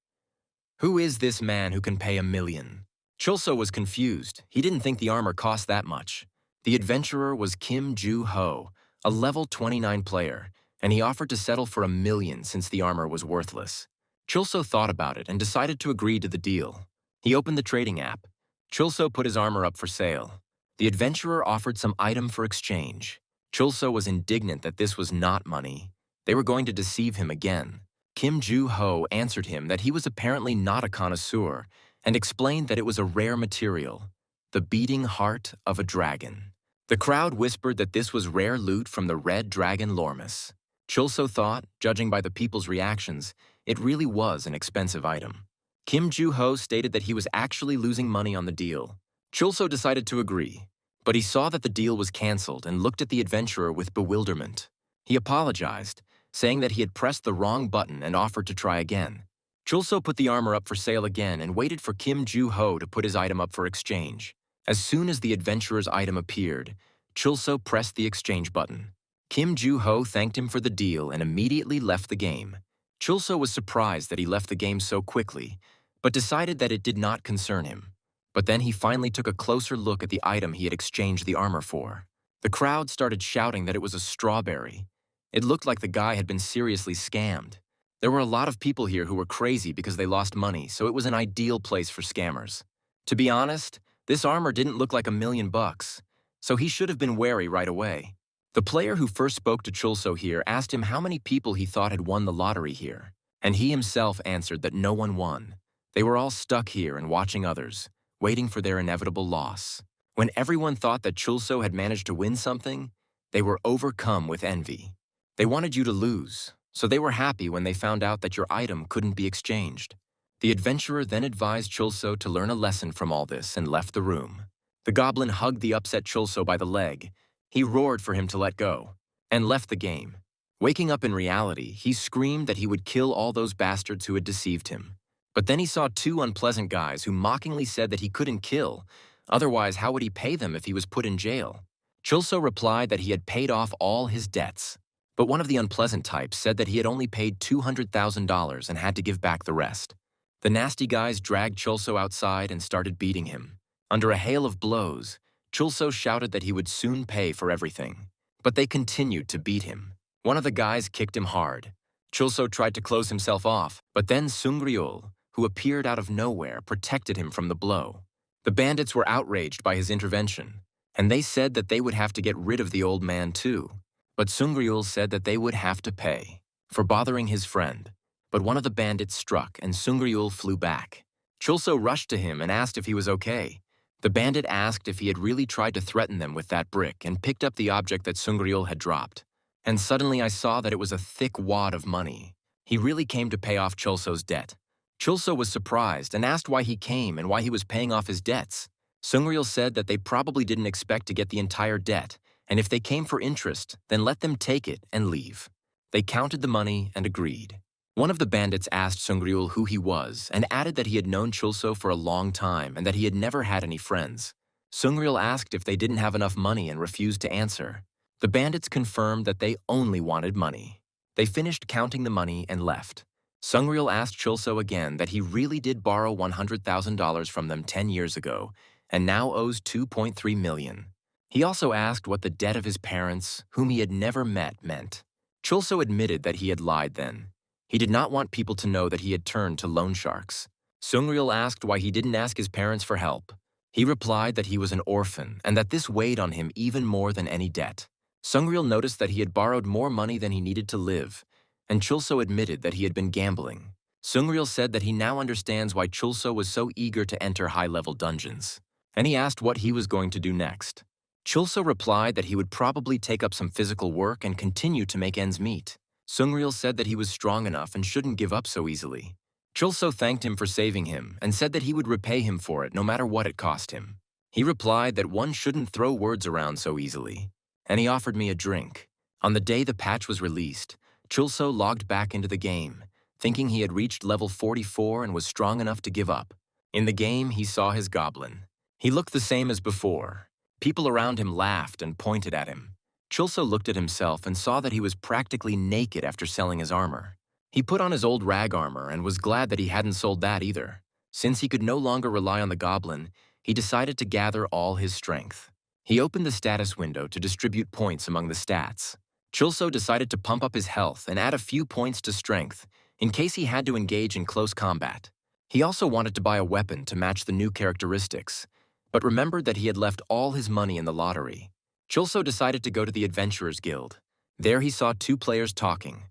"Who is this man who can pay 1,000,000? Chulso was confused. He didn't think the armor cost that much. The adventurer was Kim Ju-ho, a level 29 player, and he offered to settle for 1,000,000 since the armor was worthless. Chulso thought about it and decided to agree to the deal. He opened the trading app. Chulso put his armor up for sale. The adventurer offered some item for exchange. Chulso was indignant that this was not money. They were going to deceive him again. Kim Ju-ho answered him that he was apparently not a connoisseur and explained that it was a rare material, the beating heart of a dragon. The crowd whispered that this was rare loot from the red dragon Lormus. Chulso thought, judging by the people's reactions, it really was an expensive item. Kim Ju-ho stated that he was actually losing money on the deal. Chulso decided to agree, but he saw that the deal was cancelled and looked at the adventurer with bewilderment. He apologized, saying that he had pressed the wrong button and offered to try again. Chulso put the armor up for sale again and waited for Kim Ju-ho to put his item up for exchange. As soon as the adventurer's item appeared, Chulso pressed the exchange button. Kim Ju-ho thanked him for the deal and immediately left the game. Chulso was surprised that he left the game so quickly, but decided that it did not concern him. But then he finally took a closer look at the item he had exchanged the armor for. The crowd started shouting that it was a strawberry. It looked like the guy had been seriously scammed. There were a lot of people here who were crazy because they lost money, so it was an ideal place for scammers. To be honest, this armor didn't look like $1,000,000, so he should have been wary right away. The player who first spoke to Chulso here asked him how many people he thought had won the lottery here, and he himself answered that no one won. They were all stuck here and watching others, waiting for their inevitable loss. When everyone thought that Chulso had managed to win something, they were overcome with envy. They wanted you to lose, so they were happy when they found out that your item couldn't be exchanged. The adventurer then advised Chulso to learn a lesson from all this and left the room. The goblin hugged the upset Chulso by the leg. He roared for him to let go, and left the game. Waking up in reality, he screamed that he would kill all those bastards who had deceived him. But then he saw two unpleasant guys who mockingly said that he couldn't kill, otherwise how would he pay them if he was put in jail? Chulso replied that he had paid off all his debts. But one of the unpleasant types said that he had only paid $200,000 and had to give back the rest. The nasty guys dragged Chulso outside and started beating him. Under a hail of blows, Chulso shouted that he would soon pay for everything. But they continued to beat him. One of the guys kicked him hard. Chulso tried to close himself off, but then Sungryul, who appeared out of nowhere, protected him from the blow. The bandits were outraged by his intervention, and they said that they would have to get rid of the old man too. But Sungryul said that they would have to pay for bothering his friend. But one of the bandits struck and Sungryul flew back. Chulso rushed to him and asked if he was okay. The bandit asked if he had really tried to threaten them with that brick and picked up the object that Sungryul had dropped. And suddenly I saw that it was a thick wad of money. He really came to pay off Chulso's debt. Chulso was surprised and asked why he came and why he was paying off his debts. Sungryul said that they probably didn't expect to get the entire debt, and if they came for interest, then let them take it and leave. They counted the money and agreed. One of the bandits asked Sungryul who he was and added that he had known Chulso for a long time and that he had never had any friends. Sungryul asked if they didn't have enough money and refused to answer. The bandits confirmed that they only wanted money. They finished counting the money and left. Sungryul asked Chulso again that he really did borrow $100,000 from them 10 years ago and now owes $2.3 million. He also asked what the debt of his parents, whom he had never met, meant. Chulso admitted that he had lied then. He did not want people to know that he had turned to loan sharks. Sungryul asked why he didn't ask his parents for help. He replied that he was an orphan and that this weighed on him even more than any debt. Sungryul noticed that he had borrowed more money than he needed to live, and Chulso admitted that he had been gambling. Sungryul said that he now understands why Chulso was so eager to enter high-level dungeons, and he asked what he was going to do next. Chulso replied that he would probably take up some physical work and continue to make ends meet. Sungryul said that he was strong enough and shouldn't give up so easily. Chulso thanked him for saving him and said that he would repay him for it no matter what it cost him. He replied that one shouldn't throw words around so easily, and he offered me a drink. On the day the patch was released, Chulso logged back into the game, thinking he had reached level 44 and was strong enough to give up. In the game, he saw his goblin. He looked the same as before. People around him laughed and pointed at him. Chulso looked at himself and saw that he was practically naked after selling his armor. He put on his old rag armor and was glad that he hadn't sold that either. Since he could no longer rely on the goblin, he decided to gather all his strength. He opened the status window to distribute points among the stats. Chulso decided to pump up his health and add a few points to strength, in case he had to engage in close combat. He also wanted to buy a weapon to match the new characteristics, but remembered that he had left all his money in the lottery. Chulso decided to go to the Adventurers Guild. There he saw two players talking,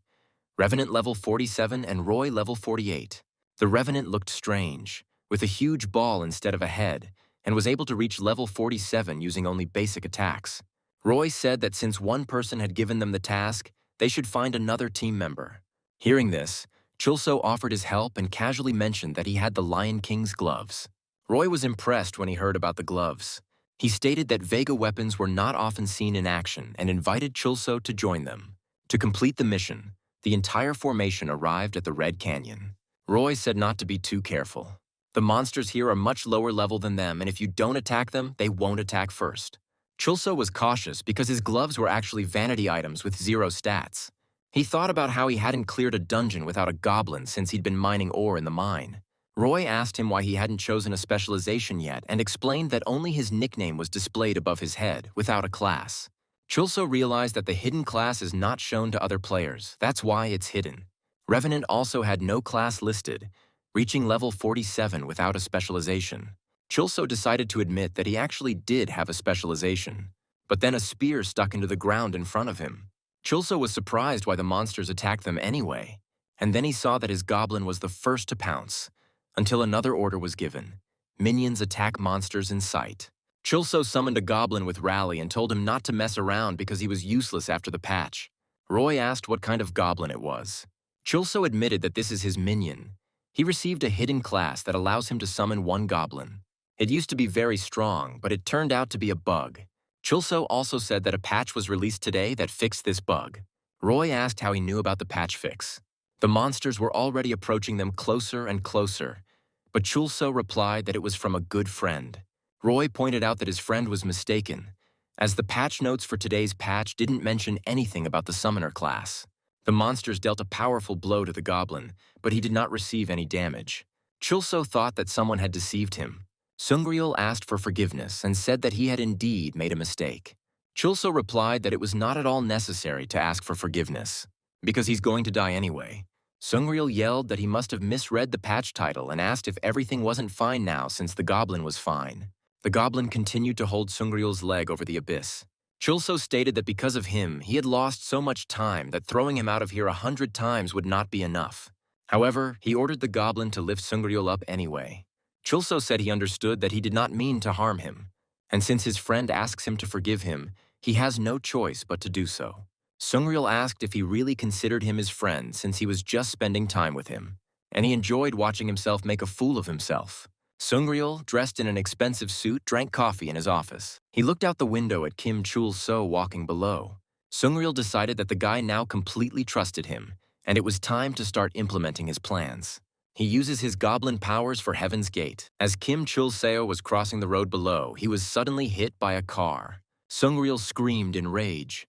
Revenant level 47 and Roy level 48. The Revenant looked strange, with a huge ball instead of a head, and was able to reach level 47 using only basic attacks. Roy said that since one person had given them the task, they should find another team member. Hearing this, Chulso offered his help and casually mentioned that he had the Lion King's gloves. Roy was impressed when he heard about the gloves. He stated that Vega weapons were not often seen in action and invited Chulso to join them. To complete the mission, the entire formation arrived at the Red Canyon. Roy said not to be too careful. The monsters here are much lower level than them, and if you don't attack them, they won't attack first. Chulso was cautious because his gloves were actually vanity items with 0 stats. He thought about how he hadn't cleared a dungeon without a goblin since he'd been mining ore in the mine. Roy asked him why he hadn't chosen a specialization yet and explained that only his nickname was displayed above his head, without a class. Chulso realized that the hidden class is not shown to other players. That's why it's hidden. Revenant also had no class listed, reaching level 47 without a specialization. Chulso decided to admit that he actually did have a specialization, but then a spear stuck into the ground in front of him. Chulso was surprised why the monsters attacked them anyway, and then he saw that his goblin was the first to pounce, until another order was given. Minions attack monsters in sight. Chulso summoned a goblin with Rally and told him not to mess around because he was useless after the patch. Roy asked what kind of goblin it was. Chulso admitted that this is his minion. He received a hidden class that allows him to summon one goblin. It used to be very strong, but it turned out to be a bug. Chulso also said that a patch was released today that fixed this bug. Roy asked how he knew about the patch fix. The monsters were already approaching them closer and closer, but Chulso replied that it was from a good friend. Roy pointed out that his friend was mistaken, as the patch notes for today's patch didn't mention anything about the summoner class. The monsters dealt a powerful blow to the goblin, but he did not receive any damage. Chulso thought that someone had deceived him. Sungriel asked for forgiveness and said that he had indeed made a mistake. Chulso replied that it was not at all necessary to ask for forgiveness, because he's going to die anyway. Sungriel yelled that he must have misread the patch title and asked if everything wasn't fine now since the goblin was fine. The goblin continued to hold Sungriel's leg over the abyss. Chulso stated that because of him, he had lost so much time that throwing him out of here 100 times would not be enough. However, he ordered the goblin to lift Sungriel up anyway. Chulso said he understood that he did not mean to harm him, and since his friend asks him to forgive him, he has no choice but to do so. Sungriel asked if he really considered him his friend since he was just spending time with him, and he enjoyed watching himself make a fool of himself. Sungriel, dressed in an expensive suit, drank coffee in his office. He looked out the window at Kim Chul-so walking below. Sungriel decided that the guy now completely trusted him, and it was time to start implementing his plans. He uses his goblin powers for Heaven's Gate. As Kim Chul-seo was crossing the road below, he was suddenly hit by a car. Sungriel screamed in rage.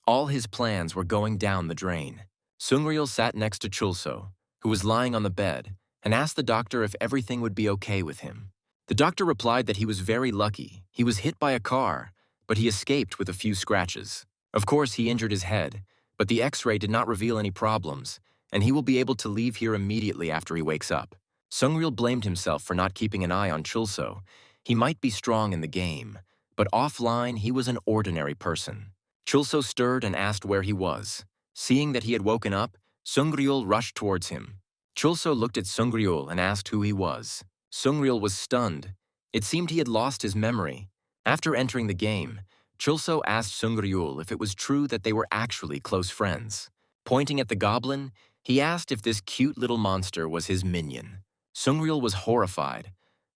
All his plans were going down the drain. Sungriel sat next to Chulso, who was lying on the bed, and asked the doctor if everything would be okay with him. The doctor replied that he was very lucky. He was hit by a car, but he escaped with a few scratches. Of course, he injured his head, but the X-ray did not reveal any problems, and he will be able to leave here immediately after he wakes up. Sungriel blamed himself for not keeping an eye on Chulso. He might be strong in the game, but offline he was an ordinary person. Chulso stirred and asked where he was. Seeing that he had woken up, Sungriel rushed towards him. Chulso looked at Sungriel and asked who he was. Sungriel was stunned. It seemed he had lost his memory. After entering the game, Chulso asked Sungriel if it was true that they were actually close friends. Pointing at the goblin, he asked if this cute little monster was his minion. Sungriel was horrified.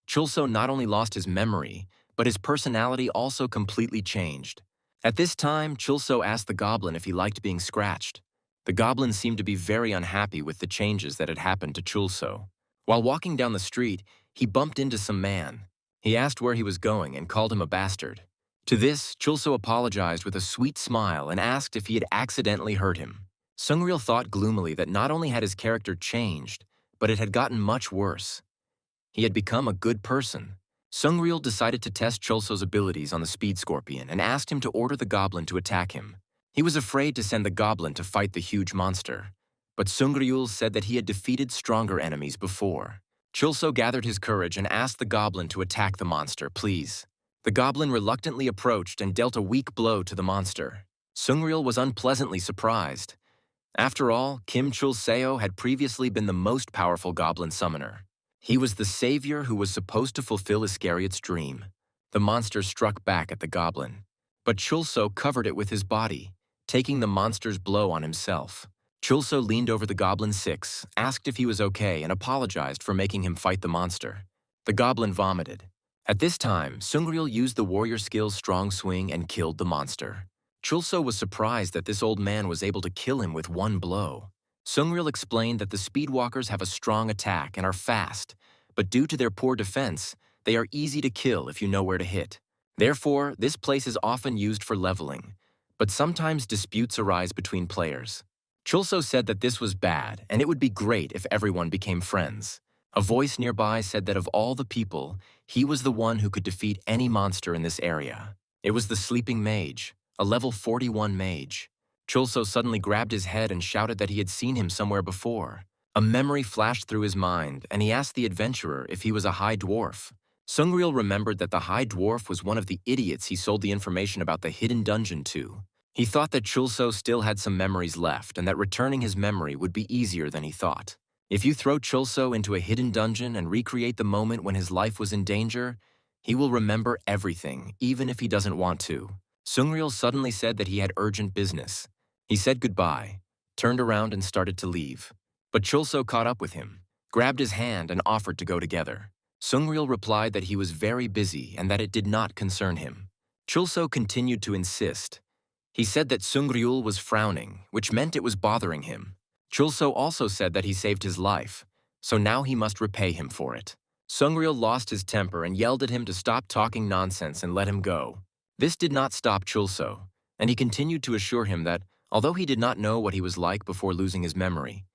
Chulso not only lost his memory, but his personality also completely changed. At this time, Chulso asked the goblin if he liked being scratched. The goblin seemed to be very unhappy with the changes that had happened to Chulso. While walking down the street, he bumped into some man. He asked where he was going and called him a bastard. To this, Chulso apologized with a sweet smile and asked if he had accidentally hurt him. Sungriel thought gloomily that not only had his character changed, but it had gotten much worse. He had become a good person. Sungriel decided to test Chulso's abilities on the Speed Scorpion and asked him to order the goblin to attack him. He was afraid to send the goblin to fight the huge monster, but Sungryul said that he had defeated stronger enemies before. Chulso gathered his courage and asked the goblin to attack the monster, please. The goblin reluctantly approached and dealt a weak blow to the monster. Sungryul was unpleasantly surprised. After all, Kim Chul-seo had previously been the most powerful goblin summoner. He was the savior who was supposed to fulfill Iscariot's dream. The monster struck back at the goblin, but Chulso covered it with his body, taking the monster's blow on himself. Chulso leaned over the goblin 6, asked if he was okay, and apologized for making him fight the monster. The goblin vomited. At this time, Sungryul used the warrior skill's strong swing and killed the monster. Chulso was surprised that this old man was able to kill him with one blow. Sungryul explained that the speedwalkers have a strong attack and are fast, but due to their poor defense, they are easy to kill if you know where to hit. Therefore, this place is often used for leveling, but sometimes disputes arise between players. Chulso said that this was bad, and it would be great if everyone became friends. A voice nearby said that of all the people, he was the one who could defeat any monster in this area. It was the Sleeping Mage, a level 41 mage. Chulso suddenly grabbed his head and shouted that he had seen him somewhere before. A memory flashed through his mind, and he asked the adventurer if he was a high dwarf. Sungryul remembered that the high dwarf was one of the idiots he sold the information about the hidden dungeon to. He thought that Chulso still had some memories left and that returning his memory would be easier than he thought. If you throw Chulso into a hidden dungeon and recreate the moment when his life was in danger, he will remember everything, even if he doesn't want to. Sungryul suddenly said that he had urgent business. He said goodbye, turned around and started to leave. But Chulso caught up with him, grabbed his hand and offered to go together. Sungryul replied that he was very busy and that it did not concern him. Chulso continued to insist. He said that Sungryul was frowning, which meant it was bothering him. Chulso also said that he saved his life, so now he must repay him for it. Sungryul lost his temper and yelled at him to stop talking nonsense and let him go. This did not stop Chulso, and he continued to assure him that, although he did not know what he was like before losing his memory,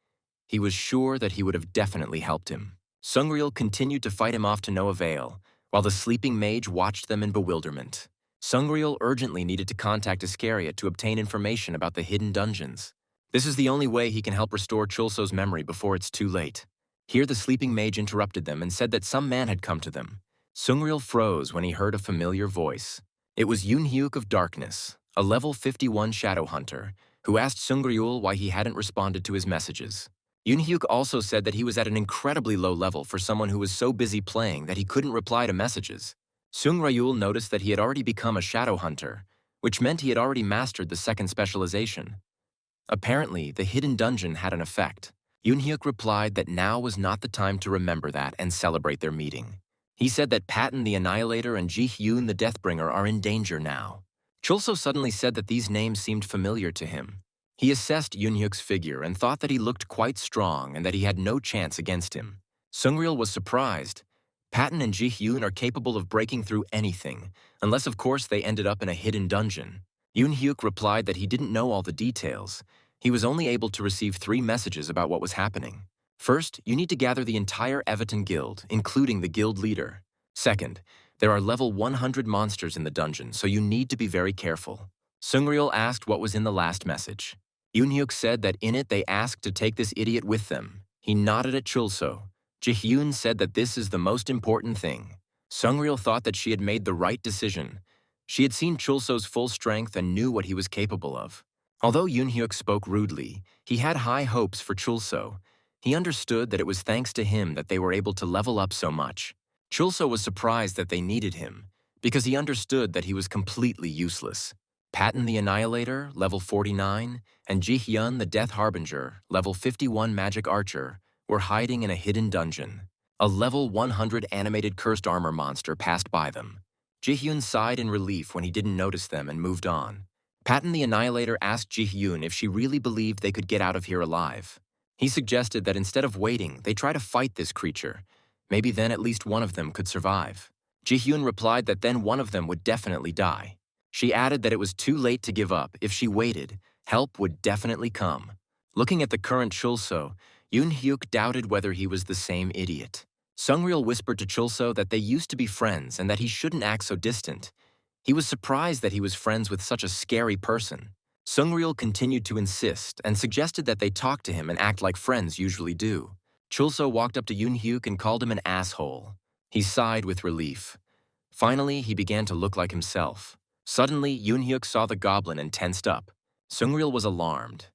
he was sure that he would have definitely helped him. Sungryul continued to fight him off to no avail, while the sleeping mage watched them in bewilderment. Sungryul urgently needed to contact Iscariot to obtain information about the hidden dungeons. This is the only way he can help restore Chulso's memory before it's too late. Here the sleeping mage interrupted them and said that some man had come to them. Sungryul froze when he heard a familiar voice. It was Yoonhyuk of Darkness, a level 51 shadow hunter, who asked Sungryul why he hadn't responded to his messages. Yoonhyuk also said that he was at an incredibly low level for someone who was so busy playing that he couldn't reply to messages. Sungryul noticed that he had already become a shadow hunter, which meant he had already mastered the second specialization. Apparently, the hidden dungeon had an effect. Yoonhyuk replied that now was not the time to remember that and celebrate their meeting. He said that Patton the Annihilator and Ji-hyun the Deathbringer are in danger now. Chulso suddenly said that these names seemed familiar to him. He assessed Yoonhyuk's figure and thought that he looked quite strong and that he had no chance against him. Sungryul was surprised. Patton and Ji-hyun are capable of breaking through anything, unless of course they ended up in a hidden dungeon. Yoonhyuk replied that he didn't know all the details. He was only able to receive 3 messages about what was happening. First, you need to gather the entire Everton Guild, including the guild leader. Second, there are level 100 monsters in the dungeon, so you need to be very careful. Sungryul asked what was in the last message. Yoonhyuk said that in it they asked to take this idiot with them. He nodded at Chulso. Ji-hyun said that this is the most important thing. Sungryul thought that she had made the right decision. She had seen Chulso's full strength and knew what he was capable of. Although Yoonhyuk spoke rudely, he had high hopes for Chulso. He understood that it was thanks to him that they were able to level up so much. Chulso was surprised that they needed him, because he understood that he was completely useless. Patton the Annihilator, level 49, and Ji-hyun the Death Harbinger, level 51 magic archer, were hiding in a hidden dungeon. A level 100 animated cursed armor monster passed by them. Ji-hyun sighed in relief when he didn't notice them and moved on. Patton the Annihilator asked Ji-hyun if she really believed they could get out of here alive. He suggested that instead of waiting, they try to fight this creature. Maybe then at least one of them could survive. Ji-hyun replied that then one of them would definitely die. She added that it was too late to give up. If she waited, help would definitely come. Looking at the current Chulso, Yoonhyuk doubted whether he was the same idiot. Sungryul whispered to Chulso that they used to be friends and that he shouldn't act so distant. He was surprised that he was friends with such a scary person. Sungryul continued to insist and suggested that they talk to him and act like friends usually do. Chulso walked up to Yoonhyuk and called him an asshole. He sighed with relief. Finally, he began to look like himself. Suddenly, Yoonhyuk saw the goblin and tensed up. Sungryul was alarmed.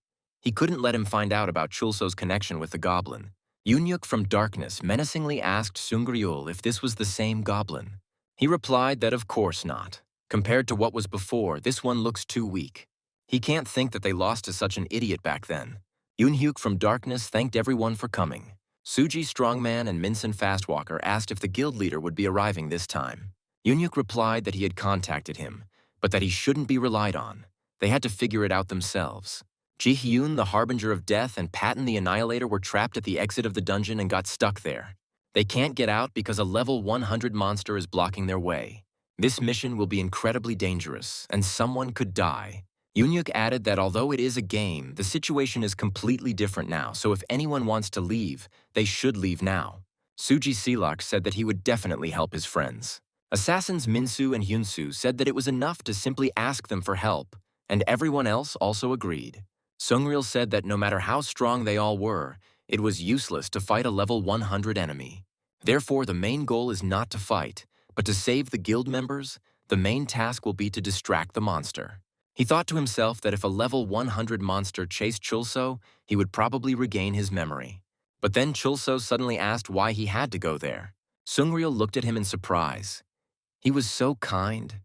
He couldn't let him find out about Chulso's connection with the goblin. Yoonhyuk from darkness menacingly asked Sungryul if this was the same goblin. He replied that of course not. Compared to what was before, this one looks too weak. He can't think that they lost to such an idiot back then. Yoonhyuk from darkness thanked everyone for coming. Suji Strongman and Minson Fastwalker asked if the guild leader would be arriving this time. Yoonhyuk replied that he had contacted him, but that he shouldn't be relied on. They had to figure it out themselves. Ji-hyun, the Harbinger of Death, and Patton the Annihilator were trapped at the exit of the dungeon and got stuck there. They can't get out because a level 100 monster is blocking their way. This mission will be incredibly dangerous, and someone could die. Yoonhyuk added that although it is a game, the situation is completely different now, so if anyone wants to leave, they should leave now. Suji Silak said that he would definitely help his friends. Assassins Minsu and Hyunsu said that it was enough to simply ask them for help, and everyone else also agreed. Sungryul said that no matter how strong they all were, it was useless to fight a level 100 enemy. Therefore, the main goal is not to fight, but to save the guild members. The main task will be to distract the monster. He thought to himself that if a level 100 monster chased Chulso, he would probably regain his memory. But then Chulso suddenly asked why he had to go there. Sungryul looked at him in surprise. He was so kind.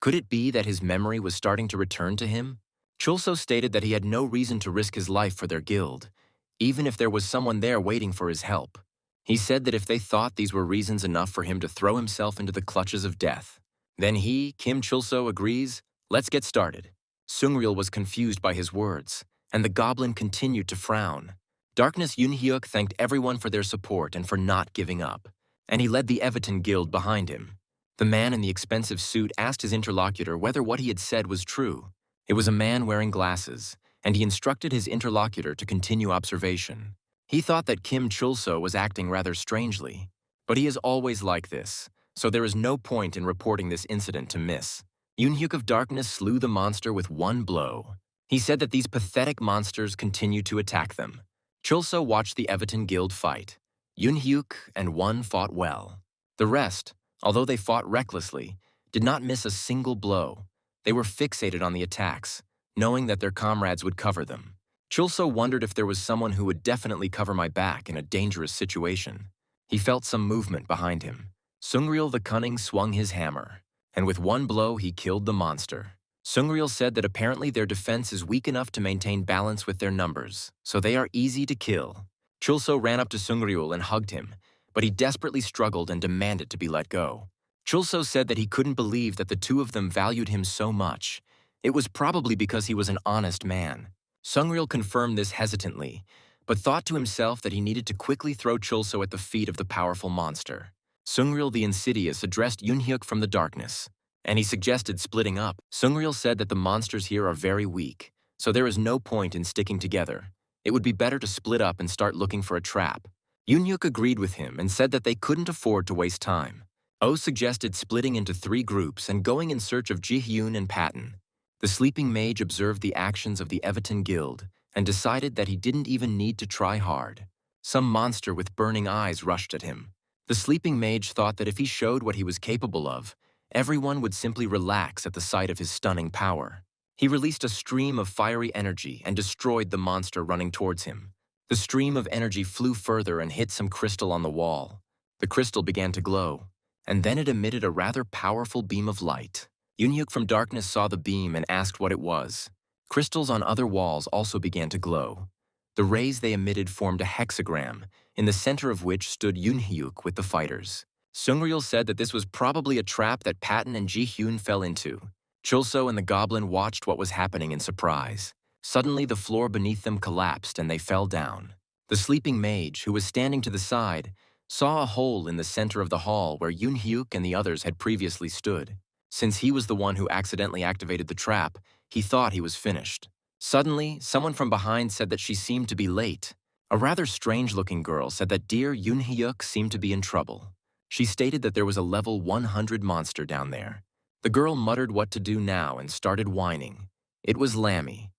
Could it be that his memory was starting to return to him? Chulso stated that he had no reason to risk his life for their guild, even if there was someone there waiting for his help. He said that if they thought these were reasons enough for him to throw himself into the clutches of death, then he, Kim Chulso, agrees. Let's get started. Sungryul was confused by his words, and the goblin continued to frown. Darkness Yoonhyuk thanked everyone for their support and for not giving up, and he led the Everton Guild behind him. The man in the expensive suit asked his interlocutor whether what he had said was true. It was a man wearing glasses, and he instructed his interlocutor to continue observation. He thought that Kim Chulso was acting rather strangely, but he is always like this, so there is no point in reporting this incident to Miss. Yoonhyuk of Darkness slew the monster with one blow. He said that these pathetic monsters continued to attack them. Chulso watched the Everton Guild fight. Yoonhyuk and one fought well. The rest, although they fought recklessly, did not miss a single blow. They were fixated on the attacks, knowing that their comrades would cover them. Chulso wondered if there was someone who would definitely cover my back in a dangerous situation. He felt some movement behind him. Sungryul the Cunning swung his hammer, and with one blow he killed the monster. Sungryul said that apparently their defense is weak enough to maintain balance with their numbers, so they are easy to kill. Chulso ran up to Sungryul and hugged him, but he desperately struggled and demanded to be let go. Chulso said that he couldn't believe that the two of them valued him so much. It was probably because he was an honest man. Sungryul confirmed this hesitantly, but thought to himself that he needed to quickly throw Chulso at the feet of the powerful monster. Sungryul the Insidious addressed Yoonhyuk from the darkness, and he suggested splitting up. Sungryul said that the monsters here are very weak, so there is no point in sticking together. It would be better to split up and start looking for a trap. Yoonhyuk agreed with him and said that they couldn't afford to waste time. Oh suggested splitting into 3 groups and going in search of Ji-hyun and Patton. The sleeping mage observed the actions of the Everton Guild and decided that he didn't even need to try hard. Some monster with burning eyes rushed at him. The sleeping mage thought that if he showed what he was capable of, everyone would simply relax at the sight of his stunning power. He released a stream of fiery energy and destroyed the monster running towards him. The stream of energy flew further and hit some crystal on the wall. The crystal began to glow, and then it emitted a rather powerful beam of light. Yoonhyuk from Darkness saw the beam and asked what it was. Crystals on other walls also began to glow. The rays they emitted formed a hexagram, in the center of which stood Yoonhyuk with the fighters. Sungryul said that this was probably a trap that Patton and Ji-hyun fell into. Chulso and the goblin watched what was happening in surprise. Suddenly, the floor beneath them collapsed and they fell down. The sleeping mage, who was standing to the side, saw a hole in the center of the hall where Yoonhyuk and the others had previously stood. Since he was the one who accidentally activated the trap, he thought he was finished. Suddenly, someone from behind said that she seemed to be late. A rather strange-looking girl said that dear Yoonhyuk seemed to be in trouble. She stated that there was a level 100 monster down there. The girl muttered what to do now and started whining. It was Lammy,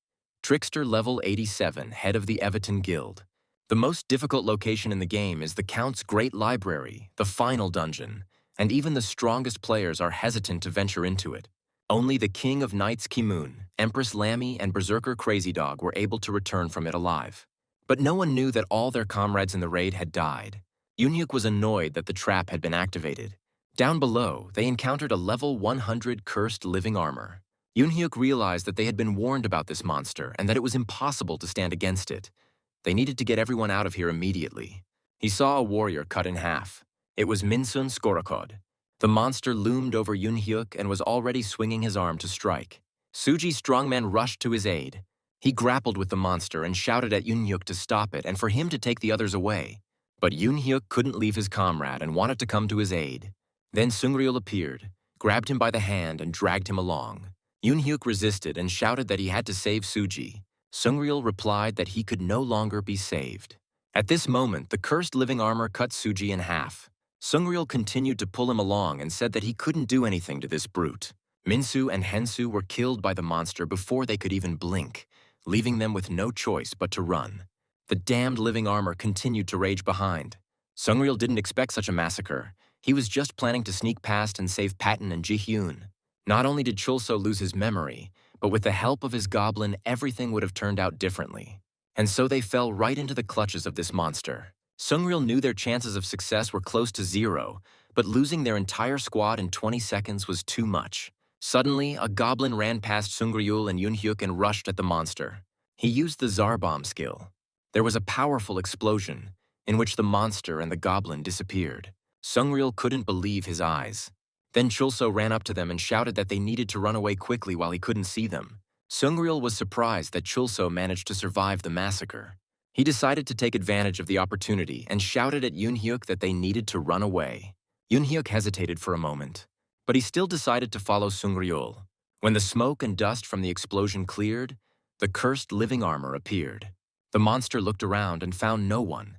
Trickster Level 87, head of the Everton Guild. The most difficult location in the game is the Count's Great Library, the final dungeon, and even the strongest players are hesitant to venture into it. Only the King of Knights Kimun, Empress Lammy, and Berserker Crazy Dog were able to return from it alive. But no one knew that all their comrades in the raid had died. Yunhyuk was annoyed that the trap had been activated. Down below, they encountered a level 100 cursed living armor. Yunhyuk realized that they had been warned about this monster and that it was impossible to stand against it. They needed to get everyone out of here immediately. He saw a warrior cut in half. It was Minsun Skorakod. The monster loomed over Yunhyuk and was already swinging his arm to strike. Suji's strongman rushed to his aid. He grappled with the monster and shouted at Yunhyuk to stop it and for him to take the others away. But Yunhyuk couldn't leave his comrade and wanted to come to his aid. Then Sungryul appeared, grabbed him by the hand and dragged him along. Yunhyuk resisted and shouted that he had to save Suji. Sungryul replied that he could no longer be saved. At this moment, the cursed living armor cut Suji in half. Sungryul continued to pull him along and said that he couldn't do anything to this brute. Minsu and Hensu were killed by the monster before they could even blink, leaving them with no choice but to run. The damned living armor continued to rage behind. Sungryul didn't expect such a massacre. He was just planning to sneak past and save Patton and Jihyun. Not only did Chulso lose his memory, but with the help of his goblin, everything would have turned out differently. And so they fell right into the clutches of this monster. Sungryul knew their chances of success were close to zero, but losing their entire squad in 20 seconds was too much. Suddenly, a goblin ran past Sungryul and Yunhyuk and rushed at the monster. He used the Zarbomb skill. There was a powerful explosion, in which the monster and the goblin disappeared. Sungryul couldn't believe his eyes. Then Chulso ran up to them and shouted that they needed to run away quickly while he couldn't see them. Sungryul was surprised that Chulso managed to survive the massacre. He decided to take advantage of the opportunity and shouted at Yunhyuk that they needed to run away. Yunhyuk hesitated for a moment, but he still decided to follow Sungryul. When the smoke and dust from the explosion cleared, the cursed living armor appeared. The monster looked around and found no one.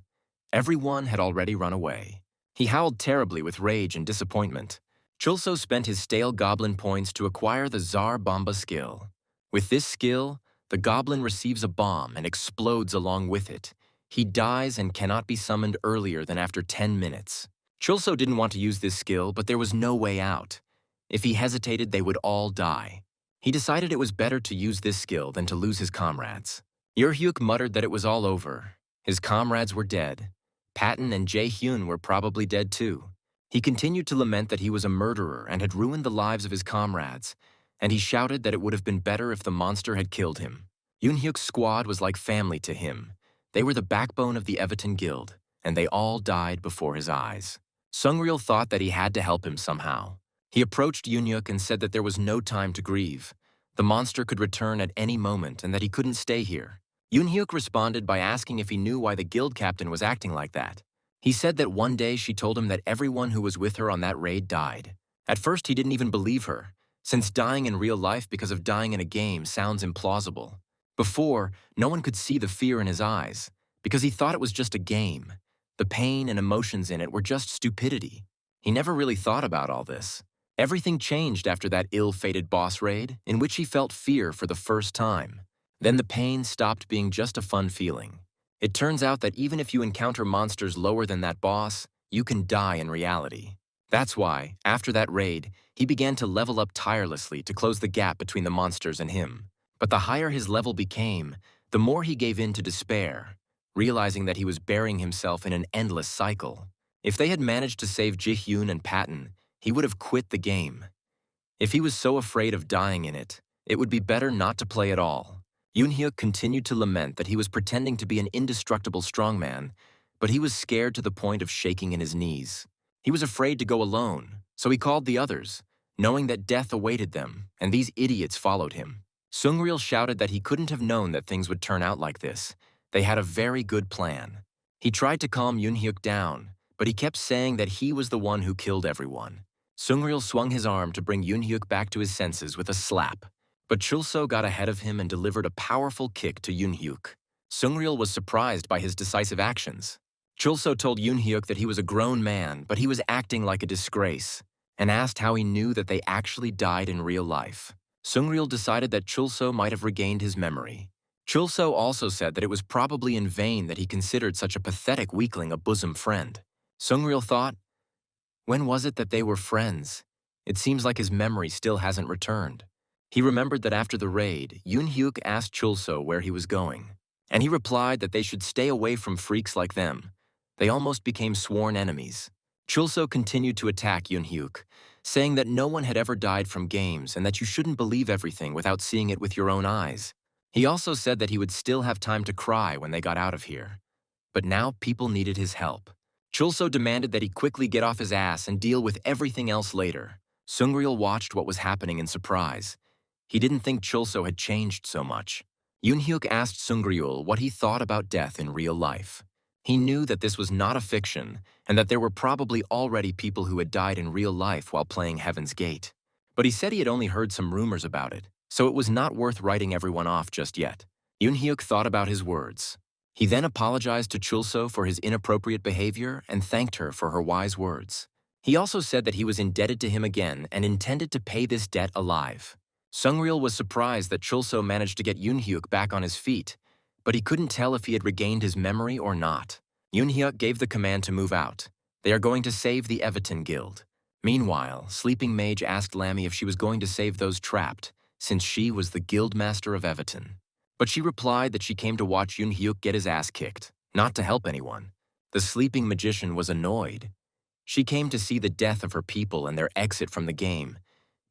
Everyone had already run away. He howled terribly with rage and disappointment. Chulso spent his stale goblin points to acquire the Zar Bomba skill. With this skill, the goblin receives a bomb and explodes along with it. He dies and cannot be summoned earlier than after 10 minutes. Chulso didn't want to use this skill, but there was no way out. If he hesitated, they would all die. He decided it was better to use this skill than to lose his comrades. Yunhyuk muttered that it was all over. His comrades were dead. Patton and Jaehyun were probably dead too. He continued to lament that he was a murderer and had ruined the lives of his comrades, and he shouted that it would have been better if the monster had killed him. Yunhyuk's squad was like family to him. They were the backbone of the Everton Guild, and they all died before his eyes. Sungryul thought that he had to help him somehow. He approached Yunhyuk and said that there was no time to grieve. The monster could return at any moment and that he couldn't stay here. Yunhyuk responded by asking if he knew why the guild captain was acting like that. He said that one day she told him that everyone who was with her on that raid died. At first, he didn't even believe her, since dying in real life because of dying in a game sounds implausible. Before, no one could see the fear in his eyes, because he thought it was just a game. The pain and emotions in it were just stupidity. He never really thought about all this. Everything changed after that ill-fated boss raid, in which he felt fear for the first time. Then the pain stopped being just a fun feeling. It turns out that even if you encounter monsters lower than that boss, you can die in reality. That's why, after that raid, he began to level up tirelessly to close the gap between the monsters and him. But the higher his level became, the more he gave in to despair, realizing that he was burying himself in an endless cycle. If they had managed to save Jihyun and Patton, he would have quit the game. If he was so afraid of dying in it, it would be better not to play at all. Yunhyuk continued to lament that he was pretending to be an indestructible strongman, but he was scared to the point of shaking in his knees. He was afraid to go alone, so he called the others, knowing that death awaited them, and these idiots followed him. Sungryul shouted that he couldn't have known that things would turn out like this. They had a very good plan. He tried to calm Yunhyuk down, but he kept saying that he was the one who killed everyone. Sungryul swung his arm to bring Yunhyuk back to his senses with a slap. But Chulso got ahead of him and delivered a powerful kick to Yunhyuk. Sungryul was surprised by his decisive actions. Chulso told Yunhyuk that he was a grown man, but he was acting like a disgrace, and asked how he knew that they actually died in real life. Sungryul decided that Chulso might have regained his memory. Chulso also said that it was probably in vain that he considered such a pathetic weakling a bosom friend. Sungryul thought, when was it that they were friends? It seems like his memory still hasn't returned. He remembered that after the raid, Yoon-hyuk asked Chulso where he was going, and he replied that they should stay away from freaks like them. They almost became sworn enemies. Chulso continued to attack Yoon-hyuk, saying that no one had ever died from games and that you shouldn't believe everything without seeing it with your own eyes. He also said that he would still have time to cry when they got out of here. But now people needed his help. Chulso demanded that he quickly get off his ass and deal with everything else later. Sungryul watched what was happening in surprise. He didn't think Chulso had changed so much. Yoon-hyuk asked Sungryul what he thought about death in real life. He knew that this was not a fiction and that there were probably already people who had died in real life while playing Heaven's Gate. But he said he had only heard some rumors about it, so it was not worth writing everyone off just yet. Yoon-hyuk thought about his words. He then apologized to Chulso for his inappropriate behavior and thanked her for her wise words. He also said that he was indebted to him again and intended to pay this debt alive. Sungryul was surprised that Chulso managed to get Yoon-hyuk back on his feet, but he couldn't tell if he had regained his memory or not. Yoon-hyuk gave the command to move out. They are going to save the Everton Guild. Meanwhile, Sleeping Mage asked Lammy if she was going to save those trapped, since she was the guildmaster of Everton. But she replied that she came to watch Yoon-hyuk get his ass kicked, not to help anyone. The sleeping magician was annoyed. She came to see the death of her people and their exit from the game.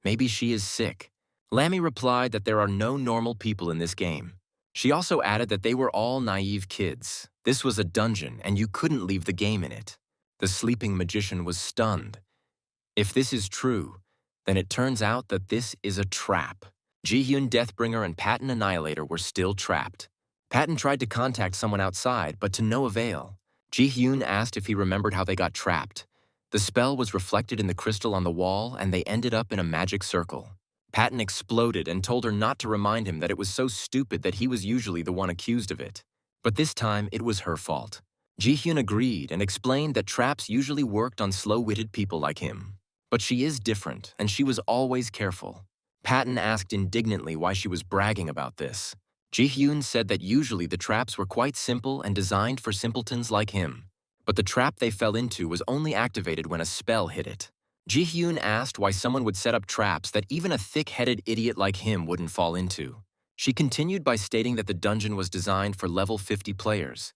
Maybe she is sick. Lammy replied that there are no normal people in this game. She also added that they were all naive kids. This was a dungeon, and you couldn't leave the game in it. The sleeping magician was stunned. If this is true, then it turns out that this is a trap. Ji-hyun Deathbringer and Patton Annihilator were still trapped. Patton tried to contact someone outside, but to no avail. Ji-hyun asked if he remembered how they got trapped. The spell was reflected in the crystal on the wall, and they ended up in a magic circle. Patton exploded and told her not to remind him that it was so stupid that he was usually the one accused of it. But this time, it was her fault. Ji-hyun agreed and explained that traps usually worked on slow-witted people like him. But she is different, and she was always careful. Patton asked indignantly why she was bragging about this. Ji-hyun said that usually the traps were quite simple and designed for simpletons like him. But the trap they fell into was only activated when a spell hit it. Ji-hyun asked why someone would set up traps that even a thick-headed idiot like him wouldn't fall into. She continued by stating that the dungeon was designed for level 50 players.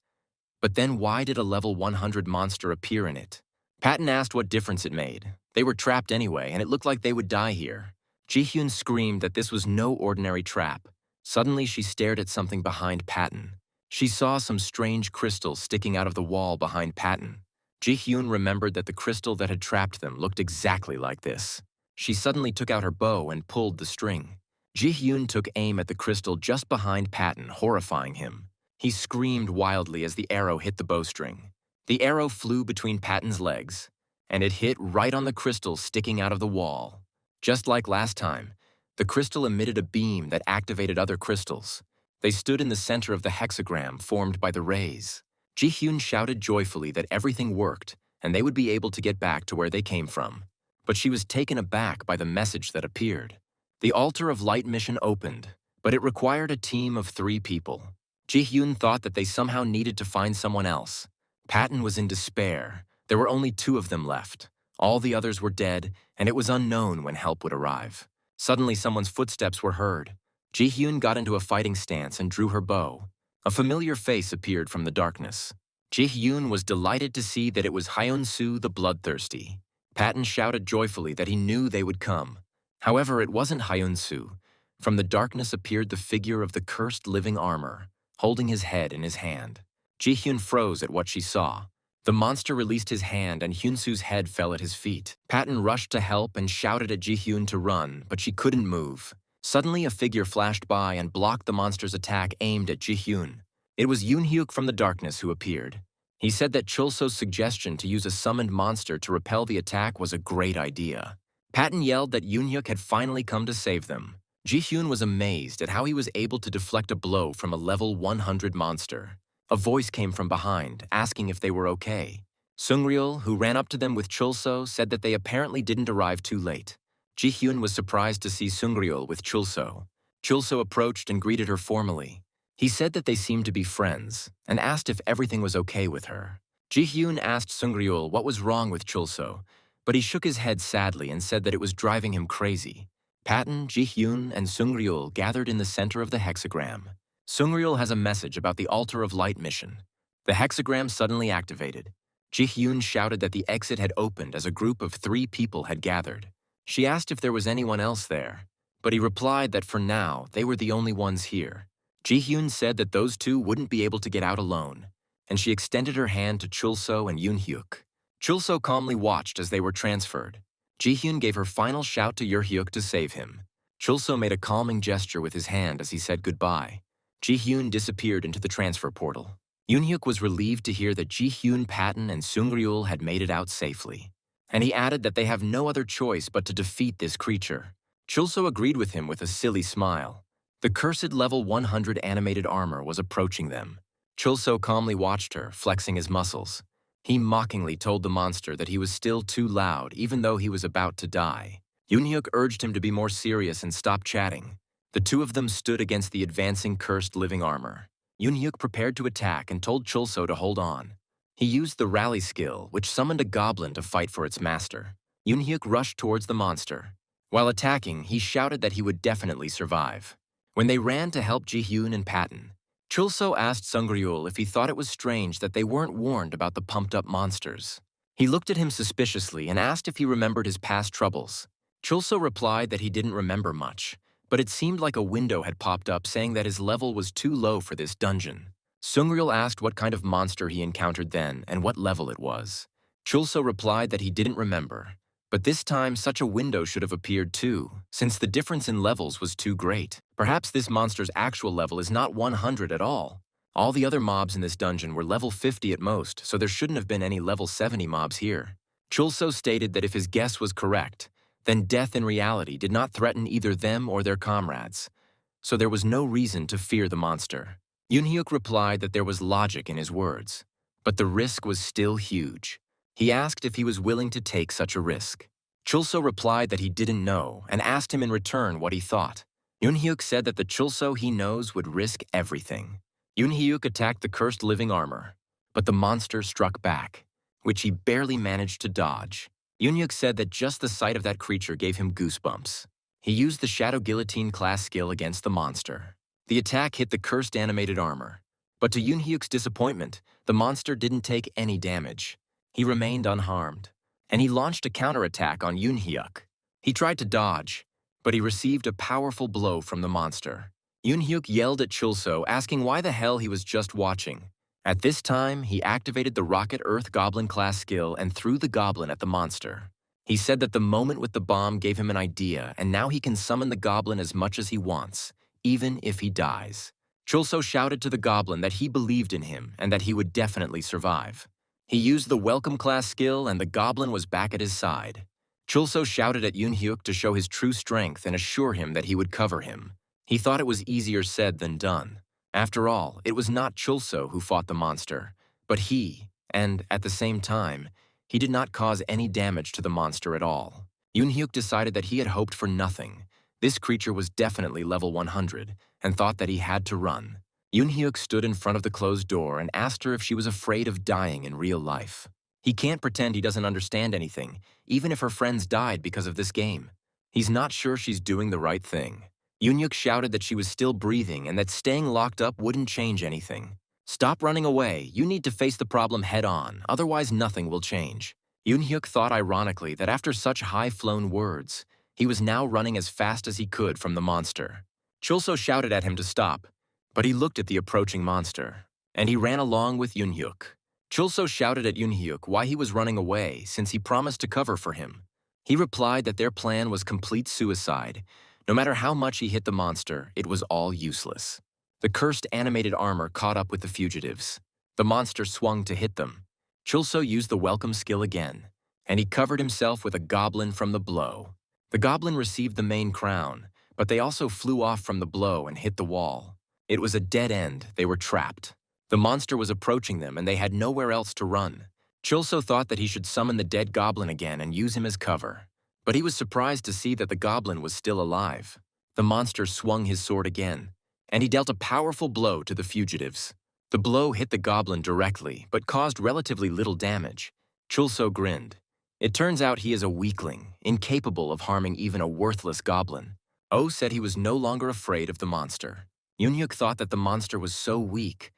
But then why did a level 100 monster appear in it? Patton asked what difference it made. They were trapped anyway, and it looked like they would die here. Ji-hyun screamed that this was no ordinary trap. Suddenly, she stared at something behind Patton. She saw some strange crystals sticking out of the wall behind Patton. Ji-hyun remembered that the crystal that had trapped them looked exactly like this. She suddenly took out her bow and pulled the string. Ji-hyun took aim at the crystal just behind Patton, horrifying him. He screamed wildly as the arrow hit the bowstring. The arrow flew between Patton's legs, and it hit right on the crystal sticking out of the wall. Just like last time, the crystal emitted a beam that activated other crystals. They stood in the center of the hexagram formed by the rays. Ji-hyun shouted joyfully that everything worked and they would be able to get back to where they came from. But she was taken aback by the message that appeared. The Altar of Light mission opened, but it required a team of 3 people. Ji-hyun thought that they somehow needed to find someone else. Patton was in despair. There were only 2 of them left. All the others were dead, and it was unknown when help would arrive. Suddenly, someone's footsteps were heard. Ji-hyun got into a fighting stance and drew her bow. A familiar face appeared from the darkness. Ji-hyun was delighted to see that it was Hyun-soo the Bloodthirsty. Patton shouted joyfully that he knew they would come. However, it wasn't Hyun-soo. From the darkness appeared the figure of the cursed living armor, holding his head in his hand. Ji-hyun froze at what she saw. The monster released his hand and Hyun-soo's head fell at his feet. Patton rushed to help and shouted at Ji-hyun to run, but she couldn't move. Suddenly, a figure flashed by and blocked the monster's attack aimed at Ji-hyun. It was Yoon-hyuk from the darkness who appeared. He said that Chulso's suggestion to use a summoned monster to repel the attack was a great idea. Patton yelled that Yoon-hyuk had finally come to save them. Ji-hyun was amazed at how he was able to deflect a blow from a level 100 monster. A voice came from behind, asking if they were okay. Sungryul, who ran up to them with Chulso, said that they apparently didn't arrive too late. Ji-hyun was surprised to see Sungryul with Chulso. Chulso approached and greeted her formally. He said that they seemed to be friends and asked if everything was okay with her. Ji-hyun asked Sungryul what was wrong with Chulso, but he shook his head sadly and said that it was driving him crazy. Patton, Ji-hyun, and Sungryul gathered in the center of the hexagram. Sungryul has a message about the Altar of Light mission. The hexagram suddenly activated. Ji-hyun shouted that the exit had opened as a group of 3 people had gathered. She asked if there was anyone else there, but he replied that for now they were the only ones here. Ji-hyun said that those 2 wouldn't be able to get out alone, and she extended her hand to Chulso and Yoon-hyuk. Chulso calmly watched as they were transferred. Ji-hyun gave her final shout to Yoon-hyuk to save him. Chulso made a calming gesture with his hand as he said goodbye. Ji-hyun disappeared into the transfer portal. Yoon-hyuk was relieved to hear that Ji-hyun, Patton, and Sungryul had made it out safely, and he added that they have no other choice but to defeat this creature. Chulso agreed with him with a silly smile. The cursed level 100 animated armor was approaching them. Chulso calmly watched her, flexing his muscles. He mockingly told the monster that he was still too loud even though he was about to die. Yoon-hyuk urged him to be more serious and stop chatting. The 2 of them stood against the advancing cursed living armor. Yoon-hyuk prepared to attack and told Chulso to hold on. He used the rally skill, which summoned a goblin to fight for its master. Yoon-hyuk rushed towards the monster. While attacking, he shouted that he would definitely survive. When they ran to help Ji-hyun and Patton, Chulso asked Sungryul if he thought it was strange that they weren't warned about the pumped-up monsters. He looked at him suspiciously and asked if he remembered his past troubles. Chulso replied that he didn't remember much, but it seemed like a window had popped up saying that his level was too low for this dungeon. Sungryul asked what kind of monster he encountered then and what level it was. Chulso replied that he didn't remember, but this time such a window should have appeared too, since the difference in levels was too great. Perhaps this monster's actual level is not 100 at all. All the other mobs in this dungeon were level 50 at most, so there shouldn't have been any level 70 mobs here. Chulso stated that if his guess was correct, then death in reality did not threaten either them or their comrades, so there was no reason to fear the monster. Yoon-hyuk replied that there was logic in his words, but the risk was still huge. He asked if he was willing to take such a risk. Chulso replied that he didn't know and asked him in return what he thought. Yoon-hyuk said that the Chulso he knows would risk everything. Yoon-hyuk attacked the cursed living armor, but the monster struck back, which he barely managed to dodge. Yoon-hyuk said that just the sight of that creature gave him goosebumps. He used the Shadow Guillotine class skill against the monster. The attack hit the cursed animated armor, but to Yoon-hyuk's disappointment, the monster didn't take any damage. He remained unharmed, and he launched a counterattack on Yoon-hyuk. He tried to dodge, but he received a powerful blow from the monster. Yoon-hyuk yelled at Chulso, asking why the hell he was just watching. At this time, he activated the Rocket Earth Goblin class skill and threw the goblin at the monster. He said that the moment with the bomb gave him an idea, and now he can summon the goblin as much as he wants, even if he dies. Chulso shouted to the goblin that he believed in him and that he would definitely survive. He used the Welcome class skill and the goblin was back at his side. Chulso shouted at Yoon-hyuk to show his true strength and assure him that he would cover him. He thought it was easier said than done. After all, it was not Chulso who fought the monster, but he, and at the same time, he did not cause any damage to the monster at all. Yoon-hyuk decided that he had hoped for nothing. This creature was definitely level 100 and thought that he had to run. Yoon-hyuk stood in front of the closed door and asked her if she was afraid of dying in real life. He can't pretend he doesn't understand anything, even if her friends died because of this game. He's not sure she's doing the right thing. Yoon-hyuk shouted that she was still breathing and that staying locked up wouldn't change anything. Stop running away. You need to face the problem head-on, otherwise nothing will change. Yoon-hyuk thought ironically that after such high-flown words, he was now running as fast as he could from the monster. Chulso shouted at him to stop, but he looked at the approaching monster, and he ran along with Yoon-hyuk. Chulso shouted at Yoon-hyuk why he was running away since he promised to cover for him. He replied that their plan was complete suicide. No matter how much he hit the monster, it was all useless. The cursed animated armor caught up with the fugitives. The monster swung to hit them. Chulso used the welcome skill again, and he covered himself with a goblin from the blow. The goblin received the main crown, but they also flew off from the blow and hit the wall. It was a dead end. They were trapped. The monster was approaching them, and they had nowhere else to run. Chulso thought that he should summon the dead goblin again and use him as cover. But he was surprised to see that the goblin was still alive. The monster swung his sword again, and he dealt a powerful blow to the fugitives. The blow hit the goblin directly, but caused relatively little damage. Chulso grinned. It turns out he is a weakling, incapable of harming even a worthless goblin. O said he was no longer afraid of the monster. Yunhyuk thought that the monster was so weak,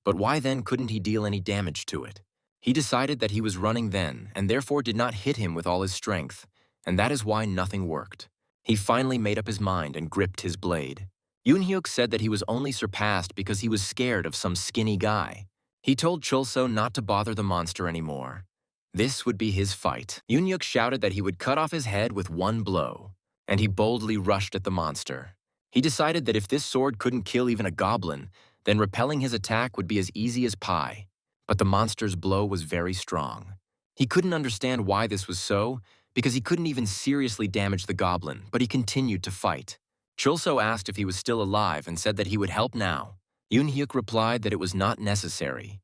but why then couldn't he deal any damage to it? He decided that he was running then, and therefore did not hit him with all his strength, and that is why nothing worked. He finally made up his mind and gripped his blade. Yunhyuk said that he was only surpassed because he was scared of some skinny guy. He told Chulso not to bother the monster anymore. This would be his fight. Yunhyuk shouted that he would cut off his head with one blow, and he boldly rushed at the monster. He decided that if this sword couldn't kill even a goblin, then repelling his attack would be as easy as pie. But the monster's blow was very strong. He couldn't understand why this was so, because he couldn't even seriously damage the goblin, but he continued to fight. Chulso asked if he was still alive and said that he would help now. Yunhyuk replied that it was not necessary.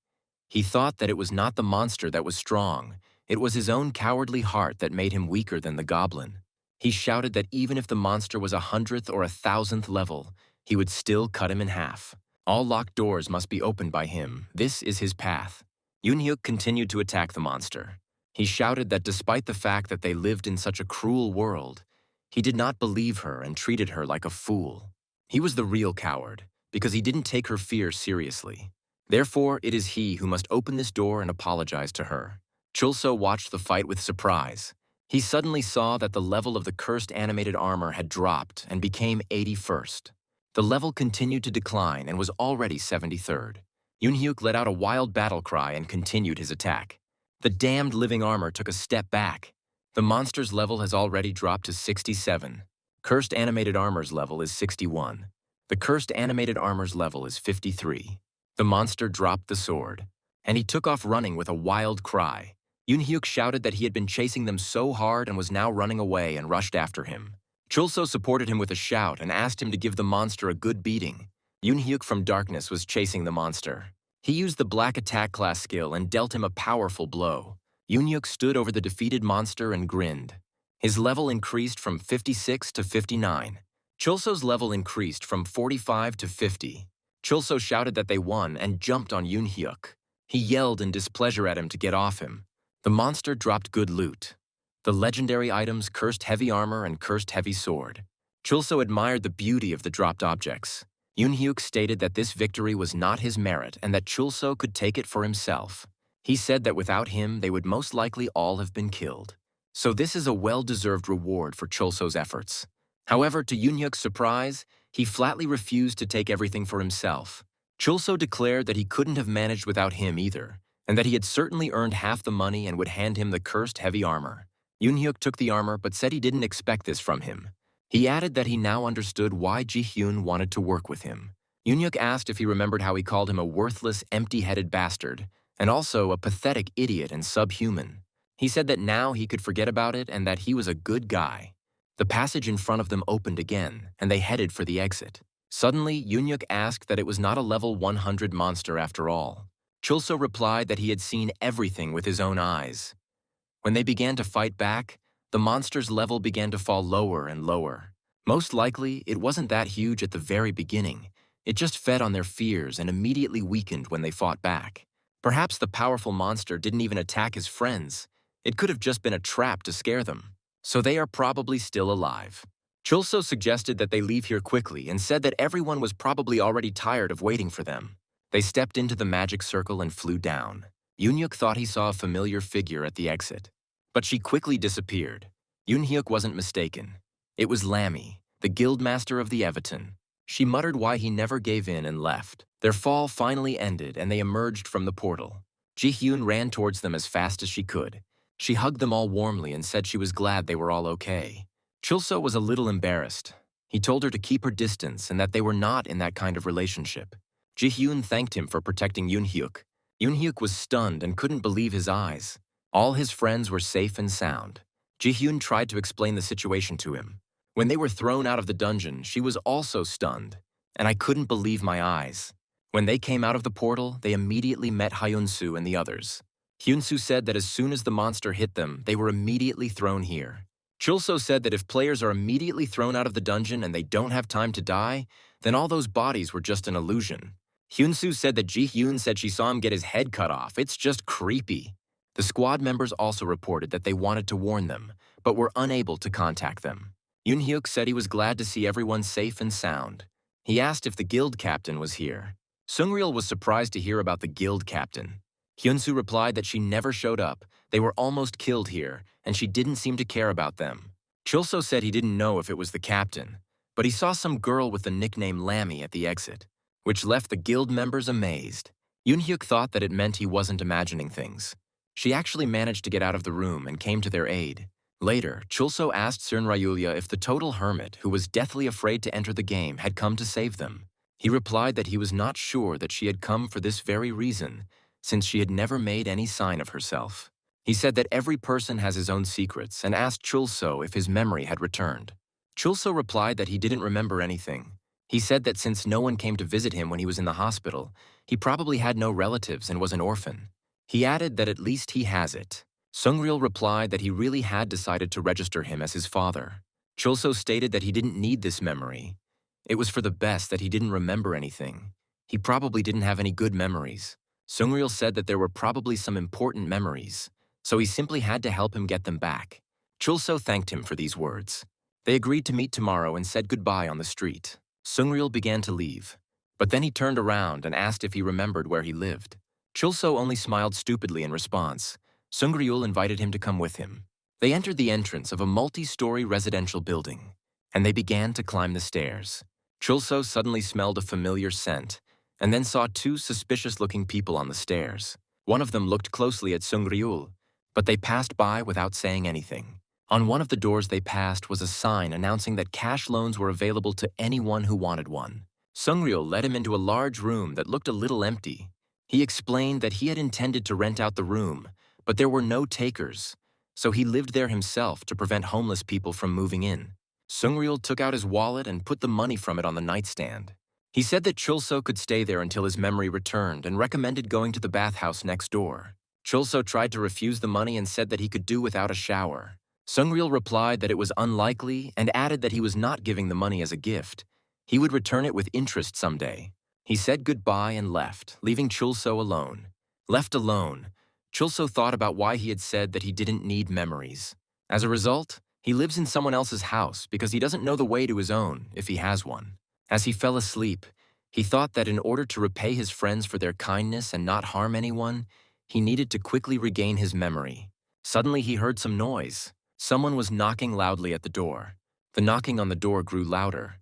He thought that it was not the monster that was strong, it was his own cowardly heart that made him weaker than the goblin. He shouted that even if the monster was 100th or 1,000th level, he would still cut him in half. All locked doors must be opened by him. This is his path. Yunhyuk continued to attack the monster. He shouted that despite the fact that they lived in such a cruel world, he did not believe her and treated her like a fool. He was the real coward, because he didn't take her fear seriously. Therefore, it is he who must open this door and apologize to her. Chulso watched the fight with surprise. He suddenly saw that the level of the cursed animated armor had dropped and became 81st. The level continued to decline and was already 73rd. Yunhyuk let out a wild battle cry and continued his attack. The damned living armor took a step back. The monster's level has already dropped to 67. Cursed animated armor's level is 61. The cursed animated armor's level is 53. The monster dropped the sword, and he took off running with a wild cry. Yunhyuk shouted that he had been chasing them so hard and was now running away and rushed after him. Chulso supported him with a shout and asked him to give the monster a good beating. Yunhyuk from darkness was chasing the monster. He used the black attack class skill and dealt him a powerful blow. Yunhyuk stood over the defeated monster and grinned. His level increased from 56 to 59. Chulso's level increased from 45 to 50. Chulso shouted that they won and jumped on Yunhyuk. He yelled in displeasure at him to get off him. The monster dropped good loot. The legendary items Cursed Heavy Armor and Cursed Heavy Sword. Chulso admired the beauty of the dropped objects. Yunhyuk stated that this victory was not his merit and that Chulso could take it for himself. He said that without him, they would most likely all have been killed. So this is a well-deserved reward for Chulso's efforts. However, to Yunhyuk's surprise, he flatly refused to take everything for himself. Chulso declared that he couldn't have managed without him either, and that he had certainly earned half the money and would hand him the Cursed Heavy Armor. Yunhyuk took the armor but said he didn't expect this from him. He added that he now understood why Ji-hyun wanted to work with him. Yunhyuk asked if he remembered how he called him a worthless, empty-headed bastard, and also a pathetic idiot and subhuman. He said that now he could forget about it and that he was a good guy. The passage in front of them opened again, and they headed for the exit. Suddenly, Yunhyuk asked that it was not a level 100 monster after all. Chulso replied that he had seen everything with his own eyes. When they began to fight back, the monster's level began to fall lower and lower. Most likely, it wasn't that huge at the very beginning. It just fed on their fears and immediately weakened when they fought back. Perhaps the powerful monster didn't even attack his friends. It could have just been a trap to scare them. So they are probably still alive. Chulso suggested that they leave here quickly and said that everyone was probably already tired of waiting for them. They stepped into the magic circle and flew down. Yunhyuk thought he saw a familiar figure at the exit. But she quickly disappeared. Yunhyuk wasn't mistaken. It was Lammy, the guildmaster of the Everton. She muttered why he never gave in and left. Their fall finally ended and they emerged from the portal. Ji-hyun ran towards them as fast as she could. She hugged them all warmly and said she was glad they were all okay. Chulso was a little embarrassed. He told her to keep her distance and that they were not in that kind of relationship. Ji-hyun thanked him for protecting Yunhyuk. Yunhyuk was stunned and couldn't believe his eyes. All his friends were safe and sound. Ji-hyun tried to explain the situation to him. When they were thrown out of the dungeon, she was also stunned, and I couldn't believe my eyes. When they came out of the portal, they immediately met Hyunsu and the others. Hyunsu said that as soon as the monster hit them, they were immediately thrown here. Chulso said that if players are immediately thrown out of the dungeon and they don't have time to die, then all those bodies were just an illusion. Hyunsu said that Ji-hyun said she saw him get his head cut off. It's just creepy. The squad members also reported that they wanted to warn them, but were unable to contact them. Yoon-hyuk said he was glad to see everyone safe and sound. He asked if the guild captain was here. Sungryul was surprised to hear about the guild captain. Hyunsu replied that she never showed up, they were almost killed here, and she didn't seem to care about them. Chulso said he didn't know if it was the captain, but he saw some girl with the nickname Lammy at the exit, which left the guild members amazed. Yoon-hyuk thought that it meant he wasn't imagining things. She actually managed to get out of the room and came to their aid. Later, Chulso asked Surnrayulya if the total hermit, who was deathly afraid to enter the game, had come to save them. He replied that he was not sure that she had come for this very reason, since she had never made any sign of herself. He said that every person has his own secrets and asked Chulso if his memory had returned. Chulso replied that he didn't remember anything. He said that since no one came to visit him when he was in the hospital, he probably had no relatives and was an orphan. He added that at least he has it. Sungryul replied that he really had decided to register him as his father. Chulso stated that he didn't need this memory. It was for the best that he didn't remember anything. He probably didn't have any good memories. Sungryul said that there were probably some important memories, so he simply had to help him get them back. Chulso thanked him for these words. They agreed to meet tomorrow and said goodbye on the street. Sungryul began to leave, but then he turned around and asked if he remembered where he lived. Chulso only smiled stupidly in response. Sungryul invited him to come with him. They entered the entrance of a multi-story residential building, and they began to climb the stairs. Chulso suddenly smelled a familiar scent, and then saw two suspicious-looking people on the stairs. One of them looked closely at Sungryul, but they passed by without saying anything. On one of the doors they passed was a sign announcing that cash loans were available to anyone who wanted one. Sungryul led him into a large room that looked a little empty. He explained that he had intended to rent out the room, but there were no takers, so he lived there himself to prevent homeless people from moving in. Sungryul took out his wallet and put the money from it on the nightstand. He said that Chulso could stay there until his memory returned and recommended going to the bathhouse next door. Chulso tried to refuse the money and said that he could do without a shower. Sungryul replied that it was unlikely and added that he was not giving the money as a gift. He would return it with interest someday. He said goodbye and left, leaving Chulso alone. Left alone, Chulso thought about why he had said that he didn't need memories. As a result, he lives in someone else's house because he doesn't know the way to his own, if he has one. As he fell asleep, he thought that in order to repay his friends for their kindness and not harm anyone, he needed to quickly regain his memory. Suddenly he heard some noise. Someone was knocking loudly at the door. The knocking on the door grew louder.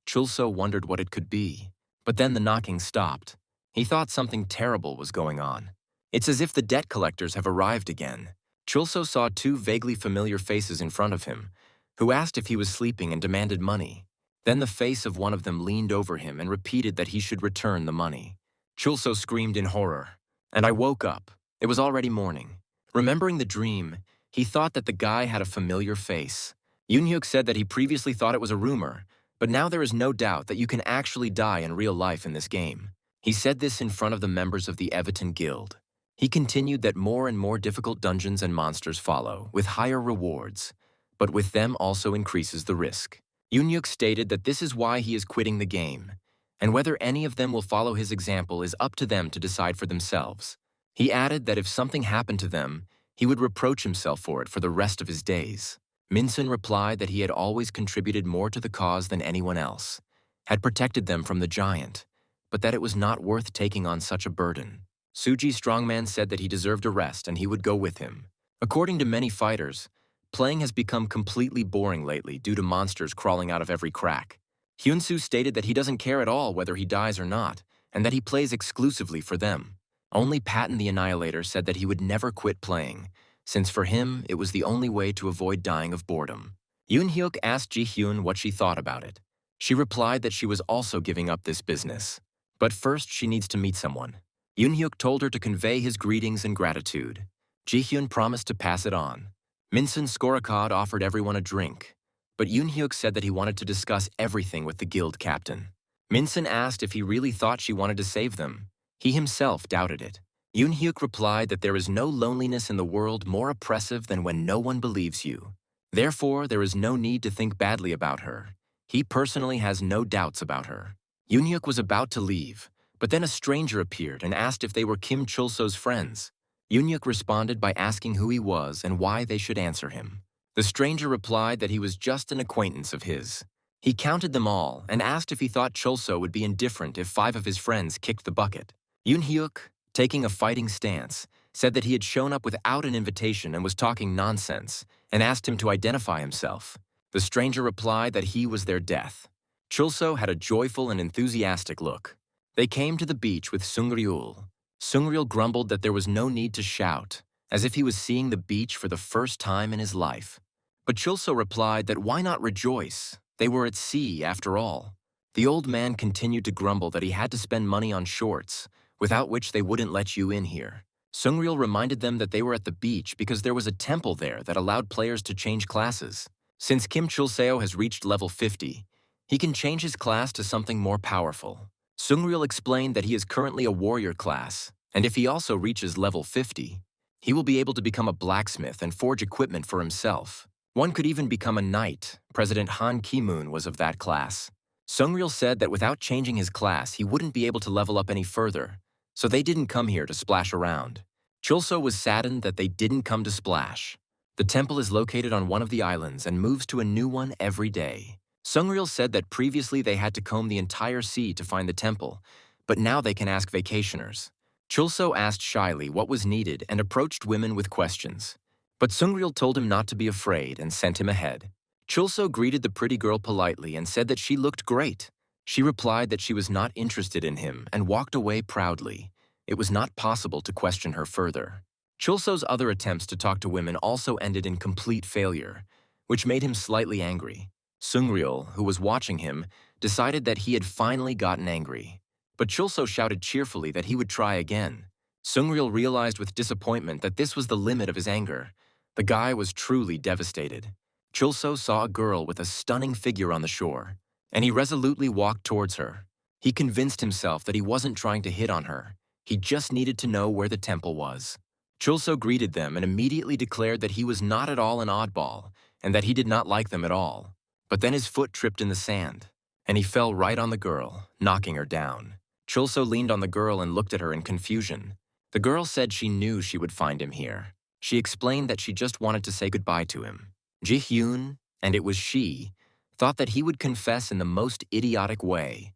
Chulso wondered what it could be, but then the knocking stopped. He thought something terrible was going on. It's as if the debt collectors have arrived again. Chulso saw two vaguely familiar faces in front of him, who asked if he was sleeping and demanded money. Then the face of one of them leaned over him and repeated that he should return the money. Chulso screamed in horror, and I woke up. It was already morning. Remembering the dream, he thought that the guy had a familiar face. Yoon-hyuk said that he previously thought it was a rumor, but now there is no doubt that you can actually die in real life in this game. He said this in front of the members of the Everton Guild. He continued that more and more difficult dungeons and monsters follow, with higher rewards, but with them also increases the risk. Yoon-hyuk stated that this is why he is quitting the game, and whether any of them will follow his example is up to them to decide for themselves. He added that if something happened to them, he would reproach himself for it for the rest of his days. Minsun replied that he had always contributed more to the cause than anyone else, had protected them from the giant, but that it was not worth taking on such a burden. Suji Strongman said that he deserved a rest and he would go with him. According to many fighters, playing has become completely boring lately due to monsters crawling out of every crack. Hyunsu stated that he doesn't care at all whether he dies or not, and that he plays exclusively for them. Only Patton the Annihilator said that he would never quit playing, since for him it was the only way to avoid dying of boredom. Yoon-hyuk asked Ji-hyun what she thought about it. She replied that she was also giving up this business, but first she needs to meet someone. Yoon-hyuk told her to convey his greetings and gratitude. Ji-hyun promised to pass it on. Minsun Skorakad offered everyone a drink, but Yoon-hyuk said that he wanted to discuss everything with the guild captain. Minsun asked if he really thought she wanted to save them. He himself doubted it. Yoon-hyuk replied that there is no loneliness in the world more oppressive than when no one believes you. Therefore, there is no need to think badly about her. He personally has no doubts about her. Yoon-hyuk was about to leave, but then a stranger appeared and asked if they were Kim Chul-so's friends. Yoon-hyuk responded by asking who he was and why they should answer him. The stranger replied that he was just an acquaintance of his. He counted them all and asked if he thought Chul-so would be indifferent if 5 of his friends kicked the bucket. Yoon-hyuk, taking a fighting stance, said that he had shown up without an invitation and was talking nonsense, and asked him to identify himself. The stranger replied that he was their death. Chul-so had a joyful and enthusiastic look. They came to the beach with Sung-ryul. Sung-ryul grumbled that there was no need to shout, as if he was seeing the beach for the first time in his life. But Chul-so replied that why not rejoice? They were at sea, after all. The old man continued to grumble that he had to spend money on shorts, without which they wouldn't let you in here. Sung-ryul reminded them that they were at the beach because there was a temple there that allowed players to change classes. Since Kim Chul-seo has reached level 50, he can change his class to something more powerful. Sung-ryul explained that he is currently a warrior class, and if he also reaches level 50, he will be able to become a blacksmith and forge equipment for himself. One could even become a knight. President Han Ki-moon was of that class. Sung-ryul said that without changing his class, he wouldn't be able to level up any further, so they didn't come here to splash around. Chul-so was saddened that they didn't come to splash. The temple is located on one of the islands and moves to a new one every day. Sung-ryul said that previously they had to comb the entire sea to find the temple, but now they can ask vacationers. Chul-so asked shyly what was needed and approached women with questions. But Sung-ryul told him not to be afraid and sent him ahead. Chul-so greeted the pretty girl politely and said that she looked great. She replied that she was not interested in him and walked away proudly. It was not possible to question her further. Chul-so's other attempts to talk to women also ended in complete failure, which made him slightly angry. Sung-ryul, who was watching him, decided that he had finally gotten angry. But Chul-so shouted cheerfully that he would try again. Sung-ryul realized with disappointment that this was the limit of his anger. The guy was truly devastated. Chul-so saw a girl with a stunning figure on the shore, and he resolutely walked towards her. He convinced himself that he wasn't trying to hit on her. He just needed to know where the temple was. Chul-so greeted them and immediately declared that he was not at all an oddball and that he did not like them at all. But then his foot tripped in the sand, and he fell right on the girl, knocking her down. Chul-so leaned on the girl and looked at her in confusion. The girl said she knew she would find him here. She explained that she just wanted to say goodbye to him. Ji-hyun, and it was she, thought that he would confess in the most idiotic way,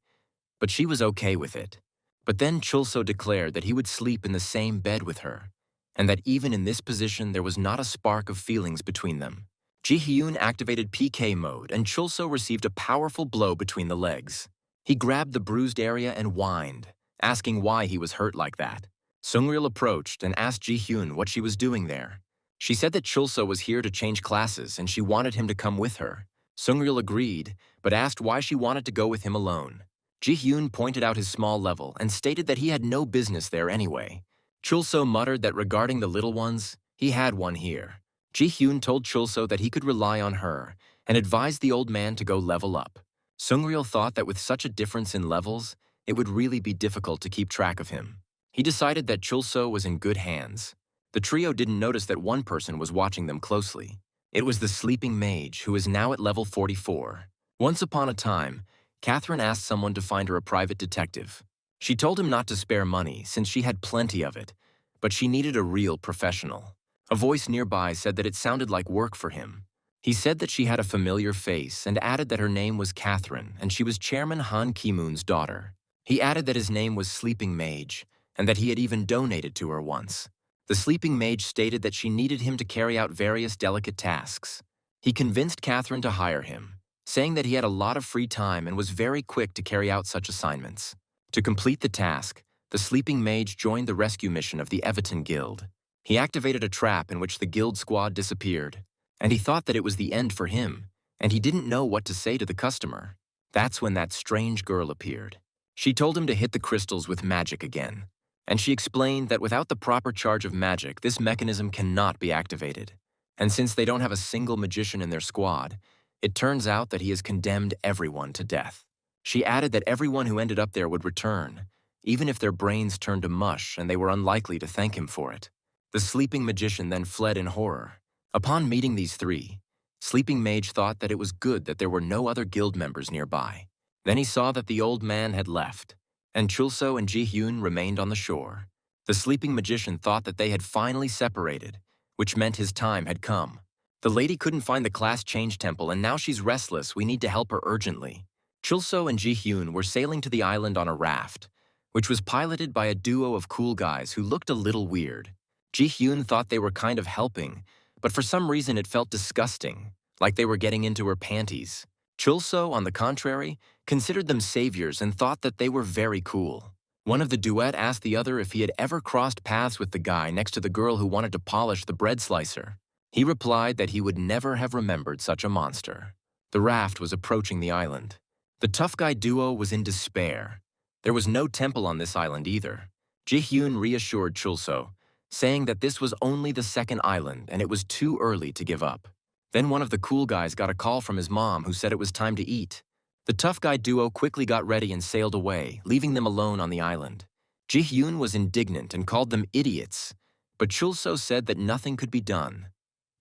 but she was okay with it. But then Chul-so declared that he would sleep in the same bed with her, and that even in this position there was not a spark of feelings between them. Ji-hyun activated PK mode, and Chul-so received a powerful blow between the legs. He grabbed the bruised area and whined, asking why he was hurt like that. Sung-ryul approached and asked Ji-hyun what she was doing there. She said that Chul-so was here to change classes and she wanted him to come with her. Sung-ryul agreed, but asked why she wanted to go with him alone. Ji-hyun pointed out his small level and stated that he had no business there anyway. Chul-so muttered that regarding the little ones, he had one here. Ji-hyun told Chul-so that he could rely on her and advised the old man to go level up. Sung-ryul thought that with such a difference in levels, it would really be difficult to keep track of him. He decided that Chul-so was in good hands. The trio didn't notice that one person was watching them closely. It was the sleeping mage, who is now at level 44. Once upon a time, Catherine asked someone to find her a private detective. She told him not to spare money, since she had plenty of it, but she needed a real professional. A voice nearby said that it sounded like work for him. He said that she had a familiar face and added that her name was Catherine and she was Chairman Han Ki-moon's daughter. He added that his name was Sleeping Mage and that he had even donated to her once. The sleeping mage stated that she needed him to carry out various delicate tasks. He convinced Catherine to hire him, saying that he had a lot of free time and was very quick to carry out such assignments. To complete the task, the sleeping mage joined the rescue mission of the Everton Guild. He activated a trap in which the guild squad disappeared, and he thought that it was the end for him, and he didn't know what to say to the customer. That's when that strange girl appeared. She told him to hit the crystals with magic again, and she explained that without the proper charge of magic, this mechanism cannot be activated. And since they don't have a single magician in their squad, it turns out that he has condemned everyone to death. She added that everyone who ended up there would return, even if their brains turned to mush and they were unlikely to thank him for it. The sleeping magician then fled in horror. Upon meeting these three, Sleeping Mage thought that it was good that there were no other guild members nearby. Then he saw that the old man had left, and Chulso and Ji-hyun remained on the shore. The sleeping magician thought that they had finally separated, which meant his time had come. The lady couldn't find the class change temple, and now she's restless. We need to help her urgently. Chulso and Ji-hyun were sailing to the island on a raft, which was piloted by a duo of cool guys who looked a little weird. Ji-hyun thought they were kind of helping, but for some reason it felt disgusting, like they were getting into her panties. Chulso, on the contrary, considered them saviors and thought that they were very cool. One of the duet asked the other if he had ever crossed paths with the guy next to the girl who wanted to polish the bread slicer. He replied that he would never have remembered such a monster. The raft was approaching the island. The tough guy duo was in despair. There was no temple on this island either. Ji-hyun reassured Chulso, saying that this was only the second island and it was too early to give up. Then one of the cool guys got a call from his mom who said it was time to eat. The tough guy duo quickly got ready and sailed away, leaving them alone on the island. Ji-hyun was indignant and called them idiots, but Chulso said that nothing could be done.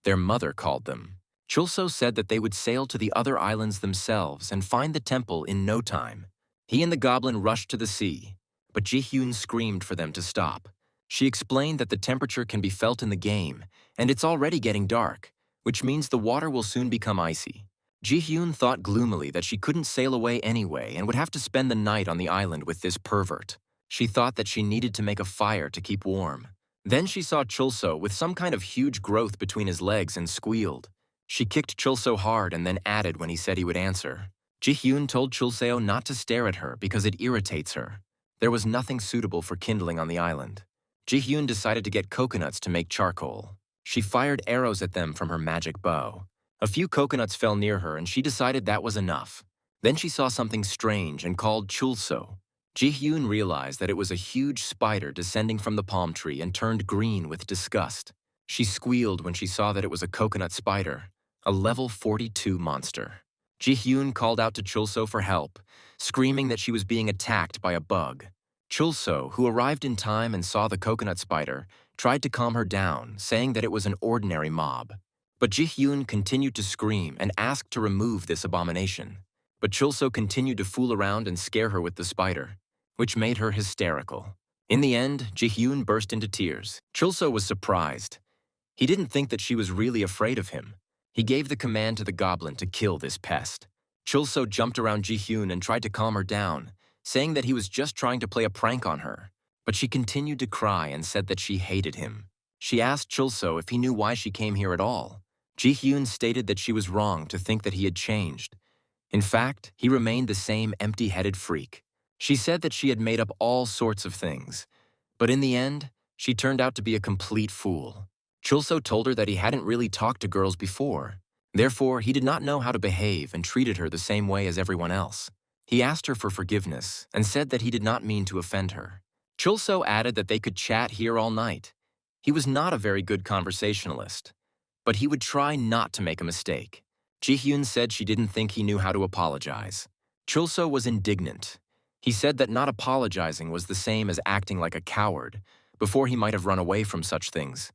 Their mother called them. Chulso said that they would sail to the other islands themselves and find the temple in no time. He and the goblin rushed to the sea, but Ji-hyun screamed for them to stop. She explained that the temperature can be felt in the game, and it's already getting dark, which means the water will soon become icy. Ji-hyun thought gloomily that she couldn't sail away anyway and would have to spend the night on the island with this pervert. She thought that she needed to make a fire to keep warm. Then she saw Chulso with some kind of huge growth between his legs and squealed. She kicked Chulso hard and then added when he said he would answer. Ji-hyun told Chulseo not to stare at her because it irritates her. There was nothing suitable for kindling on the island. Ji-hyun decided to get coconuts to make charcoal. She fired arrows at them from her magic bow. A few coconuts fell near her and she decided that was enough. Then she saw something strange and called Chulso. Ji-hyun realized that it was a huge spider descending from the palm tree and turned green with disgust. She squealed when she saw that it was a coconut spider, a level 42 monster. Ji-hyun called out to Chulso for help, screaming that she was being attacked by a bug. Chulso, who arrived in time and saw the coconut spider, tried to calm her down, saying that it was an ordinary mob. But Ji-hyun continued to scream and asked to remove this abomination. But Chulso continued to fool around and scare her with the spider, which made her hysterical. In the end, Ji-hyun burst into tears. Chulso was surprised. He didn't think that she was really afraid of him. He gave the command to the goblin to kill this pest. Chulso jumped around Ji-hyun and tried to calm her down, saying that he was just trying to play a prank on her. But she continued to cry and said that she hated him. She asked Chulso if he knew why she came here at all. Ji-hyun stated that she was wrong to think that he had changed. In fact, he remained the same empty-headed freak. She said that she had made up all sorts of things, but in the end, she turned out to be a complete fool. Chulso told her that he hadn't really talked to girls before. Therefore, he did not know how to behave and treated her the same way as everyone else. He asked her for forgiveness and said that he did not mean to offend her. Chulso added that they could chat here all night. He was not a very good conversationalist, but he would try not to make a mistake. Ji-hyun said she didn't think he knew how to apologize. Chulso was indignant. He said that not apologizing was the same as acting like a coward. Before he might have run away from such things,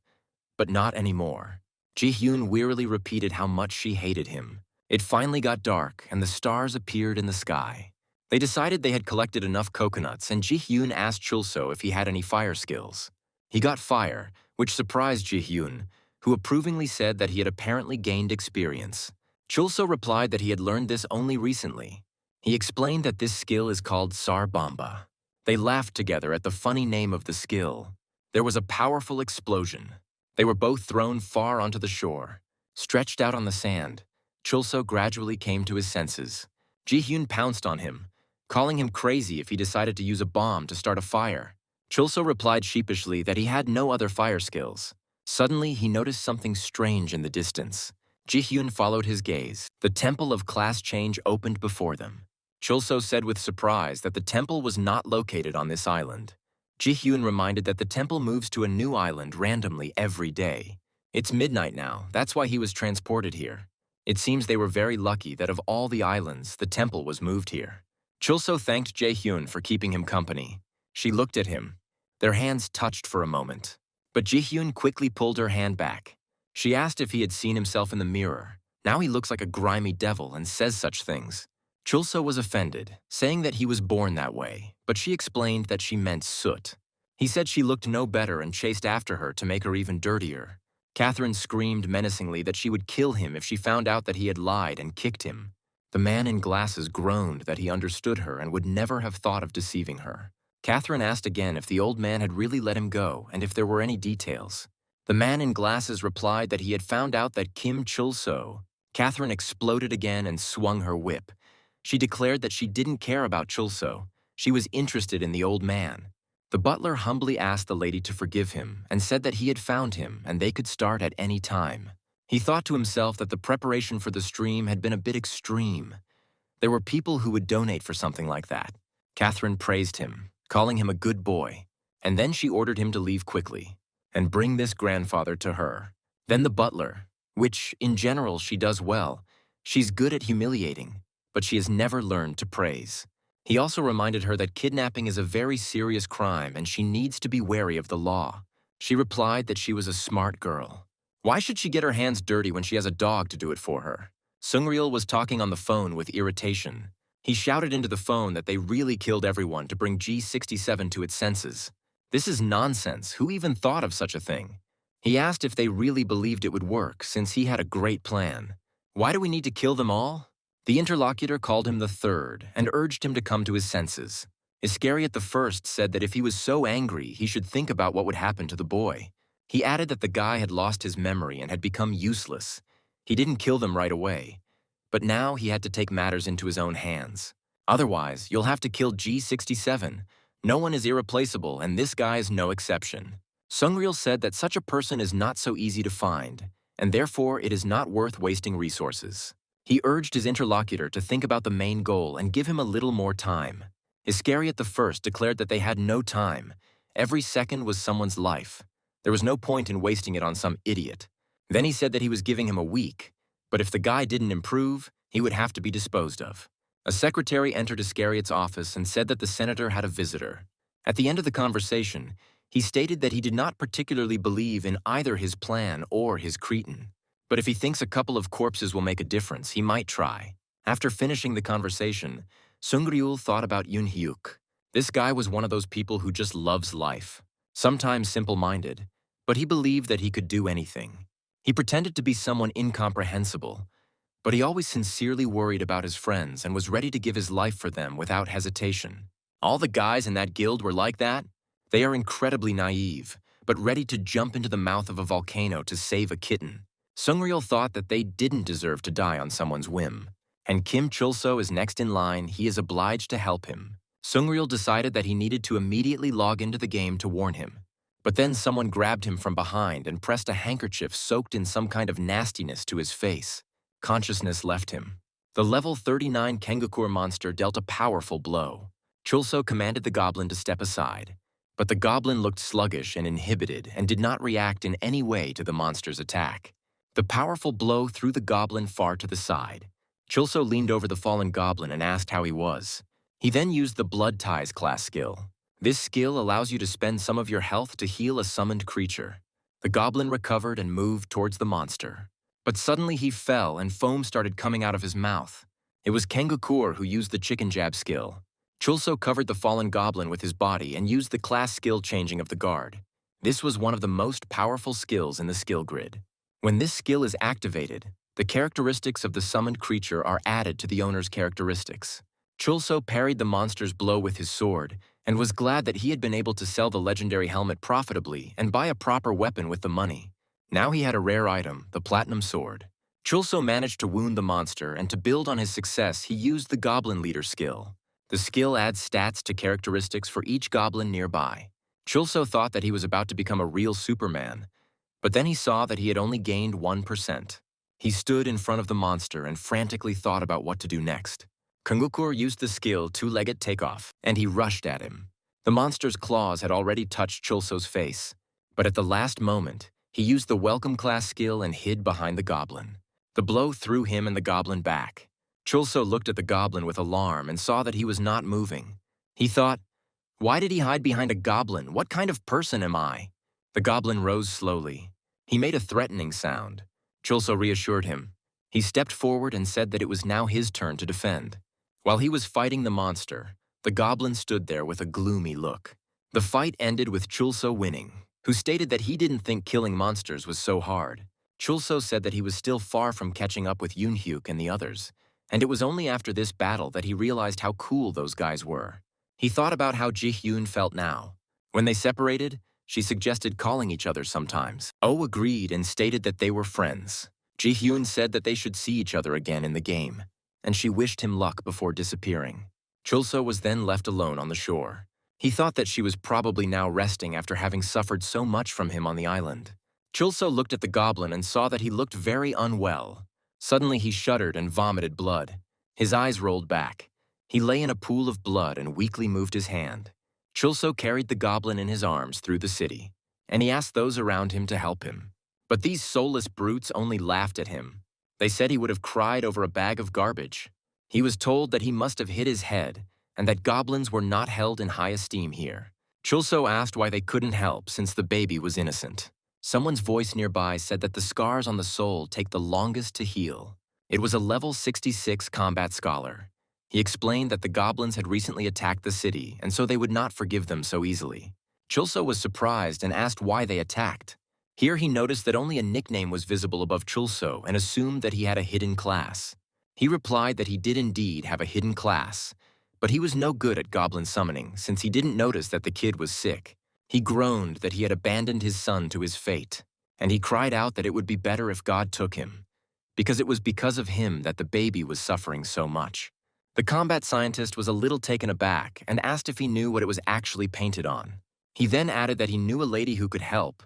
but not anymore. Ji-hyun wearily repeated how much she hated him. It finally got dark and the stars appeared in the sky. They decided they had collected enough coconuts and Ji-hyun asked Chulso if he had any fire skills. He got fire, which surprised Ji-hyun, who approvingly said that he had apparently gained experience. Chulso replied that he had learned this only recently. He explained that this skill is called Sarbamba. They laughed together at the funny name of the skill. There was a powerful explosion. They were both thrown far onto the shore. Stretched out on the sand, Chulso gradually came to his senses. Ji-hyun pounced on him, calling him crazy if he decided to use a bomb to start a fire. Chulso replied sheepishly that he had no other fire skills. Suddenly, he noticed something strange in the distance. Ji-hyun followed his gaze. The temple of class change opened before them. Chulso said with surprise that the temple was not located on this island. Ji-hyun reminded that the temple moves to a new island randomly every day. It's midnight now, that's why he was transported here. It seems they were very lucky that of all the islands, the temple was moved here. Chulso thanked Ji-hyun for keeping him company. She looked at him. Their hands touched for a moment. But Ji-hyun quickly pulled her hand back. She asked if he had seen himself in the mirror. Now he looks like a grimy devil and says such things. Chulso was offended, saying that he was born that way, but she explained that she meant soot. He said she looked no better and chased after her to make her even dirtier. Catherine screamed menacingly that she would kill him if she found out that he had lied and kicked him. The man in glasses groaned that he understood her and would never have thought of deceiving her. Catherine asked again if the old man had really let him go and if there were any details. The man in glasses replied that he had found out that Kim Chulso. Catherine exploded again and swung her whip. She declared that she didn't care about Chulso. She was interested in the old man. The butler humbly asked the lady to forgive him and said that he had found him and they could start at any time. He thought to himself that the preparation for the stream had been a bit extreme. There were people who would donate for something like that. Catherine praised him, calling him a good boy, and then she ordered him to leave quickly and bring this grandfather to her. Then the butler, which in general she does well. She's good at humiliating, but she has never learned to praise. He also reminded her that kidnapping is a very serious crime and she needs to be wary of the law. She replied that she was a smart girl. Why should she get her hands dirty when she has a dog to do it for her? Sungryul was talking on the phone with irritation. He shouted into the phone that they really killed everyone to bring G67 to its senses. This is nonsense. Who even thought of such a thing? He asked if they really believed it would work, since he had a great plan. Why do we need to kill them all? The interlocutor called him the third and urged him to come to his senses. Iscariot the first said that if he was so angry, he should think about what would happen to the boy. He added that the guy had lost his memory and had become useless. He didn't kill them right away, but now he had to take matters into his own hands. Otherwise, you'll have to kill G67. No one is irreplaceable, and this guy is no exception. Sungryul said that such a person is not so easy to find, and therefore it is not worth wasting resources. He urged his interlocutor to think about the main goal and give him a little more time. Iscariot the first declared that they had no time. Every second was someone's life. There was no point in wasting it on some idiot. Then he said that he was giving him a week, but if the guy didn't improve, he would have to be disposed of. A secretary entered Iscariot's office and said that the senator had a visitor. At the end of the conversation, he stated that he did not particularly believe in either his plan or his cretin. But if he thinks a couple of corpses will make a difference, he might try. After finishing the conversation, Sungryul thought about Yoon-hyuk. This guy was one of those people who just loves life. Sometimes simple-minded, but he believed that he could do anything. He pretended to be someone incomprehensible, but he always sincerely worried about his friends and was ready to give his life for them without hesitation. All the guys in that guild were like that. They are incredibly naive, but ready to jump into the mouth of a volcano to save a kitten. Sungryul thought that they didn't deserve to die on someone's whim. And Kim Chulso is next in line. He is obliged to help him. Sungryul decided that he needed to immediately log into the game to warn him. But then someone grabbed him from behind and pressed a handkerchief soaked in some kind of nastiness to his face. Consciousness left him. The level 39 Kengakur monster dealt a powerful blow. Chulso commanded the goblin to step aside, but the goblin looked sluggish and inhibited and did not react in any way to the monster's attack. The powerful blow threw the goblin far to the side. Chulso leaned over the fallen goblin and asked how he was. He then used the Blood Ties class skill. This skill allows you to spend some of your health to heal a summoned creature. The goblin recovered and moved towards the monster. But suddenly he fell and foam started coming out of his mouth. It was Kengakur who used the chicken jab skill. Chulso covered the fallen goblin with his body and used the class skill changing of the guard. This was one of the most powerful skills in the skill grid. When this skill is activated, the characteristics of the summoned creature are added to the owner's characteristics. Chulso parried the monster's blow with his sword and was glad that he had been able to sell the legendary helmet profitably and buy a proper weapon with the money. Now he had a rare item, the platinum sword. Chulso managed to wound the monster, and to build on his success, he used the goblin leader skill. The skill adds stats to characteristics for each goblin nearby. Chulso thought that he was about to become a real Superman, but then he saw that he had only gained 1%. He stood in front of the monster and frantically thought about what to do next. Kengakur used the skill two-legged takeoff, and he rushed at him. The monster's claws had already touched Chulso's face, but at the last moment, he used the welcome class skill and hid behind the goblin. The blow threw him and the goblin back. Chulso looked at the goblin with alarm and saw that he was not moving. He thought, "Why did he hide behind a goblin? What kind of person am I?" The goblin rose slowly. He made a threatening sound. Chulso reassured him. He stepped forward and said that it was now his turn to defend. While he was fighting the monster, the goblin stood there with a gloomy look. The fight ended with Chulso winning, who stated that he didn't think killing monsters was so hard. Chulso said that he was still far from catching up with Yoonhyuk and the others, and it was only after this battle that he realized how cool those guys were. He thought about how Ji-hyun felt now. When they separated, she suggested calling each other sometimes. Oh agreed and stated that they were friends. Ji-hyun said that they should see each other again in the game, and she wished him luck before disappearing. Chulso was then left alone on the shore. He thought that she was probably now resting after having suffered so much from him on the island. Chulso looked at the goblin and saw that he looked very unwell. Suddenly he shuddered and vomited blood. His eyes rolled back. He lay in a pool of blood and weakly moved his hand. Chulso carried the goblin in his arms through the city, and he asked those around him to help him. But these soulless brutes only laughed at him. They said he would have cried over a bag of garbage. He was told that he must have hit his head, and that goblins were not held in high esteem here. Chulso asked why they couldn't help since the baby was innocent. Someone's voice nearby said that the scars on the soul take the longest to heal. It was a level 66 combat scholar. He explained that the goblins had recently attacked the city, and so they would not forgive them so easily. Chulso was surprised and asked why they attacked. Here he noticed that only a nickname was visible above Chulso and assumed that he had a hidden class. He replied that he did indeed have a hidden class, but he was no good at goblin summoning since he didn't notice that the kid was sick. He groaned that he had abandoned his son to his fate, and he cried out that it would be better if God took him, because it was because of him that the baby was suffering so much. The combat scientist was a little taken aback and asked if he knew what it was actually painted on. He then added that he knew a lady who could help,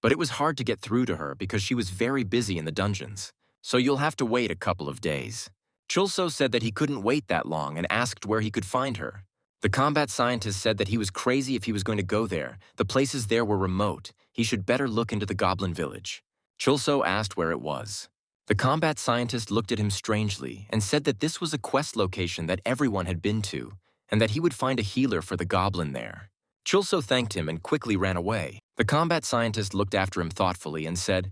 but it was hard to get through to her because she was very busy in the dungeons, so you'll have to wait a couple of days. Chulso said that he couldn't wait that long and asked where he could find her. The combat scientist said that he was crazy if he was going to go there. The places there were remote. He should better look into the goblin village. Chulso asked where it was. The combat scientist looked at him strangely and said that this was a quest location that everyone had been to, and that he would find a healer for the goblin there. Chulso thanked him and quickly ran away. The combat scientist looked after him thoughtfully and said,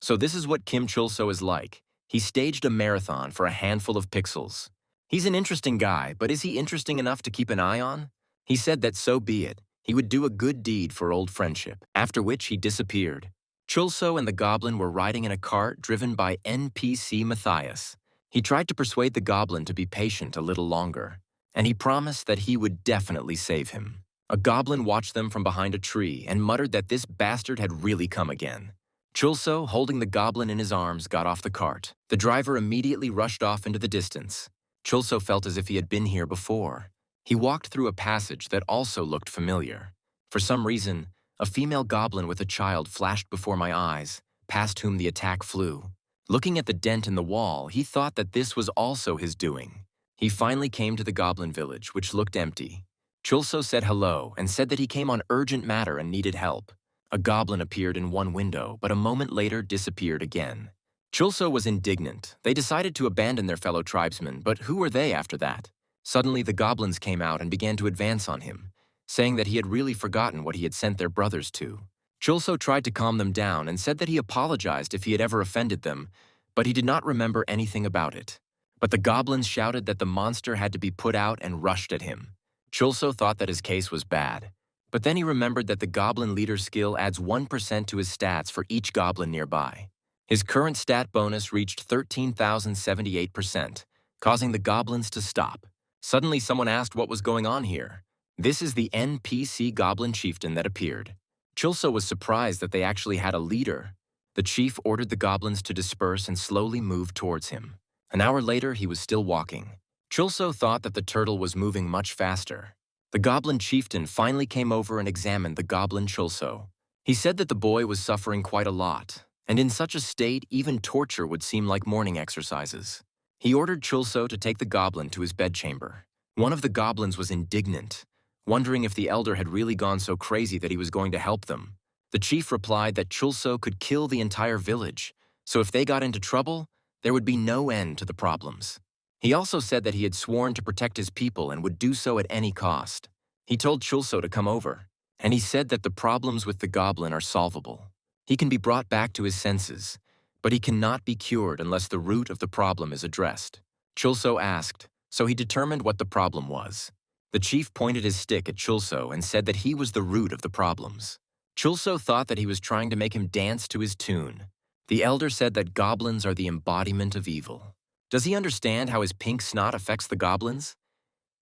"So this is what Kim Chulso is like. He staged a marathon for a handful of pixels. He's an interesting guy, but is he interesting enough to keep an eye on?" He said that so be it. He would do a good deed for old friendship, after which he disappeared. Chulso and the goblin were riding in a cart driven by NPC Matthias. He tried to persuade the goblin to be patient a little longer, and he promised that he would definitely save him. A goblin watched them from behind a tree and muttered that this bastard had really come again. Chulso, holding the goblin in his arms, got off the cart. The driver immediately rushed off into the distance. Chulso felt as if he had been here before. He walked through a passage that also looked familiar. For some reason, a female goblin with a child flashed before my eyes, past whom the attack flew. Looking at the dent in the wall, he thought that this was also his doing. He finally came to the goblin village, which looked empty. Chulso said hello and said that he came on urgent matter and needed help. A goblin appeared in one window, but a moment later disappeared again. Chulso was indignant. They decided to abandon their fellow tribesmen, but who were they after that? Suddenly the goblins came out and began to advance on him, saying that he had really forgotten what he had sent their brothers to. Chulso tried to calm them down and said that he apologized if he had ever offended them, but he did not remember anything about it. But the goblins shouted that the monster had to be put out and rushed at him. Chulso thought that his case was bad, but then he remembered that the goblin leader's skill adds 1% to his stats for each goblin nearby. His current stat bonus reached 13,078%, causing the goblins to stop. Suddenly someone asked what was going on here. This is the NPC goblin chieftain that appeared. Chulso was surprised that they actually had a leader. The chief ordered the goblins to disperse and slowly move towards him. An hour later, he was still walking. Chulso thought that the turtle was moving much faster. The goblin chieftain finally came over and examined the goblin Chulso. He said that the boy was suffering quite a lot, and in such a state, even torture would seem like morning exercises. He ordered Chulso to take the goblin to his bedchamber. One of the goblins was indignant, wondering if the elder had really gone so crazy that he was going to help them. The chief replied that Chulso could kill the entire village, so if they got into trouble, there would be no end to the problems. He also said that he had sworn to protect his people and would do so at any cost. He told Chulso to come over, and he said that the problems with the goblin are solvable. He can be brought back to his senses, but he cannot be cured unless the root of the problem is addressed. Chulso asked, so he determined what the problem was. The chief pointed his stick at Chulso and said that he was the root of the problems. Chulso thought that he was trying to make him dance to his tune. The elder said that goblins are the embodiment of evil. Does he understand how his pink snot affects the goblins?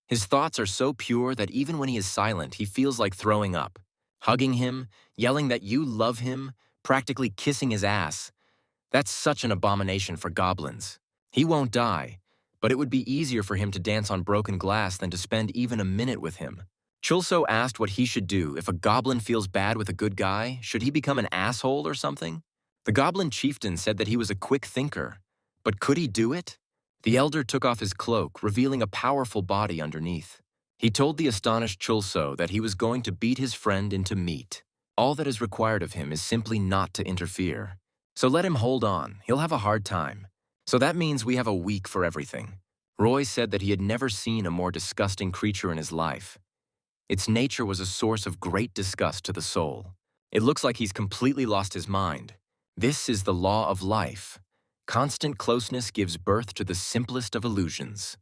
His thoughts are so pure that even when he is silent, he feels like throwing up. Hugging him, yelling that you love him, practically kissing his ass. That's such an abomination for goblins. He won't die, but it would be easier for him to dance on broken glass than to spend even a minute with him. Chulso asked what he should do if a goblin feels bad with a good guy. Should he become an asshole or something? The goblin chieftain said that he was a quick thinker, but could he do it? The elder took off his cloak, revealing a powerful body underneath. He told the astonished Chulso that he was going to beat his friend into meat. All that is required of him is simply not to interfere. So let him hold on, he'll have a hard time. So that means we have a week for everything. Roy said that he had never seen a more disgusting creature in his life. Its nature was a source of great disgust to the soul. It looks like he's completely lost his mind. This is the law of life. Constant closeness gives birth to the simplest of illusions.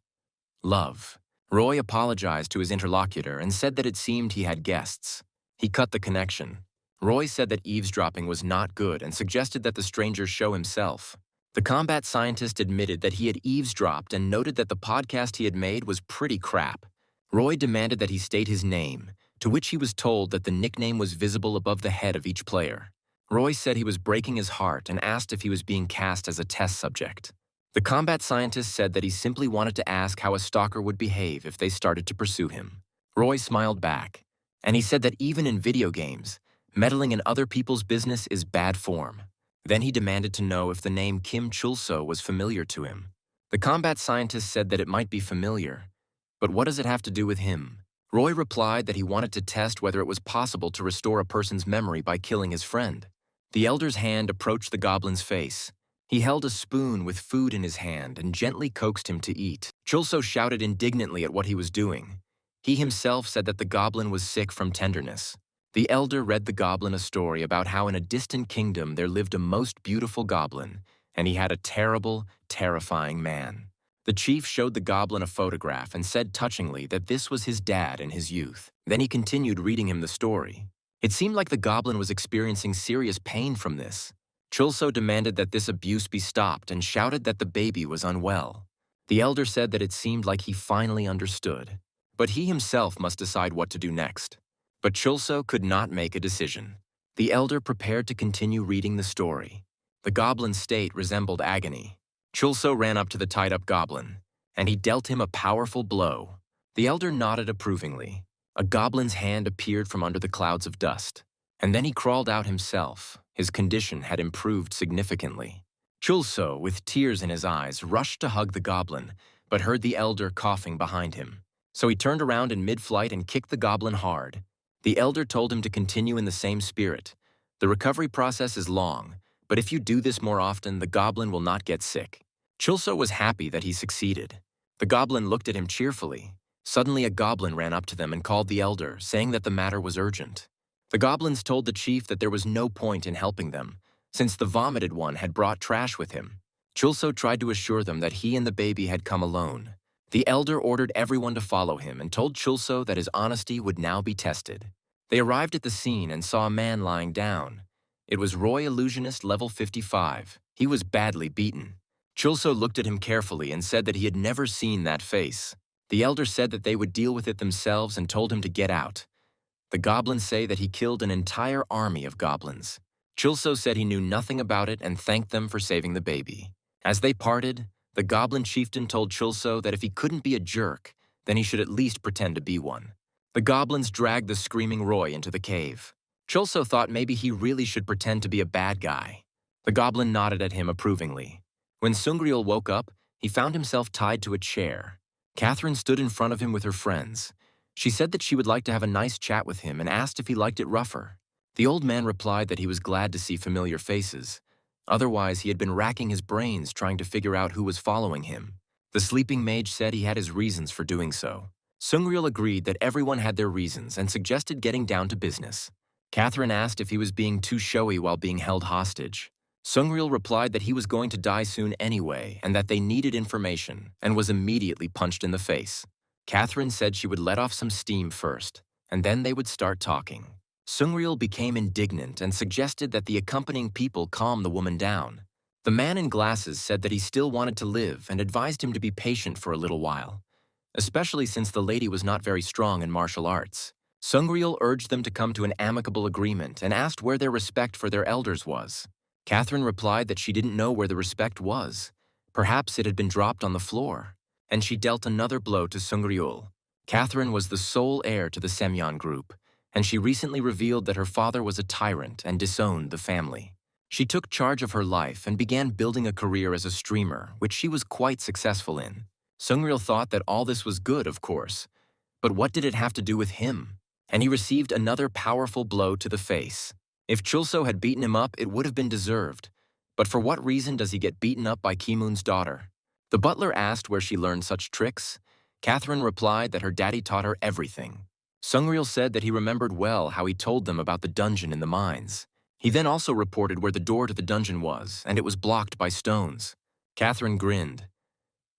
Love. Roy apologized to his interlocutor and said that it seemed he had guests. He cut the connection. Roy said that eavesdropping was not good and suggested that the stranger show himself. The combat scientist admitted that he had eavesdropped and noted that the podcast he had made was pretty crap. Roy demanded that he state his name, to which he was told that the nickname was visible above the head of each player. Roy said he was breaking his heart and asked if he was being cast as a test subject. The combat scientist said that he simply wanted to ask how a stalker would behave if they started to pursue him. Roy smiled back, and he said that even in video games, meddling in other people's business is bad form. Then he demanded to know if the name Kim Chulso was familiar to him. The combat scientist said that it might be familiar, but what does it have to do with him? Roy replied that he wanted to test whether it was possible to restore a person's memory by killing his friend. The elder's hand approached the goblin's face. He held a spoon with food in his hand and gently coaxed him to eat. Chulso shouted indignantly at what he was doing. He himself said that the goblin was sick from tenderness. The elder read the goblin a story about how in a distant kingdom there lived a most beautiful goblin, and he had a terrible, terrifying man. The chief showed the goblin a photograph and said touchingly that this was his dad in his youth. Then he continued reading him the story. It seemed like the goblin was experiencing serious pain from this. Chulso demanded that this abuse be stopped and shouted that the baby was unwell. The elder said that it seemed like he finally understood, but he himself must decide what to do next. But Chulso could not make a decision. The elder prepared to continue reading the story. The goblin's state resembled agony. Chulso ran up to the tied-up goblin, and he dealt him a powerful blow. The elder nodded approvingly. A goblin's hand appeared from under the clouds of dust, and then he crawled out himself. His condition had improved significantly. Chulso, with tears in his eyes, rushed to hug the goblin, but heard the elder coughing behind him. So he turned around in mid-flight and kicked the goblin hard. The elder told him to continue in the same spirit. The recovery process is long, but if you do this more often, the goblin will not get sick. Chulso was happy that he succeeded. The goblin looked at him cheerfully. Suddenly a goblin ran up to them and called the elder, saying that the matter was urgent. The goblins told the chief that there was no point in helping them, since the vomited one had brought trash with him. Chulso tried to assure them that he and the baby had come alone. The elder ordered everyone to follow him and told Chulso that his honesty would now be tested. They arrived at the scene and saw a man lying down. It was Roy Illusionist level 55. He was badly beaten. Chulso looked at him carefully and said that he had never seen that face. The elder said that they would deal with it themselves and told him to get out. The goblins say that he killed an entire army of goblins. Chulso said he knew nothing about it and thanked them for saving the baby. As they parted, the goblin chieftain told Chulso that if he couldn't be a jerk, then he should at least pretend to be one. The goblins dragged the screaming Roy into the cave. Chulso thought maybe he really should pretend to be a bad guy. The goblin nodded at him approvingly. When Sungriel woke up, he found himself tied to a chair. Catherine stood in front of him with her friends. She said that she would like to have a nice chat with him and asked if he liked it rougher. The old man replied that he was glad to see familiar faces. Otherwise, he had been racking his brains trying to figure out who was following him. The sleeping mage said he had his reasons for doing so. Sungriel agreed that everyone had their reasons and suggested getting down to business. Catherine asked if he was being too showy while being held hostage. Sungryul replied that he was going to die soon anyway and that they needed information and was immediately punched in the face. Catherine said she would let off some steam first, and then they would start talking. Sungryul became indignant and suggested that the accompanying people calm the woman down. The man in glasses said that he still wanted to live and advised him to be patient for a little while, especially since the lady was not very strong in martial arts. Sungryul urged them to come to an amicable agreement and asked where their respect for their elders was. Catherine replied that she didn't know where the respect was. Perhaps it had been dropped on the floor. And she dealt another blow to Sungryul. Catherine was the sole heir to the Semyon group, and she recently revealed that her father was a tyrant and disowned the family. She took charge of her life and began building a career as a streamer, which she was quite successful in. Sungryul thought that all this was good, of course, but what did it have to do with him? And he received another powerful blow to the face. If Chulso had beaten him up, it would have been deserved. But for what reason does he get beaten up by Kimun's daughter? The butler asked where she learned such tricks. Catherine replied that her daddy taught her everything. Sungryul said that he remembered well how he told them about the dungeon in the mines. He then also reported where the door to the dungeon was, and it was blocked by stones. Catherine grinned.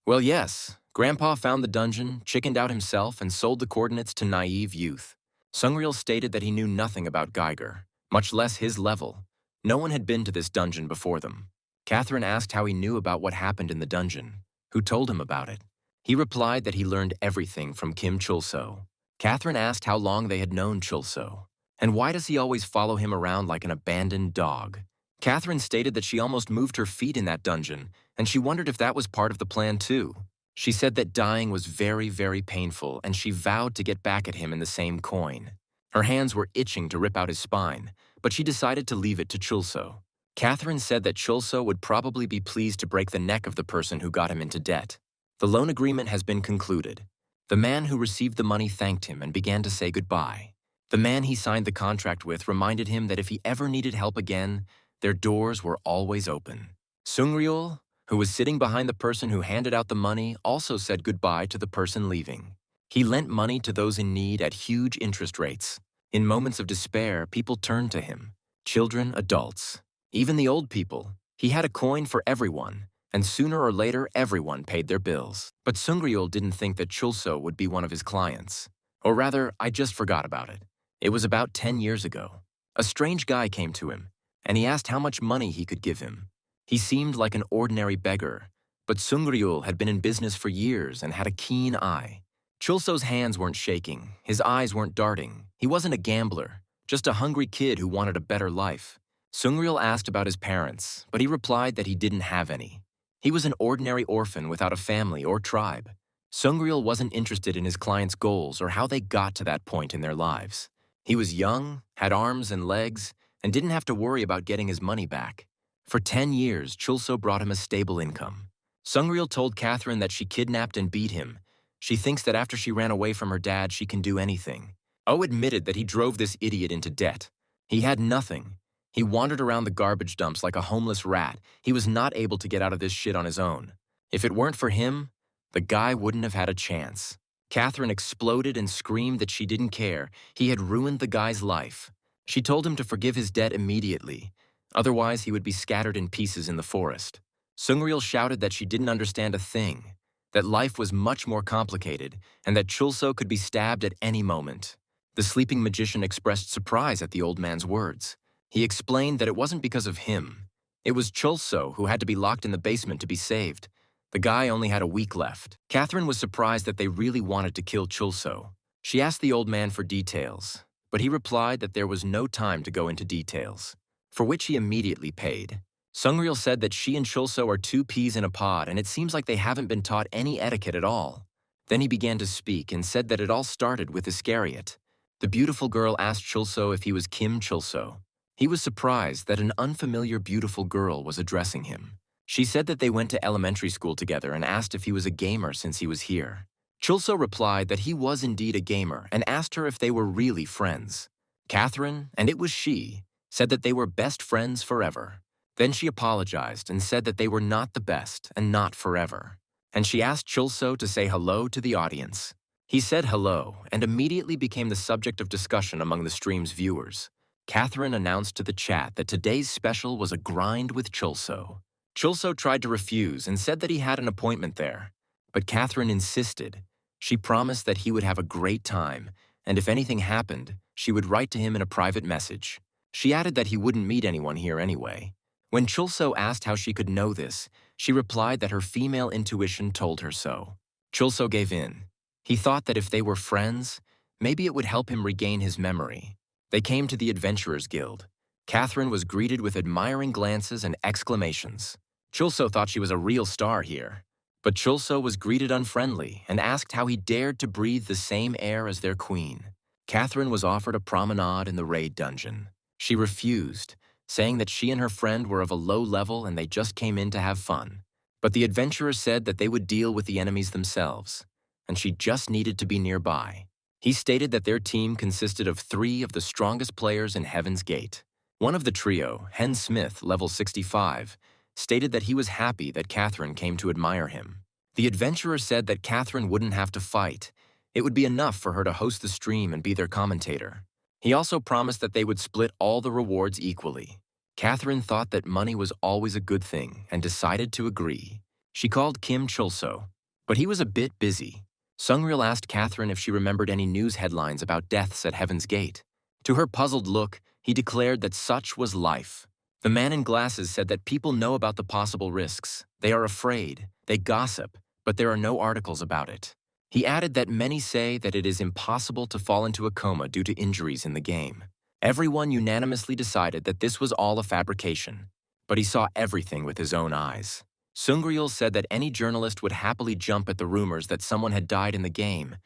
Well, yes, Grandpa found the dungeon, chickened out himself, and sold the coordinates to naive youth. Sungryul stated that he knew nothing about Geiger, much less his level. No one had been to this dungeon before them. Catherine asked how he knew about what happened in the dungeon. Who told him about it? He replied that he learned everything from Kim Chulso. Catherine asked how long they had known Chulso, and why does he always follow him around like an abandoned dog? Catherine stated that she almost moved her feet in that dungeon, and she wondered if that was part of the plan too. She said that dying was very, very painful, and she vowed to get back at him in the same coin. Her hands were itching to rip out his spine, but she decided to leave it to Chulso. Catherine said that Chulso would probably be pleased to break the neck of the person who got him into debt. The loan agreement has been concluded. The man who received the money thanked him and began to say goodbye. The man he signed the contract with reminded him that if he ever needed help again, their doors were always open. Sungryul, who was sitting behind the person who handed out the money, also said goodbye to the person leaving. He lent money to those in need at huge interest rates. In moments of despair, people turned to him. Children, adults, even the old people. He had a coin for everyone, and sooner or later everyone paid their bills. But Sungryul didn't think that Chulso would be one of his clients. Or rather, I just forgot about it. It was about 10 years ago. A strange guy came to him, and he asked how much money he could give him. He seemed like an ordinary beggar, but Sungryul had been in business for years and had a keen eye. Chulso's hands weren't shaking, his eyes weren't darting. He wasn't a gambler, just a hungry kid who wanted a better life. Sungryul asked about his parents, but he replied that he didn't have any. He was an ordinary orphan without a family or tribe. Sungryul wasn't interested in his clients' goals or how they got to that point in their lives. He was young, had arms and legs, and didn't have to worry about getting his money back. For 10 years, Chulso brought him a stable income. Sungryul told Catherine that she kidnapped and beat him. She thinks that after she ran away from her dad, she can do anything. O admitted that he drove this idiot into debt. He had nothing. He wandered around the garbage dumps like a homeless rat. He was not able to get out of this shit on his own. If it weren't for him, the guy wouldn't have had a chance. Catherine exploded and screamed that she didn't care. He had ruined the guy's life. She told him to forgive his debt immediately. Otherwise, he would be scattered in pieces in the forest. Sungryul shouted that she didn't understand a thing, that life was much more complicated, and that Chulso could be stabbed at any moment. The sleeping magician expressed surprise at the old man's words. He explained that it wasn't because of him. It was Chulso who had to be locked in the basement to be saved. The guy only had a week left. Catherine was surprised that they really wanted to kill Chulso. She asked the old man for details, but he replied that there was no time to go into details, for which he immediately paid. Sungryul said that she and Chulso are two peas in a pod, and it seems like they haven't been taught any etiquette at all. Then he began to speak and said that it all started with Iscariot. The beautiful girl asked Chulso if he was Kim Chulso. He was surprised that an unfamiliar beautiful girl was addressing him. She said that they went to elementary school together and asked if he was a gamer since he was here. Chulso replied that he was indeed a gamer and asked her if they were really friends. Catherine, and it was she, said that they were best friends forever. Then she apologized and said that they were not the best and not forever. And she asked Chulso to say hello to the audience. He said hello and immediately became the subject of discussion among the stream's viewers. Catherine announced to the chat that today's special was a grind with Chulso. Chulso tried to refuse and said that he had an appointment there, but Catherine insisted. She promised that he would have a great time, and if anything happened, she would write to him in a private message. She added that he wouldn't meet anyone here anyway. When Chulso asked how she could know this, she replied that her female intuition told her so. Chulso gave in. He thought that if they were friends, maybe it would help him regain his memory. They came to the Adventurers Guild. Catherine was greeted with admiring glances and exclamations. Chulso thought she was a real star here. But Chulso was greeted unfriendly and asked how he dared to breathe the same air as their queen. Catherine was offered a promenade in the raid dungeon. She refused, saying that she and her friend were of a low level and they just came in to have fun. But the adventurers said that they would deal with the enemies themselves, and she just needed to be nearby. He stated that their team consisted of 3 of the strongest players in Heaven's Gate. One of the trio, Hen Smith, level 65, stated that he was happy that Catherine came to admire him. The adventurer said that Catherine wouldn't have to fight. It would be enough for her to host the stream and be their commentator. He also promised that they would split all the rewards equally. Catherine thought that money was always a good thing and decided to agree. She called Kim Chulso, but he was a bit busy. Sungryul asked Catherine if she remembered any news headlines about deaths at Heaven's Gate. To her puzzled look, he declared that such was life. The man in glasses said that people know about the possible risks. They are afraid, they gossip, but there are no articles about it. He added that many say that it is impossible to fall into a coma due to injuries in the game. Everyone unanimously decided that this was all a fabrication, but he saw everything with his own eyes. Sungryul said that any journalist would happily jump at the rumors that someone had died in the game,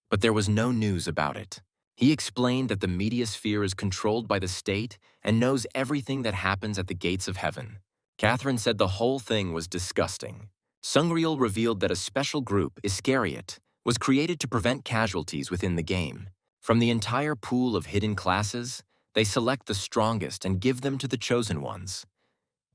but there was no news about it. He explained that the media sphere is controlled by the state and knows everything that happens at the gates of heaven. Catherine said the whole thing was disgusting. Sungryul revealed that a special group, Iscariot, was created to prevent casualties within the game. From the entire pool of hidden classes, they select the strongest and give them to the chosen ones.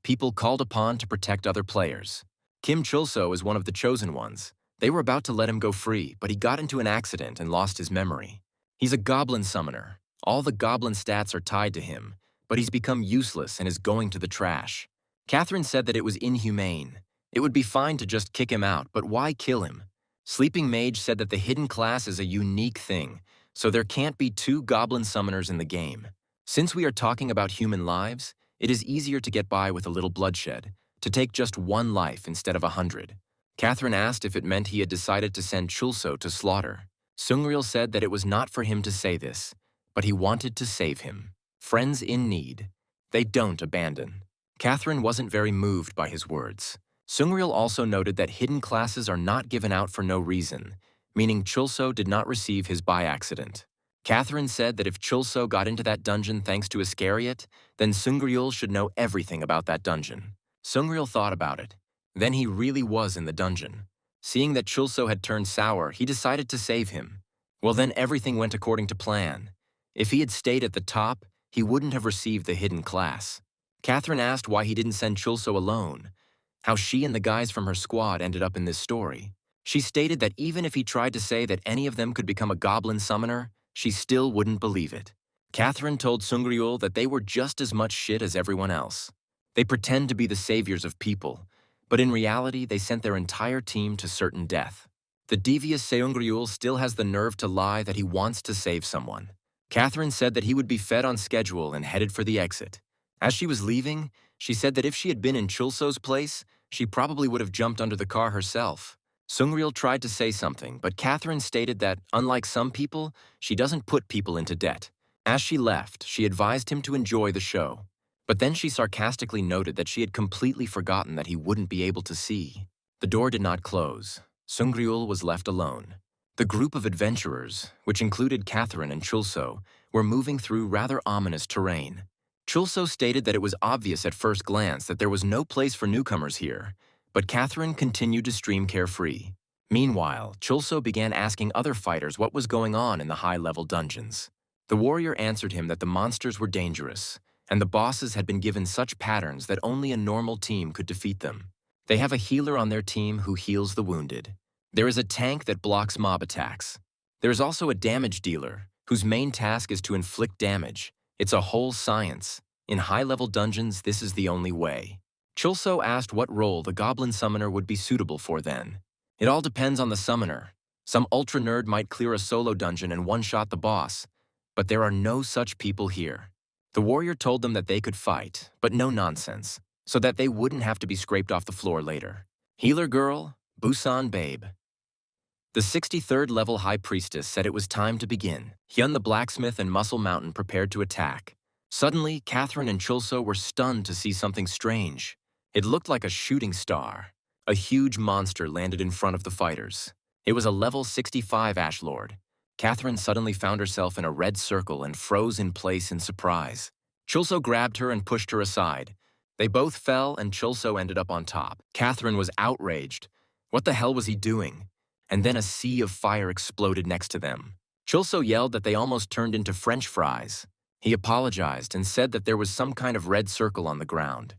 People called upon to protect other players. Kim Chulso is one of the chosen ones. They were about to let him go free, but he got into an accident and lost his memory. He's a goblin summoner. All the goblin stats are tied to him, but he's become useless and is going to the trash. Catherine said that it was inhumane. It would be fine to just kick him out, but why kill him? Sleeping Mage said that the hidden class is a unique thing, so there can't be 2 goblin summoners in the game. Since we are talking about human lives, it is easier to get by with a little bloodshed, to take just 1 life instead of 100. Catherine asked if it meant he had decided to send Chulso to slaughter. Sungryul said that it was not for him to say this, but he wanted to save him. Friends in need, they don't abandon. Catherine wasn't very moved by his words. Sungryul also noted that hidden classes are not given out for no reason, meaning Chulso did not receive his by accident. Catherine said that if Chulso got into that dungeon thanks to Iscariot, then Sungryul should know everything about that dungeon. Sungryul thought about it. Then he really was in the dungeon. Seeing that Chulso had turned sour, he decided to save him. Well, then everything went according to plan. If he had stayed at the top, he wouldn't have received the hidden class. Catherine asked why he didn't send Chulso alone, how she and the guys from her squad ended up in this story. She stated that even if he tried to say that any of them could become a goblin summoner, she still wouldn't believe it. Catherine told Sungryul that they were just as much shit as everyone else. They pretend to be the saviors of people, but in reality they sent their entire team to certain death. The devious Sungryul still has the nerve to lie that he wants to save someone. Catherine said that he would be fed on schedule and headed for the exit. As she was leaving, she said that if she had been in Chulso's place, she probably would have jumped under the car herself. Sungryul tried to say something, but Catherine stated that, unlike some people, she doesn't put people into debt. As she left, she advised him to enjoy the show. But then she sarcastically noted that she had completely forgotten that he wouldn't be able to see. The door did not close. Sungryul was left alone. The group of adventurers, which included Catherine and Chulso, were moving through rather ominous terrain. Chulso stated that it was obvious at first glance that there was no place for newcomers here, but Catherine continued to stream carefree. Meanwhile, Chulso began asking other fighters what was going on in the high-level dungeons. The warrior answered him that the monsters were dangerous, and the bosses had been given such patterns that only a normal team could defeat them. They have a healer on their team who heals the wounded. There is a tank that blocks mob attacks. There is also a damage dealer, whose main task is to inflict damage, It's a whole science. In high-level dungeons, this is the only way. Chulso asked what role the Goblin Summoner would be suitable for then. It all depends on the summoner. Some ultra-nerd might clear a solo dungeon and one-shot the boss, but there are no such people here. The warrior told them that they could fight, but no nonsense, so that they wouldn't have to be scraped off the floor later. Healer girl, Busan babe. The 63rd level High Priestess said it was time to begin. Hyun the blacksmith and Muscle Mountain prepared to attack. Suddenly, Catherine and Chulso were stunned to see something strange. It looked like a shooting star. A huge monster landed in front of the fighters. It was a level 65 Ash Lord. Catherine suddenly found herself in a red circle and froze in place in surprise. Chulso grabbed her and pushed her aside. They both fell and Chulso ended up on top. Catherine was outraged. What the hell was he doing? And then a sea of fire exploded next to them. Chulso yelled that they almost turned into French fries. He apologized and said that there was some kind of red circle on the ground.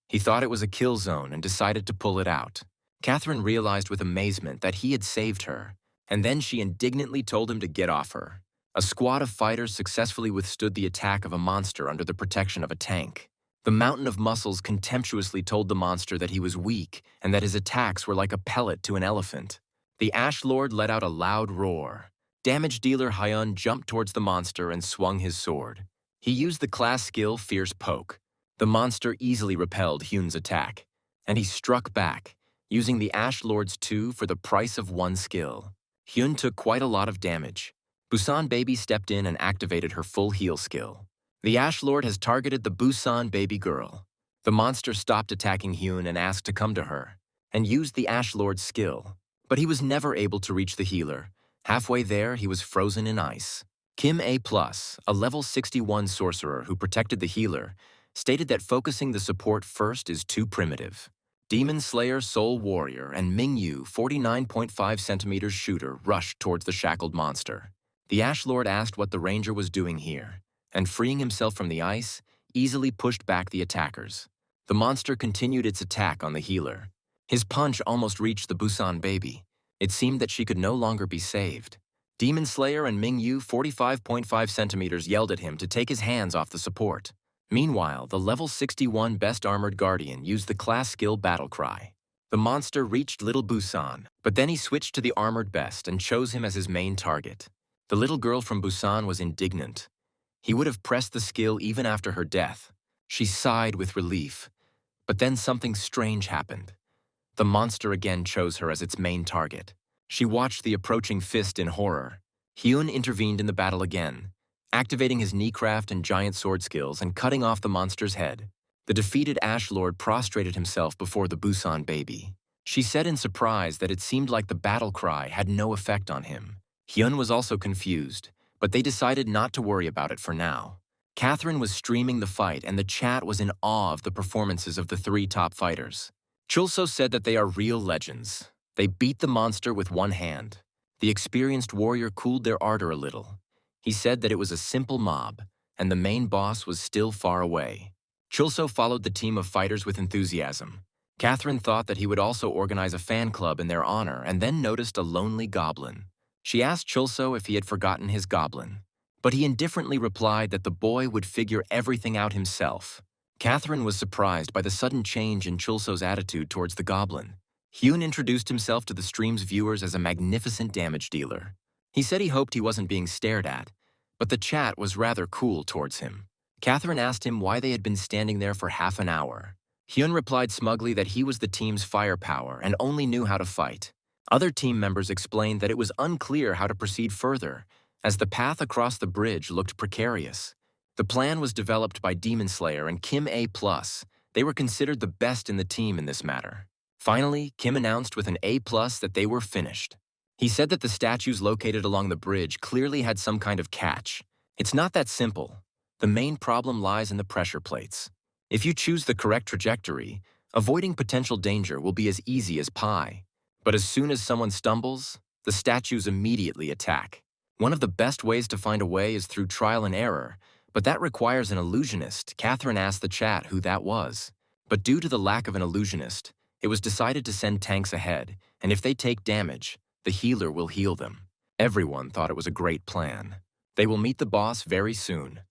He thought it was a kill zone and decided to pull it out. Catherine realized with amazement that he had saved her, and then she indignantly told him to get off her. A squad of fighters successfully withstood the attack of a monster under the protection of a tank. The mountain of muscles contemptuously told the monster that he was weak and that his attacks were like a pellet to an elephant. The Ash Lord let out a loud roar. Damage dealer Hyun jumped towards the monster and swung his sword. He used the class skill Fierce Poke. The monster easily repelled Hyun's attack, and he struck back, using the Ash Lord's 2 for the price of 1 skill. Hyun took quite a lot of damage. Busan Baby stepped in and activated her full heal skill. The Ash Lord has targeted the Busan Baby girl. The monster stopped attacking Hyun and asked to come to her, and used the Ash Lord's skill. But he was never able to reach the healer. Halfway there, he was frozen in ice. Kim A+, a level 61 sorcerer who protected the healer, stated that focusing the support first is too primitive. Demon Slayer Soul Warrior and Mingyu 49.5 centimeters shooter rushed towards the shackled monster. The Ash Lord asked what the ranger was doing here, and freeing himself from the ice, easily pushed back the attackers. The monster continued its attack on the healer. His punch almost reached the Busan Baby. It seemed that she could no longer be saved. Demon Slayer and Mingyu 45.5 centimeters yelled at him to take his hands off the support. Meanwhile, the level 61 Best Armored Guardian used the class skill Battle Cry. The monster reached Little Busan, but then he switched to the Armored Best and chose him as his main target. The little girl from Busan was indignant. He would have pressed the skill even after her death. She sighed with relief. But then something strange happened. The monster again chose her as its main target. She watched the approaching fist in horror. Hyun intervened in the battle again, activating his kneecraft and giant sword skills and cutting off the monster's head. The defeated Ash Lord prostrated himself before the Busan Baby. She said in surprise that it seemed like the battle cry had no effect on him. Hyun was also confused, but they decided not to worry about it for now. Catherine was streaming the fight and the chat was in awe of the performances of the 3 top fighters. Chulso said that they are real legends. They beat the monster with one hand. The experienced warrior cooled their ardor a little. He said that it was a simple mob, and the main boss was still far away. Chulso followed the team of fighters with enthusiasm. Catherine thought that he would also organize a fan club in their honor and then noticed a lonely goblin. She asked Chulso if he had forgotten his goblin, but he indifferently replied that the boy would figure everything out himself. Catherine was surprised by the sudden change in Chulso's attitude towards the goblin. Hyun introduced himself to the stream's viewers as a magnificent damage dealer. He said he hoped he wasn't being stared at, but the chat was rather cool towards him. Catherine asked him why they had been standing there for half an hour. Hyun replied smugly that he was the team's firepower and only knew how to fight. Other team members explained that it was unclear how to proceed further, as the path across the bridge looked precarious. The plan was developed by Demon Slayer and Kim A+. They were considered the best in the team in this matter. Finally, Kim announced with an A+ that they were finished. He said that the statues located along the bridge clearly had some kind of catch. It's not that simple. The main problem lies in the pressure plates. If you choose the correct trajectory, avoiding potential danger will be as easy as pie. But as soon as someone stumbles, the statues immediately attack. One of the best ways to find a way is through trial and error, but that requires an illusionist. Catherine asked the chat who that was. But due to the lack of an illusionist, it was decided to send tanks ahead, and if they take damage, the healer will heal them. Everyone thought it was a great plan. They will meet the boss very soon.